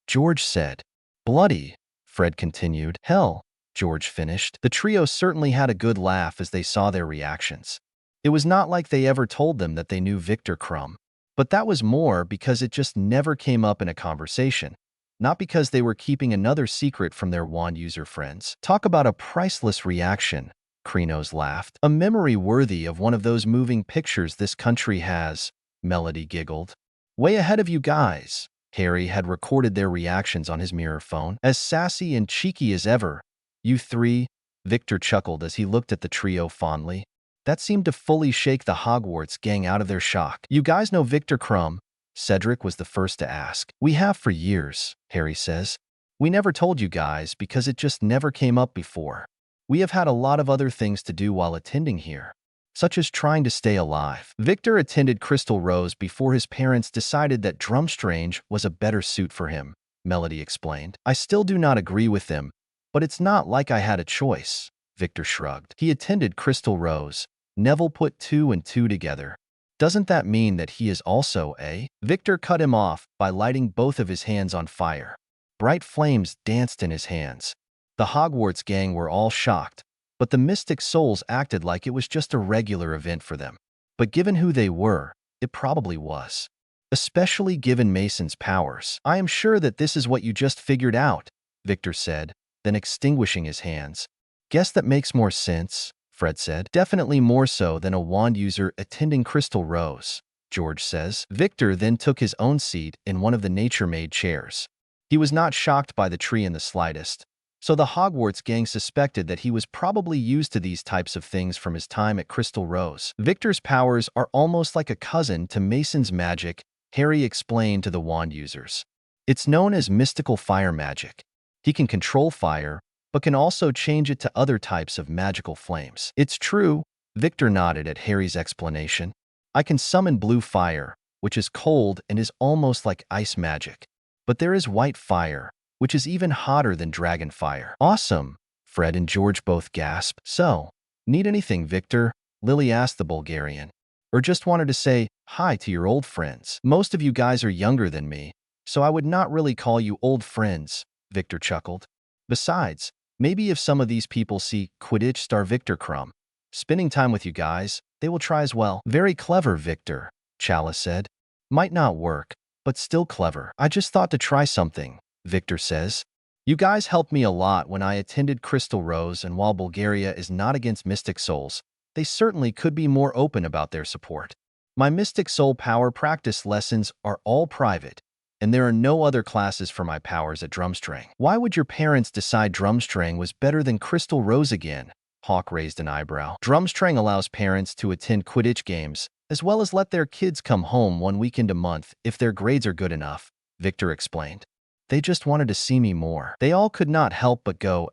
George said. Bloody, Fred continued. Hell, George finished. The trio certainly had a good laugh as they saw their reactions. It was not like they ever told them that they knew Victor Crumb. But that was more because it just never came up in a conversation, not because they were keeping another secret from their wand user friends. Talk about a priceless reaction, Krenos laughed. A memory worthy of one of those moving pictures this country has, Melody giggled. Way ahead of you guys. Harry had recorded their reactions on his mirror phone. As sassy and cheeky as ever. You three, Victor chuckled as he looked at the trio fondly. That seemed to fully shake the Hogwarts gang out of their shock. You guys know Victor Crumb? Cedric was the first to ask. We have for years, Harry says. We never told you guys because it just never came up before. We have had a lot of other things to do while attending here, such as trying to stay alive. Victor attended Crystal Rose before his parents decided that Drumstrange was a better suit for him, Melody explained. I still do not agree with them, but it's not like I had a choice, Victor shrugged. He attended Crystal Rose. Neville put 2 and 2 together. Doesn't that mean that he is also a? Victor cut him off by lighting both of his hands on fire. Bright flames danced in his hands. The Hogwarts gang were all shocked, but the Mystic Souls acted like it was just a regular event for them. But given who they were, it probably was. Especially given Mason's powers. I am sure that this is what you just figured out, Victor said, then extinguishing his hands. Guess that makes more sense, Fred said. Definitely more so than a wand user attending Crystal Rose, George says. Victor then took his own seat in one of the nature-made chairs. He was not shocked by the tree in the slightest, so the Hogwarts gang suspected that he was probably used to these types of things from his time at Crystal Rose. Victor's powers are almost like a cousin to Mason's magic, Harry explained to the wand users. It's known as mystical fire magic. He can control fire, but can also change it to other types of magical flames. It's true, Victor nodded at Harry's explanation. I can summon blue fire, which is cold and is almost like ice magic. But there is white fire, which is even hotter than dragon fire. Awesome, Fred and George both gasped. So, need anything, Victor? Lily asked the Bulgarian. Or just wanted to say hi to your old friends. Most of you guys are younger than me, so I would not really call you old friends, Victor chuckled. Besides, maybe if some of these people see Quidditch star Victor Crumb spending time with you guys, they will try as well. Very clever, Victor, Chalice said. Might not work, but still clever. I just thought to try something, Victor says. You guys helped me a lot when I attended Crystal Rose, and while Bulgaria is not against Mystic Souls, they certainly could be more open about their support. My Mystic Soul power practice lessons are all private, and there are no other classes for my powers at Drumstring. Why would your parents decide Drumstring was better than Crystal Rose again? Hawk raised an eyebrow. Drumstring allows parents to attend Quidditch games, as well as let their kids come home 1 weekend a month if their grades are good enough, Victor explained. They just wanted to see me more. They all could not help but go,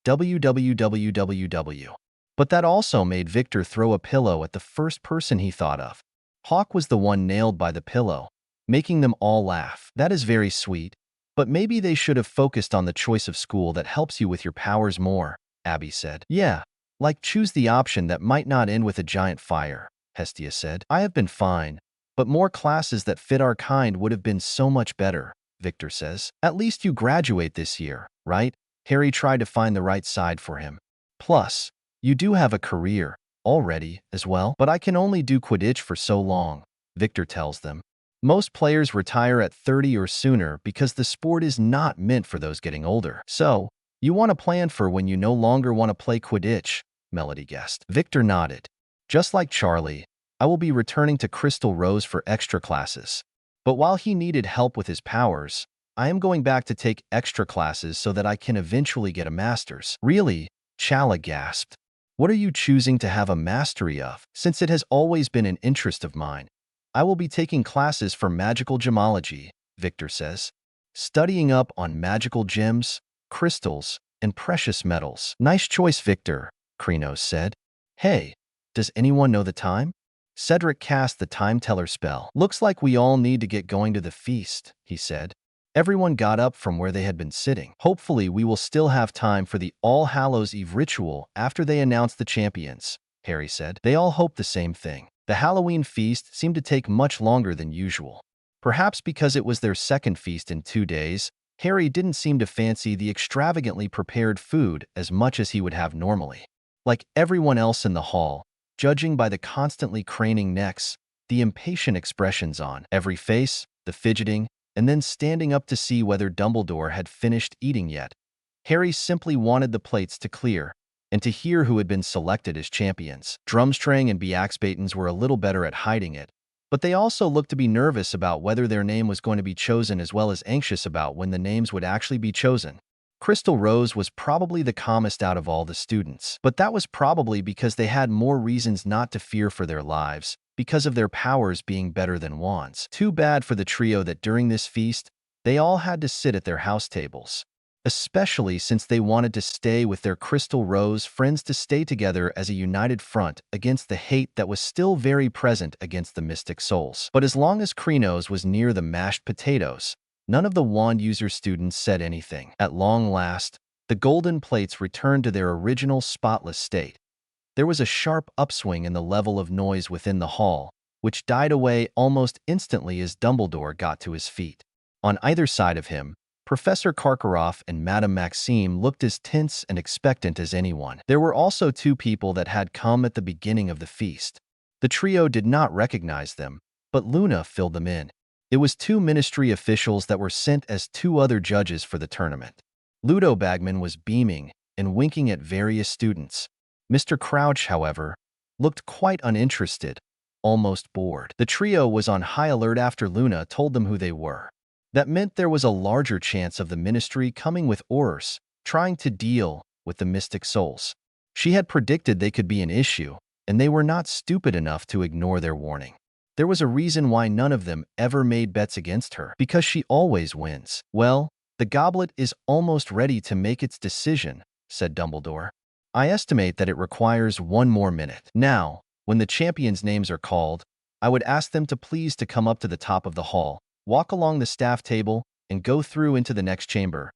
www. But that also made Victor throw a pillow at the first person he thought of. Hawk was the one nailed by the pillow, making them all laugh. That is very sweet, but maybe they should have focused on the choice of school that helps you with your powers more, Abby said. Yeah, like choose the option that might not end with a giant fire, Hestia said. I have been fine, but more classes that fit our kind would have been so much better, Victor says. At least you graduate this year, right? Harry tried to find the right side for him. Plus, you do have a career already as well. But I can only do Quidditch for so long, Victor tells them. Most players retire at 30 or sooner because the sport is not meant for those getting older. So, you want to plan for when you no longer want to play Quidditch, Melody guessed. Victor nodded. Just like Charlie, I will be returning to Crystal Rose for extra classes. But while he needed help with his powers, I am going back to take extra classes so that I can eventually get a master's. Really? Chala gasped. What are you choosing to have a mastery of? Since it has always been an interest of mine, I will be taking classes for magical gemology, Victor says. Studying up on magical gems, crystals, and precious metals. Nice choice, Victor, Krenos said. Hey, does anyone know the time? Cedric cast the time teller spell. Looks like we all need to get going to the feast, he said. Everyone got up from where they had been sitting. Hopefully we will still have time for the All Hallows Eve ritual after they announce the champions, Harry said. They all hoped the same thing. The Halloween feast seemed to take much longer than usual. Perhaps because it was their second feast in 2 days, Harry didn't seem to fancy the extravagantly prepared food as much as he would have normally. Like everyone else in the hall, judging by the constantly craning necks, the impatient expressions on every face, the fidgeting, and then standing up to see whether Dumbledore had finished eating yet. Harry simply wanted the plates to clear, and to hear who had been selected as champions. Durmstrang and Beaxbatons were a little better at hiding it, but they also looked to be nervous about whether their name was going to be chosen as well as anxious about when the names would actually be chosen. Crystal Rose was probably the calmest out of all the students, but that was probably because they had more reasons not to fear for their lives, because of their powers being better than wands. Too bad for the trio that during this feast, they all had to sit at their house tables, especially since they wanted to stay with their Crystal Rose friends to stay together as a united front against the hate that was still very present against the Mystic Souls. But as long as Krenos was near the mashed potatoes, none of the wand user students said anything. At long last, the golden plates returned to their original spotless state. There was a sharp upswing in the level of noise within the hall, which died away almost instantly as Dumbledore got to his feet. On either side of him, Professor Karkaroff and Madame Maxime looked as tense and expectant as anyone. There were also two people that had come at the beginning of the feast. The trio did not recognize them, but Luna filled them in. It was two ministry officials that were sent as two other judges for the tournament. Ludo Bagman was beaming and winking at various students. Mr. Crouch, however, looked quite uninterested, almost bored. The trio was on high alert after Luna told them who they were. That meant there was a larger chance of the ministry coming with Aurors, trying to deal with the Mystic Souls. She had predicted they could be an issue, and they were not stupid enough to ignore their warning. There was a reason why none of them ever made bets against her, because she always wins. Well, the Goblet is almost ready to make its decision, said Dumbledore. I estimate that it requires 1 more minute. Now, when the champions' names are called, I would ask them to please to come up to the top of the hall, walk along the staff table, and go through into the next chamber.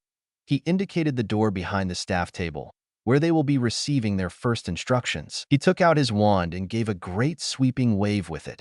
He indicated the door behind the staff table, where they will be receiving their first instructions. He took out his wand and gave a great sweeping wave with it.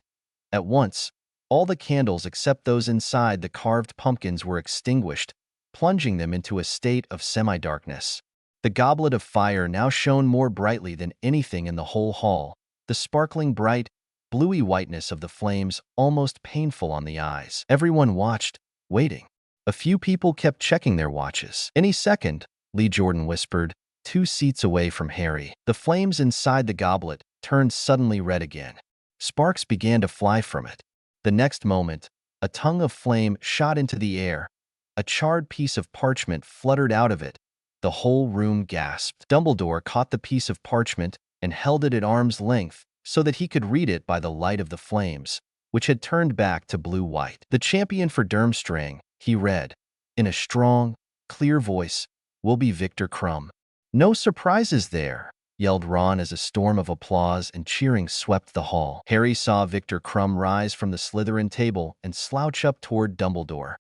At once, all the candles except those inside the carved pumpkins were extinguished, plunging them into a state of semi-darkness. The goblet of fire now shone more brightly than anything in the whole hall, the sparkling bright, bluey whiteness of the flames almost painful on the eyes. Everyone watched, waiting. A few people kept checking their watches. Any second, Lee Jordan whispered, 2 seats away from Harry. The flames inside the goblet turned suddenly red again. Sparks began to fly from it. The next moment, a tongue of flame shot into the air. A charred piece of parchment fluttered out of it. The whole room gasped. Dumbledore caught the piece of parchment and held it at arm's length so that he could read it by the light of the flames, which had turned back to blue-white. The champion for Durmstrang, he read, in a strong, clear voice, will be Victor Krum. No surprises there, yelled Ron as a storm of applause and cheering swept the hall. Harry saw Victor Krum rise from the Slytherin table and slouch up toward Dumbledore.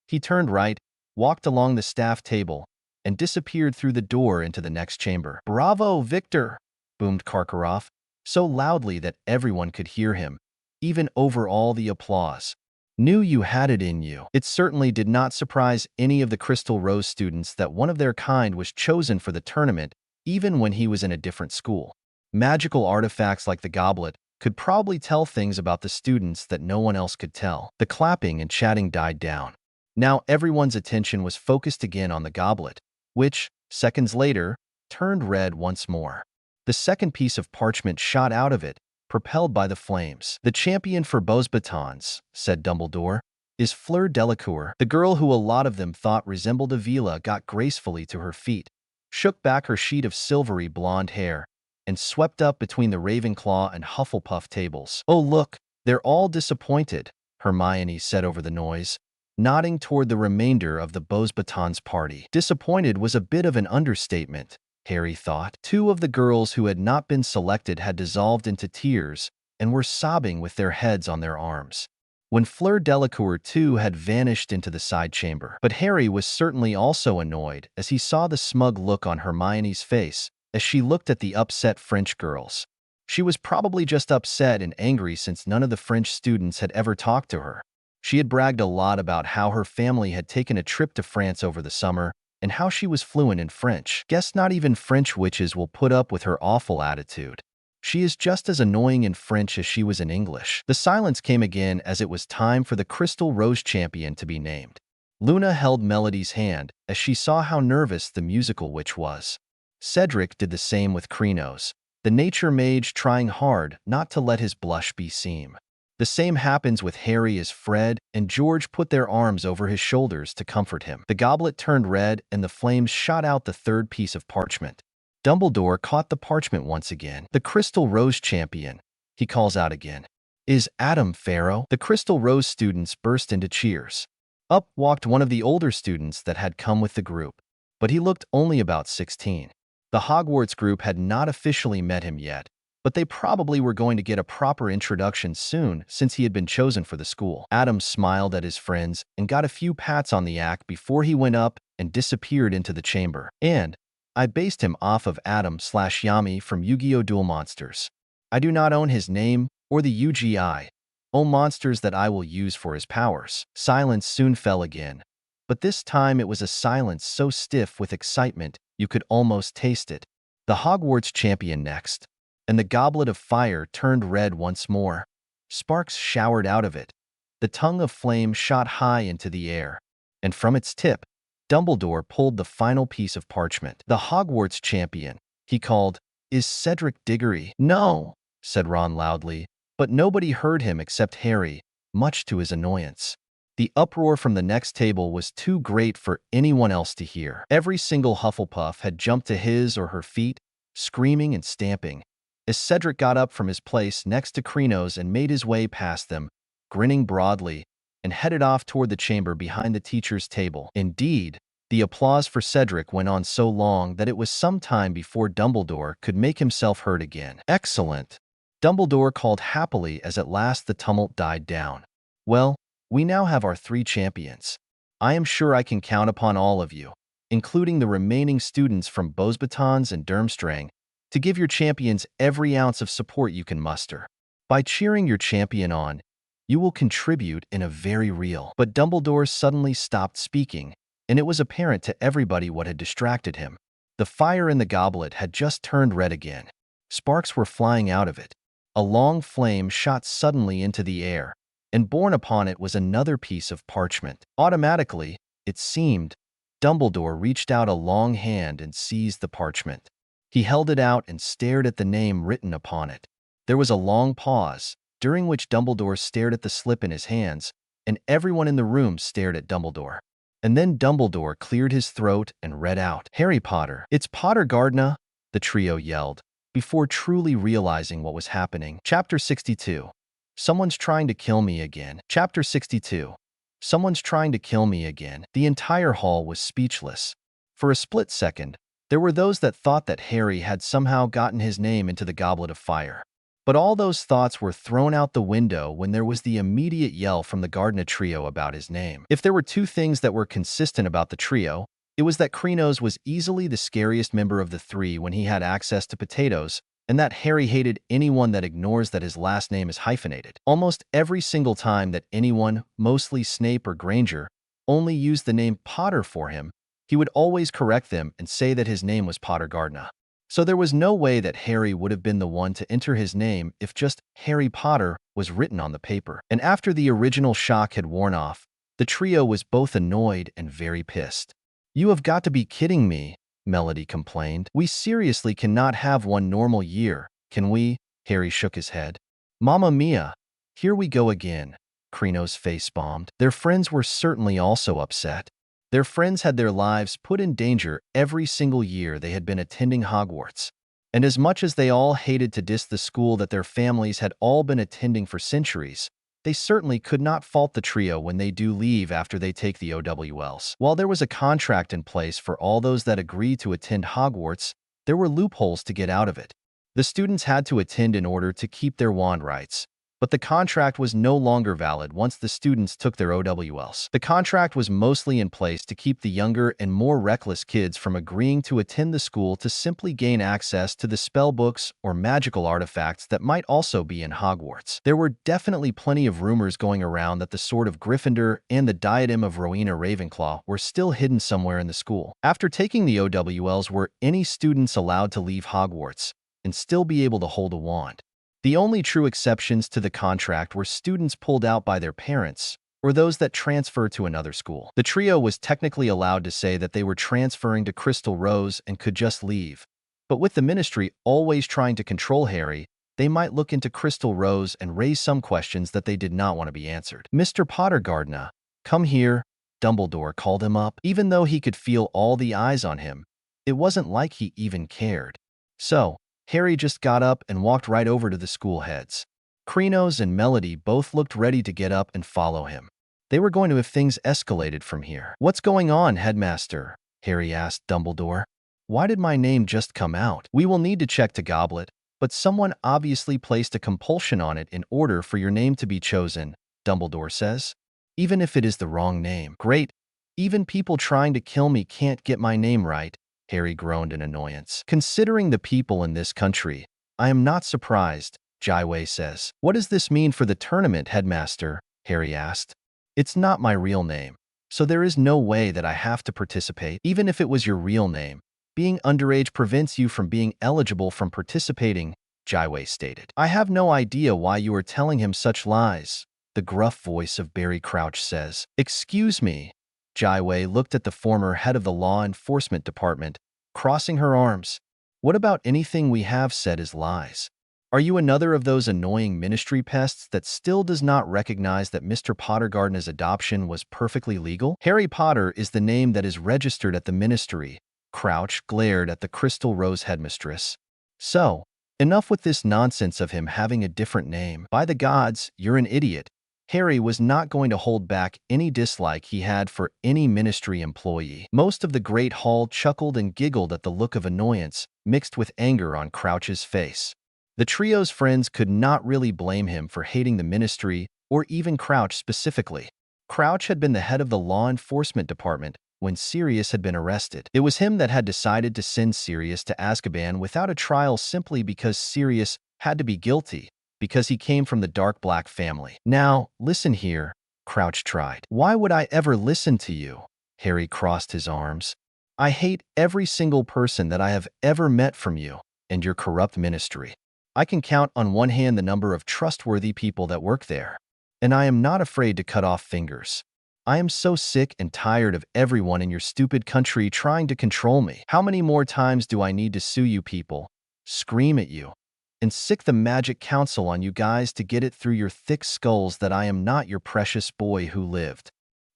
He turned right, walked along the staff table, and disappeared through the door into the next chamber. "Bravo, Victor!" boomed Karkaroff, so loudly that everyone could hear him, even over all the applause. "Knew you had it in you." It certainly did not surprise any of the Crystal Rose students that one of their kind was chosen for the tournament, even when he was in a different school. Magical artifacts like the goblet could probably tell things about the students that no one else could tell. The clapping and chatting died down. Now everyone's attention was focused again on the goblet, which, seconds later, turned red once more. The second piece of parchment shot out of it, propelled by the flames. "The champion for Beauxbatons," said Dumbledore, "is Fleur Delacour." The girl who a lot of them thought resembled Avila got gracefully to her feet, shook back her sheet of silvery blonde hair, and swept up between the Ravenclaw and Hufflepuff tables. "Oh look, they're all disappointed," Hermione said over the noise, nodding toward the remainder of the Beauxbatons party. Disappointed was a bit of an understatement, Harry thought. 2 of the girls who had not been selected had dissolved into tears and were sobbing with their heads on their arms. When Fleur Delacour too had vanished into the side chamber. But Harry was certainly also annoyed as he saw the smug look on Hermione's face as she looked at the upset French girls. She was probably just upset and angry since none of the French students had ever talked to her. She had bragged a lot about how her family had taken a trip to France over the summer and how she was fluent in French. Guess not even French witches will put up with her awful attitude. She is just as annoying in French as she was in English. The silence came again as it was time for the Crystal Rose champion to be named. Luna held Melody's hand as she saw how nervous the musical witch was. Cedric did the same with Krenos, the nature mage trying hard not to let his blush be seen. The same happens with Harry as Fred and George put their arms over his shoulders to comfort him. The goblet turned red and the flames shot out the third piece of parchment. Dumbledore caught the parchment once again. The Crystal Rose champion, he calls out again. Is Adam Pharaoh? The Crystal Rose students burst into cheers. Up walked one of the older students that had come with the group, but he looked only about 16. The Hogwarts group had not officially met him yet, but they probably were going to get a proper introduction soon since he had been chosen for the school. Adam smiled at his friends and got a few pats on the act before he went up and disappeared into the chamber. And I based him off of Adam/Yami from Yu-Gi-Oh! Duel Monsters. I do not own his name or the UGI. Own monsters that I will use for his powers. Silence soon fell again, but this time it was a silence so stiff with excitement you could almost taste it. The Hogwarts champion next, and the goblet of fire turned red once more. Sparks showered out of it. The tongue of flame shot high into the air, and from its tip, Dumbledore pulled the final piece of parchment. The Hogwarts champion, he called, is Cedric Diggory. No, said Ron loudly, but nobody heard him except Harry, much to his annoyance. The uproar from the next table was too great for anyone else to hear. Every single Hufflepuff had jumped to his or her feet, screaming and stamping, as Cedric got up from his place next to Krenos and made his way past them, grinning broadly, and headed off toward the chamber behind the teacher's table. Indeed, the applause for Cedric went on so long that it was some time before Dumbledore could make himself heard again. Excellent, Dumbledore called happily as at last the tumult died down. Well, we now have our 3 champions. I am sure I can count upon all of you, including the remaining students from Beauxbatons and Durmstrang, to give your champions every ounce of support you can muster. By cheering your champion on, you will contribute in a very real. But Dumbledore suddenly stopped speaking, and it was apparent to everybody what had distracted him. The fire in the goblet had just turned red again. Sparks were flying out of it. A long flame shot suddenly into the air, and borne upon it was another piece of parchment. Automatically, it seemed, Dumbledore reached out a long hand and seized the parchment. He held it out and stared at the name written upon it. There was a long pause, during which Dumbledore stared at the slip in his hands, and everyone in the room stared at Dumbledore. And then Dumbledore cleared his throat and read out, Harry Potter. It's Potter Gardner, the trio yelled, before truly realizing what was happening. Chapter 62. Someone's trying to kill me again. Chapter 62. Someone's trying to kill me again. The entire hall was speechless. For a split second, there were those that thought that Harry had somehow gotten his name into the Goblet of Fire. But all those thoughts were thrown out the window when there was the immediate yell from the Gardner trio about his name. If there were 2 things that were consistent about the trio, it was that Krenos was easily the scariest member of the 3 when he had access to potatoes, and that Harry hated anyone that ignores that his last name is hyphenated. Almost every single time that anyone, mostly Snape or Granger, only used the name Potter for him, he would always correct them and say that his name was Potter Gardner. So there was no way that Harry would have been the one to enter his name if just Harry Potter was written on the paper. And after the original shock had worn off, the trio was both annoyed and very pissed. You have got to be kidding me, Melody complained. We seriously cannot have one normal year, can we? Harry shook his head. Mamma mia, here we go again, Krenos face-bombed. Their friends were certainly also upset. Their friends had their lives put in danger every single year they had been attending Hogwarts. And as much as they all hated to diss the school that their families had all been attending for centuries, they certainly could not fault the trio when they do leave after they take the OWLs. While there was a contract in place for all those that agreed to attend Hogwarts, there were loopholes to get out of it. The students had to attend in order to keep their wand rights, but the contract was no longer valid once the students took their OWLs. The contract was mostly in place to keep the younger and more reckless kids from agreeing to attend the school to simply gain access to the spellbooks or magical artifacts that might also be in Hogwarts. There were definitely plenty of rumors going around that the Sword of Gryffindor and the Diadem of Rowena Ravenclaw were still hidden somewhere in the school. After taking the OWLs, were any students allowed to leave Hogwarts? and still be able to hold a wand. The only true exceptions to the contract were students pulled out by their parents or those that transfer to another school. The trio was technically allowed to say that they were transferring to Crystal Rose and could just leave. But with the Ministry always trying to control Harry, they might look into Crystal Rose and raise some questions that they did not want to be answered. "Mr. Pottergardner, come here," Dumbledore called him up. Even though he could feel all the eyes on him, it wasn't like he even cared. So, Harry just got up and walked right over to the school heads. Krenos and Melody both looked ready to get up and follow him. They were going to have things escalated from here. "What's going on, Headmaster?" Harry asked Dumbledore. "Why did my name just come out?" "We will need to check to Goblet, but someone obviously placed a compulsion on it in order for your name to be chosen," Dumbledore says. "Even if it is the wrong name." "Great. Even people trying to kill me can't get my name right," Harry groaned in annoyance. "Considering the people in this country, I am not surprised," Jiwei says. "What does this mean for the tournament, Headmaster?" Harry asked. "It's not my real name, so there is no way that I have to participate. Even if it was your real name, being underage prevents you from being eligible from participating," Jiwei stated. "I have no idea why you are telling him such lies," the gruff voice of Barry Crouch says. "Excuse me." Jiwei looked at the former head of the law enforcement department, crossing her arms. "What about anything we have said is lies? Are you another of those annoying ministry pests that still does not recognize that Mr. Pottergardner's adoption was perfectly legal? Harry Potter is the name that is registered at the ministry." Crouch glared at the Crystal Rose headmistress. "So, enough with this nonsense of him having a different name. By the gods, you're an idiot." Harry was not going to hold back any dislike he had for any ministry employee. Most of the Great Hall chuckled and giggled at the look of annoyance mixed with anger on Crouch's face. The trio's friends could not really blame him for hating the ministry or even Crouch specifically. Crouch had been the head of the law enforcement department when Sirius had been arrested. It was him that had decided to send Sirius to Azkaban without a trial simply because Sirius had to be guilty, because he came from the dark black family. "Now, listen here," Crouch tried. "Why would I ever listen to you?" Harry crossed his arms. "I hate every single person that I have ever met from you and your corrupt ministry. I can count on one hand the number of trustworthy people that work there, and I am not afraid to cut off fingers. I am so sick and tired of everyone in your stupid country trying to control me. How many more times do I need to sue you people, scream at you, and sick the magic council on you guys to get it through your thick skulls that I am not your precious boy who lived?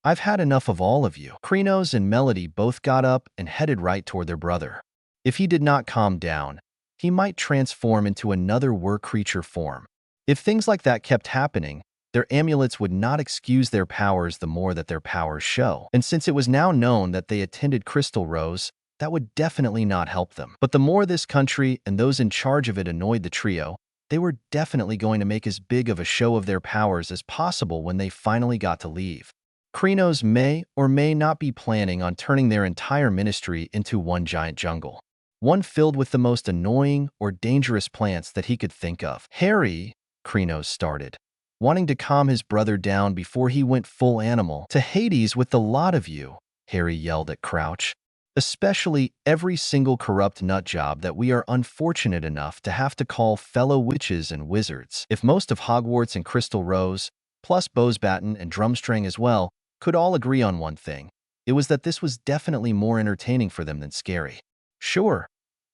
I've had enough of all of you." Krenos and Melody both got up and headed right toward their brother. If he did not calm down, he might transform into another creature form. If things like that kept happening, their amulets would not excuse their powers the more that their powers show. And since it was now known that they attended Crystal Rose, that would definitely not help them. But the more this country and those in charge of it annoyed the trio, they were definitely going to make as big of a show of their powers as possible when they finally got to leave. Krenos may or may not be planning on turning their entire ministry into one giant jungle, one filled with the most annoying or dangerous plants that he could think of. "Harry," Krenos started, wanting to calm his brother down before he went full animal. "To Hades with the lot of you," Harry yelled at Crouch. "Especially every single corrupt nutjob that we are unfortunate enough to have to call fellow witches and wizards." If most of Hogwarts and Crystal Rose, plus Bosebatten and Drumstring as well, could all agree on one thing, it was that this was definitely more entertaining for them than scary. Sure,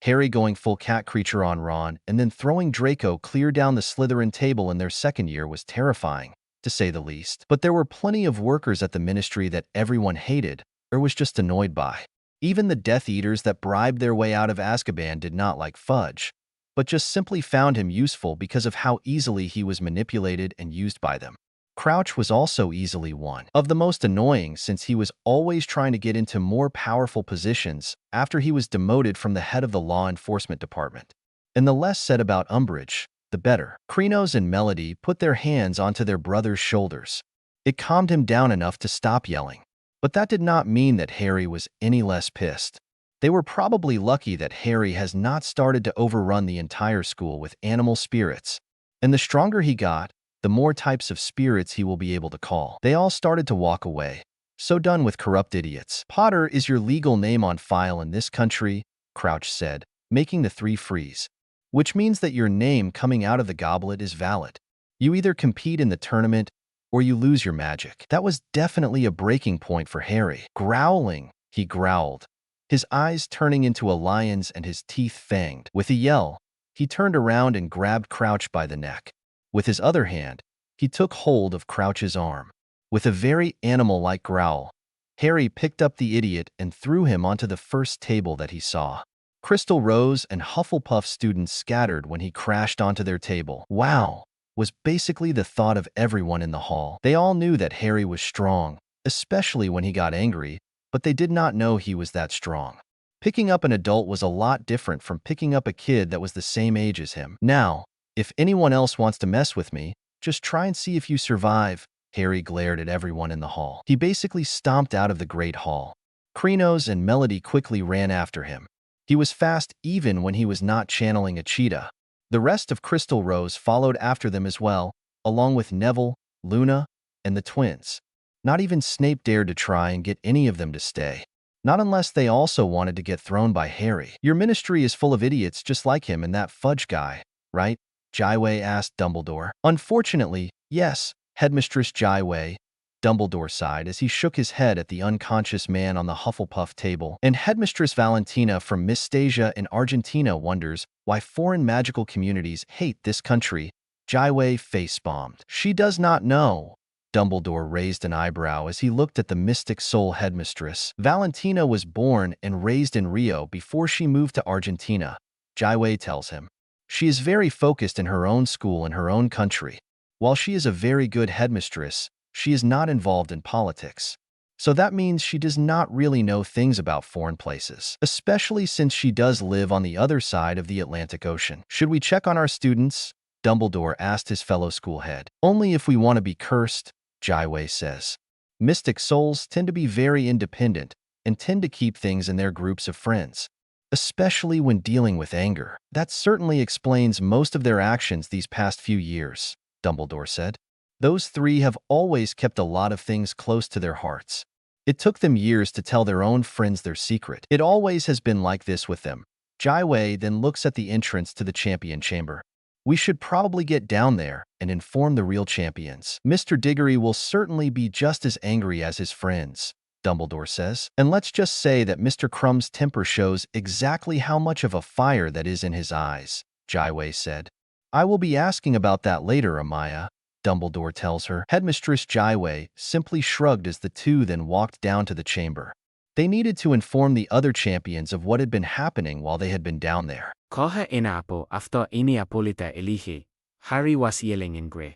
Harry going full cat creature on Ron and then throwing Draco clear down the Slytherin table in their second year was terrifying, to say the least. But there were plenty of workers at the ministry that everyone hated or was just annoyed by. Even the Death Eaters that bribed their way out of Azkaban did not like Fudge, but just simply found him useful because of how easily he was manipulated and used by them. Crouch was also easily one of the most annoying since he was always trying to get into more powerful positions after he was demoted from the head of the law enforcement department. And the less said about Umbridge, the better. Krenos and Melody put their hands onto their brother's shoulders. It calmed him down enough to stop yelling. But that did not mean that Harry was any less pissed. They were probably lucky that Harry has not started to overrun the entire school with animal spirits. And the stronger he got, the more types of spirits he will be able to call. They all started to walk away. So done with corrupt idiots. "Potter is your legal name on file in this country," Crouch said, making the three freeze. which means that your name coming out of the goblet is valid. You either compete in the tournament or you lose your magic. That was definitely a breaking point for Harry. Growling, he growled, his eyes turning into a lion's and his teeth fanged. With a yell, he turned around and grabbed Crouch by the neck. With his other hand, he took hold of Crouch's arm. With a very animal-like growl, Harry picked up the idiot and threw him onto the first table that he saw. Crystal Rose and Hufflepuff students scattered when he crashed onto their table. Wow, was basically the thought of everyone in the hall. They all knew that Harry was strong, especially when he got angry, but they did not know he was that strong. Picking up an adult was a lot different from picking up a kid that was the same age as him. Now, if anyone else wants to mess with me, just try and see if you survive. Harry glared at everyone in the hall. He basically stomped out of the Great Hall. Krenos and Melody quickly ran after him. He was fast even when he was not channeling a cheetah. The rest of Crystal Rose followed after them as well, along with Neville, Luna, and the twins. Not even Snape dared to try and get any of them to stay. Not unless they also wanted to get thrown by Harry. Your ministry is full of idiots just like him and that fudge guy, right? Jaiwei asked Dumbledore. Unfortunately, yes, Headmistress Jaiwei, Dumbledore sighed as he shook his head at the unconscious man on the Hufflepuff table. And Headmistress Valentina from Mistasia in Argentina wonders why foreign magical communities hate this country. Jaiwei face-bombed. She does not know. Dumbledore raised an eyebrow as he looked at the Mystic Soul headmistress. Valentina was born and raised in Rio before she moved to Argentina, Jaiwei tells him. She is very focused in her own school and her own country. While she is a very good headmistress, she is not involved in politics. So that means she does not really know things about foreign places, especially since she does live on the other side of the Atlantic Ocean. Should we check on our students? Dumbledore asked his fellow school head. Only if we want to be cursed, Jaiwei says. Mystic souls tend to be very independent and tend to keep things in their groups of friends, especially when dealing with anger. That certainly explains most of their actions these past few years, Dumbledore said. Those three have always kept a lot of things close to their hearts. It took them years to tell their own friends their secret. It always has been like this with them. Jaiwei then looks at the entrance to the champion chamber. We should probably get down there and inform the real champions. Mr. Diggory will certainly be just as angry as his friends, Dumbledore says. And let's just say that Mr. Crumb's temper shows exactly how much of a fire that is in his eyes, Jaiwei said. I will be asking about that later, Amaya, Dumbledore tells her. Headmistress Jaiwei simply shrugged as the two then walked down to the chamber. They needed to inform the other champions of what had been happening while they had been down there. Coge en apo after ini apolita elige, Harry was yelling in grey.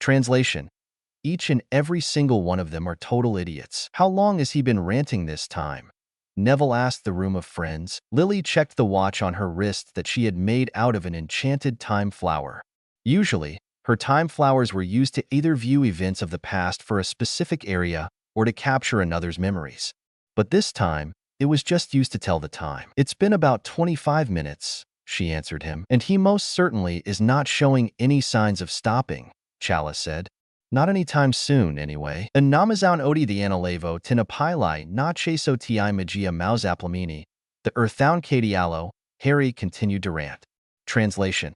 Translation. Each and every single one of them are total idiots. How long has he been ranting this time? Neville asked the room of friends. Lily checked the watch on her wrist that she had made out of an enchanted time flower. Usually, her time flowers were used to either view events of the past for a specific area or to capture another's memories. But this time, it was just used to tell the time. It's been about 25 minutes, she answered him, and he most certainly is not showing any signs of stopping, Chalice said. Not anytime soon, anyway. And Namazan odi the Analevo tinapilai na cheso ti magia mausaplamini, the earthoun cadialo, Harry continued to rant. Translation.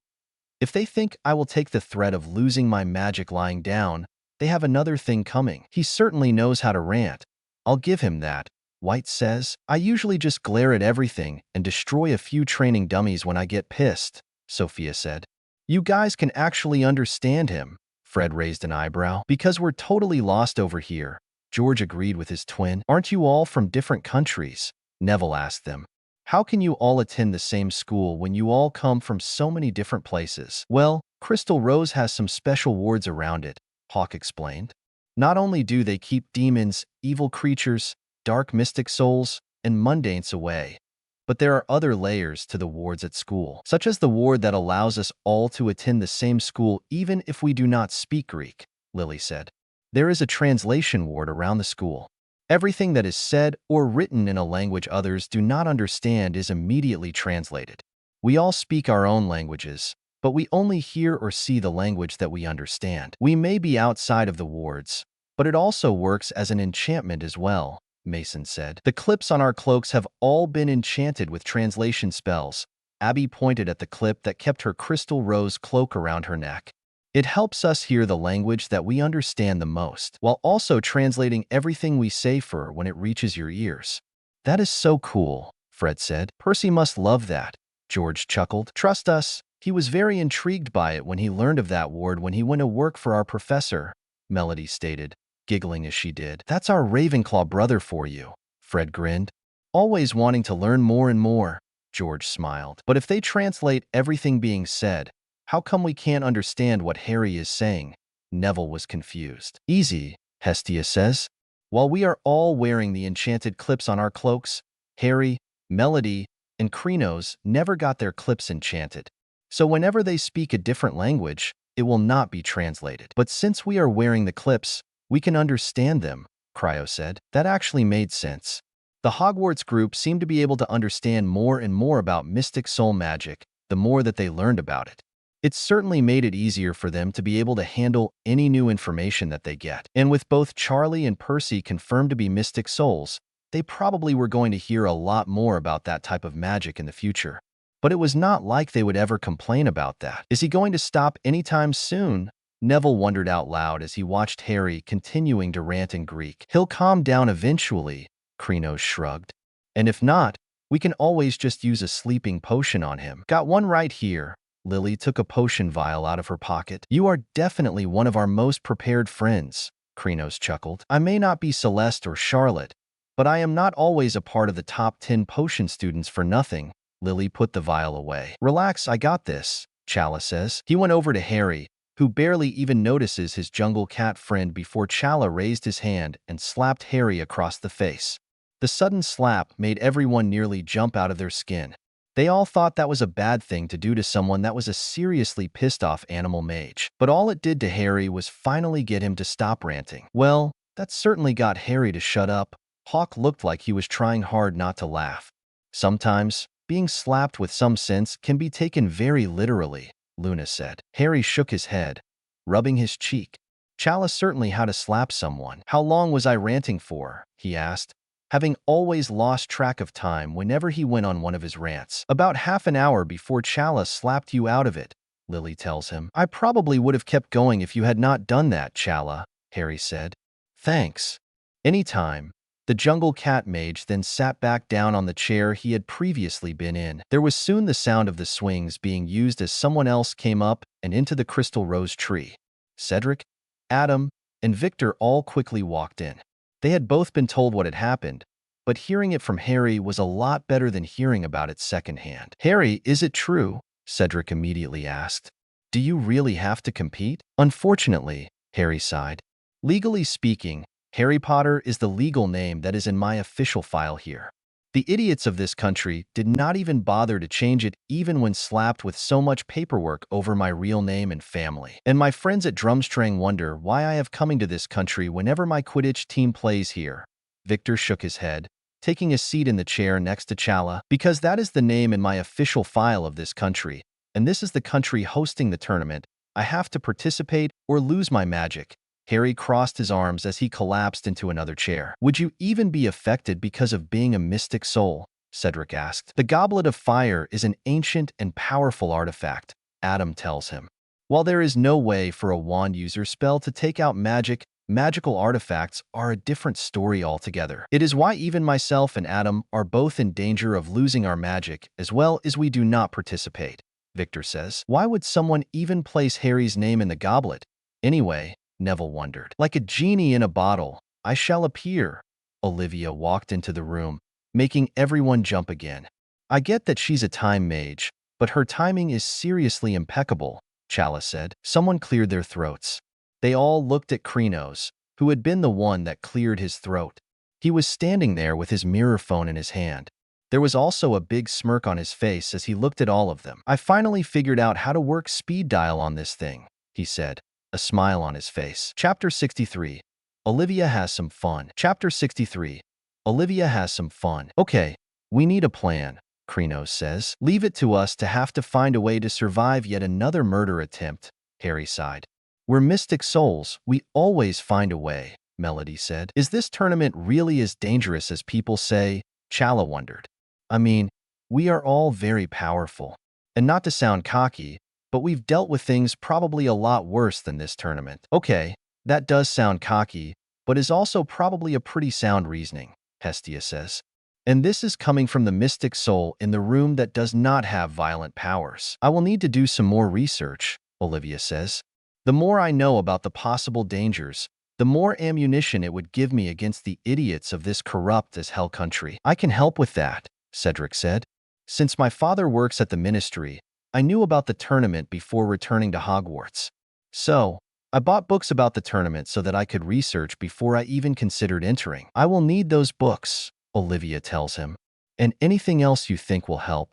If they think I will take the threat of losing my magic lying down, they have another thing coming. He certainly knows how to rant. I'll give him that, White says. I usually just glare at everything and destroy a few training dummies when I get pissed, Sophia said. You guys can actually understand him, Fred raised an eyebrow. Because we're totally lost over here, George agreed with his twin. Aren't you all from different countries? Neville asked them. How can you all attend the same school when you all come from so many different places? Well, Crystal Rose has some special wards around it, Hawk explained. Not only do they keep demons, evil creatures, dark mystic souls, and mundanes away, but there are other layers to the wards at school, such as the ward that allows us all to attend the same school even if we do not speak Greek, Lily said. There is a translation ward around the school. Everything that is said or written in a language others do not understand is immediately translated. We all speak our own languages, but we only hear or see the language that we understand. We may be outside of the wards, but it also works as an enchantment as well, Mason said. The clips on our cloaks have all been enchanted with translation spells, Abby pointed at the clip that kept her crystal rose cloak around her neck. It helps us hear the language that we understand the most, while also translating everything we say for when it reaches your ears. That is so cool, Fred said. Percy must love that, George chuckled. Trust us, he was very intrigued by it when he learned of that ward when he went to work for our professor, Melody stated, giggling as she did. That's our Ravenclaw brother for you, Fred grinned. Always wanting to learn more and more, George smiled. But if they translate everything being said, how come we can't understand what Harry is saying? Neville was confused. Easy, Hestia says. While we are all wearing the enchanted clips on our cloaks, Harry, Melody, and Krenos never got their clips enchanted. So whenever they speak a different language, it will not be translated. But since we are wearing the clips, we can understand them, Cryo said. That actually made sense. The Hogwarts group seemed to be able to understand more and more about mystic soul magic the more that they learned about it. It certainly made it easier for them to be able to handle any new information that they get. And with both Charlie and Percy confirmed to be mystic souls, they probably were going to hear a lot more about that type of magic in the future. But it was not like they would ever complain about that. Is he going to stop anytime soon? Neville wondered out loud as he watched Harry continuing to rant in Greek. He'll calm down eventually, Krenos shrugged. And if not, we can always just use a sleeping potion on him. Got one right here. Lily took a potion vial out of her pocket. You are definitely one of our most prepared friends, Krenos chuckled. I may not be Celeste or Charlotte, but I am not always a part of the top 10 potion students for nothing. Lily put the vial away. Relax, I got this, Chala says. He went over to Harry, who barely even notices his jungle cat friend before Chala raised his hand and slapped Harry across the face. The sudden slap made everyone nearly jump out of their skin. They all thought that was a bad thing to do to someone that was a seriously pissed-off animal mage. But all it did to Harry was finally get him to stop ranting. Well, that certainly got Harry to shut up. Hawk looked like he was trying hard not to laugh. Sometimes, being slapped with some sense can be taken very literally, Luna said. Harry shook his head, rubbing his cheek. Chala certainly had to slap someone. How long was I ranting for? He asked, having always lost track of time whenever he went on one of his rants. About half an hour before Chala slapped you out of it, Lily tells him. I probably would have kept going if you had not done that, Chala, Harry said. Thanks. Anytime. The jungle cat mage then sat back down on the chair he had previously been in. There was soon the sound of the swings being used as someone else came up and into the crystal rose tree. Cedric, Adam, and Victor all quickly walked in. They had both been told what had happened, but hearing it from Harry was a lot better than hearing about it secondhand. Harry, is it true? Cedric immediately asked. Do you really have to compete? Unfortunately, Harry sighed. Legally speaking, Harry Potter is the legal name that is in my official file here. The idiots of this country did not even bother to change it even when slapped with so much paperwork over my real name and family. And my friends at Drumstrang wonder why I have coming to this country whenever my Quidditch team plays here. Victor shook his head, taking a seat in the chair next to Chala. Because that is the name in my official file of this country, and this is the country hosting the tournament, I have to participate or lose my magic. Harry crossed his arms as he collapsed into another chair. Would you even be affected because of being a mystic soul? Cedric asked. The Goblet of Fire is an ancient and powerful artifact, Adam tells him. While there is no way for a wand user spell to take out magic, magical artifacts are a different story altogether. It is why even myself and Adam are both in danger of losing our magic as well as we do not participate, Victor says. Why would someone even place Harry's name in the goblet? Anyway, Neville wondered. Like a genie in a bottle, I shall appear. Olivia walked into the room, making everyone jump again. I get that she's a time mage, but her timing is seriously impeccable, Chala said. Someone cleared their throats. They all looked at Krenos, who had been the one that cleared his throat. He was standing there with his mirror phone in his hand. There was also a big smirk on his face as he looked at all of them. I finally figured out how to work speed dial on this thing, he said, a smile on his face. Chapter 63. Olivia has some fun. Chapter 63. Olivia has some fun. Okay, we need a plan, Krenos says. Leave it to us to have to find a way to survive yet another murder attempt, Harry sighed. We're mystic souls, we always find a way, Melody said. Is this tournament really as dangerous as people say? Chala wondered. I mean, We are all very powerful. And not to sound cocky, but we've dealt with things probably a lot worse than this tournament. Okay, that does sound cocky, but is also probably a pretty sound reasoning, Hestia says. And this is coming from the mystic soul in the room that does not have violent powers. I will need to do some more research, Olivia says. The more I know about the possible dangers, the more ammunition it would give me against the idiots of this corrupt as hell country. I can help with that, Cedric said. Since my father works at the ministry, I knew about the tournament before returning to Hogwarts. So, I bought books about the tournament so that I could research before I even considered entering. I will need those books, Olivia tells him. And anything else you think will help.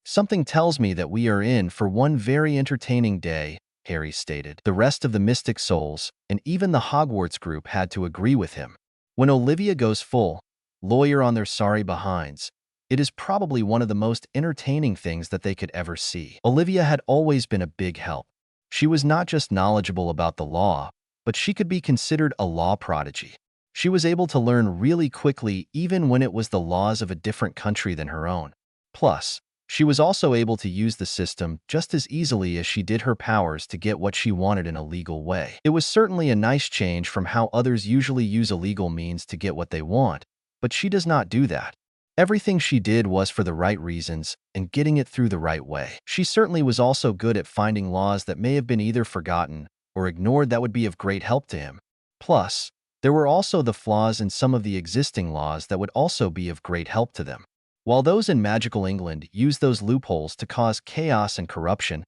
Something tells me that we are in for one very entertaining day, Harry stated. The rest of the Mystic Souls, and even the Hogwarts group had to agree with him. When Olivia goes full lawyer on their sorry behinds, it is probably one of the most entertaining things that they could ever see. Olivia had always been a big help. She was not just knowledgeable about the law, but she could be considered a law prodigy. She was able to learn really quickly even when it was the laws of a different country than her own. Plus, she was also able to use the system just as easily as she did her powers to get what she wanted in a legal way. It was certainly a nice change from how others usually use illegal means to get what they want, but she does not do that. Everything she did was for the right reasons and getting it through the right way. She certainly was also good at finding laws that may have been either forgotten or ignored that would be of great help to him. Plus, there were also the flaws in some of the existing laws that would also be of great help to them. While those in magical England use those loopholes to cause chaos and corruption,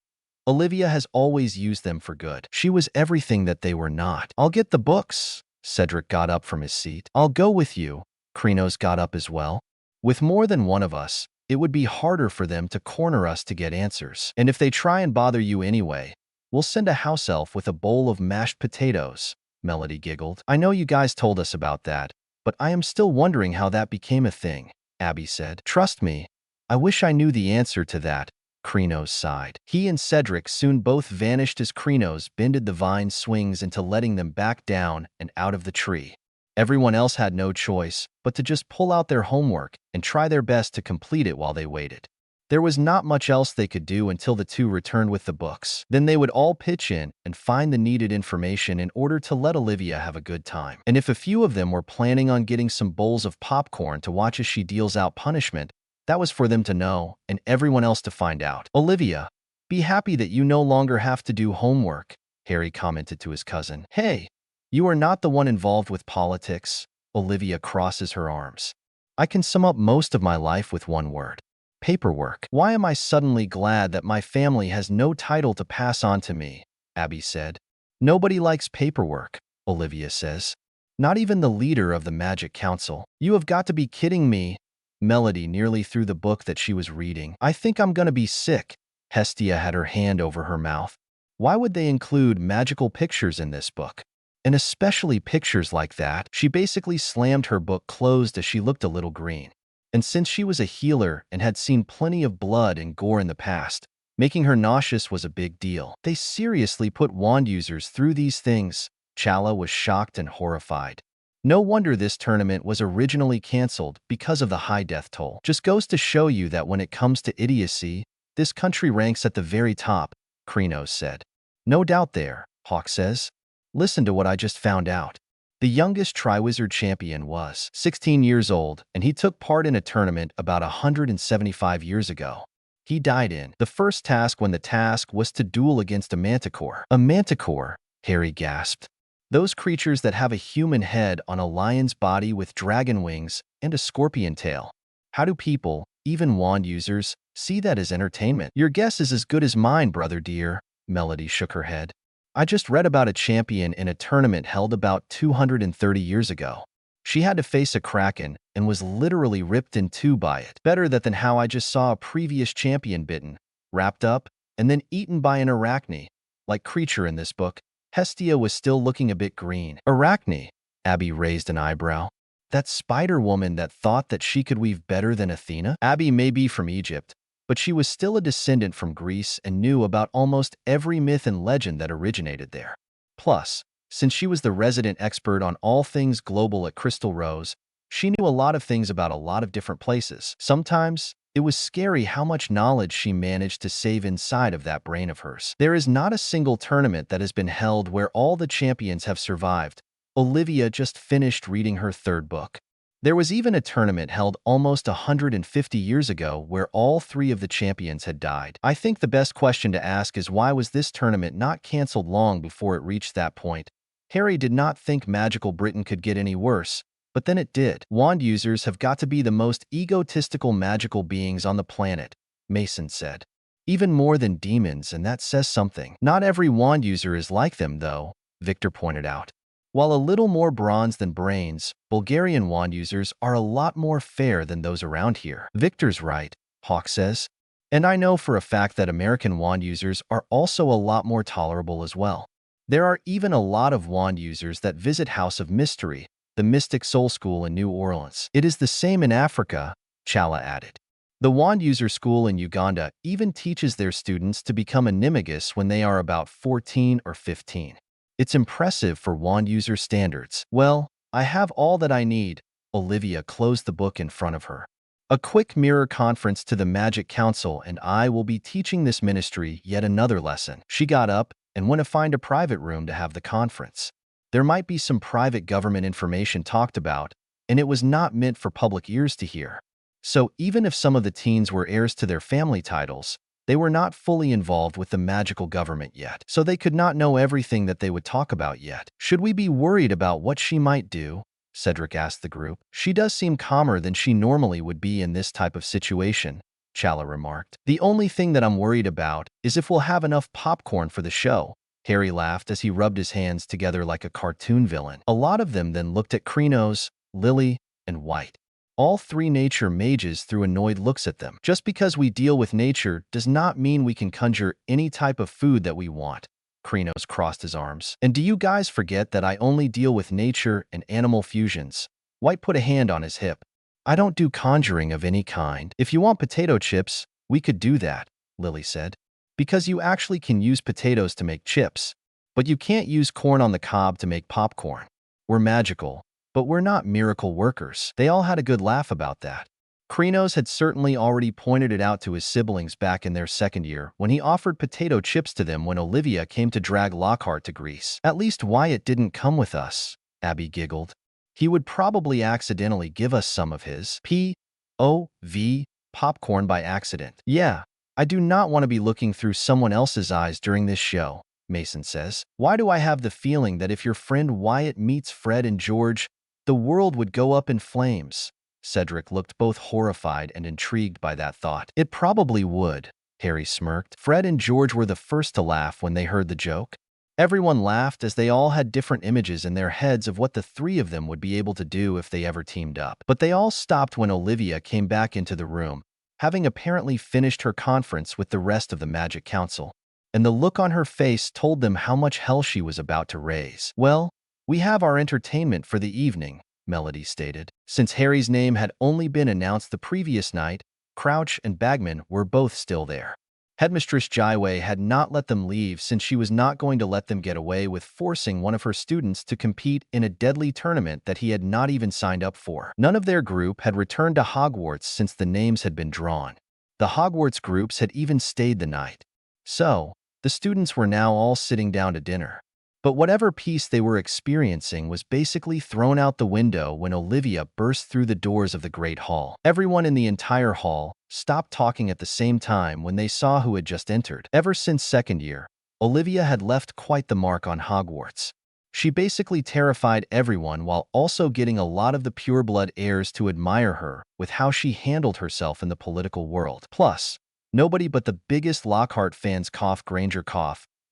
Olivia has always used them for good. She was everything that they were not. I'll get the books. Cedric got up from his seat. I'll go with you. Krenos got up as well. With more than one of us, it would be harder for them to corner us to get answers. And if they try and bother you anyway, we'll send a house elf with a bowl of mashed potatoes, Melody giggled. I know you guys told us about that, but I am still wondering how that became a thing, Abby said. Trust me, I wish I knew the answer to that, Krenos sighed. He and Cedric soon both vanished as Krenos bended the vine swings into letting them back down and out of the tree. Everyone else had no choice but to just pull out their homework and try their best to complete it while they waited. There was not much else they could do until the two returned with the books. Then they would all pitch in and find the needed information in order to let Olivia have a good time. And if a few of them were planning on getting some bowls of popcorn to watch as she deals out punishment, that was for them to know and everyone else to find out. Olivia, be happy that you no longer have to do homework, Harry commented to his cousin. Hey, you are not the one involved with politics. Olivia crosses her arms. I can sum up most of my life with one word. Paperwork. Why am I suddenly glad that my family has no title to pass on to me? Abby said. Nobody likes paperwork, Olivia says. Not even the leader of the Magic Council. You have got to be kidding me. Melody nearly threw the book that she was reading. I think I'm gonna be sick. Hestia had her hand over her mouth. Why would they include magical pictures in this book? And especially pictures like that. She basically slammed her book closed as she looked a little green. And since she was a healer and had seen plenty of blood and gore in the past, making her nauseous was a big deal. They seriously put wand users through these things. Chala was shocked and horrified. No wonder this tournament was originally cancelled because of the high death toll. Just goes to show you that when it comes to idiocy, this country ranks at the very top, Krenos said. No doubt there, Hawk says. Listen to what I just found out. The youngest Triwizard champion was 16 years old, and he took part in a tournament about 175 years ago. He died in the first task when the task was to duel against a manticore. A manticore, Harry gasped. Those creatures that have a human head on a lion's body with dragon wings and a scorpion tail. How do people, even wand users, see that as entertainment? Your guess is as good as mine, brother dear. Melody shook her head. I just read about a champion in a tournament held about 230 years ago. She had to face a kraken and was literally ripped in two by it. Better that than how I just saw a previous champion bitten, wrapped up, and then eaten by an arachne. Like creature in this book, Hestia was still looking a bit green. Arachne? Abby raised an eyebrow. That spider woman that thought that she could weave better than Athena? Abby may be from Egypt, but she was still a descendant from Greece and knew about almost every myth and legend that originated there. Plus, since she was the resident expert on all things global at Crystal Rose, she knew a lot of things about a lot of different places. Sometimes, It was scary how much knowledge she managed to save inside of that brain of hers. There is not a single tournament that has been held where all the champions have survived. Olivia just finished reading her third book. There was even a tournament held almost 150 years ago where all 3 of the champions had died. I think the best question to ask is why was this tournament not cancelled long before it reached that point? Harry did not think magical Britain could get any worse, but then it did. Wand users have got to be the most egotistical magical beings on the planet, Mason said. Even more than demons, and that says something. Not every wand user is like them, though, Victor pointed out. While a little more bronze than brains, Bulgarian wand users are a lot more fair than those around here. Victor's right, Hawk says. And I know for a fact that American wand users are also a lot more tolerable as well. There are even a lot of wand users that visit House of Mystery, the Mystic Soul School in New Orleans. It is the same in Africa, Chala added. The wand user school in Uganda even teaches their students to become animagus when they are about 14 or 15. It's impressive for wand user standards. Well, I have all that I need. Olivia closed the book in front of her. A quick mirror conference to the Magic Council, and I will be teaching this ministry yet another lesson. She got up and went to find a private room to have the conference. There might be some private government information talked about, and it was not meant for public ears to hear. So even if some of the teens were heirs to their family titles, they were not fully involved with the magical government yet, so they could not know everything that they would talk about yet. Should we be worried about what she might do? Cedric asked the group. She does seem calmer than she normally would be in this type of situation, Chala remarked. The only thing that I'm worried about is if we'll have enough popcorn for the show. Harry laughed as he rubbed his hands together like a cartoon villain. A lot of them then looked at Krenos, Lily, and White. All 3 nature mages threw annoyed looks at them. Just because we deal with nature does not mean we can conjure any type of food that we want. Krenos crossed his arms. And do you guys forget that I only deal with nature and animal fusions? White put a hand on his hip. I don't do conjuring of any kind. If you want potato chips, we could do that, Lily said. Because you actually can use potatoes to make chips. But you can't use corn on the cob to make popcorn. We're magical. But we're not miracle workers. They all had a good laugh about that. Krenos had certainly already pointed it out to his siblings back in their second year when he offered potato chips to them when Olivia came to drag Lockhart to Greece. At least Wyatt didn't come with us, Abby giggled. He would probably accidentally give us some of his P.O.V. popcorn by accident. Yeah, I do not want to be looking through someone else's eyes during this show, Mason says. Why do I have the feeling that if your friend Wyatt meets Fred and George, the world would go up in flames? Cedric looked both horrified and intrigued by that thought. It probably would, Harry smirked. Fred and George were the first to laugh when they heard the joke. Everyone laughed as they all had different images in their heads of what the 3 of them would be able to do if they ever teamed up. But they all stopped when Olivia came back into the room, having apparently finished her conference with the rest of the Magic Council. And the look on her face told them how much hell she was about to raise. Well, we have our entertainment for the evening, Melody stated. Since Harry's name had only been announced the previous night, Crouch and Bagman were both still there. Headmistress Jaiwei had not let them leave since she was not going to let them get away with forcing one of her students to compete in a deadly tournament that he had not even signed up for. None of their group had returned to Hogwarts since the names had been drawn. The Hogwarts groups had even stayed the night. So, the students were now all sitting down to dinner. But whatever peace they were experiencing was basically thrown out the window when Olivia burst through the doors of the Great Hall. Everyone in the entire hall stopped talking at the same time when they saw who had just entered. Ever since second year, Olivia had left quite the mark on Hogwarts. She basically terrified everyone while also getting a lot of the pureblood heirs to admire her with how she handled herself in the political world. Plus, nobody but the biggest Lockhart fans Granger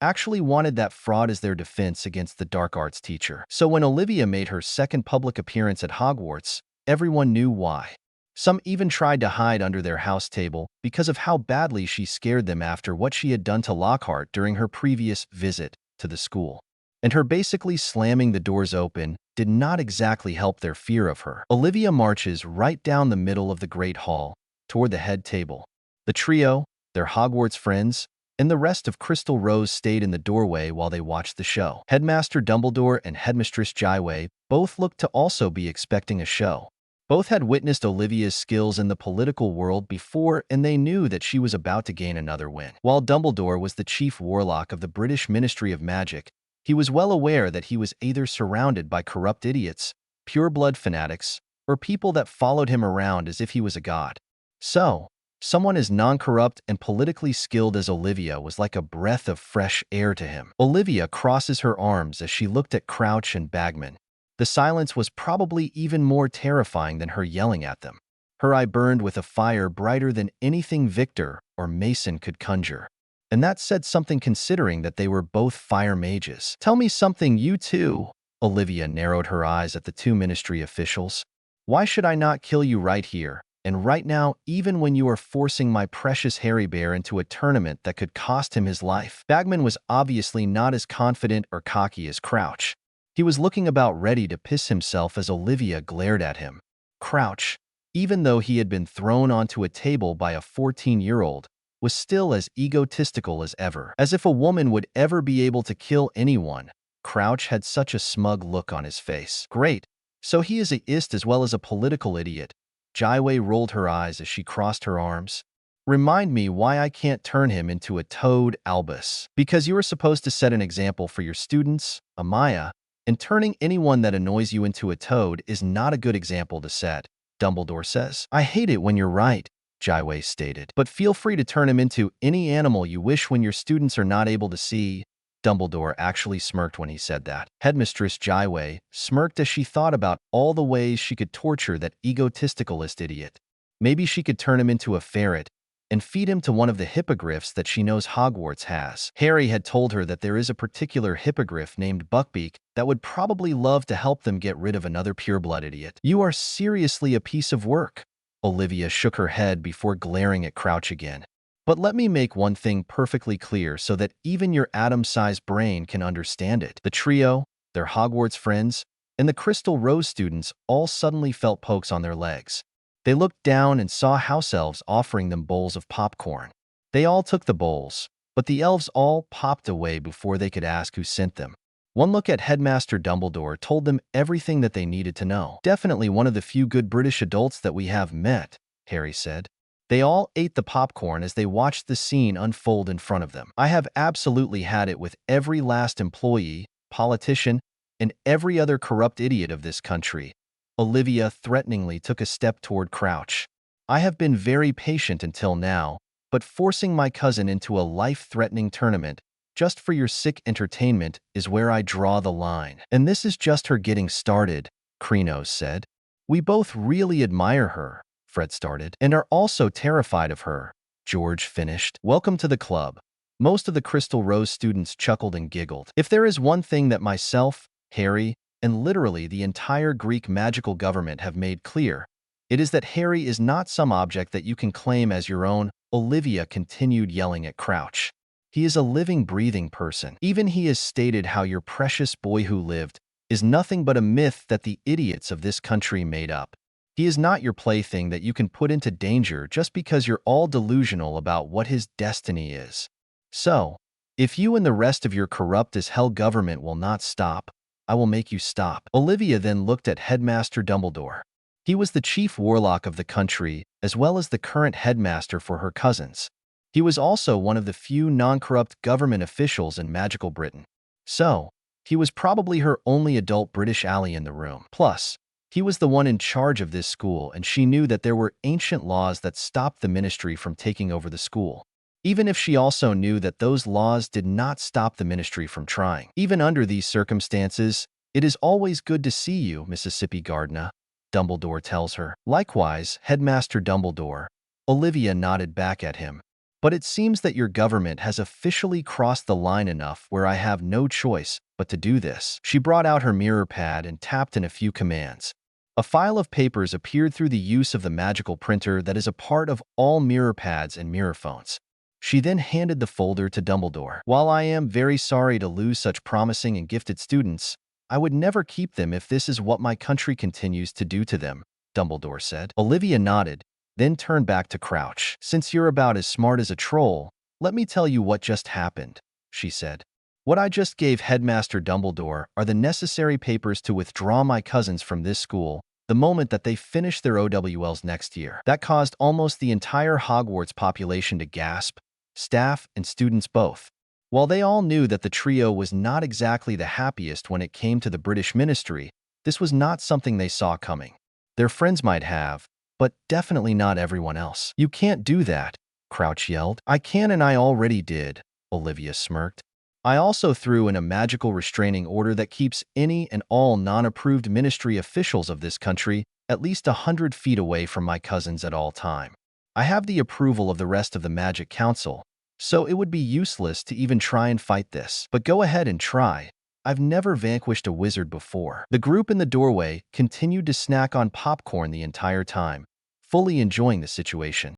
actually wanted that fraud as their defense against the dark arts teacher. So when Olivia made her second public appearance at Hogwarts, everyone knew why. Some even tried to hide under their house table because of how badly she scared them after what she had done to Lockhart during her previous visit to the school. And her basically slamming the doors open did not exactly help their fear of her. Olivia marches right down the middle of the Great Hall toward the head table. The trio, their Hogwarts friends, and the rest of Crystal Rose stayed in the doorway while they watched the show. Headmaster Dumbledore and Headmistress Jaiwei both looked to also be expecting a show. Both had witnessed Olivia's skills in the political world before, and they knew that she was about to gain another win. While Dumbledore was the chief warlock of the British Ministry of Magic, he was well aware that he was either surrounded by corrupt idiots, pureblood fanatics, or people that followed him around as if he was a god. So, someone as non-corrupt and politically skilled as Olivia was like a breath of fresh air to him. Olivia crosses her arms as she looked at Crouch and Bagman. The silence was probably even more terrifying than her yelling at them. Her eye burned with a fire brighter than anything Victor or Mason could conjure. And that said something considering that they were both fire mages. "Tell me something, you two." Olivia narrowed her eyes at the two ministry officials. "Why should I not kill you right here, and right now, even when you are forcing my precious Harry Bear into a tournament that could cost him his life?" Bagman was obviously not as confident or cocky as Crouch. He was looking about ready to piss himself as Olivia glared at him. Crouch, even though he had been thrown onto a table by a 14-year-old, was still as egotistical as ever. As if a woman would ever be able to kill anyone, Crouch had such a smug look on his face. "Great, so he is a ist as well as a political idiot." Jaiwei rolled her eyes as she crossed her arms. "Remind me why I can't turn him into a toad, Albus." "Because you are supposed to set an example for your students, Amaya, and turning anyone that annoys you into a toad is not a good example to set," Dumbledore says. "I hate it when you're right," Jaiwei stated. "But feel free to turn him into any animal you wish when your students are not able to see." Dumbledore actually smirked when he said that. Headmistress Jaiwei smirked as she thought about all the ways she could torture that egotisticalist idiot. Maybe she could turn him into a ferret and feed him to one of the hippogriffs that she knows Hogwarts has. Harry had told her that there is a particular hippogriff named Buckbeak that would probably love to help them get rid of another pureblood idiot. "You are seriously a piece of work." Olivia shook her head before glaring at Crouch again. "But let me make one thing perfectly clear so that even your atom-sized brain can understand it." The trio, their Hogwarts friends, and the Crystal Rose students all suddenly felt pokes on their legs. They looked down and saw house elves offering them bowls of popcorn. They all took the bowls, but the elves all popped away before they could ask who sent them. One look at Headmaster Dumbledore told them everything that they needed to know. "Definitely one of the few good British adults that we have met," Harry said. They all ate the popcorn as they watched the scene unfold in front of them. "I have absolutely had it with every last employee, politician, and every other corrupt idiot of this country." Olivia threateningly took a step toward Crouch. "I have been very patient until now, but forcing my cousin into a life-threatening tournament just for your sick entertainment is where I draw the line." "And this is just her getting started," Krenos said. "We both really admire her," Fred started, "and are also terrified of her," George finished. "Welcome to the club." Most of the Crystal Rose students chuckled and giggled. "If there is one thing that myself, Harry, and literally the entire Greek magical government have made clear, it is that Harry is not some object that you can claim as your own," Olivia continued yelling at Crouch. "He is a living, breathing person. Even he has stated how your precious boy who lived is nothing but a myth that the idiots of this country made up. He is not your plaything that you can put into danger just because you're all delusional about what his destiny is. So, if you and the rest of your corrupt as hell government will not stop, I will make you stop." Olivia then looked at Headmaster Dumbledore. He was the chief warlock of the country, as well as the current headmaster for her cousins. He was also one of the few non-corrupt government officials in magical Britain. So, he was probably her only adult British ally in the room. Plus, he was the one in charge of this school, and she knew that there were ancient laws that stopped the ministry from taking over the school. Even if she also knew that those laws did not stop the ministry from trying. "Even under these circumstances, it is always good to see you, Mississippi Gardner," Dumbledore tells her. "Likewise, Headmaster Dumbledore." Olivia nodded back at him. "But it seems that your government has officially crossed the line enough where I have no choice but to do this." She brought out her mirror pad and tapped in a few commands. A file of papers appeared through the use of the magical printer that is a part of all mirror pads and mirror phones. She then handed the folder to Dumbledore. "While I am very sorry to lose such promising and gifted students, I would never keep them if this is what my country continues to do to them," Dumbledore said. Olivia nodded, then turned back to Crouch. "Since you're about as smart as a troll, let me tell you what just happened," she said. "What I just gave Headmaster Dumbledore are the necessary papers to withdraw my cousins from this school the moment that they finished their OWLs next year. That caused almost the entire Hogwarts population to gasp, staff and students both. While they all knew that the trio was not exactly the happiest when it came to the British ministry, this was not something they saw coming. Their friends might have, but definitely not everyone else. "You can't do that," Crouch yelled. "I can, and I already did," Olivia smirked. "I also threw in a magical restraining order that keeps any and all non-approved ministry officials of this country at least 100 feet away from my cousins at all time. I have the approval of the rest of the Magic Council, so it would be useless to even try and fight this. But go ahead and try. I've never vanquished a wizard before." The group in the doorway continued to snack on popcorn the entire time, fully enjoying the situation.